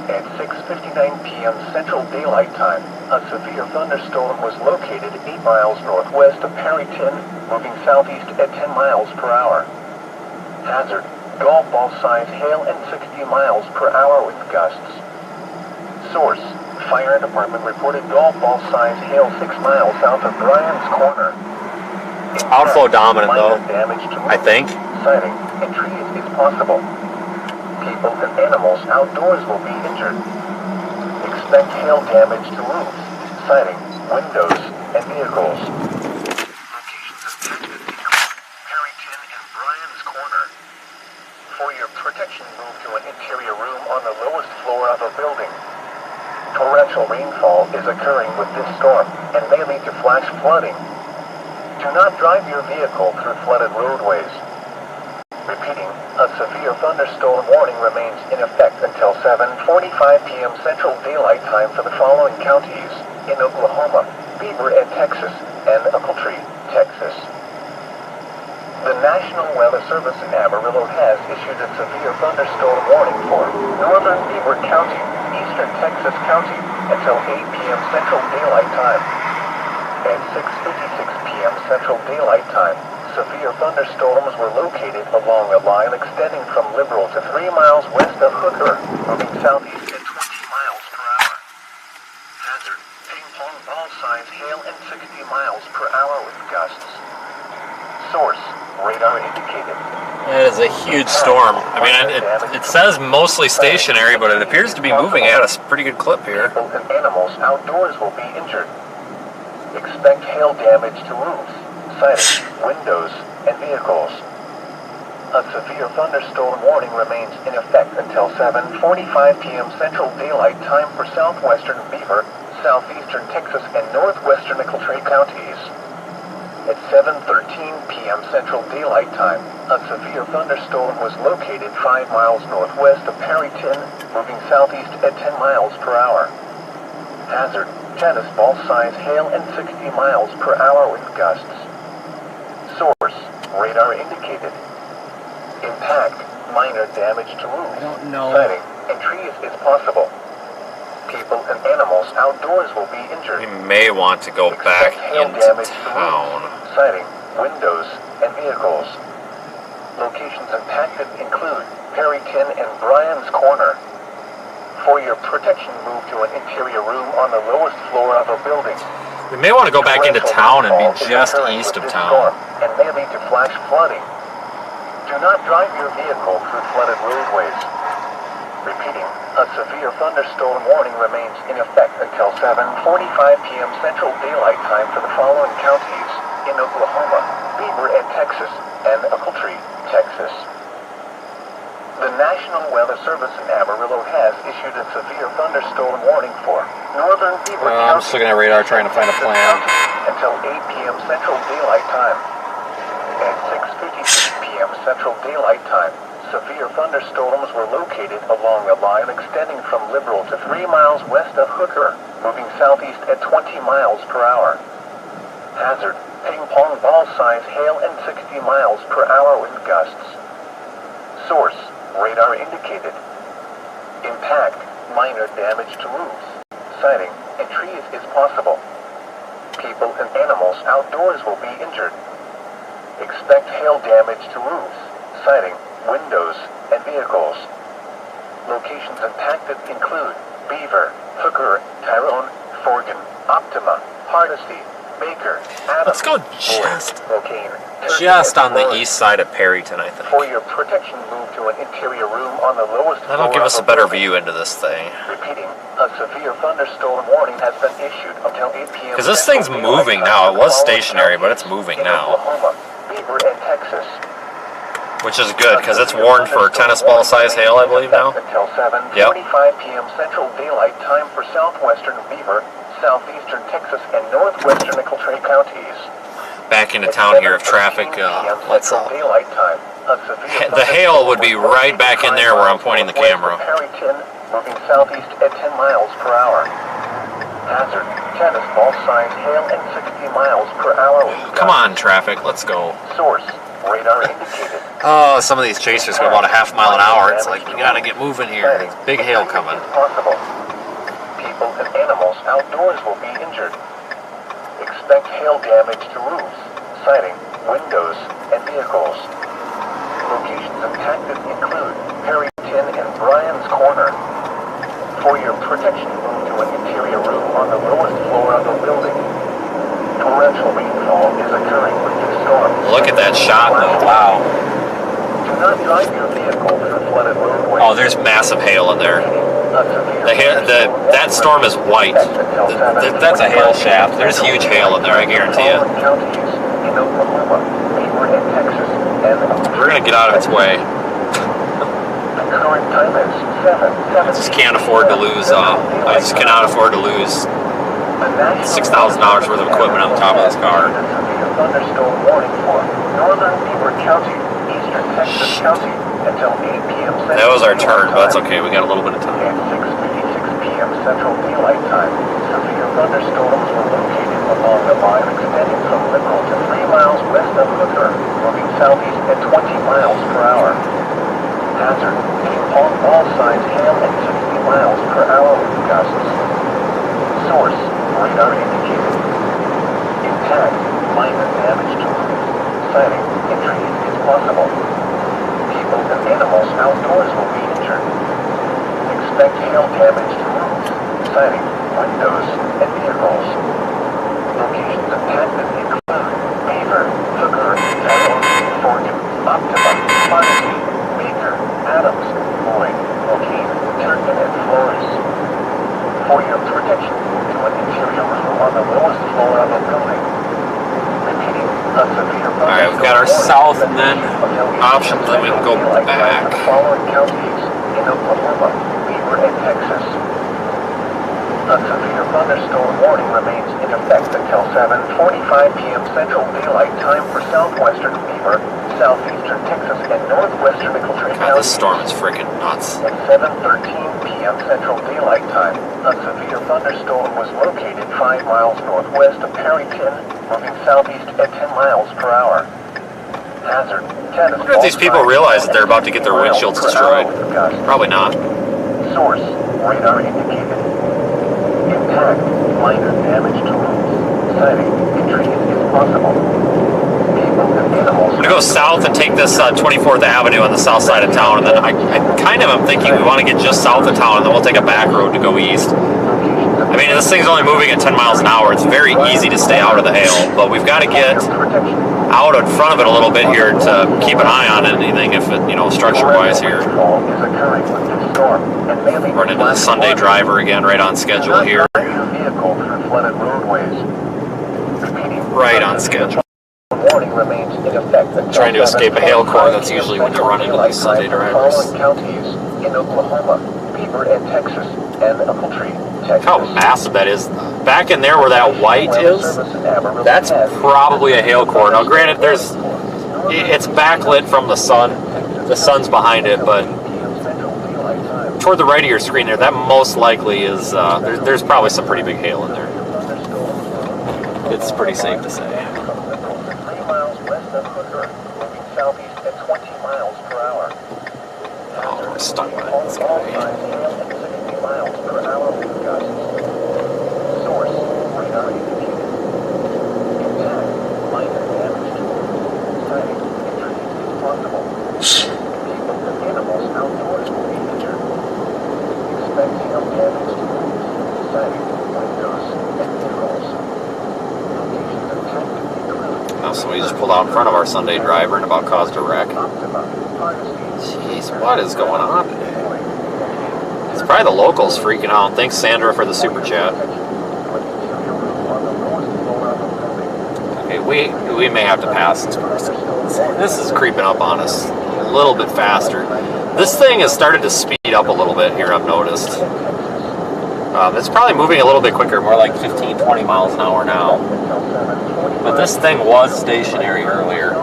At 6:59 p.m. Central Daylight Time, a severe thunderstorm was located 8 miles northwest of Perryton, moving southeast at 10 miles per hour. Hazard, golf ball size hail and 60 miles per hour with gusts. Source, fire department reported golf ball size hail 6 miles south of Bryan's Corner. Outflow dominant though, Damage to I think. Sighting and trees is possible. People and animals outdoors will be injured. Expect hail damage to roofs, siding, windows, and vehicles. Locations affected include Perryton and Bryan's Corner. For your protection, move to an interior room on the lowest floor of a building. Torrential rainfall is occurring with this storm and may lead to flash flooding. Do not drive your vehicle through flooded roadways. Repeating, a severe thunderstorm warning remains in effect until 7:45 p.m. Central Daylight Time for the following counties in Oklahoma, Beaver, and Texas, and Eclipse, Texas. The National Weather Service in Amarillo has issued a severe thunderstorm warning for northern Beaver County, eastern Texas County, until 8 p.m. Central Daylight Time. At 6:56 p.m. Central Daylight Time, severe thunderstorms were located along a line extending from Liberal to 3 miles west of Hooker, moving southeast at 20 miles per hour. Hazard, ping pong ball size hail and 60 miles per hour with gusts. Source, radar indicated. That is a huge storm. I mean, it says mostly stationary, but it appears to be moving at a pretty good clip here. People and animals outdoors will be injured. Expect hail damage to roofs, siding, windows, and vehicles. A severe thunderstorm warning remains in effect until 7:45 p.m. Central Daylight Time for southwestern Beaver, southeastern Texas, and northwestern Eclipse counties. At 7:13 p.m. Central Daylight Time, a severe thunderstorm was located 5 miles northwest of Perryton, moving southeast at 10 miles per hour. Hazard, tennis ball size hail and 60 miles per hour with gusts. Source, radar indicated. Impact, minor damage to roofs, siding, and trees is possible. People and animals outdoors will be injured. We may want to go back into town. Siding, windows, and vehicles. Locations impacted include Perryton and Bryan's Corner. For your protection, move to an interior room on the lowest floor of a building. We may want to go back into town and be just east of town. And may lead to flash flooding. Do not drive your vehicle through flooded roadways. Repeating, a severe thunderstorm warning remains in effect until 7:45 p.m. Central Daylight Time for the following counties in Oklahoma, Beaver, and Texas, and Eclipse, Texas. The National Weather Service in Amarillo has issued a severe thunderstorm warning for northern Beaver County. I'm just looking at radar trying to find a plan. Until 8 p.m. Central Daylight Time. At 6:56 p.m. Central Daylight Time, severe thunderstorms were located along a line extending from Liberal to 3 miles west of Hooker, moving southeast at 20 miles per hour. Hazard, ping pong ball size hail and 60 miles per hour with gusts. Source, radar indicated. Impact, minor damage to roofs. Sighting and trees is possible. People and animals outdoors will be injured. Expect hail damage to roofs, siding, windows, and vehicles. Locations impacted include Beaver, Hooker, Tyrone, Forgan, Optima, Hardesty, Baker, Adams, Let's go just on the east side of Perryton, I think. For your protection, move to an interior room on the lowest floor. That'll give us a of the better building. view into this thing. Repeating, a severe thunderstorm warning has been issued until 8 p.m. Because this thing's moving now. It was stationary, but it's moving now. Oklahoma, Beaver, and Texas. Which is good, because it's warned for tennis ball size hail, I believe, now. Until 7:45 p.m. Central Daylight Time for southwestern Beaver, southeastern Texas, and northwestern Eclipse counties. Back into town here if traffic lets up. The hail would be right back in there where I'm pointing the camera. Perryton, moving southeast at 10 miles per hour. Hazard, tennis ball size hail and 60 miles per hour. Come on, traffic, let's go. Source, radar indicated. Oh, some of these chasers go about a half mile an hour. It's like, we gotta get moving here. There's big hail coming. Possible. People and animals outdoors will be injured. Expect hail damage to roofs, siding, windows, and vehicles. Locations impacted include Perryton and Bryan's Corner. For your protection, move to an interior room on the lowest floor of the building. Torrential rainfall is occurring with this storm. Look at that shot, though. Wow. Do not drive your vehicle through flooded roadways. Oh, there's massive hail in there. That storm is white. That's a hail shaft. There's huge hail in there, I guarantee you. We're gonna get out of its way. I just can't afford to lose. I just cannot afford to lose $6,000 worth of equipment on the top of this car. Thunderstorm warning for northern Beaver County, eastern Texas County until 8 p.m. That was our turn, but that's okay. We got a little bit of time. At 6:56 p.m. Central Daylight Time, severe thunderstorms were located along the line extending from Liberal to 3 miles west of Hooker, moving southeast at 20 miles per hour. Hazard, all sides hail at 60 miles per hour with gusts. Source, radar indicated. Impact, minor damage to roofs, siding, and trees is possible. People and animals outdoors will be injured. Expect hail damage to roofs, siding, windows, and vehicles. Locations impacted include Beaver, Hooker, Tyrone, Forgan, Optima, Hardesty, Baker, Adams, Boyd, Mokane, Turkin, and Flores. For your protection, move to an interior room on the lowest floor of the building. Repeating, a severe Alright, we've got our south and then options, then we can go back. Following counties in Oklahoma, Beaver, and Texas. A severe thunderstorm warning remains in effect until 7:45 p.m. Central Daylight Time for southwestern Beaver, southeastern Texas, and northwestern Eclipse God, this storm is freaking nuts. At 7:13 p.m. Central Daylight Time, a severe thunderstorm was located 5 miles northwest of Perryton, moving southeast at 10 miles per hour. Hazard, tennis. I wonder if these people realize that they're about to get their windshields destroyed. Probably not. Source, radar indicated. Impact, minor damage to roofs, siding, and trees is possible. People and animals. I'm gonna go south and take this 24th Avenue on the south side of town, and then I kind of am thinking we want to get just south of town, and then we'll take a back road to go east. I mean, this thing's only moving at 10 miles an hour. It's very easy to stay out of the hail, but we've got to get out in front of it a little bit here to keep an eye on anything, if it, structure-wise here. Run into the Sunday driver again, right on schedule here. Right on schedule. Warning remains in effect. Trying to escape a hail core, that's usually when you run into these Sunday drivers. Counties in Oklahoma, Beaver, and Texas, and Eclipse, Texas. How massive that is. Back in there where that white is, that's probably a hail core. Now granted, it's backlit from the sun. The sun's behind it, but toward the right of your screen there, that most likely is, there's probably some pretty big hail in there. It's pretty safe to say. on by this guy. 60 miles per hour with gusts. Source, radar indicated. Intact, minor damage. Sighting, injury is possible. People and animals outdoors will be injured. Expect hail damage to roofs, siding, windows, and vehicles. Locations of tactic include Now somebody just pulled out in front of our Sunday driver and about caused a wreck. Jeez, what is going on today? It's probably the locals freaking out. Thanks, Sandra, for the super chat. Okay, we may have to pass this person. This is creeping up on us a little bit faster. This thing has started to speed up a little bit here, I've noticed. It's probably moving a little bit quicker, more like 15, 20 miles an hour now. But this thing was stationary earlier.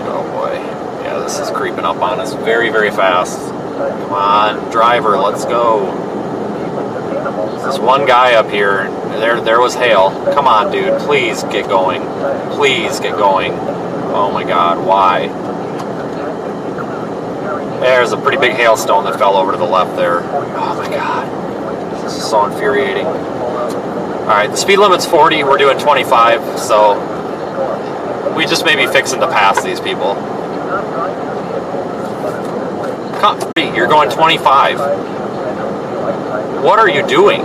Oh boy. Yeah, this is creeping up on us very, very fast. Come on, driver, let's go. There's one guy up here. There was hail. Come on, dude. Please get going. Please get going. Oh my god, why? There's a pretty big hailstone that fell over to the left there. Oh my god. This is so infuriating. Alright, the speed limit's 40. We're doing 25, so we just may be fixing to pass these people. Come, you're going 25. What are you doing?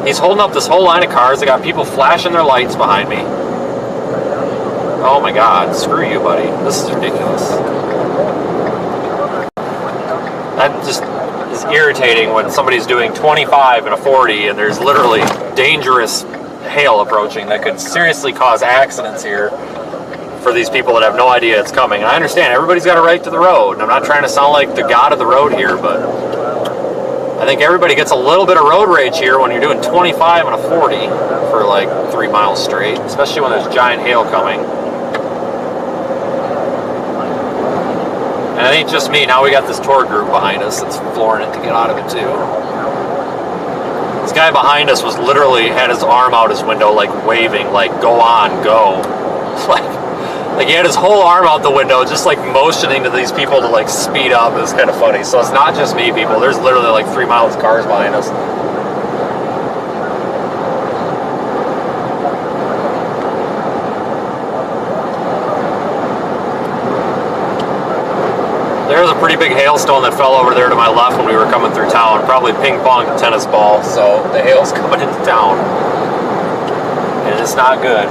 He's holding up this whole line of cars. They got people flashing their lights behind me. Oh my god, screw you, buddy. This is ridiculous. That just is irritating when somebody's doing 25 and a 40 and there's literally dangerous hail approaching that could seriously cause accidents here for these people that have no idea it's coming. And I understand everybody's got a right to the road, and I'm not trying to sound like the god of the road here, but I think everybody gets a little bit of road rage here when you're doing 25 and a 40 for like 3 miles straight, especially when there's giant hail coming. And it ain't just me. Now we got this tour group behind us that's flooring it to get out of it too. This guy behind us was literally had his arm out his window, like waving, like go on, go. Like he had his whole arm out the window, just like motioning to these people to like speed up. It was kind of funny. So it's not just me, people. There's literally like 3 miles of cars behind us. There's a pretty big hailstone that fell over there to my left when we were coming through town. Probably ping-pong tennis ball, so the hail's coming into town. And it's not good.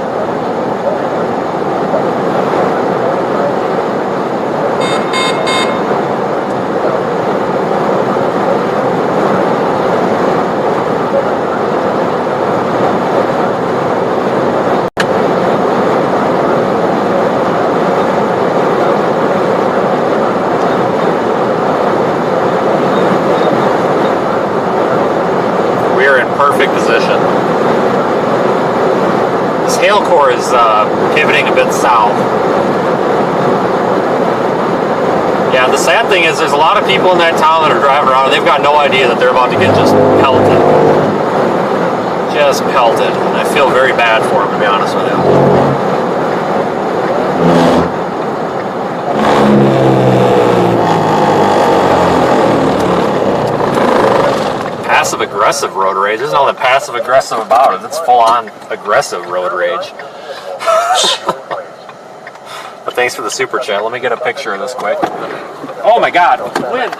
Core is pivoting a bit south. Yeah, the sad thing is there's a lot of people in that town that are driving around and they've got no idea that they're about to get just pelted. Just pelted. And I feel very bad for them, to be honest with you. Passive-aggressive road rage. There's nothing passive-aggressive about it. It's full-on aggressive road rage. But thanks for the super chat. Let me get a picture of this quick. Oh my god, wind!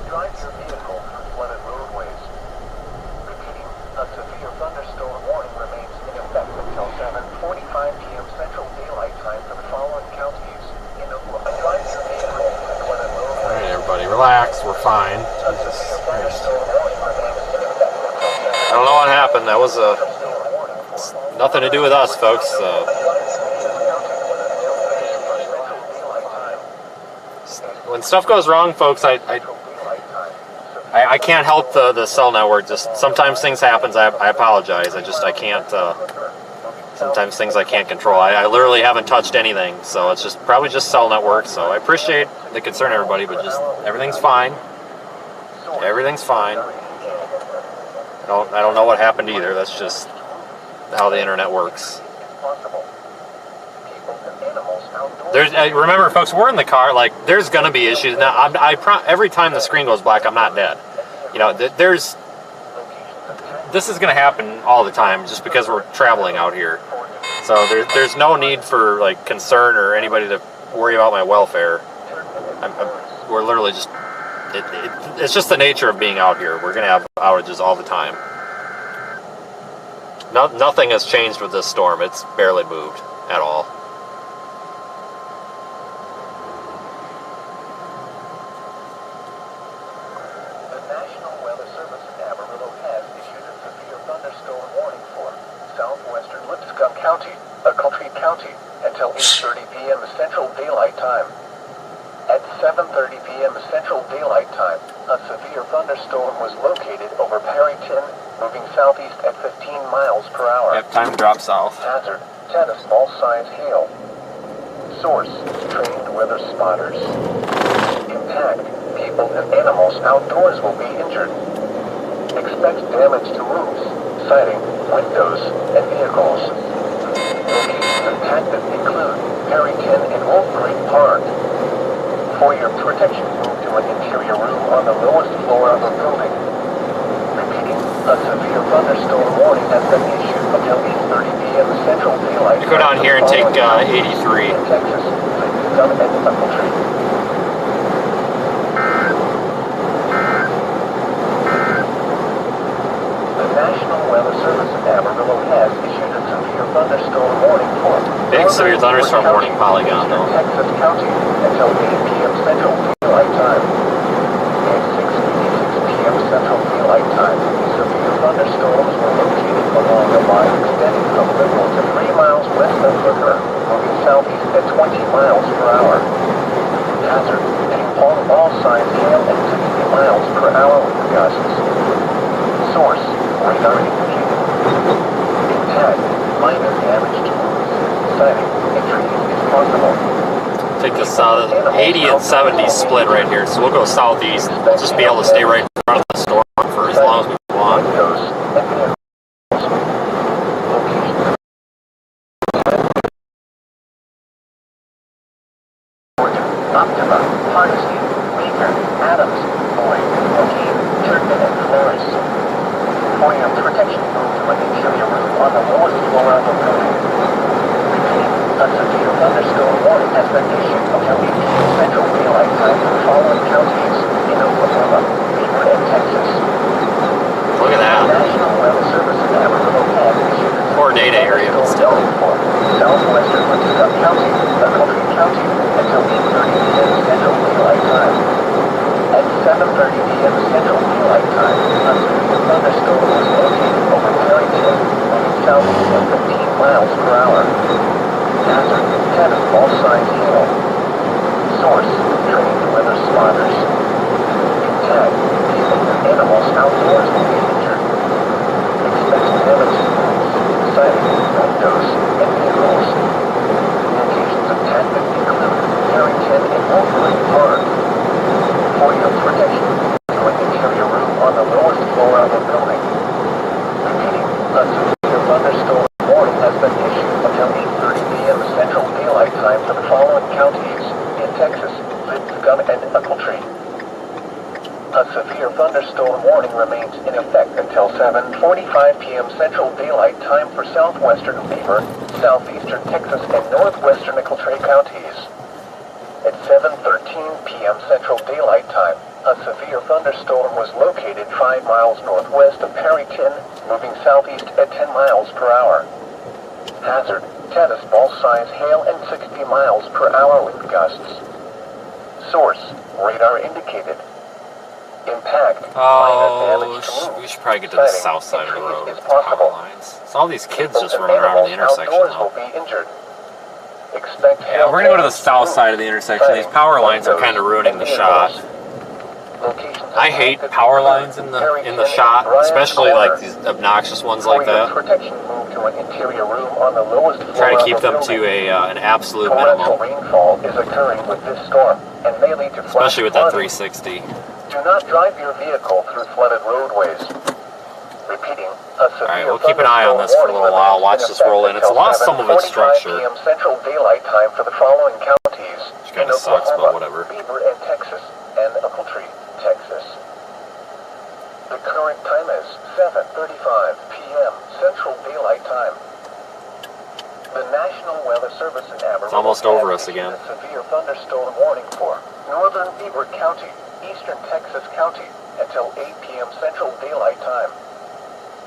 Drive your vehicle through flooded roadways. Repeating, a severe thunderstorm warning remains in effect until 7:45 p.m. Central Daylight Time for the following counties. In Oklahoma, drive your vehicle through flooded roadways. All right, everybody, relax. We're fine. A severe thunderstorm warning remains in effect until 7:45 I don't know what happened. That was nothing to do with us, folks. When stuff goes wrong, folks, I can't help the cell network. Just sometimes things happen. I apologize. I can't. Sometimes things I can't control. I literally haven't touched anything, so it's just probably just cell network. So I appreciate the concern, everybody, but just everything's fine. Everything's fine. I don't know what happened either. That's just how the internet works. Remember, folks, we're in the car. Like, there's gonna be issues. Now, every time the screen goes black, I'm not dead. You know, this is gonna happen all the time, just because we're traveling out here. So there's no need for like concern or anybody to worry about my welfare. We're literally just. It's just the nature of being out here. We're gonna have outages all the time. Nothing has changed with this storm. It's barely moved at all. Until 8:30 p.m. Central Daylight Time. At 7:30 p.m. Central Daylight Time, a severe thunderstorm was located over Perryton, moving southeast at 15 miles per hour. Yep, time to drop south. Hazard, 10 of small size hail. Source, trained weather spotters. Impact, people and animals outdoors will be injured. Expect damage to roofs, siding, windows, and vehicles. Locations impacted include Perryton and Wolf Creek Park. For your protection, move to an interior room on the lowest floor of a building. Repeating, a severe thunderstorm warning has been issued until 8:30 p.m. Central Daylight Time. Go down here and take 83. In Texas, Flint, and Appletree. The National Weather Service in Amarillo has issued a severe thunderstorm warning for Big severe thunderstorm warning polygon, though. Texas County until 8 p.m. Central Daylight Time. At 6:86 p.m. Central Daylight Time, severe thunderstorms were located along a line extending from Liberal to 3 miles west of Hooker, moving southeast at 20 miles per hour. Hazard, ping-pong ball-sized hail at 60 miles per hour with gusts. Source, radar indicated. Impact, minor damage to roofs, siding, and trees is possible. Take the south 80 and 70 split right here, so we'll go southeast. We'll just be able to stay right in front of the storm for as long as we want. Windows and vehicles. Locations. Optima, Hardesty, Baker, Adams, Boyd, Joaquin, Turpin, and Flores. For your protection, move to an interior room on the lowest floor of the building. Repeating, a severe thunderstorm warning has been issued until 8 p.m. Central Daylight Time for the following counties in Oklahoma, Beaver, and Texas. Look at that. The National Weather Service in Amarillo has issued a Poor data area, but still. for southwestern Wichita County, Waelti County, until 8:30 p.m. Central Daylight Time. At 7:30 p.m. Central Daylight Time, a severe thunderstorm was located over Perryton, moving southeast at 15 miles per hour. Hazard, 10 of all-size hail. Source, trained weather spotters. Impact, people and animals outdoors will be injured. Expect damage to roofs, siding, windows, and vehicles. Locations impacted include Perryton and Wolf Creek Park. For your protection, to an interior room on the lowest floor of a building. Repeating, a severe thunderstorm warning has been issued until 8:30 p.m. Central Daylight Time for the following counties in Texas, Flint, and Appletree. A severe thunderstorm warning remains in effect until 7:45 p.m. Central Daylight Time for southwestern Beaver, southeastern Texas, and northwestern Appletree counties. At 7:13 p.m. Central Daylight Time, a severe thunderstorm was located 5 miles northwest of Perryton, moving southeast at 10 miles per hour. Hazard, tennis ball size hail and 60 miles per hour with gusts. Source, radar indicated. Impact, minor damage to roof. We should probably get to the south side of the road with the power lines. So all these kids just running around the intersection now. Yeah, we're gonna go to the south side of the intersection. These power lines are kind of ruining the shot. I hate power lines in the shot, especially like these obnoxious ones like that. Try to keep them to an absolute minimum, especially with that 360. Do not drive your vehicle through flooded roadways. Repeating, Alright, we'll keep an eye on this for a little while. Watch this roll in. It's lost some of its structure. PM Central Daylight Time for the following counties. Which kind of sucks, but whatever. Beaver and Texas, and Ochiltree, Texas. The current time is 7:35 p.m. Central Daylight Time. The National Weather Service in Amarillo It's almost over us again. a severe thunderstorm warning for northern Beaver County, eastern Texas County, until 8 p.m. Central Daylight Time.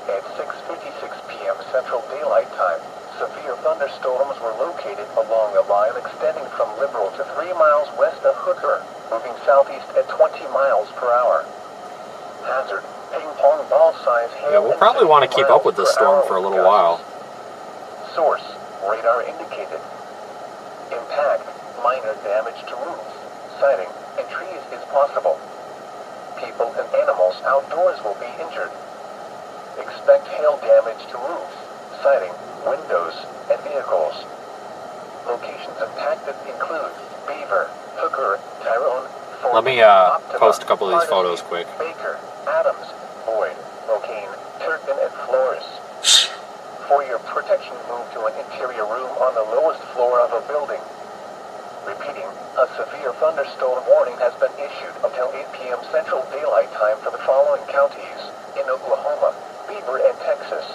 At 6:56 p.m. Central Daylight Time, severe thunderstorms were located along a line extending from Liberal to 3 miles west of Hooker, moving southeast at 20 miles per hour. Hazard, ping-pong ball-size hail. Yeah, we'll probably want to keep up with this storm for a little while. Source, radar indicated. Impact, minor damage to roofs, siding, and trees is possible. People and animals outdoors will be injured. Expect hail damage to roofs, siding, windows, and vehicles. Locations impacted include Beaver, Hooker, Tyrone, Fort, Let me post a couple of these photos quick. Baker, Adams, Boyd, Mokane, Turpin, and Flores. For your protection, move to an interior room on the lowest floor of a building. Repeating, a severe thunderstorm warning has been issued until 8 p.m. Central Daylight Time for the following counties in Oklahoma, Beaver, and Texas.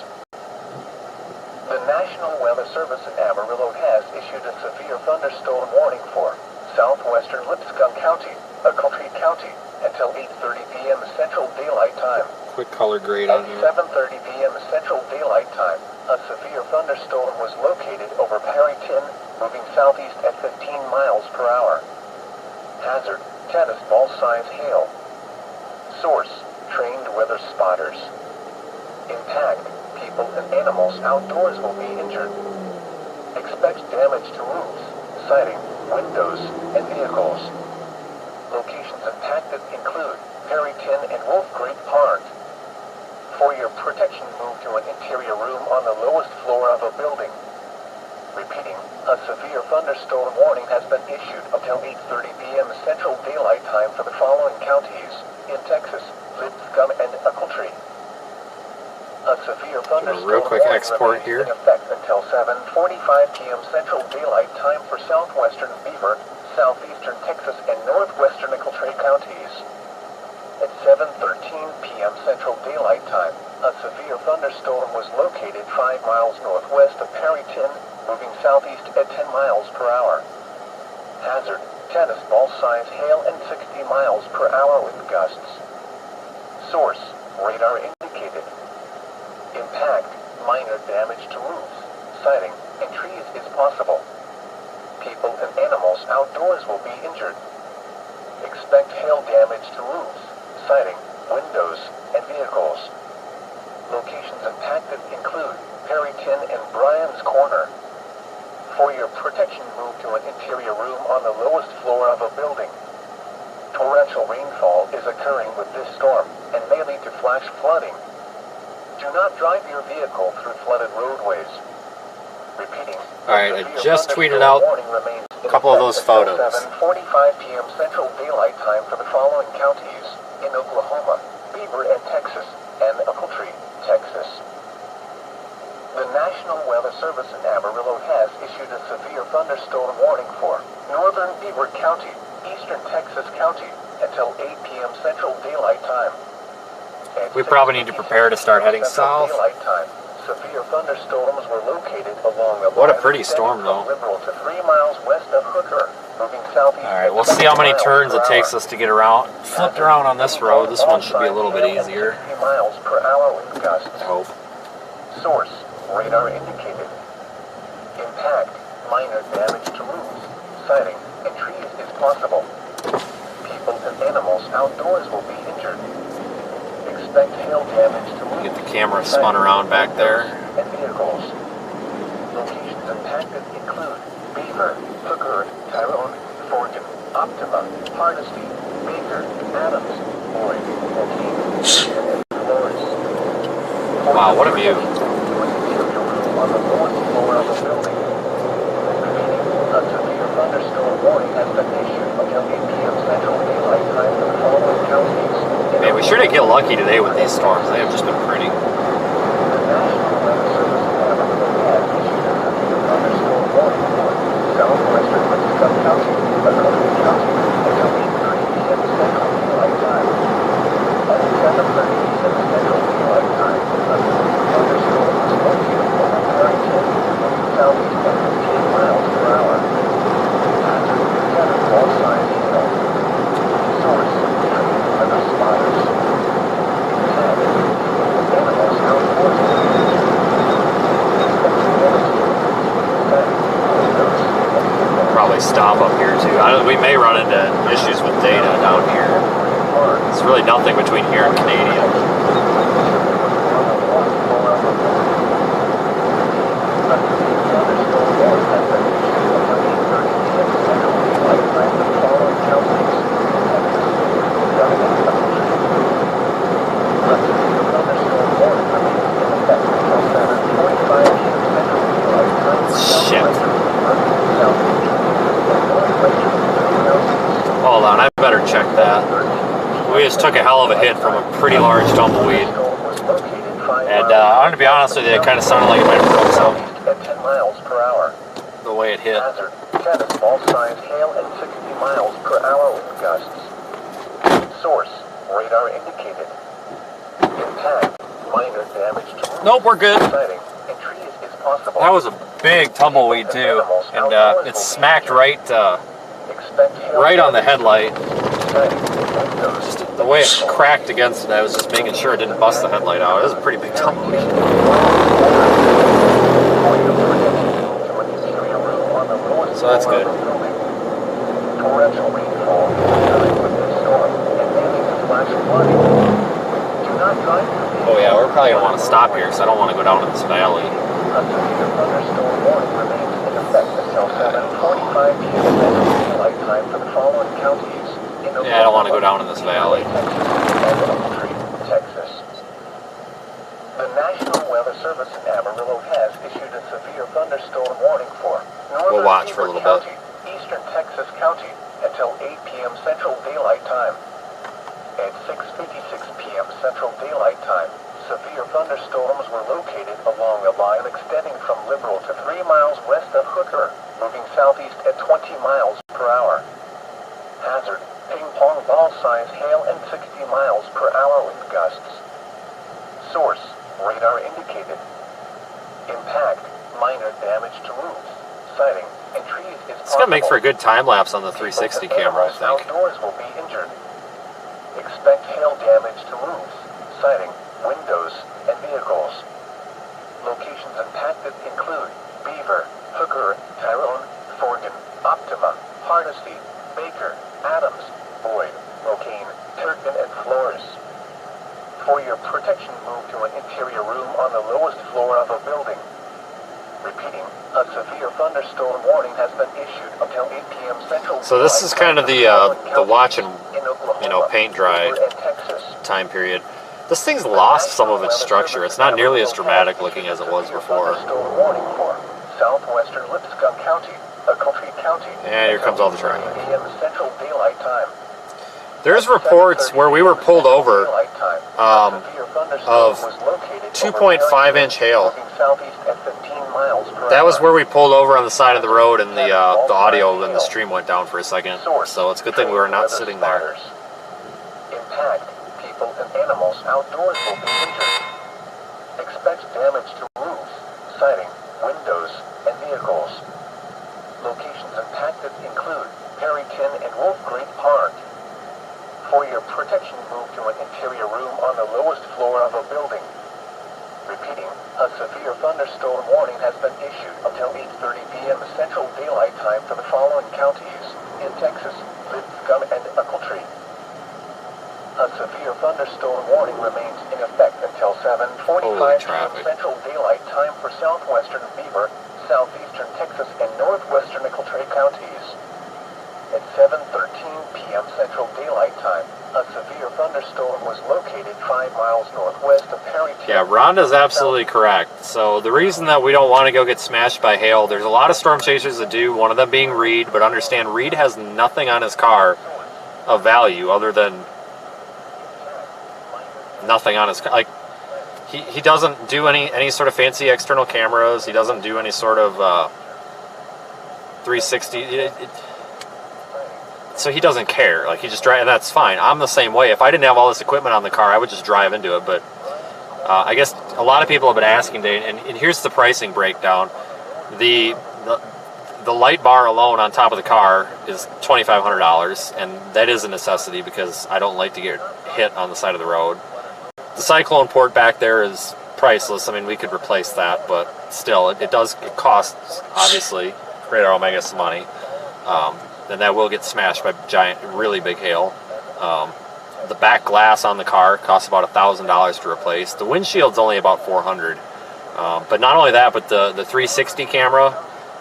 The National Weather Service in Amarillo has issued a severe thunderstorm warning for southwestern Lipscomb County, Ochiltree County, until 8:30 p.m. Central Daylight Time. Quick color grade At on here. 7:30 p.m. Central Daylight Time, a severe thunderstorm was located over Perryton, moving southeast at 15 miles per hour. Hazard, tennis ball-size hail. Source, trained weather spotters. Impact, people and animals outdoors will be injured. Expect damage to roofs, siding, windows, and vehicles. Locations impacted include Perryton and Wolf Creek Park. For your protection, move to an interior room on the lowest floor of a building. Repeating, a severe thunderstorm warning has been issued until 8:30 p.m. Central Daylight Time for the following counties in Texas, Lipscomb, and Ochiltree. A severe thunderstorm real quick warning export remains here. in effect until 7:45 p.m. Central Daylight Time for southwestern Beaver, southeastern Texas, and northwestern Ochiltree counties. At 7:13 p.m. Central Daylight Time, a severe thunderstorm was located 5 miles northwest of Perryton, moving southeast at 10 miles per hour. Hazard, tennis ball-size hail and 60 miles per hour with gusts. Source, radar indicated. Impact, minor damage to roofs, siding, and trees is possible. People and animals outdoors will be injured. Expect hail damage to roofs, siding, windows, and vehicles. Locations impacted include Perryton and Bryan's Corner. For your protection, move to an interior room on the lowest floor of a building. Torrential rainfall is occurring with this storm and may lead to flash flooding. Do not drive your vehicle through flooded roadways. Repeating. Alright, I just tweeted out a couple of those photos. 7:45 p.m. Central Daylight Time for the following counties in Oklahoma, Beaver, and Texas, and Ochiltree, Texas. The National Weather Service in Amarillo has issued a severe thunderstorm warning for northern Beaver County, eastern Texas County, until 8 p.m. Central Daylight Time. We probably need to prepare to start heading south. Daylight Time, severe thunderstorms were located along the What a line pretty extending storm, though. from Liberal to 3 miles west of Hooker, Moving southeast. Alright, we'll see how many turns it takes us to get around, flipped around on this road. This one should be a little bit easier. 60 miles per hour with gusts. I hope. Source, radar indicated. Impact, minor damage to roofs, siding, and trees is possible. People and animals outdoors will be injured. Expect hail damage to roofs. Get the camera spun around back there. And vehicles. Locations impacted include Beaver, Hooker, Tyrone, Forgan, Optima, Hardesty, Baker, Adams, Boyd, Waelti, and Flores. Wow, what a view. On the lowest floor of the building. A severe thunderstorm warning has been issued until 8 p.m. Central Daylight Time for the following counties. Man, we sure did get lucky today with these storms. They have just been pretty. The National Weather Service Laboratory has issued a severe thunderstorm warning for southwestern Wichita County, Waelti County, until 8:30 p.m. Central Daylight Time. At 7:30 p.m. Central Daylight Time, a severe thunderstorm was located over Barrington, moving southeast at 15 miles per hour. Hazard, cannonball size hail. Source, trees and the spotters. Impact, animals outdoors. Probably stop up here too. We may run into issues with data down here. It's really nothing between here and Canadian. Hold on, I better check that. We just took a hell of a hit from a pretty large tumbleweed. And I'm going to be honest with you, it kind of sounded like it might have broke something. At 10 miles per hour. The way it hit. Hazard, cannonball size hail at 60 miles per hour with gusts. Source, radar indicated. Impact, minor damage to Nope, we're good. siding and trees is possible. That was a big tumbleweed too. And it smacked right Expect hail right on the headlight. siding and windows. Just the way it cracked against it, I was just making sure it didn't bust the headlight out. It was a pretty big tumbleweed. So that's good. Torrential rainfall during the storm and mainly the flash flooding. Do not drive through the Oh yeah, we're probably going to want to stop here because I don't want to go down in this valley. A severe thunderstorm warning remains in effect until 7:45 p.m. Central Daylight Time for the following counties. Yeah, I don't want to go down in this valley. Texas. The National Weather Service in Amarillo has issued a severe thunderstorm warning for northern We'll watch for a little bit. County, eastern Texas County until 8 p.m. Central Daylight Time. At 6:56 p.m. Central Daylight Time, severe thunderstorms were located along a line extending from Liberal to 3 miles west of Hooker, moving southeast at 20 miles per hour. Hazard, ping-pong ball size hail and 60 miles per hour with gusts. Source, radar indicated. Impact, minor damage to roofs, siding, and trees is It's going to make for a good time lapse on the 360 camera, I think. Outdoors will be injured. Expect hail damage to roofs, siding, windows, and vehicles. Locations impacted include Beaver, Hooker, Tyrone, Forgan, Optima, Hardesty, Baker, Adams, Boyd, Rocane, Turpin, and Flores. For your protection, move to an interior room on the lowest floor of a building. Repeating, a severe thunderstorm warning has been issued until 8 p.m. Central. So this is kind of the watch and, paint dry time period. This thing's lost some of its structure. It's not nearly as dramatic looking as it was before. Thunderstorm warning for southwestern Lipscomb County, Oconee County. And here comes all the traffic. 8 p.m. Central Daylight Time. There's reports where we were pulled over of 2.5-inch hail. That was where we pulled over on the side of the road, and the audio and the stream went down for a second. So it's a good thing we were not sitting there. Impact, people and animals outdoors will be injured. Expect damage to roofs, siding, windows, and vehicles. Locations impacted include Farmington and Wolf Creek Pond. For your protection, move to an interior room on the lowest floor of a building. Repeating, a severe thunderstorm warning has been issued until 8:30 p.m. Central Daylight Time for the following counties in Texas: Lipscomb and Ochiltree. A severe thunderstorm warning remains in effect until 7:45 p.m. Central Daylight Time for southwestern Beaver, southeastern Texas, and northwestern Ochiltree counties. At 7:13 p.m. Central Daylight Time, a severe thunderstorm was located 5 miles northwest of Perryton. Yeah, Rhonda's absolutely correct. So the reason that we don't want to go get smashed by hail, there's a lot of storm chasers that do, one of them being Reed, but understand Reed has nothing on his car of value other than nothing on his car. Like, he doesn't do any sort of fancy external cameras. He doesn't do any sort of 360. So he doesn't care. Like, he just drives, and that's fine. I'm the same way. If I didn't have all this equipment on the car, I would just drive into it. But I guess a lot of people have been asking today, and here's the pricing breakdown. The light bar alone on top of the car is $2,500, and that is a necessity because I don't like to get hit on the side of the road. The cyclone port back there is priceless. I mean, we could replace that, but still, it costs, obviously, Radar Omega some money. And that will get smashed by giant, really big hail. The back glass on the car costs about $1,000 to replace. The windshield's only about $400. But not only that, but the 360 camera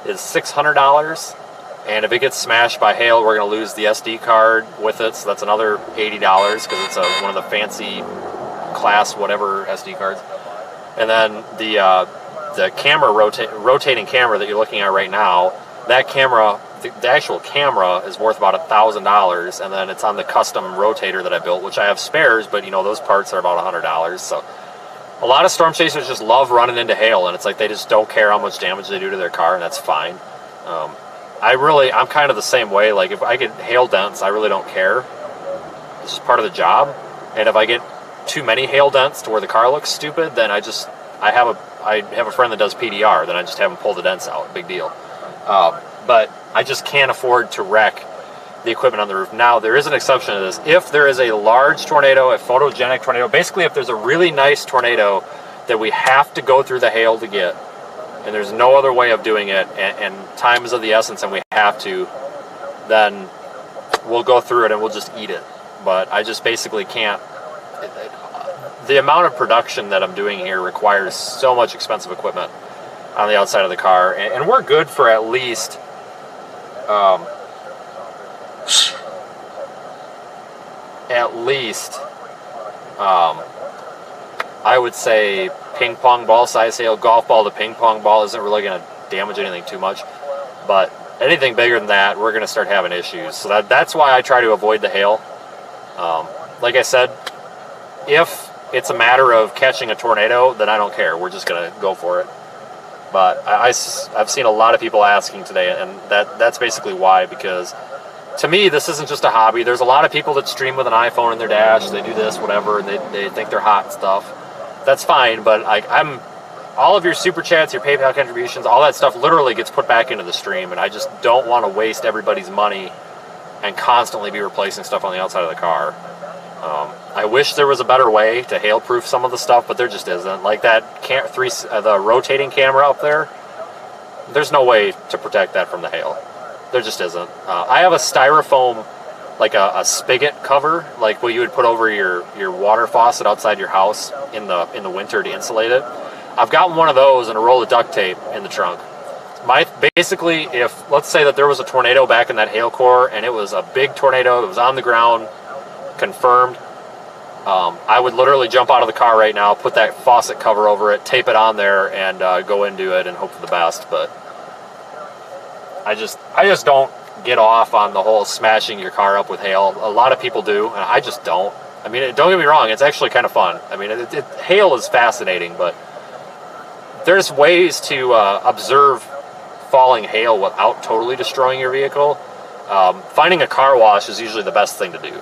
is $600. And if it gets smashed by hail, we're going to lose the SD card with it. So that's another $80 because it's one of the fancy class whatever SD cards. And then the camera rotating camera that you're looking at right now, that camera, the actual camera is worth about $1,000, and then it's on the custom rotator that I built, which I have spares, but you know, those parts are about $100. So a lot of storm chasers just love running into hail, and it's like they just don't care how much damage they do to their car, and that's fine. I'm kind of the same way. Like, if I get hail dents, I really don't care. It's just part of the job. And if I get too many hail dents to where the car looks stupid, then I have a friend that does PDR, then I just have him pull the dents out. Big deal. But I just can't afford to wreck the equipment on the roof. Now, there is an exception to this. If there is a large tornado, a photogenic tornado, basically if there's a really nice tornado that we have to go through the hail to get, and there's no other way of doing it, and time is of the essence and we have to, then we'll go through it and we'll just eat it. But I just basically can't. The amount of production that I'm doing here requires so much expensive equipment on the outside of the car, and we're good for at least I would say ping pong ball size hail. Golf ball to ping pong ball isn't really going to damage anything too much, but anything bigger than that, we're going to start having issues. So that's why I try to avoid the hail. Like I said, if it's a matter of catching a tornado, then I don't care. We're just going to go for it. But I've seen a lot of people asking today, and that's basically why, because to me, this isn't just a hobby. There's a lot of people that stream with an iPhone in their dash. They do this, whatever, and they think they're hot and stuff. That's fine, but all of your super chats, your PayPal contributions, all that stuff literally gets put back into the stream, and I just don't want to waste everybody's money and constantly be replacing stuff on the outside of the car. I wish there was a better way to hail-proof some of the stuff, but there just isn't. Like the rotating camera up there, there's no way to protect that from the hail. There just isn't. I have a styrofoam, like a spigot cover, like what you would put over your water faucet outside your house in the winter to insulate it. I've got one of those and a roll of duct tape in the trunk. Basically, if let's say that there was a tornado back in that hail core and it was a big tornado, it was on the ground, confirmed, I would literally jump out of the car right now, put that faucet cover over it, tape it on there, and go into it and hope for the best. But I just don't get off on the whole smashing your car up with hail. A lot of people do, and I just don't. I mean, don't get me wrong, it's actually kind of fun. I mean, hail is fascinating, but there's ways to observe falling hail without totally destroying your vehicle. Finding a car wash is usually the best thing to do.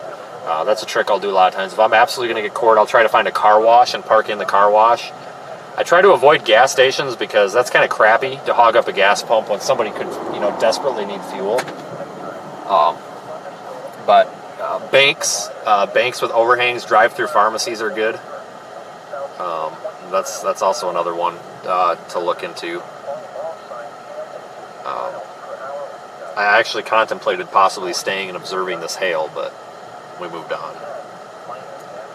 That's a trick I'll do a lot of times. If I'm absolutely going to get caught, I'll try to find a car wash and park in the car wash. I try to avoid gas stations because that's kind of crappy to hog up a gas pump when somebody could, desperately need fuel. But banks with overhangs, drive-through pharmacies are good. That's also another one to look into. I actually contemplated possibly staying and observing this hail, but we moved on.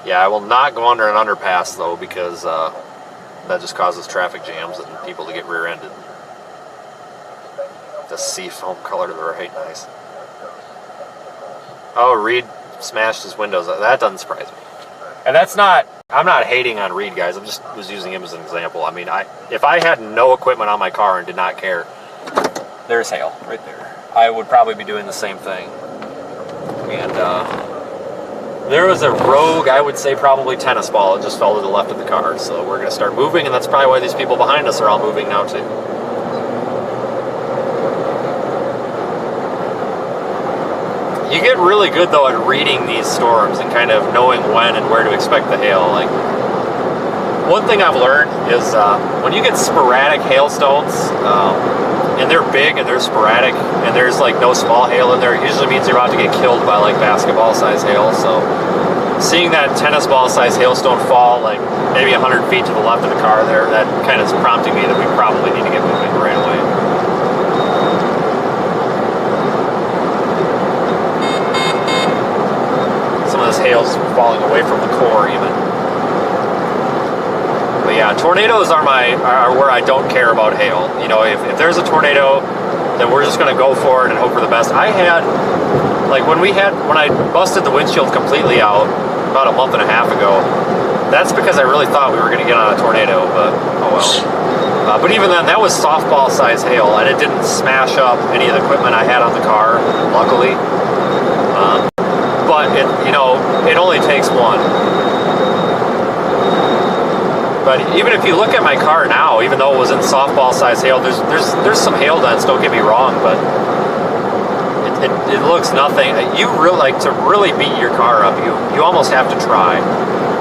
Yeah, I will not go under an underpass, though, because that just causes traffic jams and people to get rear-ended. The seafoam color to the right, nice. Oh, Reed smashed his windows. That doesn't surprise me. And I'm not hating on Reed, guys. I just was using him as an example. I mean, if I had no equipment on my car and did not care, there's hail right there. I would probably be doing the same thing. And there was a rogue, I would say probably tennis ball. It just fell to the left of the car. So we're going to start moving, and that's probably why these people behind us are all moving now too. You get really good, though, at reading these storms and kind of knowing when and where to expect the hail. Like, one thing I've learned is when you get sporadic hailstones, and they're big and they're sporadic, and there's like no small hail in there, it usually means you're about to get killed by like basketball-size hail. So seeing that tennis ball-size hailstone fall like maybe 100 feet to the left of the car there, that kind of is prompting me that we probably need to get moving right away. This hail's falling away from the core even. But yeah, tornadoes are where I don't care about hail. You know, if there's a tornado, then we're just gonna go for it and hope for the best. I had, like when I busted the windshield completely out about a month and a half ago, that's because I really thought we were gonna get on a tornado, but oh well. But even then, that was softball size hail, and it didn't smash up any of the equipment I had on the car, luckily. But it only takes one. But even if you look at my car now, even though it was in softball size hail, there's some hail dents. Don't get me wrong, but it looks nothing. You really like to really beat your car up. You almost have to try.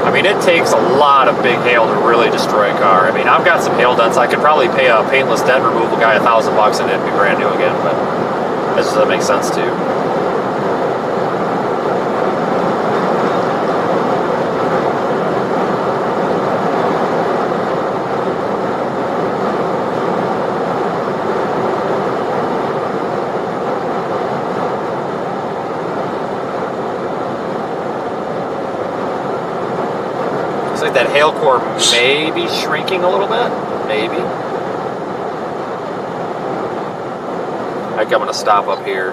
I mean, it takes a lot of big hail to really destroy a car. I mean, I've got some hail dents. I could probably pay a paintless dent removal guy $1,000 and it'd be brand new again. But that makes sense too. That hail core may be shrinking a little bit, maybe. I think I'm going to stop up here.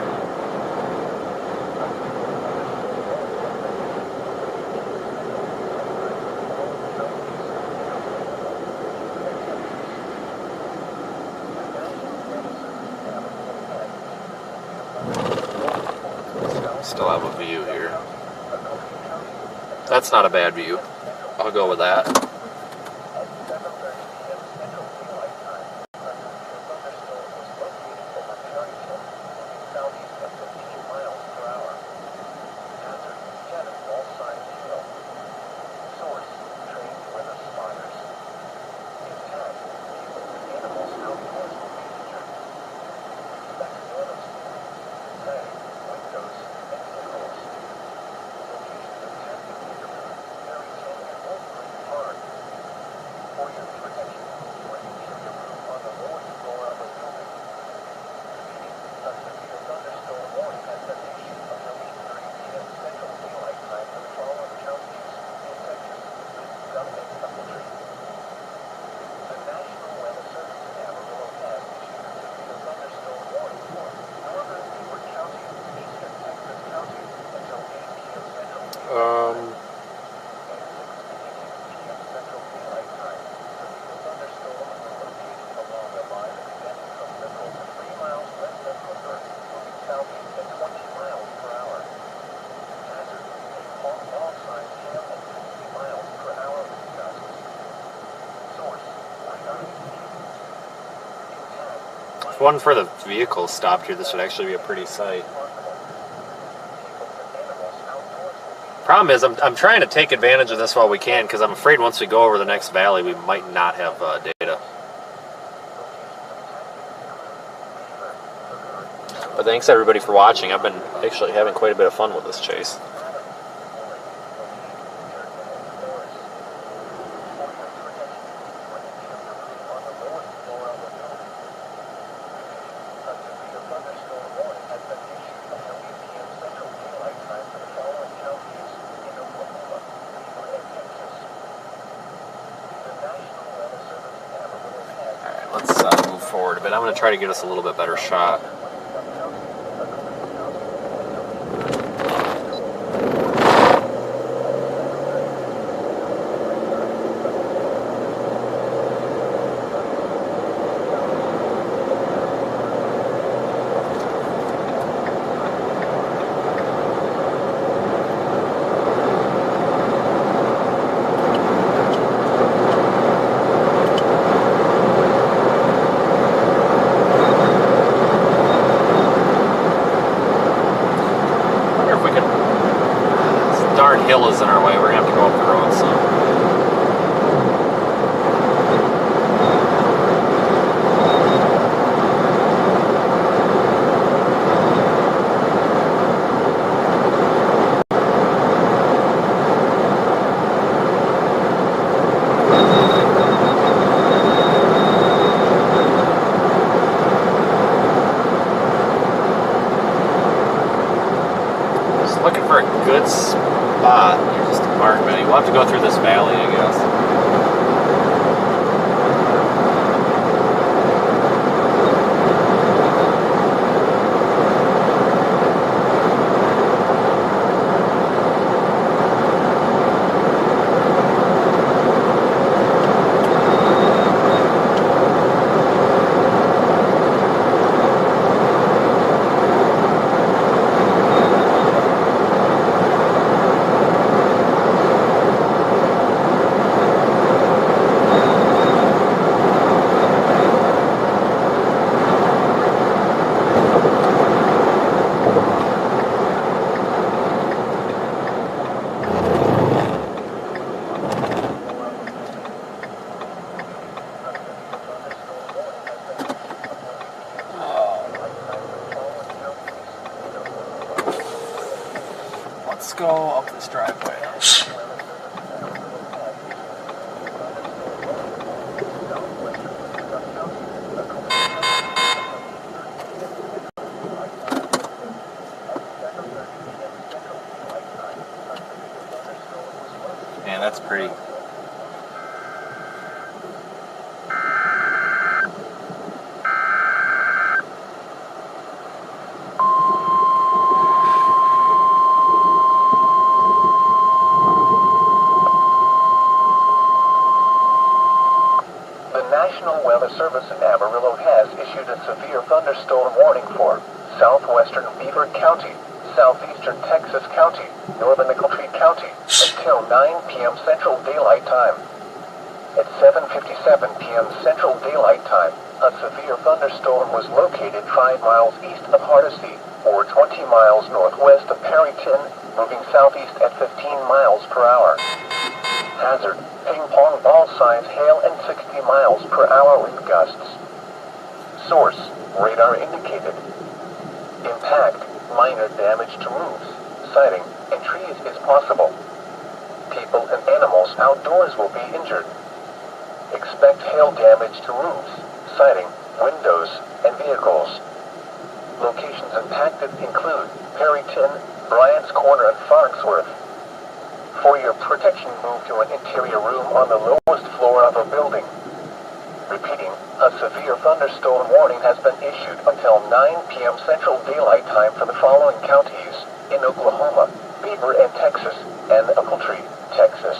Still have a view here. That's not a bad view. I'll go with that. If one for the vehicle stopped here, this would actually be a pretty sight. Problem is, I'm trying to take advantage of this while we can, because I'm afraid once we go over the next valley, we might not have data. But thanks everybody for watching. I've been actually having quite a bit of fun with this chase. Let's move forward a bit. I'm going to try to get us a little bit better shot. Hill is in our way. We're gonna have to go up the road some. Just looking for a good spot. Here's just a park, Benny. We'll have to go through this valley, I guess. Let's go up this driveway. Man, that's pretty. National Weather Service in Amarillo has issued a severe thunderstorm warning for southwestern Beaver County, southeastern Texas County, northern Waelti County until 9 p.m. Central Daylight Time. At 7:57 p.m. Central Daylight Time, a severe thunderstorm was located 5 miles east of Hardesty, or 20 miles northwest of Perryton, moving southeast at 15 miles per hour. Hazard, ping pong ball size hail and 60 miles per hour wind gusts. Source, radar indicated. Impact, minor damage to roofs, siding, and trees is possible. People and animals outdoors will be injured. Expect hail damage to roofs, siding, windows, and vehicles. Locations impacted include Perryton, Bryant's Corner, and Farnsworth. For your protection, move to an interior room on the lowest floor of a building. Repeating, a severe thunderstorm warning has been issued until 9 p.m. Central Daylight Time for the following counties in Oklahoma, Beaver and Texas, and Waelti, Texas.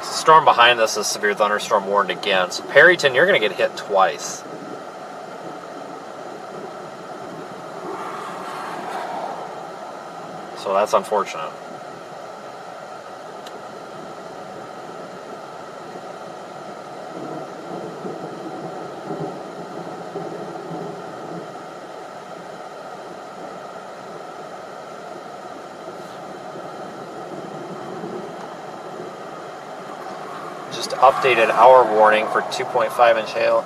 Storm behind this is severe thunderstorm warned again. So Perryton, you're going to get hit twice. So that's unfortunate. just updated our warning for 2.5 inch hail.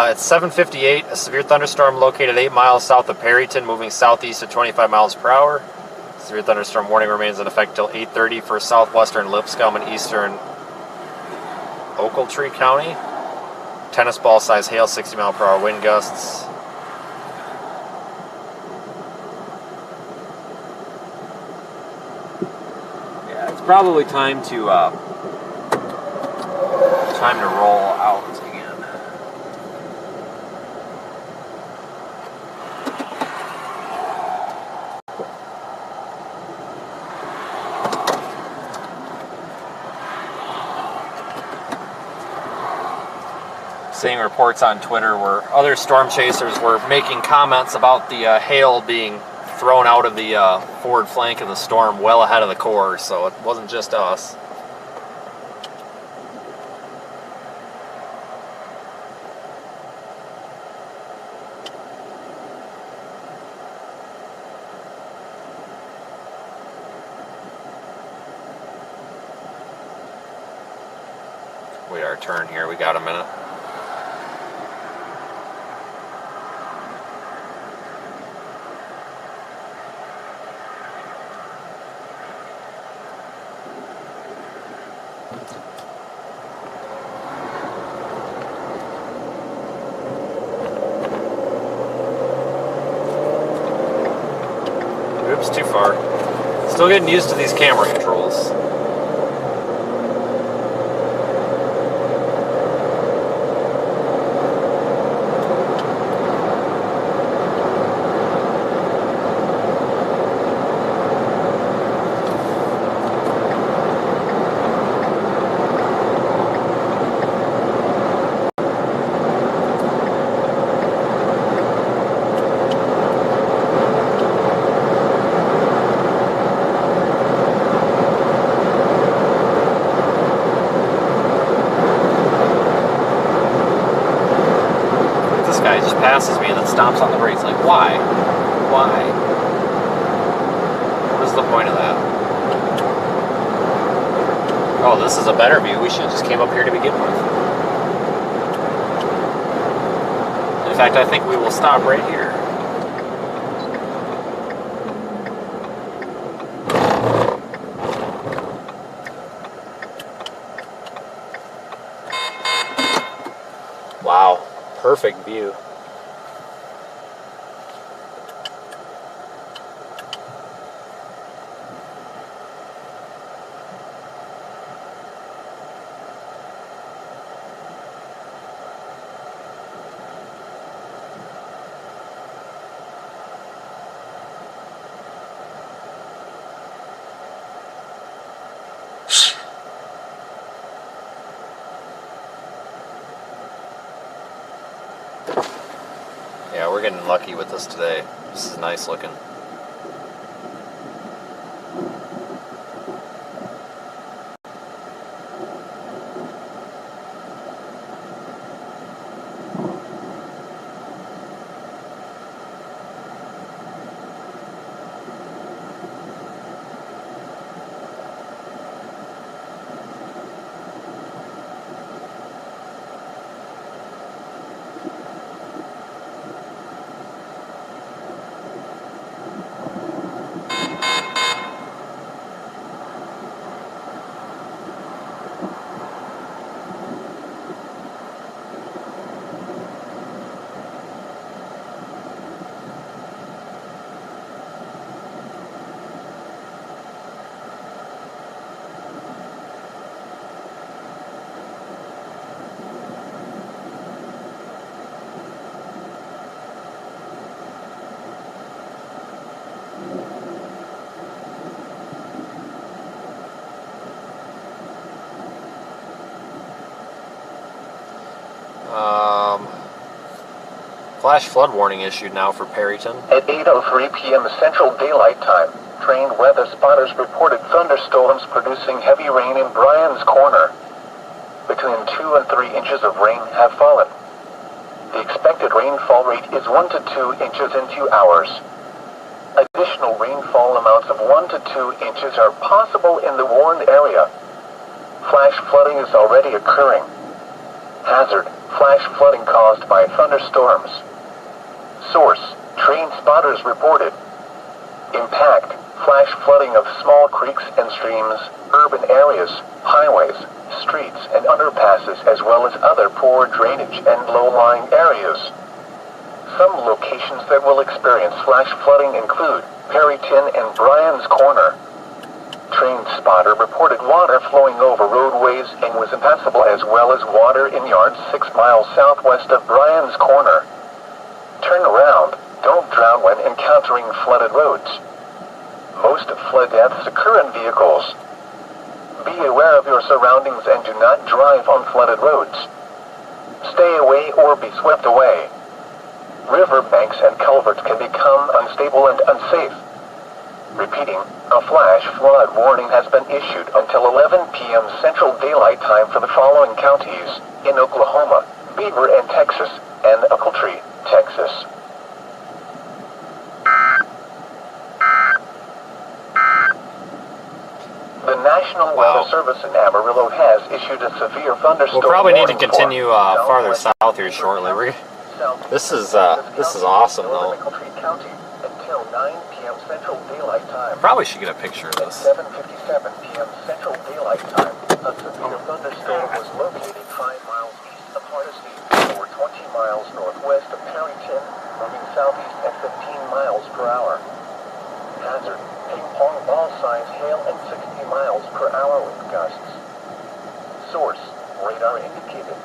It's 7:58. A severe thunderstorm located 8 miles south of Perryton, moving southeast at 25 miles per hour. Severe thunderstorm warning remains in effect till 8:30 for southwestern Lipscomb and eastern Ochiltree County. Tennis ball size hail, 60 mile per hour wind gusts. Yeah, it's probably time to roll out again. Seeing reports on Twitter where other storm chasers were making comments about the hail being thrown out of the forward flank of the storm well ahead of the core, so it wasn't just us. Wait our turn here, we got a minute. Oops, too far. Still getting used to these camera controls. Passes me and then stomps on the brakes. Like, why? Why? What is the point of that? Oh, this is a better view. We should have just came up here to begin with. In fact, I think we will stop right here. Wow, perfect view. Yeah, we're getting lucky with this today. This is nice looking. Flash flood warning issued now for Perryton. At 8:03 p.m. Central Daylight Time, trained weather spotters reported thunderstorms producing heavy rain in Bryan's Corner. Between 2 and 3 inches of rain have fallen. The expected rainfall rate is 1 to 2 inches in 2 hours. Additional rainfall amounts of 1 to 2 inches are possible in the warned area. flash flooding is already occurring. Hazard, flash flooding caused by thunderstorms. Source, train spotters reported. Impact, flash flooding of small creeks and streams, urban areas, highways, streets and underpasses, as well as other poor drainage and low-lying areas. Some locations that will experience flash flooding include Perryton and Bryan's Corner. Train spotter reported water flowing over roadways and was impassable, as well as water in yards 6 miles southwest of Bryan's Corner. Turn around, don't drown when encountering flooded roads. Most flood deaths occur in vehicles. Be aware of your surroundings and do not drive on flooded roads. Stay away or be swept away. River banks and culverts can become unstable and unsafe. Repeating, a flash flood warning has been issued until 11 p.m. Central Daylight Time for the following counties in Oklahoma, Beaver and Texas, and Ochiltree, Texas. The National Weather Service in Amarillo has issued a severe thunderstorm. We'll probably need to warning continue for farther south here shortly. This is awesome though. Until 9 p.m. Central Daylight Time. Probably should get a picture of At this. 7:57 p.m. Central Daylight Time, a severe thunderstorm was located 5 miles east of Hardesty, or 20 miles northwest of Perryton, moving southeast at 15 miles per hour. Hazard, ping-pong ball size hail and 60 miles per hour with gusts. Source, radar indicated.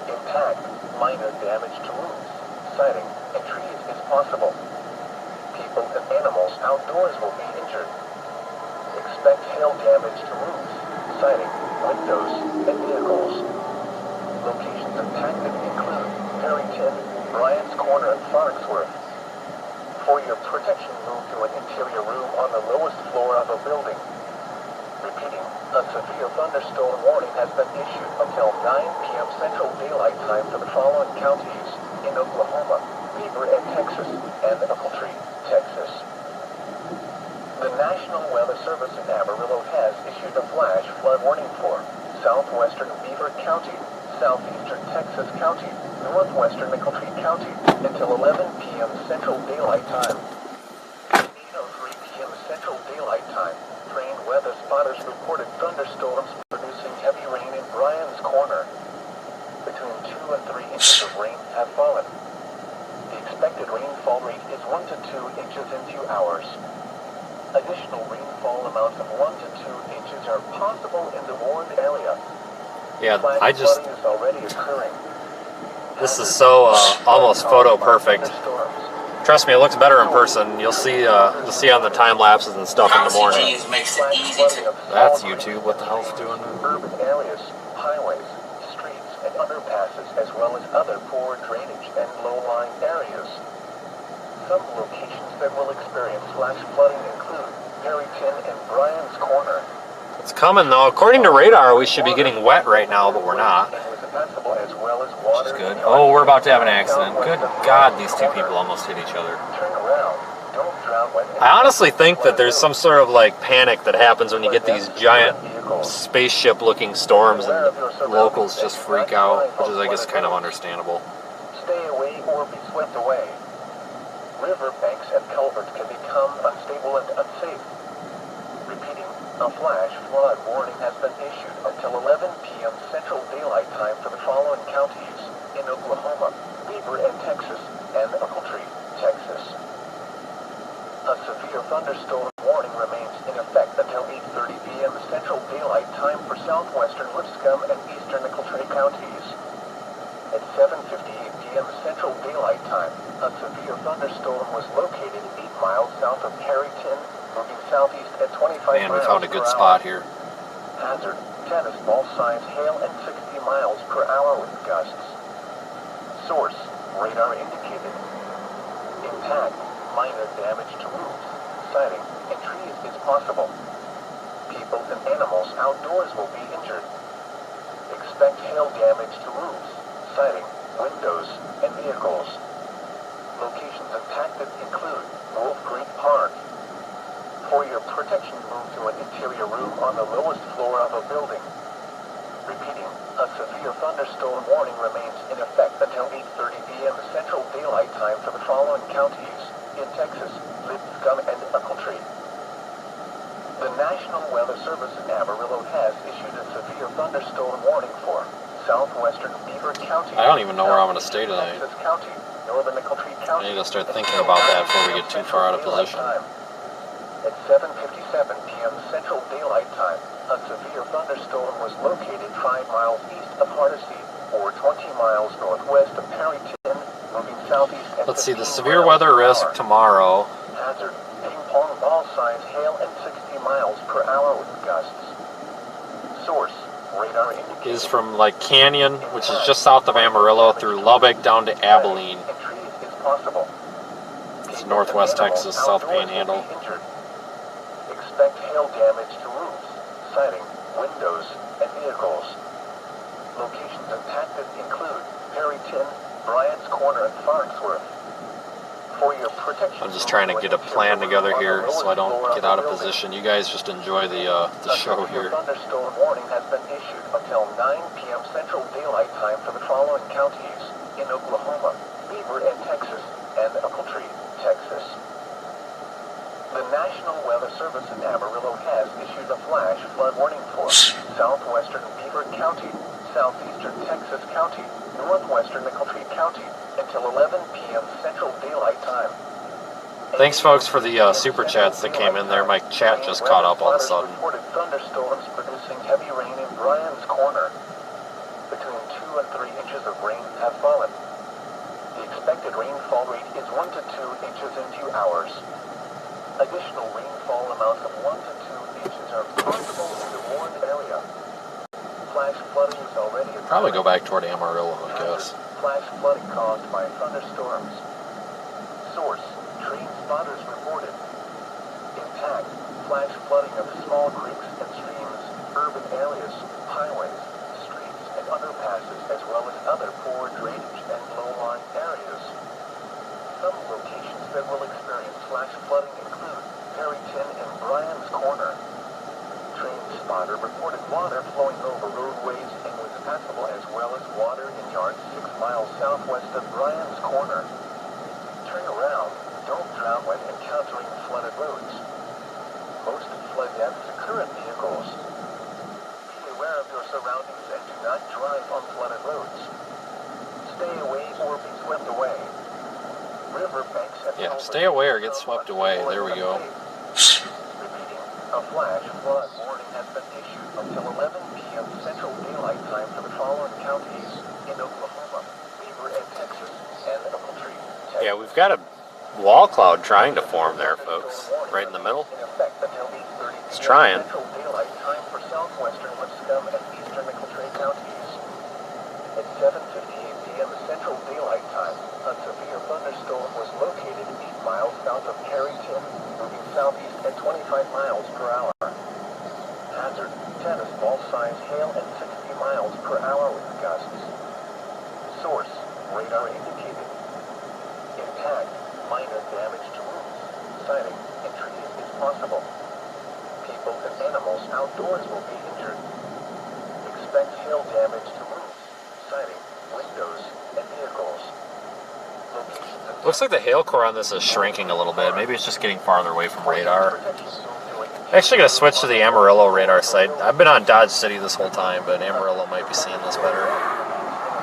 Impact, minor damage to roofs, siding, and trees is possible. People and animals outdoors will be injured. Expect hail damage to roofs, siding, windows, and vehicles. Locations impacted include Perryton, Bryan's Corner, and Farnsworth. For your protection, move to an interior room on the lowest floor of a building. Repeating, a severe thunderstorm warning has been issued until 9 p.m. Central Daylight Time for the following counties in Oklahoma, Beaver and Texas, and Ochiltree, Texas. The National Weather Service in Amarillo has issued a flash flood warning for southwestern Beaver County, southeastern Texas County, northwestern Ochiltree County, until 11 p.m. Central Daylight Time. 8:03 p.m. Central Daylight Time, train weather spotters reported thunderstorms producing heavy rain in Bryan's Corner. Between 2 and 3 inches of rain have fallen. The expected rainfall rate is 1 to 2 inches in 2 hours. Additional rainfall amounts of 1 to 2 inches are possible in the warned area. Yeah, Flash flooding is already occurring. this is so almost photo perfect. Trust me, it looks better in person. You'll see on the time lapses and stuff in the morning. That's YouTube. What the hell's doing? Urban areas, highways, streets, and underpasses, as well as other poor drainage and low-lying areas. Some locations that will experience flash flooding include Perryton and Bryan's Corner. It's coming though. According to radar, we should be getting wet right now, but we're not. Which is good. Oh, we're about to have an accident. Good God, these two people almost hit each other. I honestly think that there's some sort of like panic that happens when you get these giant spaceship-looking storms and locals just freak out, which is, I guess, kind of understandable. Stay away or be swept away. River banks and culverts can become unstable and unsafe. Repeating, a flash flood warning has been issued until 11 p.m. Central Daylight Time for the following counties in Oklahoma, Beaver and Texas, and Ochiltree, Texas. A severe thunderstorm warning remains in effect until 8:30 p.m. Central Daylight Time for southwestern Lipscomb and eastern Ochiltree counties. At 7:58 p.m. Central Daylight Time, a severe thunderstorm was located 8 miles south of Perryton, moving southeast at 25 miles per hour. Man, we found a good spot here. Hazard, tennis ball size hail and 60 miles per hour with gusts. Source, radar indicated. Impact, minor damage to roofs, siding, and trees is possible. People and animals outdoors will be injured. Expect hail damage to roofs, siding, windows, and vehicles. Locations impacted include Wolf Creek Park. For your protection moved to an interior room on the lowest floor of a building. Repeating, a severe thunderstorm warning remains in effect until 8:30 p.m. Central Daylight Time for the following counties in Texas: Lipscomb and Ochiltree. The National Weather Service in Amarillo has issued a severe thunderstorm warning for southwestern Beaver County. I don't even know where I'm going to stay tonight. Texas County, northern Ochiltree County. I need to start thinking about that before we get too far out of position. At 7:57 p.m. Central Daylight Time, a severe thunderstorm was located 5 miles east of Hardesty, or 20 miles northwest of Perryton, moving southeast at Let's see, the 15 severe miles weather per risk hour. tomorrow Hazard, ping-pong ball size hail and 60 miles per hour with gusts. Source, radar indicator. is from like Canyon, which is just south of Amarillo, through Lubbock down to Abilene. And trees is possible. It's northwest Texas, South Panhandle. Expect hail damage to roofs, siding, windows, and vehicles. Locations impacted include Perryton, Bryant's Corner, and Farnsworth. For your protection, I'm just trying to get a plan together here so I don't get out of position. You guys just enjoy the show here. A thunderstorm warning has been issued until 9 p.m. Central Daylight Time for the following counties in Oklahoma, Beaver, and Texas, and Ochiltree, Texas. The National Weather Service in Amarillo has issued a flash flood warning for southwestern Beaver County, southeastern Texas County, northwestern Ochiltree County, until 11 p.m. Central Daylight Time. Thanks, folks, for the super chats that came in there. My chat just caught up all of a sudden. Reported thunderstorms producing heavy rain in Bryan's Corner. Between 2 and 3 inches of rain have fallen. The expected rainfall rate is 1 to 2 inches in 2 hours. Additional rainfall amounts of 1 to 2 inches are possible in the Warren area. Flash flooding is already occurring. Probably go back toward Amarillo, I guess. Flash flooding caused by thunderstorms. Source, train spotters reported. Impact, flash flooding of small creeks and streams, urban areas, highways, streets, and underpasses, as well as other poor drainage and low-lying areas. Some locations that will experience flash flooding include Perryton and Bryant's Corner. Train spotter reported water flowing over roadways and was passable, as well as water in yards 6 miles southwest of Bryant's Corner. Turn around, don't drown when encountering flooded roads. Most flood deaths occur in vehicles. Be aware of your surroundings and do not drive on flooded roads. Stay away or be swept away. River banks have Yeah, stay away or get swept away. There we go. Repeating, a flash flood warning has been issued until 11 p.m. Central Daylight Time for the following counties in Oklahoma, Beaver, and Texas, and Ochiltree, Texas. Yeah, we've got a wall cloud trying to form there, folks. Right in the middle. In effect until 8:30 It's p.m. trying. Central Daylight Time for southwestern Lipscomb and eastern Ochiltree counties. At 7:58 p.m. Central Daylight Time, a severe thunderstorm was located 8 miles south of Perryton, moving southeast at 25 miles per hour. Hazard, tennis ball size hail and 60 miles per hour with gusts. Source, radar indicated. Impact, minor damage to roofs, siding, and trees is possible. People and animals outdoors will be injured. Expect hail damage to roofs, siding, windows, and vehicles. Locations Looks like the hail core on this is shrinking a little bit. Maybe it's just getting farther away from radar. Actually going to switch to the Amarillo radar site. I've been on Dodge City this whole time, but Amarillo might be seeing this better.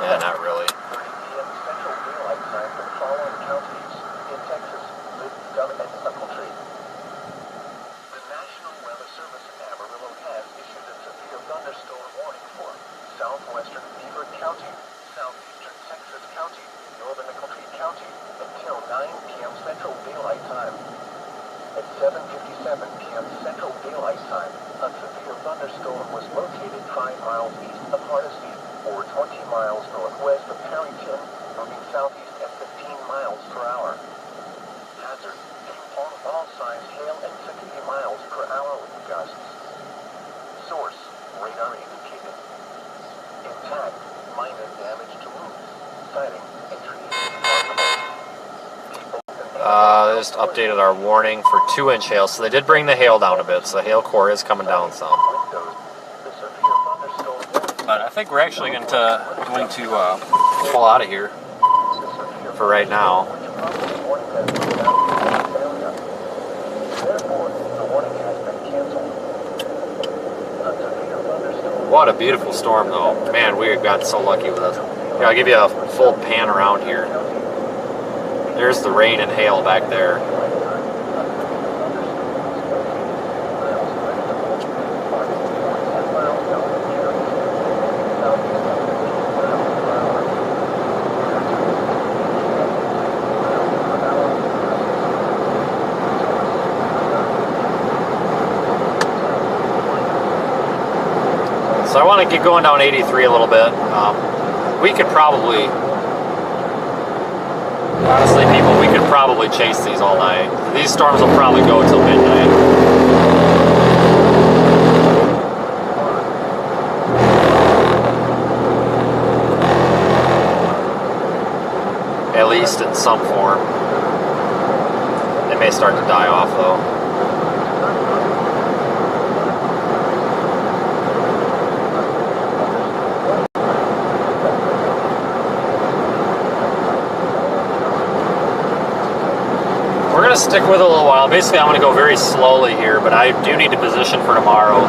Yeah, not really. Central Daylight Time for the following counties in Texas, Lipscomb, and Ochiltree. The National Weather Service in Amarillo has issued a severe thunderstorm warning for southwestern Beaver County, southeastern Texas County, northern Ochiltree County, until 9 p.m. Central Daylight Time. At 7:57 p.m. Central Daylight Time, a severe thunderstorm was located 5 miles east of Hardesty, or 20 miles northwest of Perryton, moving southeast at 15 miles per hour. Hazard, ping-pong ball size hail and 60 miles per hour with gusts. Source, radar indicated. Impact, minor damage to roofs, siding, and trees is possible. People and animals just updated our warning for 2-inch hail. So they did bring the hail down a bit, so the hail core is coming down some. But I think we're actually going to pull out of here for right now. What a beautiful storm, though. Man, we got so lucky with this. Here, I'll give you a full pan around here. There's the rain and hail back there. So I want to get going down 83 a little bit. We could probably, honestly people, we could probably chase these all night. These storms will probably go until midnight. At least in some form. They may start to die off though. Stick with it a little while. Basically, I'm going to go very slowly here, but I do need to position for tomorrow.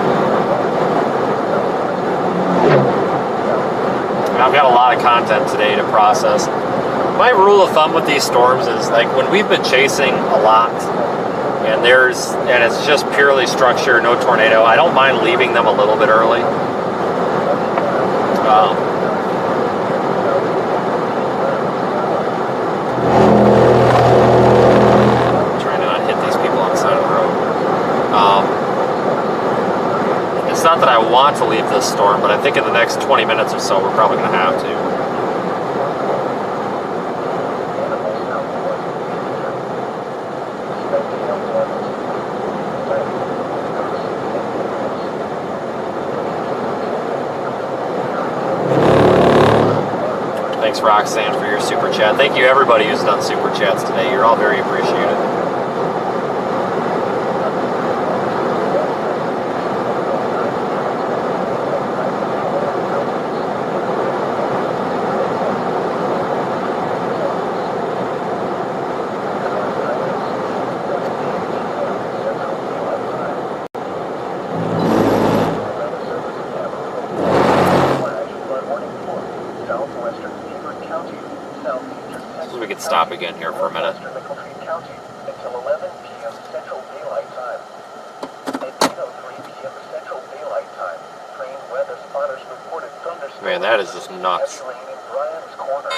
And I've got a lot of content today to process. My rule of thumb with these storms is like when we've been chasing a lot and it's just purely structure, no tornado, I don't mind leaving them a little bit early. It's not that I want to leave this storm, but I think in the next 20 minutes or so, we're probably going to have to. Thanks, Roxanne, for your super chat. Thank you, everybody who's done super chats today. You're all very appreciated. Stop again here for a minute. Until 11 p.m. Central Daylight Time. At 8:03 p.m. Central Daylight Time, train weather spotters reported thunderstorms. Man, that is just nuts. Heavy rain in Bryan's Corner.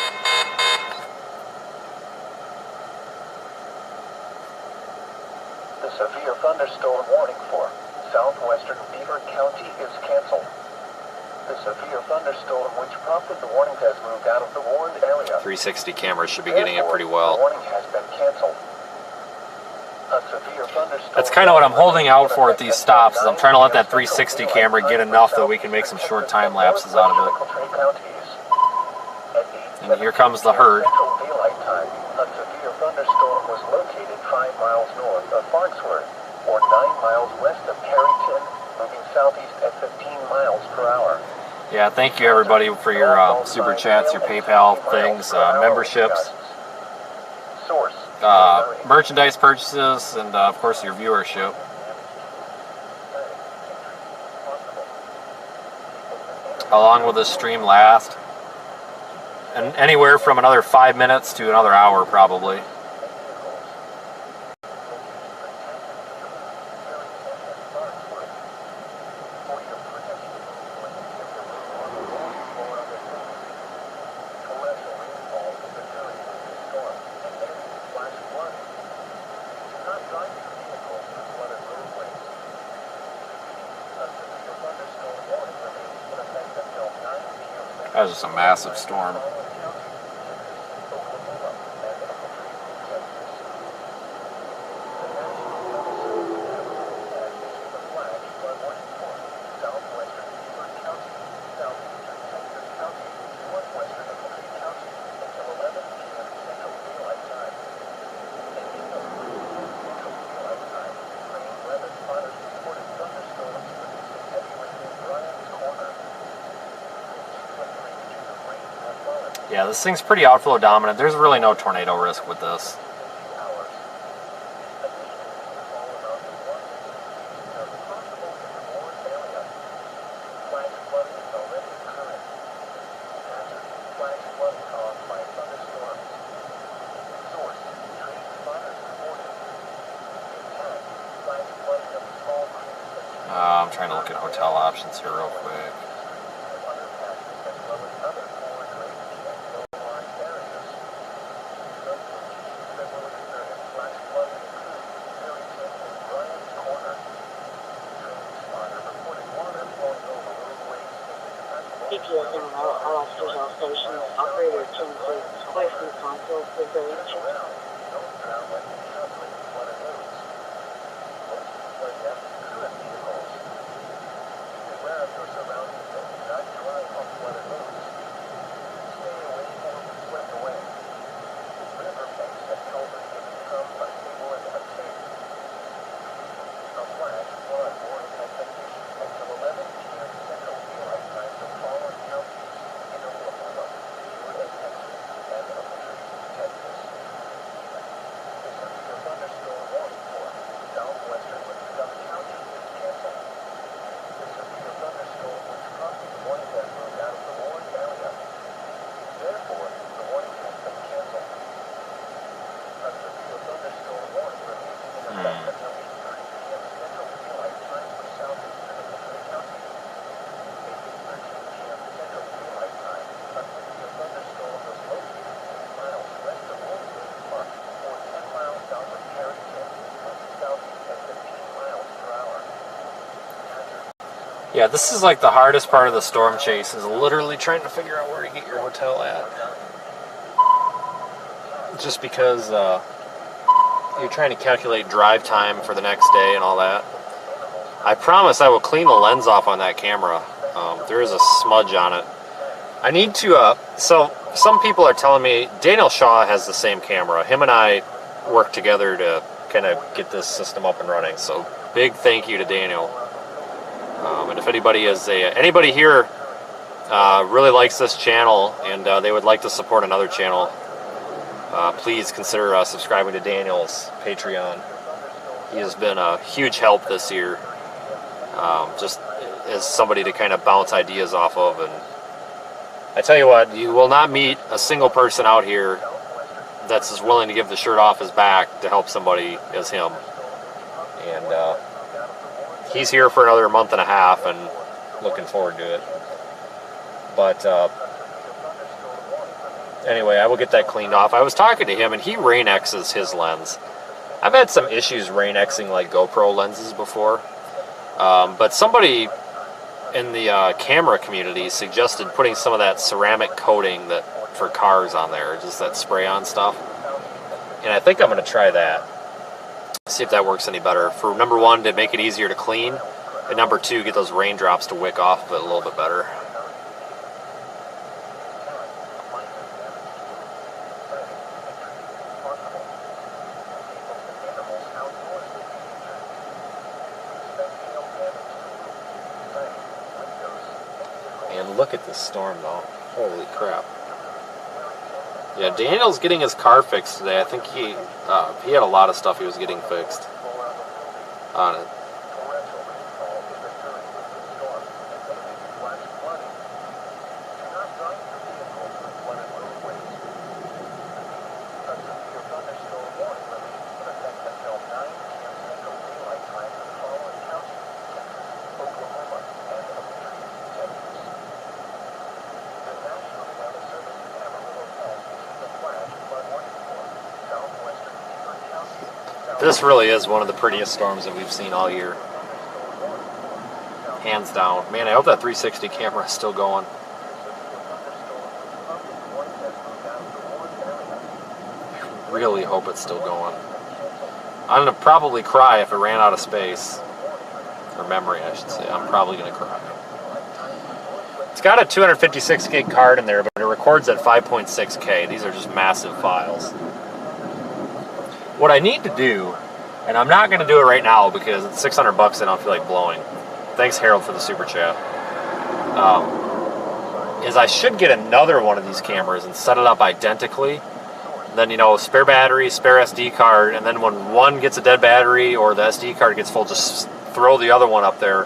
The severe thunderstorm warning for southwestern Beaver County is canceled. The severe thunderstorm which prompted the warning has moved out of the warned area. 360 cameras should be getting it pretty well. The warning has been canceled. A severe thunderstorm. That's kind of what I'm holding out for at these stops, is I'm trying to let that 360 camera get enough that we can make some short time lapses out of it. And here comes the herd. Central Daylight Time, a severe thunderstorm was located 5 miles north of Farnsworth, or 9 miles west of Carrington, moving southeast at 15 miles per hour. Yeah, thank you everybody for your super chats, your PayPal things, memberships, merchandise purchases, and of course your viewership. How long will this stream last? And anywhere from another 5 minutes to another hour probably. That was just a massive storm. Yeah, this thing's pretty outflow dominant. There's really no tornado risk with this. I'm trying to look at hotel options here real quick. GPS and all officers, all stations, operator 10 feet away from the console, please go in check. Yeah, this is like the hardest part of the storm chase, is literally trying to figure out where to get your hotel at. Just because you're trying to calculate drive time for the next day and all that. I promise I will clean the lens off on that camera. There is a smudge on it. I need to, so some people are telling me, Daniel Shaw has the same camera. Him and I work together to kind of get this system up and running. So big thank you to Daniel. And if anybody here really likes this channel and they would like to support another channel, please consider subscribing to Daniel's Patreon. He has been a huge help this year, just as somebody to kind of bounce ideas off of. And I tell you what, you will not meet a single person out here that's as willing to give the shirt off his back to help somebody as him. And he's here for another month and a half, and looking forward to it. But anyway, I will get that cleaned off. I was talking to him, and he rain X's his lens. I've had some issues rain Xing like GoPro lenses before, but somebody in the camera community suggested putting some of that ceramic coating that for cars on there, just that spray-on stuff. And I think I'm going to try that. See if that works any better. For number one, to make it easier to clean, and number two, get those raindrops to wick off of it a little bit better. And look at this storm though. Holy crap. Yeah, Daniel's getting his car fixed today. I think he had a lot of stuff he was getting fixed on it. This really is one of the prettiest storms that we've seen all year. Hands down. Man, I hope that 360 camera is still going. I really hope it's still going. I'm going to probably cry if it ran out of space. Or memory, I should say. I'm probably going to cry. It's got a 256 gig card in there, but it records at 5.6K. These are just massive files. What I need to do, and I'm not going to do it right now because it's $600 and I don't feel like blowing. Thanks, Harold, for the super chat. is I should get another one of these cameras and set it up identically. Then, you know, spare battery, spare SD card, and then when one gets a dead battery or the SD card gets full, just throw the other one up there,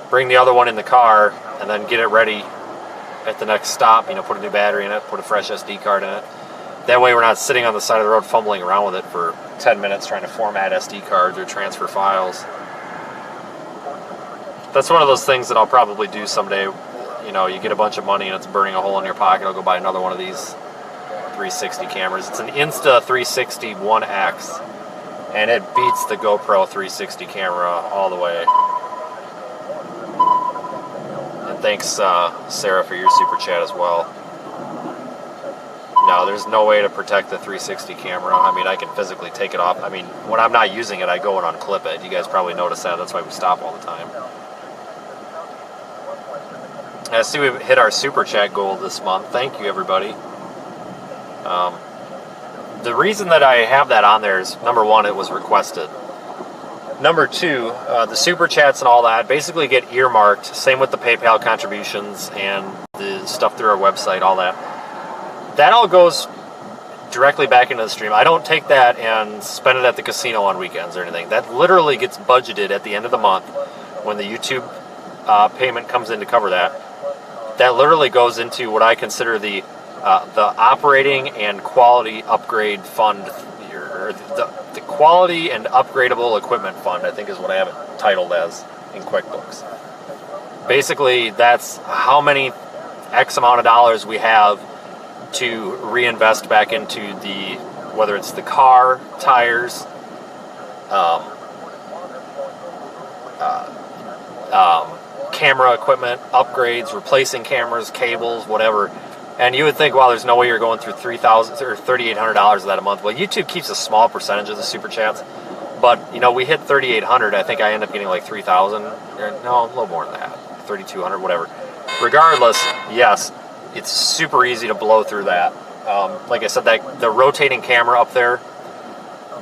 bring the other one in the car, and then get it ready at the next stop. You know, put a new battery in it, put a fresh SD card in it. That way we're not sitting on the side of the road fumbling around with it for 10 minutes trying to format SD cards or transfer files. That's one of those things that I'll probably do someday. You know, you get a bunch of money and it's burning a hole in your pocket, I'll go buy another one of these 360 cameras. It's an Insta360 1X, and it beats the GoPro 360 camera all the way. And thanks, Sarah, for your super chat as well. No, there's no way to protect the 360 camera. I mean, I can physically take it off. I mean, when I'm not using it, I go and unclip it. You guys probably notice that. That's why we stop all the time. I see we've hit our super chat goal this month. Thank you, everybody. The reason that I have that on there is, number one, it was requested. Number two, the super chats and all that basically get earmarked. Same with the PayPal contributions and the stuff through our website, all that. That all goes directly back into the stream. I don't take that and spend it at the casino on weekends or anything. That literally gets budgeted at the end of the month when the YouTube payment comes in to cover that. That literally goes into what I consider the operating and quality upgrade fund, or the quality and upgradable equipment fund, I think is what I have it titled as in QuickBooks. Basically, that's how many X amount of dollars we have to reinvest back into the, whether it's the car, tires, camera equipment, upgrades, replacing cameras, cables, whatever. And you would think, well, there's no way you're going through $3,000 or $3,800 of that a month. Well, YouTube keeps a small percentage of the super chats, but you know, we hit 3,800. I think I end up getting like 3,000. No, a little more than that, 3,200, whatever. Regardless, yes, it's super easy to blow through that. Like I said, that the rotating camera up there,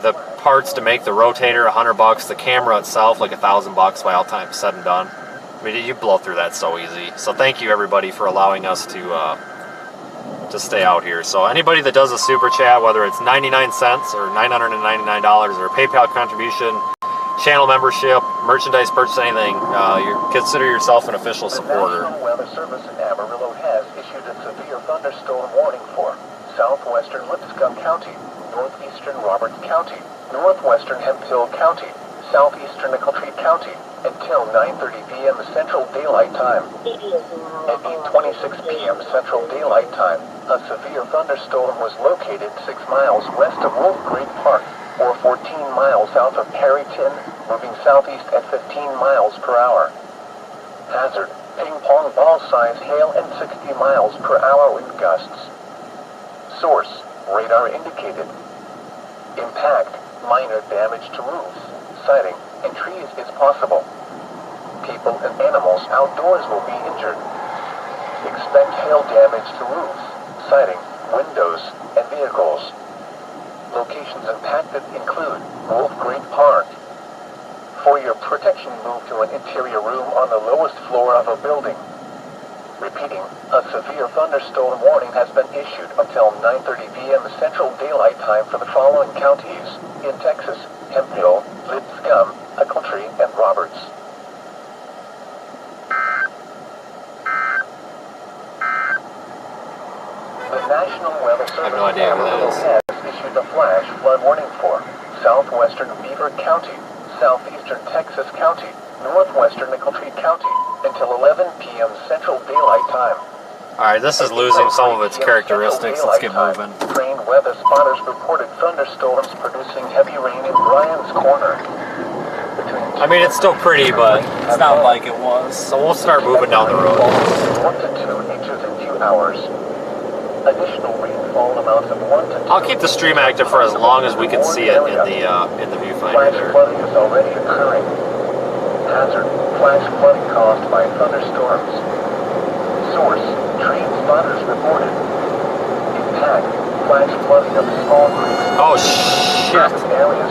the parts to make the rotator, $100. The camera itself, like $1,000 by all time said and done. I mean, you blow through that so easy. So thank you, everybody, for allowing us to stay out here. So anybody that does a super chat, whether it's 99 cents or $999 or a PayPal contribution, channel membership, merchandise purchase, anything, you consider yourself an official supporter. National Weather Service in Amarillo has issued a severe thunderstorm warning for southwestern Lipscomb County, northeastern Roberts County, northwestern Hemphill County, southeastern Nicholtree County, until 9:30 p.m. Central Daylight Time. At 8:26 p.m. Central Daylight Time, a severe thunderstorm was located 6 miles west of Wolf Creek Park, or 14 miles south of Perryton, moving southeast at 15 miles per hour. Hazard, ping-pong ball size hail and 60 miles per hour wind gusts. Source, radar indicated. Impact, minor damage to roofs, siding, and trees is possible. People and animals outdoors will be injured. Expect hail damage to roofs, siding, windows, and vehicles. Locations impacted include Wolf Creek Park. For your protection, move to an interior room on the lowest floor of a building. Repeating, a severe thunderstorm warning has been issued until 9:30 p.m. Central Daylight Time for the following counties in Texas: Hemphill, Lipscomb, Nicholtree, and Roberts. The National Weather Service no idea who that is. has issued a flash flood warning for southwestern Beaver County, southeastern Texas County, northwestern Nicholtree County, until 11 p.m. Central Daylight Time. Alright, this is losing some of its characteristics. Let's get moving. Trained weather spotters reported thunderstorms producing heavy rain in Bryan's Corner. I mean, it's still pretty, but it's not like it was. So we'll start moving down the road. 1 to 2 inches in 2 hours. Additional rainfall amounts of 1 to 2. I'll keep the stream active for as long as we can see it in the viewfinder Flash there. flooding is already occurring. Hazard, flash flooding caused by thunderstorms. Source, trained spotters reported. Impact, flash flooding of small creeks. Oh, shit. Areas,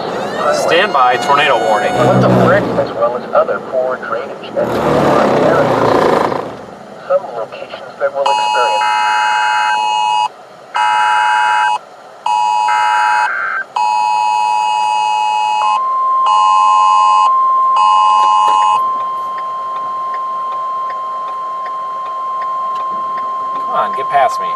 Stand by, tornado warning. What the frick? as well as other poor drainage and stormwater areas. some locations that will experience. Come on, get past me.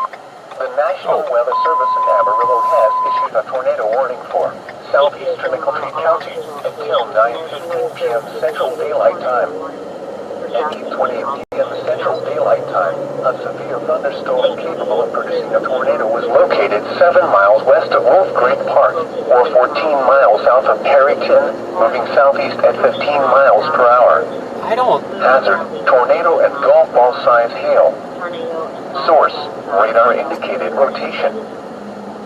The National Weather Service in Amarillo has issued a tornado warning for southeastern McLean County until 9:15 p.m. Central Daylight Time. At 8:20 p.m. Central Daylight Time, a severe thunderstorm capable of producing a tornado was located 7 miles west of Wolf Creek Park, or 14 miles south of Perryton, moving southeast at 15 miles per hour. I don't... Hazard, tornado and golf ball size hail. Source, radar indicated rotation.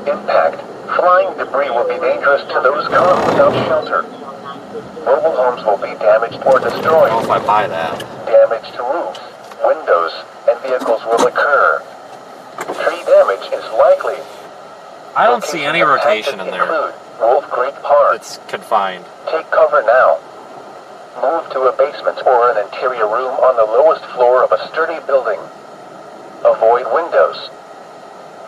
Impact, flying debris will be dangerous to those caught without shelter. Mobile homes will be damaged or I destroyed. don't know if I buy that. Damage to roofs, windows, and vehicles will occur. Tree damage is likely. I don't see any rotation in there. Include Wolf Creek Park. It's confined. Take cover now. Move to a basement or an interior room on the lowest floor of a sturdy building. Avoid windows.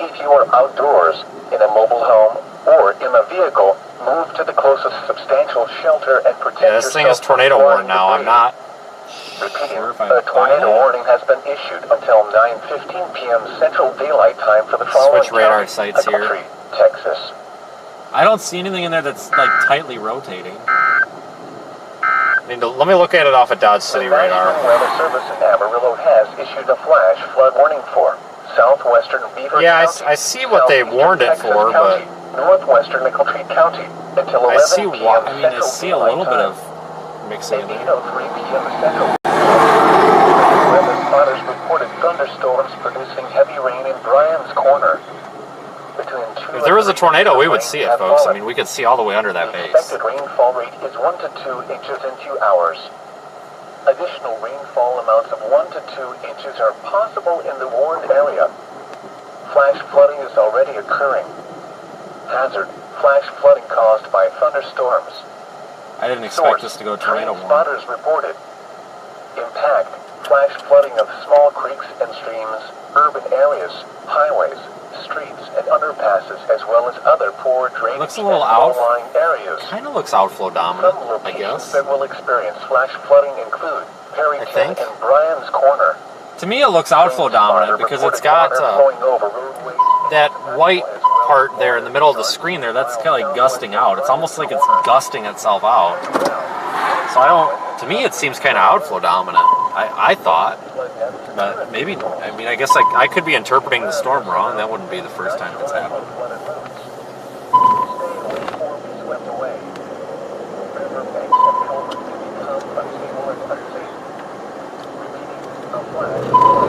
If you are outdoors, in a mobile home, or in a vehicle, move to the closest substantial shelter and protect Yeah, this thing is yourself from tornado flying warning now. I'm debris. not Repeating, sure if I a buy tornado that. warning has been issued until 9:15 p.m. Central Daylight Time for the following Switch radar counties: sights here. Country, Texas. I don't see anything in there that's like tightly rotating. I mean, let me look at it off of Dodge City The National radar. Weather Service in Amarillo has issued a flash flood warning for southwestern Beaver Yeah, County. I see what they southeastern warned it Texas for, County, northwestern McLean County until 11 I see p.m. what. I mean, I Central see a little bit Daylight of Time. mixing in At there. 8:03 p.m. Central weather spotters reported thunderstorms producing heavy rain in Bryan's Corner. Between 2 If there was a and 3 tornado, we inches would of see rain it, have folks. I fallen. mean, we could see all the way under that The base. expected rainfall rate is 1 to 2 inches in 2 hours. Additional rainfall amounts of 1 to 2 inches are possible in the warned area. Flash flooding is already occurring. Hazard, flash flooding caused by thunderstorms. I didn't expect this to go tornado Train warning. spotters reported. Impact, flash flooding of small creeks and streams, urban areas, highways, streets, and underpasses, as well as other poor drainage Looks a little and out- low-lying areas. Kind of looks outflow dominant, Some I locations guess. that will experience flash flooding include Perryton think. and Bryan's Corner. To me, it looks outflow dominant because it's got flowing over roadways. that white part there in the middle of the screen there. That's kind of like gusting out. It's almost like it's gusting itself out. So I don't. To me, it seems kind of outflow dominant. I thought, but maybe. I mean, I guess I could be interpreting the storm wrong. That wouldn't be the first time it's happened.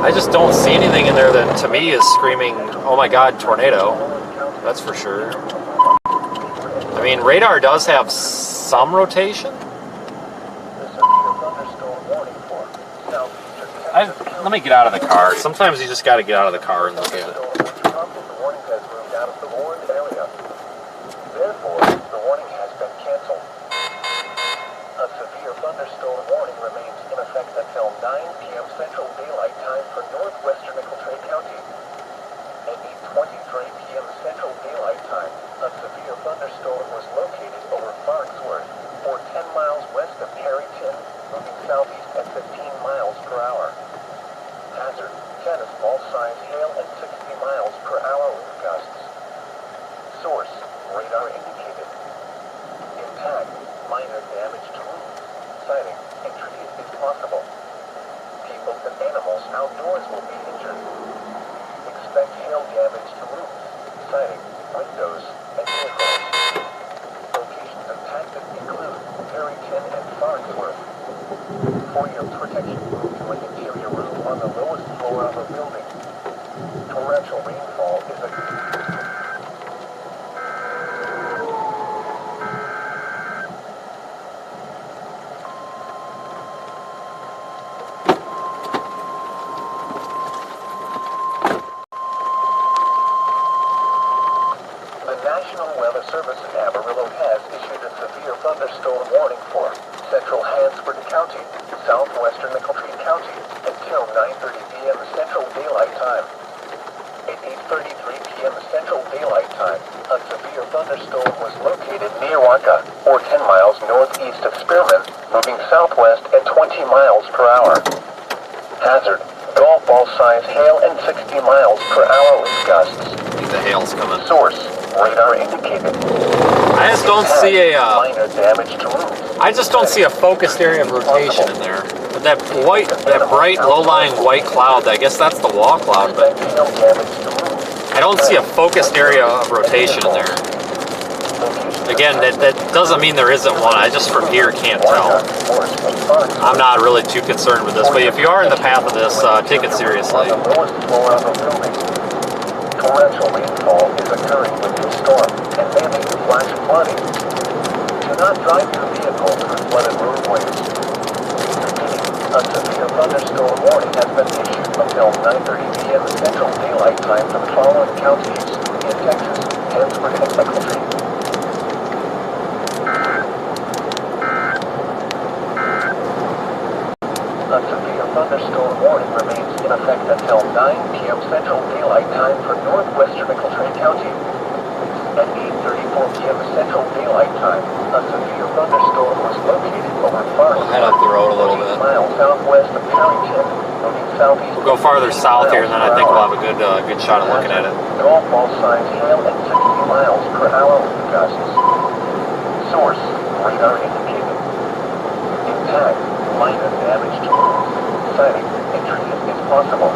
I just don't see anything in there that to me is screaming, oh my god, tornado. That's for sure. I mean, radar does have some rotation. Let me get out of the car. Sometimes you just got to get out of the car and look at it. Therefore, the warning has been canceled. A severe thunderstorm warning remains in effect until 9 p.m. Central Daylight Time for northwestern McLean County. At 8:23 p.m. Central Daylight Time, a severe thunderstorm was located over Foxworth, or 10 miles west of Perryton, moving southeast at 15 miles per hour. Hazard, tennis ball size hail and 60 miles per hour wind gusts. Source, radar indicated. Impact, minor damage to roofs, siding, and trees is possible. People and animals outdoors will be injured. Expect hail damage to roofs, siding, windows, and vehicles. Locations impacted include Perryton and Farnsworth. For your protection, move to an interior room on the lowest floor of a building. Torrential rainfall is a The National Weather Service in Amarillo has issued a severe thunderstorm warning for central Hansford County, southwestern McEltree County, until 9:30 p.m. Central Daylight Time. At 8:33 p.m. Central Daylight Time, a severe thunderstorm was located near Waka, or 10 miles northeast of Spearman, moving southwest at 20 miles per hour. Hazard, golf ball size hail and 60 miles per hour wind gusts. The hail's coming. Source, radar indicated. I just don't see a. Minor damage to roofs. I just don't see a focused area of rotation in there. But that bright, low-lying white cloud. I guess that's the wall cloud, but I don't see a focused area of rotation in there. Again, that doesn't mean there isn't one. I just from here can't tell. I'm not really too concerned with this, but if you are in the path of this, take it seriously. Torrential rainfall is occurring with this storm and may lead to flash flooding. Do not drive your vehicle through flooded roadways. Repeating, a severe thunderstorm warning has been issued until 9:30 p.m. Central Daylight Time for the following counties in Texas, Hansford, and McEltree. A severe thunderstorm warning remains in effect until 9 p.m. Central Daylight Time for northwestern McEltree County. At 8:34 p.m. Central Daylight Time, a severe thunderstorm was located over We'll head up the road a little bit. miles southwest of Carrington, moving southeast. We'll go farther south here, and then I think we'll have a good shot at looking at it. Golf ball size hail and 60 miles per hour wind gusts. Source, radar indicated. Impact, minor damage to roofs, siding, and trees is possible.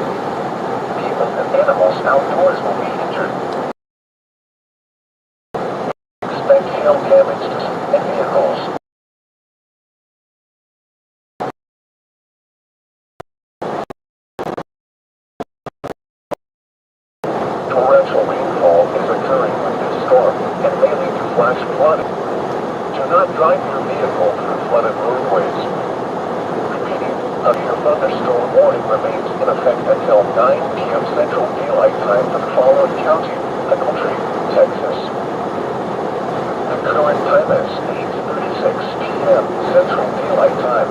People and animals outdoors will be injured. Expect hail damage to and vehicles. Torrential rainfall is occurring with this storm and may lead to flash flooding. Do not drive your vehicle through flooded roadways. Repeating, a severe thunderstorm warning remains in effect until 9 p.m. Central Daylight Time for the following county, McEltree, Texas. The current time is 8:36 p.m. Central Daylight Time.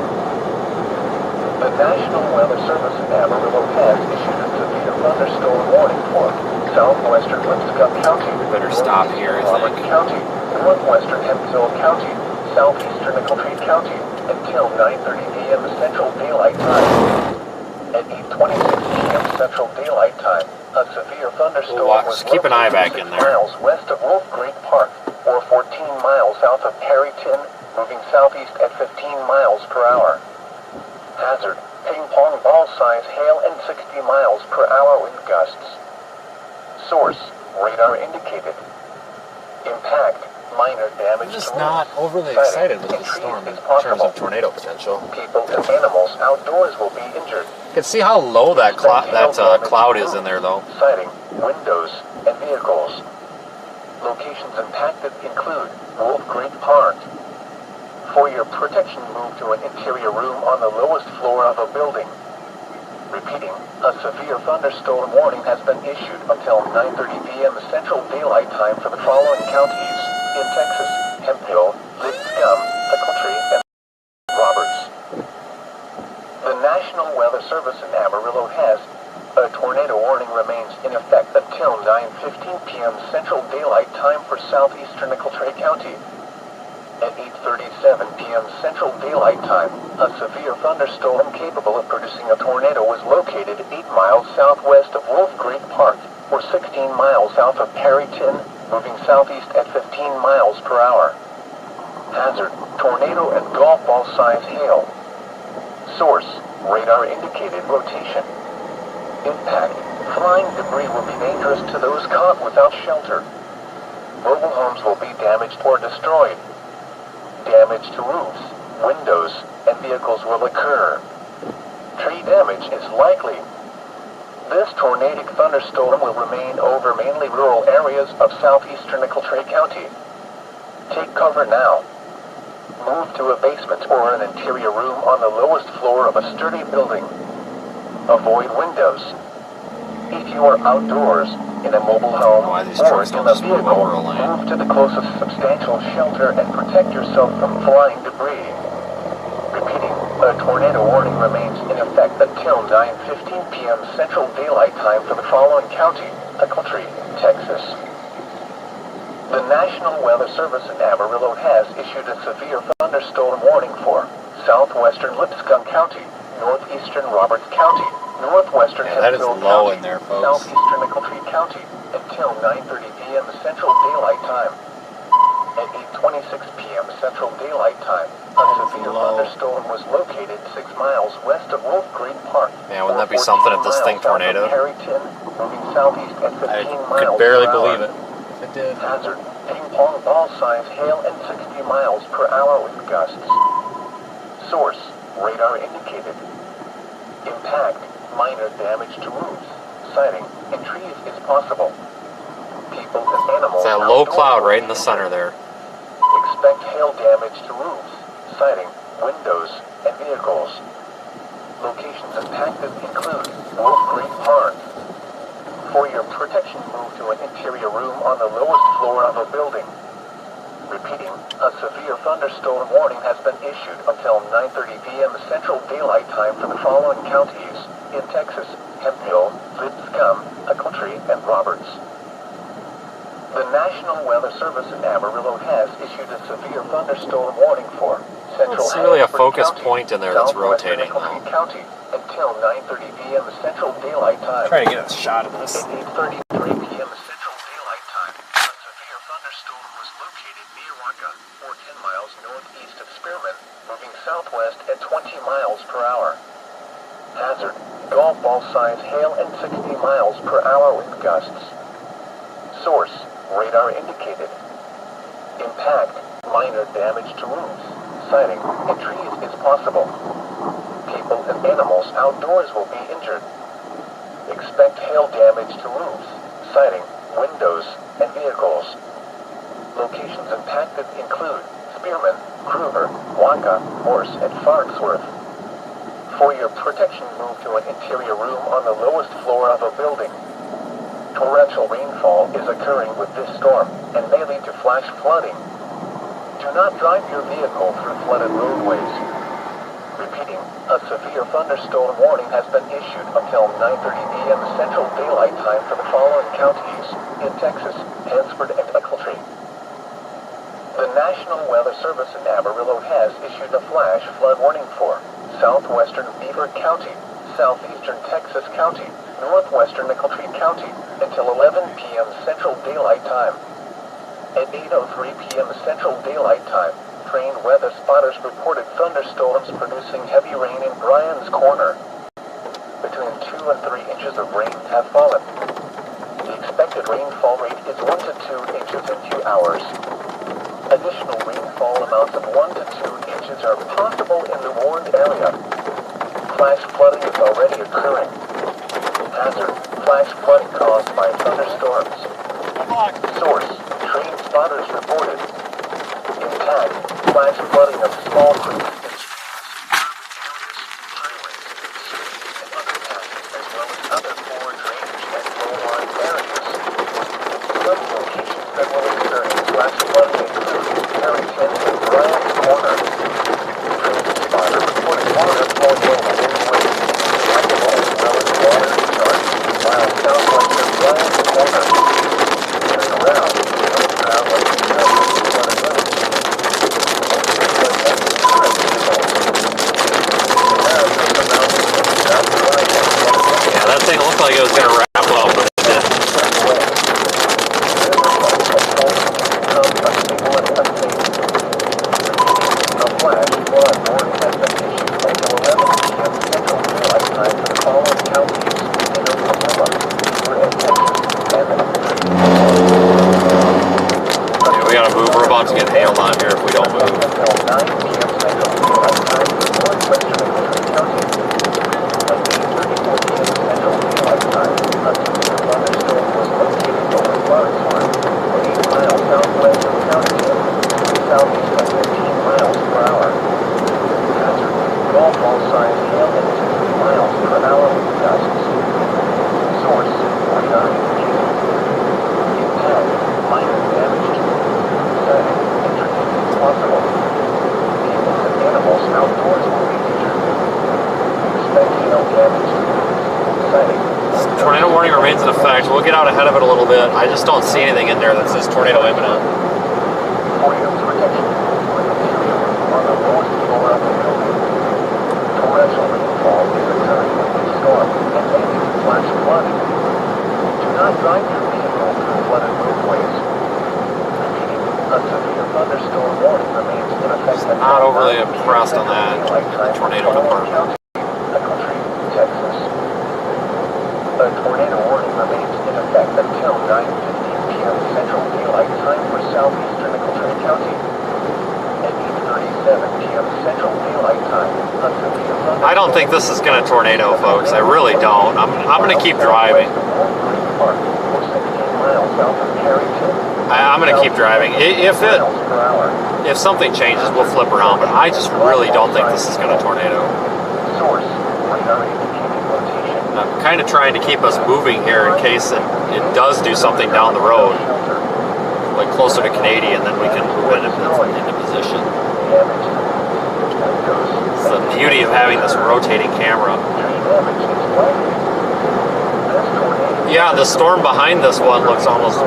The National Weather Service in Amarillo has issued a severe thunderstorm warning for southwestern Limpscott County, Better stop here, I Robert think. County, northwestern Hemphill County, southeastern McEltree County, until 9:30 p.m. Central Daylight Time. At 8:26 p.m. Central Daylight Time, a severe thunderstorm was keep an eye back located in 6 there. miles west of Wolf Creek Park, or 14 miles south of Perryton, moving southeast at 15 miles per hour. Hazard, ping pong ball size hail and 60 miles per hour wind gusts. Source, radar indicated. Impact, minor damage I'm just to not roofs, overly siding, excited with and this trees storm in is terms possible. of tornado potential. People and animals outdoors will be injured. You can see how low that cloud is in there, though. Siding, windows, and vehicles. Locations impacted include Wolf Creek Park. For your protection, move to an interior room on the lowest floor of a building. Repeating, a severe thunderstorm warning has been issued until 9:30 p.m. Central Daylight Time for the following counties in Texas: Hemphill, Lipscomb, McEltree, and Roberts. The National Weather Service in Amarillo has a tornado warning remains in effect until 9:15 p.m. Central Daylight Time for southeastern McEltree County. At 8:37 p.m. Central Daylight Time, a severe thunderstorm capable of producing a tornado was located 8 miles southwest of Wolf Creek Park, or 16 miles south of Perryton, moving southeast at 15 miles per hour. Hazard, tornado and golf ball size hail. Source, radar indicated rotation. Impact, flying debris will be dangerous to those caught without shelter. Mobile homes will be damaged or destroyed. Damage to roofs, windows, and vehicles will occur. Tree damage is likely. This tornadic thunderstorm will remain over mainly rural areas of southeastern McEltree County. Take cover now. Move to a basement or an interior room on the lowest floor of a sturdy building. Avoid windows. If you are outdoors, in a mobile home, Why these or trucks in don't a just move vehicle, over a lane. move to the closest substantial shelter and protect yourself from flying debris. The tornado warning remains in effect until 9:15 p.m. Central Daylight Time for the following county: Waelti, Texas. The National Weather Service in Amarillo has issued a severe thunderstorm warning for southwestern Lipscomb County, northeastern Roberts County, northwestern that is Hemphill low County, in there, folks. southeastern Waelti County until 9:30 p.m. Central Daylight Time. At 8:26 p.m. Central Daylight Time, a severe thunderstorm was located 6 miles west of Wolf Creek Park. Man, wouldn't that be something if this thing tornadoed? Harrington, moving southeast at 15 I miles could barely per hour. believe it. It did. Hazard, ping pong ball size hail and 60 miles per hour with gusts. Source, radar indicated. Impact, minor damage to roofs. Sighting in trees is possible. People and animals. It's that low outdoors cloud will right be in the center there. Expect hail damage to roofs, siding, windows, and vehicles. Locations impacted include Wolf Creek Pond. For your protection, move to an interior room on the lowest floor of a building. Repeating, a severe thunderstorm warning has been issued until 9:30 p.m. Central Daylight Time for the following counties in Texas: Hemphill, Lipscomb, Waelti, and Roberts. The National Weather Service in Amarillo has issued a severe thunderstorm warning for central It's really a Harrisburg focus County, point in there that's southwestern rotating, Waelti though. County until 9:30 p.m. Central Daylight Time. Try to get a shot of this. At 8:33 p.m. Central Daylight Time, a severe thunderstorm was located near Waka, or 10 miles northeast of Spearman, moving southwest at 20 miles per hour. Hazard, golf ball size hail and 60 miles per hour with gusts. Source, radar indicated. Impact, minor damage to roofs. Sighting in trees is possible. People and animals outdoors will be injured. Expect hail damage to roofs, siding, windows, and vehicles. Locations impacted include Spearman, Kruger, Waka, Morse, and Farnsworth. For your protection, move to an interior room on the lowest floor of a building. Torrential rainfall is occurring with this storm and may lead to flash flooding. Do not drive your vehicle through flooded roadways. Repeating, a severe thunderstorm warning has been issued until 9:30 p.m. Central Daylight Time for the following counties in Texas: Hansford and Waelti. The National Weather Service in Amarillo has issued a flash flood warning for southwestern Beaver County, southeastern Texas County, northwestern Waelti County until 11 p.m. Central Daylight Time. At 8:03 p.m. Central Daylight Time, trained weather spotters reported thunderstorms producing heavy rain in Bryan's Corner. Between 2 and 3 inches of rain have fallen. The expected rainfall rate is 1 to 2 inches in 2 hours. Additional rainfall amounts of 1 to 2 inches are possible in the warned area. Flash flooding is already occurring. Hazard, flash flooding caused by thunderstorms. Source, trained spotters reported. Impact, flash flooding of small creeks and streams, urban areas, highways, streets, and other paths, as well as other poor drainage and low-lying areas. Some locations that will experience flash flooding include Harrington and Bryan's Corner. Trained spotter reported water flowing over ways, as well as water charge, while southwestern Bryan's Corner. Turn around, don't travel in traffic flooded roads. Yeah, that thing looked like it was going to wrap up, but it didn't. Dude, we gotta move. We're about to get hailed on here if we don't move. Outdoors will be featured. remains in effect. We'll get out ahead of it a little bit. I just don't see anything in there that says tornado imminent. For your protection, on the lowest floor of the building. Torrential rainfall is occurring with this storm and may lead to flash flooding. Do not drive your vehicle through flooded roadways. Repeating, a severe thunderstorm warning remains in effect. Not overly impressed on that tornado department. Texas. A tornado warning remains in effect until 9:15 p.m. Central Daylight Time for southeastern McLean County and 8:37 p.m. Central Daylight Time. I don't think this is going to tornado, folks. I really don't. I'm going to keep driving. I'm going to keep driving. If something changes, we'll flip around. But I just really don't think this is going to tornado. Source, radar indicating rotation. I'm kind of trying to keep us moving here in case it does do something down the road, like closer to Canadian, then we can move it into position. It's the beauty of having this rotating camera. Yeah, the storm behind this one looks almost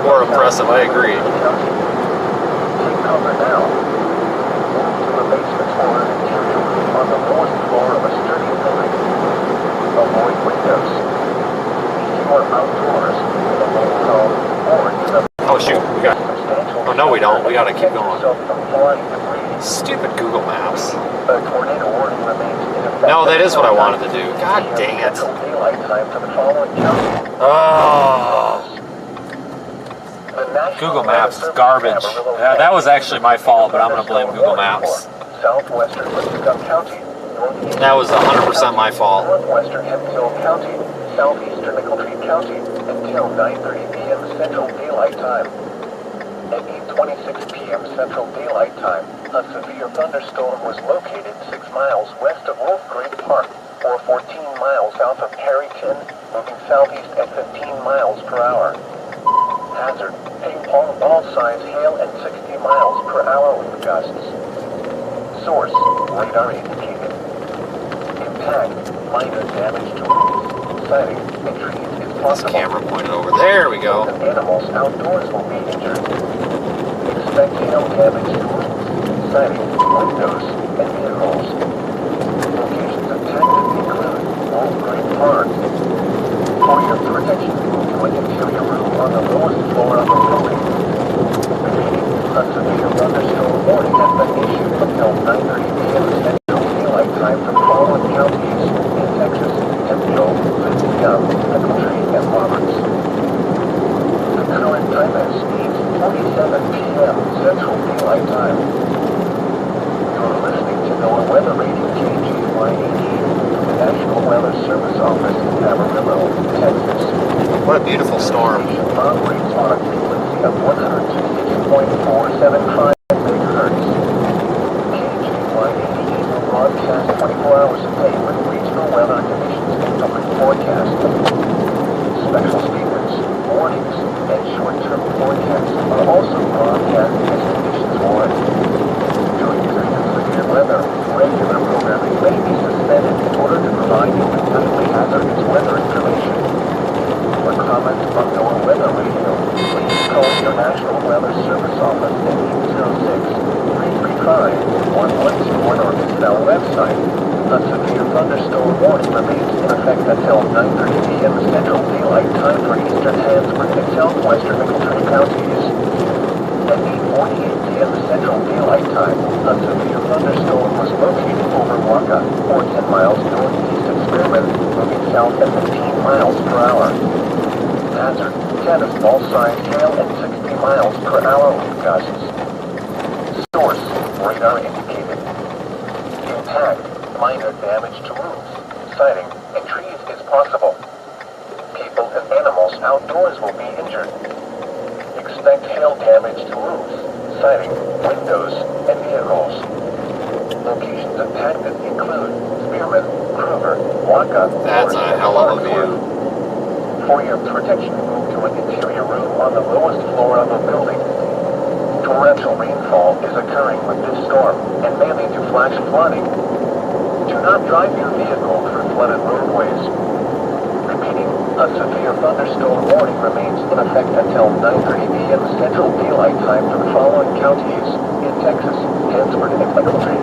more impressive. I agree. Take cover now. To a basement or an interior room on the lowest floor of a sturdy building. Avoid windows. If you are outdoors with a mobile home or in a Oh shoot, we got. Oh no, we don't. We gotta keep going. from flying debris, Stupid Google Maps. a tornado warning remains in effect. No, that is what I wanted to do. God dang it. Central Daylight Time for the following county. Oh, The National Google Weather Maps is Service garbage. Amarillo Yeah, that was County. actually my fault, but I'm gonna blame Google Maps. Southwestern Livingston County. Northeastern That was 100% my fault. Northwestern Hemphill County. Southeastern McLean County until 9:30 p.m. Central Daylight Time. At 8:26 p.m. Central Daylight Time, a severe thunderstorm was located 6 miles west of Wolf Creek Park, or 14 miles south of Harrington, moving southeast at 15 miles per hour. Hazard, ping pong ball size hail at 60 miles per hour with gusts. Source, radar indicated. Impact, minor damage to roofs, siding, and trees is This possible. camera pointed over. There we go. The animals outdoors will be injured. Expect hail damage to roofs, siding, windows, and vehicles. Locations affected include Wolf Creek Park. For your protection, to an interior room on the lowest floor of the building. Repeating, a severe thunderstorm warning has been issued until 9:30 p.m. Central Daylight Time for the following counties in Texas: Hemphill, Young, McLean, and Roberts. The current time is 8:47 p.m. Central Daylight Time. You're listening to NOAA Weather Rating KGY80, the National Weather Service Office in Amarillo, Texas. What a beautiful storm. Station operates on a frequency of 126.475 megahertz. KGY80 will broadcast 24 hours a day with regional weather conditions and public forecast. Special statements, warnings, and short-term forecasts are also broadcast as conditions warrant. During periods of severe weather, regular programming may be suspended in order to provide you with timely hazardous weather information. For comments on NOAA Weather Radio, please call your National Weather Service Office at 806-335-1121 or visit our website. A severe thunderstorm warning remains in effect until 9:30 p.m. Central Daylight Time for eastern Handsford and southwestern McLean counties. At 8:48 p.m. Central Daylight Time, a severe thunderstorm was located over Waka, or 10 miles northeast of Spearman, moving south at 15 miles per hour. Hazard, tennis ball-sized hail at 60 miles per hour with gusts. Source, radar indicated. Impact, minor damage to roofs, siding, and trees is possible. People and animals outdoors will be injured. Expect hail damage to roofs, siding, windows, and vehicles. Locations impacted include Spearman, Kruger, Waka, That's a hell of a view. For your protection, move to an interior room on the lowest floor of a building. Torrential rainfall is occurring with this storm and may lead to flash flooding. Do not drive your vehicle through flooded roadways. Repeat, Repeating, a severe thunderstorm warning remains in effect until 9:30 p.m. Central Daylight Time for the following counties in Texas, Hansford, and McEltry.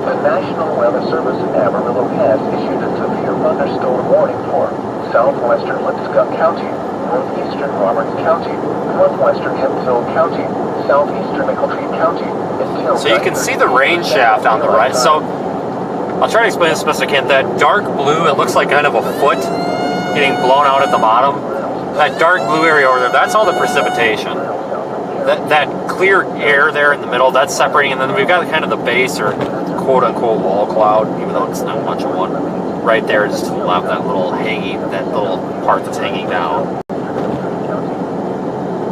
The National Weather Service in Amarillo has issued a severe thunderstorm warning for southwestern Lipscomb County, northeastern Roberts County, northwestern Hemphill County, southeastern McEltry County, until So you can see the rain shaft on the right. So I'll try to explain this best I can. That dark blue, it looks like kind of a foot getting blown out at the bottom. That dark blue area over there, that's all the precipitation. That clear air there in the middle, that's separating, and then we've got kind of the base or quote-unquote wall cloud, even though it's not much of one, right there just to the left, that little part that's hanging down.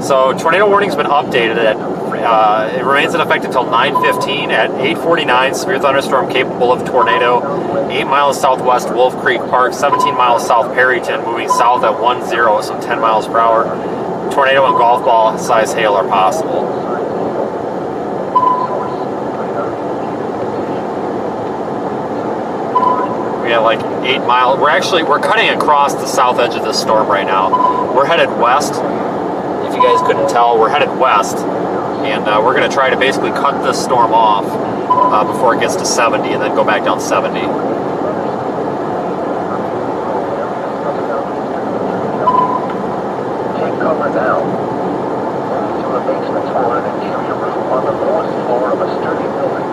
So tornado warning's been updated it remains in effect until 9:15. At 8:49, severe thunderstorm capable of tornado, 8 miles southwest Wolf Creek Park, 17 miles south Perryton, moving south at 10, so 10 miles per hour. Tornado and golf ball size hail are possible. We got like 8 miles. We're cutting across the south edge of this storm right now. We're headed west. If you guys couldn't tell, we're headed west. And we're going to try to basically cut this storm off before it gets to 70 and then go back down 70. Take cover now. Move to a basement or an interior room on the lowest floor of a sturdy building.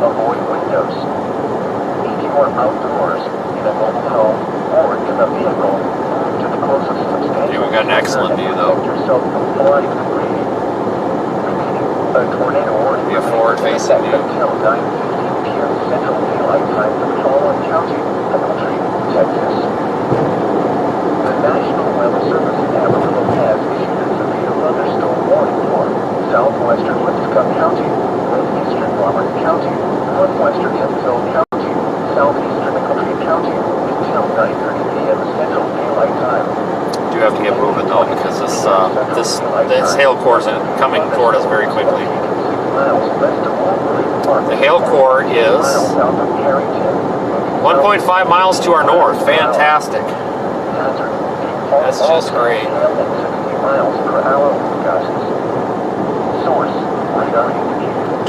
Avoid windows. If you are outdoors, in a mobile home, or in a vehicle, move to the closest substantial. Yeah, we've got an excellent view though. Protect yourself from flying debris. A tornado warning Be a forward-facing view. until 9:15 p.m. Central Daylight Time for the following county, McEltry, Texas. The National Weather Service in Amarillo has issued a severe thunderstorm warning for southwestern Lipscomb County, northeastern Roberts County, northwestern Hemphill County, southeastern McEltry County until 9:30 p.m. Central Daylight Time. Do have to get moving though because this hail core is coming toward us very quickly. The hail core is 1.5 miles to our north. Fantastic. That's just great. 60 miles per hour gusts. Source radar indicated.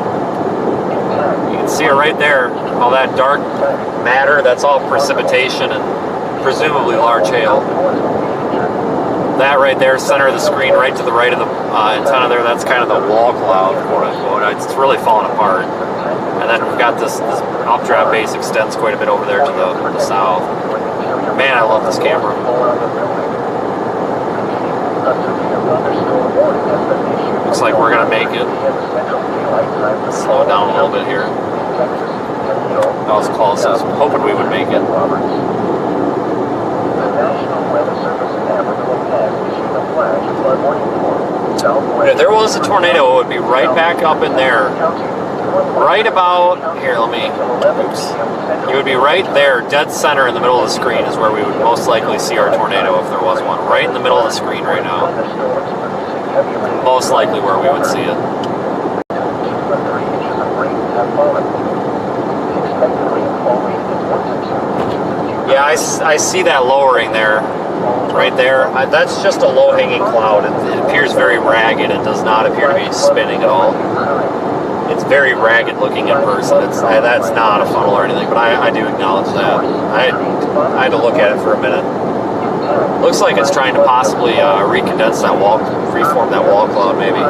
You can see it right there. All that dark matter, that's all precipitation and presumably large hail. That right there, center of the screen, right to the right of the antenna there, that's kind of the wall cloud, quote unquote. It's really falling apart. And then we've got this updraft base extends quite a bit over there to the south. Man, I love this camera. Looks like we're going to make it. Slow it down a little bit here. That was close. I was hoping we would make it. If there was a tornado, it would be right back up in there. Right about, here, oops. It would be right there, dead center in the middle of the screen is where we would most likely see our tornado if there was one. Right in the middle of the screen right now. Most likely where we would see it. Yeah, I see that lowering there. Right there. That's just a low-hanging cloud. It appears very ragged. It does not appear to be spinning at all. It's very ragged looking in person. That's not a funnel or anything, but I do acknowledge that. I had to look at it for a minute. Looks like it's trying to possibly recondense that wall, reform that wall cloud maybe.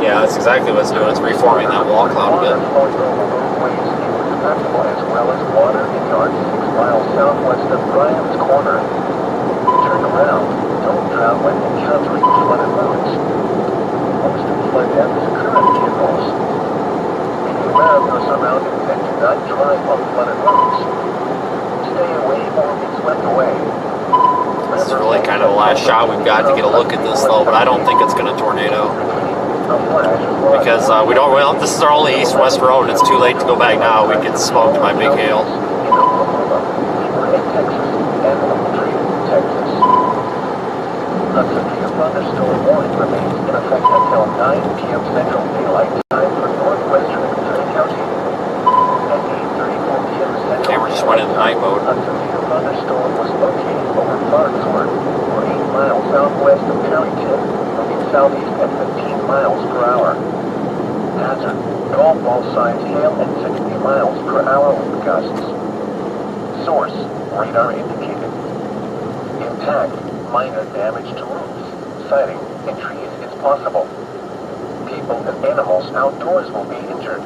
Yeah, that's exactly what it's doing. It's reforming that wall cloud a bit. As well as water in yards 6 miles southwest of Bryant's Corner. Turn around. Don't drown when encountering flooded roads. Most flood damage current vehicles. Be aware of your surroundings and do not drive on flooded roads. Stay away or be swept away. This is really kind of the last shot we've got to get a look at this though, but I don't think it's going to tornado. Because we don't, well, this is our only east-west road and it's too late to go back now. We get smoked by big hail. located over Clarksburg, or 8 miles southwest of Tarryton, moving southeast at 15 miles per hour. Hazard, golf ball size hail at 60 miles per hour with gusts. Source, radar indicated. Impact, minor damage to roofs, siding, and trees is possible. People and animals outdoors will be injured.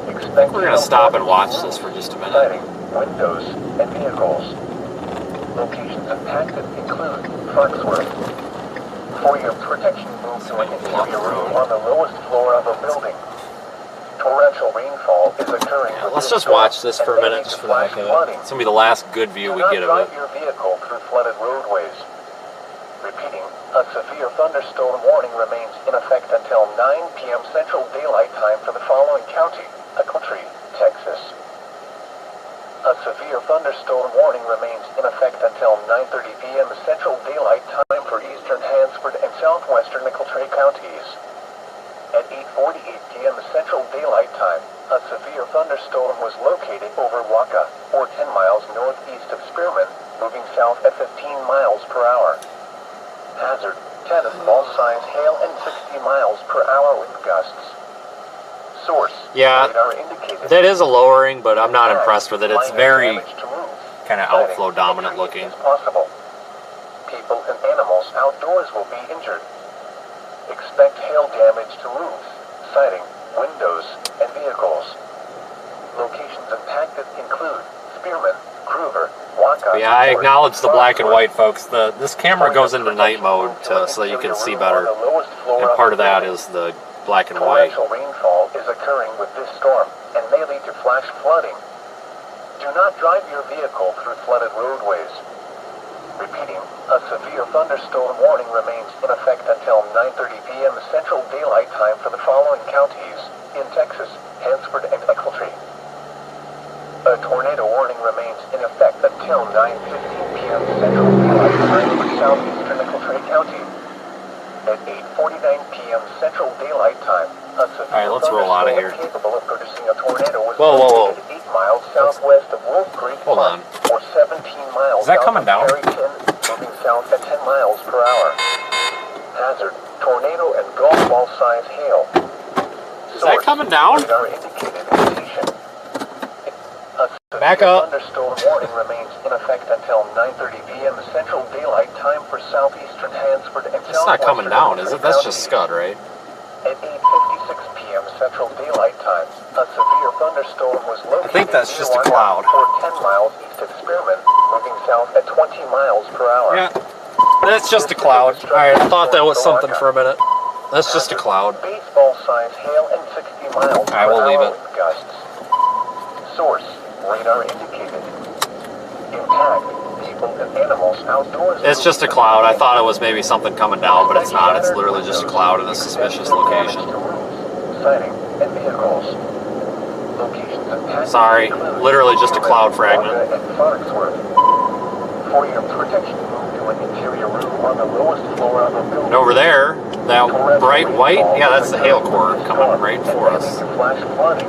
Expect We're going to stop and watch this for just a minute. siding, windows, and vehicles. Locations impacted include Clarksburg. For your protection, move to an interior room on the lowest floor of a building. Torrential rainfall is occurring. Yeah, let's just watch this for a minute, just for the heck of it. It's going to be the last good view we get of it. Do not drive your vehicle through flooded roadways. Repeating, a severe thunderstorm warning remains in effect until 9 p.m. Central Daylight Time for the following county: Waelti, Texas. A severe thunderstorm warning remains in effect until 9:30 p.m. Central Daylight Time for eastern Hansford and southwestern Waelti counties. At 8:48 p.m. Central Daylight Time, a severe thunderstorm was located over Waca, or 10 miles northeast of Spearman, moving south at 15 miles per hour. Hazard, tennis ball size hail and 60 miles per hour with gusts. Source, Yeah, radar indicated. that is a lowering, but I'm not impressed with it. It's Minor very damage to roofs, kind of siding, outflow dominant and looking. trees is possible. People and animals outdoors will be injured. Expect hail damage to roofs, siding, windows, and vehicles. Locations impacted include Spearman, Groover, Waca. Yeah, I acknowledge the black and white, folks. This camera goes into night mode so that you can see better, and part of that is the black and white. Torrential rainfall is occurring with this storm and may lead to flash flooding. Do not drive your vehicle through flooded roadways. Repeating, a severe thunderstorm warning remains in effect until 9:30 p.m. Central Daylight Time for the following counties in Texas, Hansford, and Waelti. A tornado warning remains in effect until 9:15 p.m. Central Daylight Time for southeastern Waelti County. At 8:49 p.m. Central Daylight Time, a severe let's roll out of here. capable of producing a tornado was Whoa, whoa, whoa. located 8 miles southwest of Wolf Creek, Hold on. or 17 miles Is that south coming of down? Tarryton, moving south at 10 miles per hour. Hazard, tornado and golf ball size hail. Is that coming down? Radar indicated rotation. A Back severe up. thunderstorm warning remains in effect until 9:30 p.m. Central Daylight Time for southeastern Hansford and It's not coming down, is it? That's just scud, right? At 8:56 p.m. Central Daylight Time, a severe thunderstorm was located. I think that's just a near cloud. Or 10 miles east of Spearman, moving south at 20 miles per hour. Yeah, that's just a cloud. Alright, I thought that was something for a minute. That's just a cloud. Baseball size hail and 60 miles I per will leave hour it. with gusts. Source, radar indicated. Impact, people and animals outdoors. It's just a cloud. I thought it was maybe something coming down, but it's not. It's literally just a cloud in a suspicious location. Sighting and vehicles. Locations impacted Sorry, include literally just a cloud fragment. Waca and Clarksburg. For your protection, move to an interior room on the lowest floor of a building. And over there, that bright white, yeah, that's the hail core coming right for us. Flash flooding.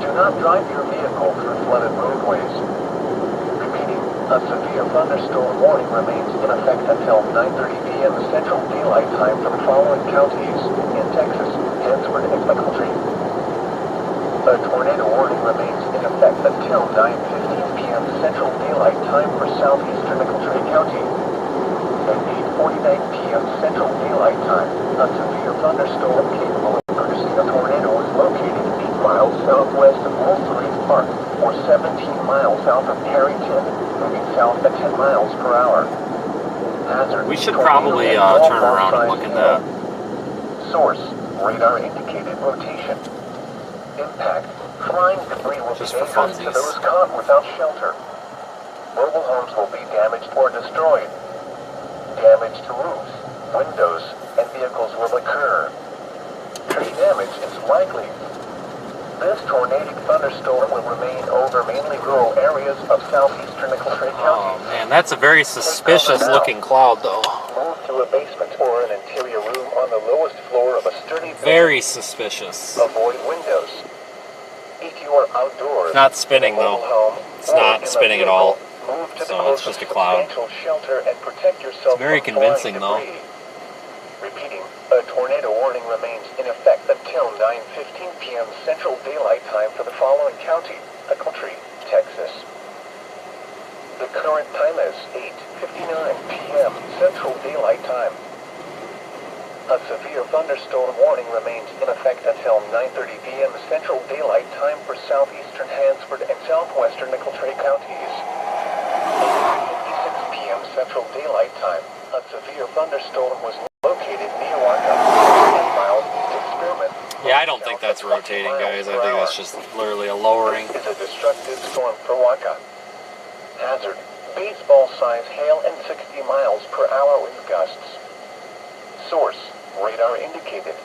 Do not drive your vehicle through flooded roadways. Repeating, a severe thunderstorm warning remains in effect until 9:30 p.m. Central Daylight Time for the following counties in Texas, Hansford, and Waelti. A tornado warning remains in effect until 9:15 p.m. Central Daylight Time for southeastern Waelti County. At 8:49 p.m. Central Daylight Time, a severe thunderstorm capable of producing a tornado is located 8 miles southwest of Wolf Creek Park, or 17 miles south of Tarryton, moving south at 10 miles per hour. Hazard, We should tornado probably and turn golf around and ball look at size that. hail. Source, radar indicated rotation. Impact, flying debris will Just be for dangerous to funsies. those caught without shelter. Mobile homes will be damaged or destroyed. Damage to roofs, windows, and vehicles will occur. Tree damage is likely. This tornadic thunderstorm will remain over mainly rural areas of southeastern Waelti Oh County. man, that's a very suspicious looking cloud though. Move to a basement or an interior room on the lowest floor of a sturdy building. Very suspicious. Avoid windows. If you are outdoors, Not spinning in a mobile though. home, It's or not in a spinning at vehicle, all. Move to the So it's closest just a cloud. substantial shelter and protect yourself It's very from convincing, flying though. debris. Repeating, a tornado warning remains in effect until 9:15 p.m. Central Daylight Time for the following county: Waelti, Texas. The current time is 8:59 p.m. Central Daylight Time. A severe thunderstorm warning remains in effect until 9:30 p.m. Central Daylight Time for southeastern Hansford and southwestern Waelti counties. At 8:56 p.m. Central Daylight Time, a severe thunderstorm was located near Waelti, 10 miles east of Spearman. Yeah, I don't think that's rotating, guys. I think that's just literally a lowering. This is a destructive storm for Waelti. Hazard: baseball-size hail and 60 miles per hour wind gusts. Source: radar indicated.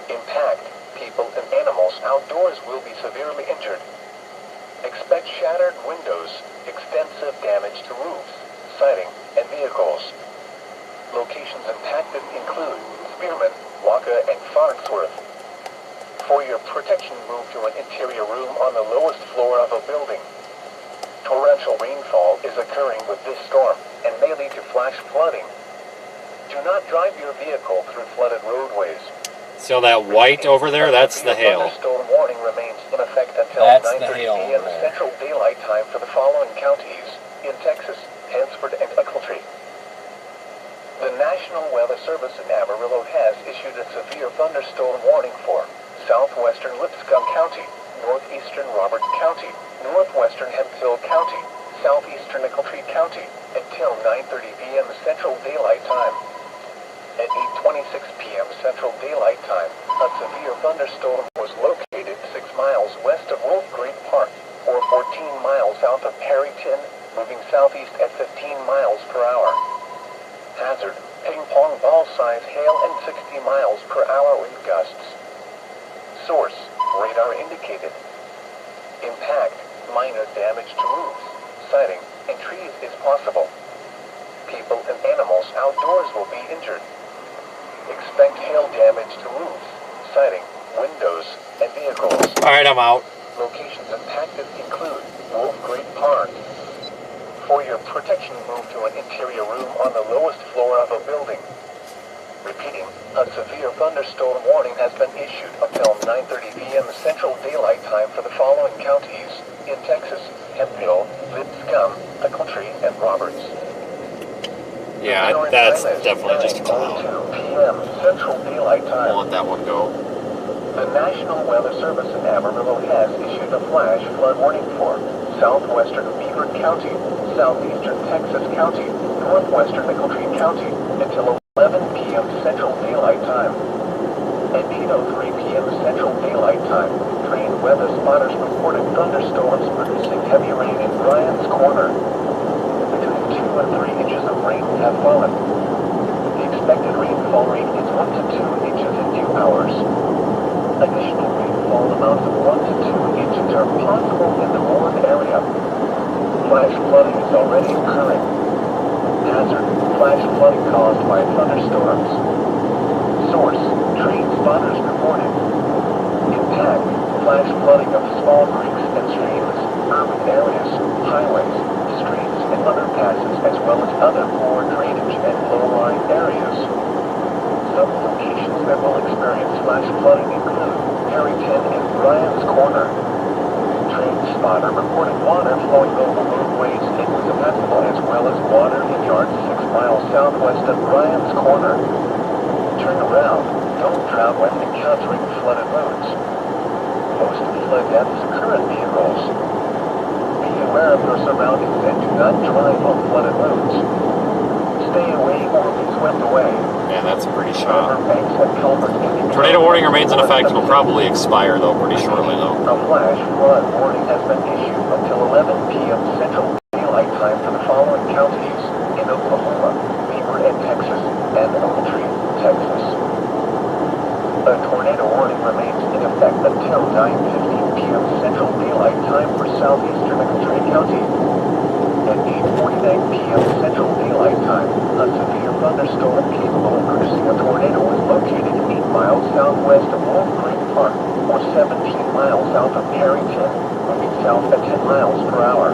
Impact: people and animals outdoors will be severely injured. Expect shattered windows, extensive damage to roofs, siding, and vehicles. Locations impacted include Spearman, Waelti, and Farnsworth. For your protection, move to an interior room on the lowest floor of a building. Torrential rainfall is occurring with this storm and may lead to flash flooding. Do not drive your vehicle through flooded roadways. See all that white over there? That's the hail. Thunderstorm warning remains in effect until That's the 9:30 hail p.m. over there. Central Daylight Time for the following counties in Texas: Hansford and Waelti. The National Weather Service in Amarillo has issued a severe thunderstorm warning for southwestern Lipscomb County, northeastern Roberts County, northwestern Hemphill County, southeastern Waelti County, until 9:30 p.m. Central Daylight Time. At 8:26 p.m. Central Daylight Time, a severe thunderstorm was located 6 miles west of Wolf Creek Park, or 14 miles south of Perryton, moving southeast at 15 miles per hour. Hazard: ping-pong ball-size hail and 60 miles per hour wind gusts. Source: radar indicated. Impact: minor damage to roofs, siding, and trees is possible. People and animals outdoors will be injured. Expect hail damage to roofs, siding, windows, and vehicles. Alright, I'm out. Locations impacted include Wolf Creek Park. For your protection, move to an interior room on the lowest floor of a building. Repeating, a severe thunderstorm warning has been issued until 9:30 p.m. Central Daylight Time for the following counties in Texas: Hemphill, Lipscomb, Waelti, and Roberts. Yeah, that's definitely just a cloud. 9:02 p.m. Central Daylight Time. I'll let that one go. The National Weather Service in Amarillo has issued a flash flood warning for southwestern Beaver County, southeastern Texas County, northwestern Waelti County, until 11 p.m. Central Daylight Time. At 8:03 p.m. Central Daylight Time, trained weather spotters reported thunderstorms producing heavy rain in Bryan's Corner. Between 2 and 3 inches of rain have fallen. The expected rainfall rate is 1 to 2 inches in 2 hours. Additional rainfall amounts of 1 to 2 inches are possible in the Roland area. Flash flooding is already occurring. Hazard: flash flooding caused by thunderstorms. Source: train spotters reported. Impact: flash flooding of small creeks and streams, urban areas, highways, streets, and underpasses, as well as other poor drainage and low-lying areas. Some locations that will experience flash flooding include Perryton and Bryan's Corner. Train spotter reported water flowing over roadways in Wisconsin, as well as water in yards 6 miles southwest of Bryan's Corner. Turn around. Don't drive when encountering flooded roads. Most flood deaths occur in vehicles. Be aware of your surroundings and do not drive on flooded roads. Stay away or be swept away. Man, that's a pretty shot. Riverbanks and culverts can be Tornado warning remains in effect. It'll probably expire, though, pretty shortly, though. A flash flood warning has been issued until 11 p.m. Central Daylight Time for the following counties in Oklahoma, Beaver, and Texas, and Waelti, Texas. A tornado warning remains in effect until 9:15 p.m. Central Daylight Time for southeastern Waelti County. At 8:49 p.m. Central Daylight Time, a severe thunderstorm capable of producing a tornado was located 8 miles southwest of Wolf Creek Park, or 17 miles south of Perryton, moving south at 10 miles per hour.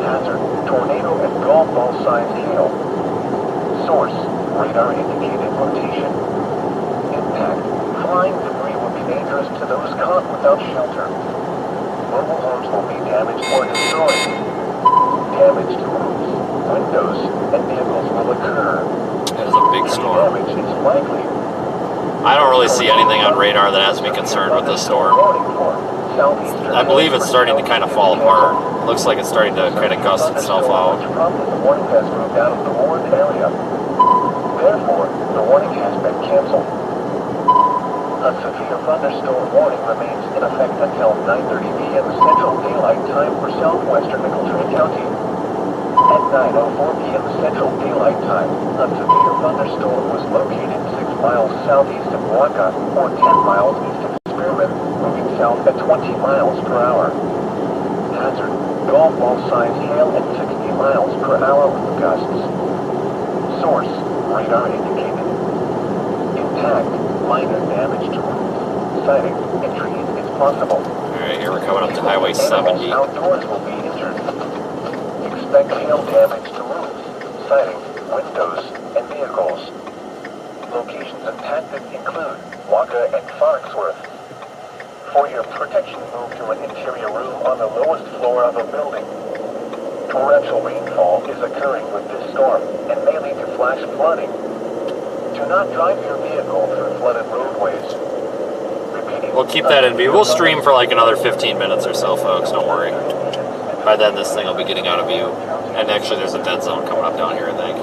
Hazard: tornado and golf ball size hail. Source, radar indicated location. Impact, flying debris will be dangerous to those caught without shelter. Mobile homes will be damaged or destroyed. Damage to roofs, windows, and vehicles will occur. It is a big storm. Damage is likely. I don't really see anything on radar that has me concerned with this storm. I believe it's starting to kind of fall apart. Looks like it's starting to kind of gust itself out. The warning has moved out of the warned area. Therefore, the warning has been canceled. A severe thunderstorm warning remains in effect until 9:30 p.m. Central Daylight Time for southwestern Michelton County. At 9:04 p.m. Central Daylight Time, a severe thunderstorm was located 6 miles southeast of Waka, or 10 miles east of Spearman, moving south at 20 miles per hour. Hazard, golf ball size hail at 60 miles per hour with gusts. Source, radar indicated. Impact, minor damage to roofs, siding, and trees is possible. Alright, here we're coming up to Highway 70. Outdoors will be injured. Expect hail damage to roofs, siding, windows, and vehicles. Locations impacted include Waka and Foxworth. For your protection, move to an interior room on the lowest floor of a building. Torrential rainfall is occurring with this storm and may lead to flash flooding. Do not drive your vehicle through flooded roadways. Repeating, We'll keep that in view. We'll stream for like another 15 minutes or so, folks. Don't worry. By then, this thing will be getting out of view. And actually, there's a dead zone coming up down here, I think.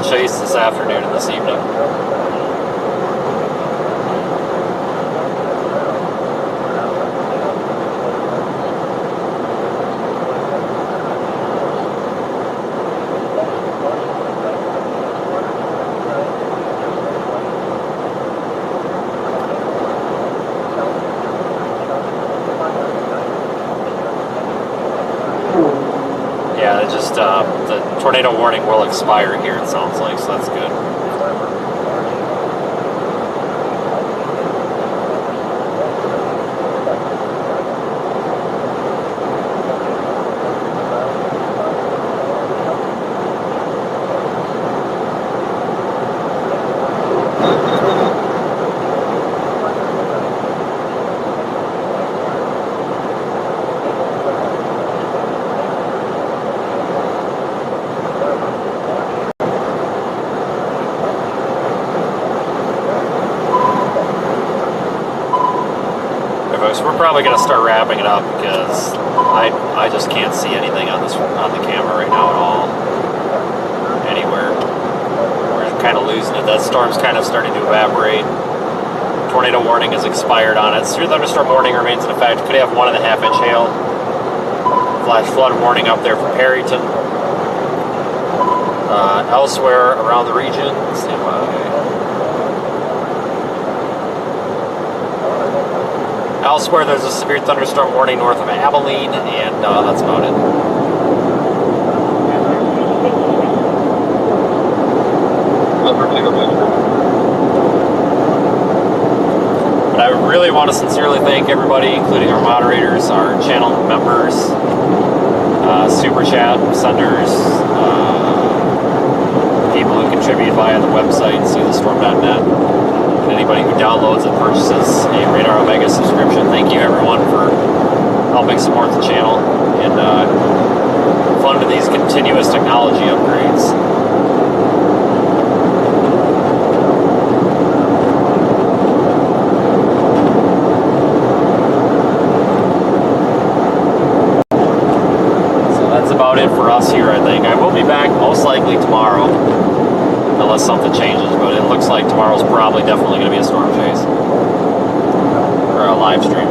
Chase this afternoon and this evening. Yeah, it just the tornado warning will expire here, it sounds like, so that's good. We're probably going to start wrapping it up because I just can't see anything on the camera right now at all. Anywhere. We're kind of losing it. That storm's kind of starting to evaporate. Tornado warning has expired on it. Severe thunderstorm warning remains in effect. Could have 1.5-inch hail. Flash flood warning up there for Perryton. Elsewhere around the region, stand by. Elsewhere, there's a severe thunderstorm warning north of Abilene, and that's about it. But I really want to sincerely thank everybody, including our moderators, our channel members, super chat senders, people who contribute via the website, seethestorm.net. Anybody who downloads and purchases a Radar Omega subscription, thank you everyone for helping support the channel. And fund these continuous technology upgrades. So that's about it for us here, I think. I will be back most likely tomorrow, unless something changes, but it looks like tomorrow's probably definitely going to be a storm chase. Or a live stream.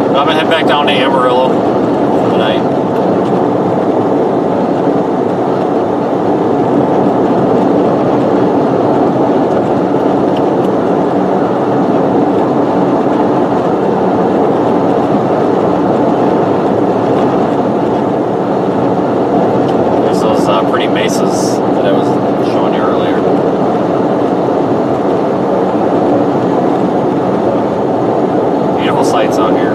I'm gonna head back down to Amarillo tonight. There's those pretty mesas that I was showing you earlier. Beautiful sights out here.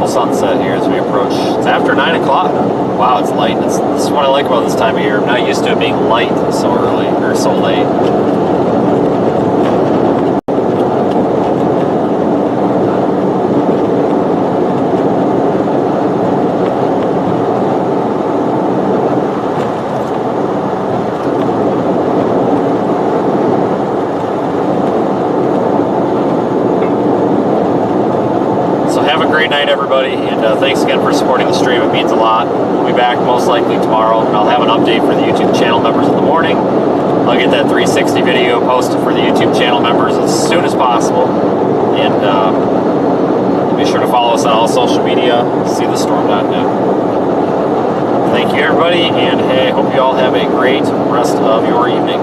Sunset here as we approach. It's after 9 o'clock. Wow, it's light. This is what I like about this time of year. I'm not used to it being light so early or so late. Night, everybody, and thanks again for supporting the stream. It means a lot. We'll be back most likely tomorrow, and I'll have an update for the YouTube channel members in the morning. I'll get that 360 video posted for the YouTube channel members as soon as possible, and be sure to follow us on all social media, seethestorm.net. Thank you, everybody, and hey, hope you all have a great rest of your evening.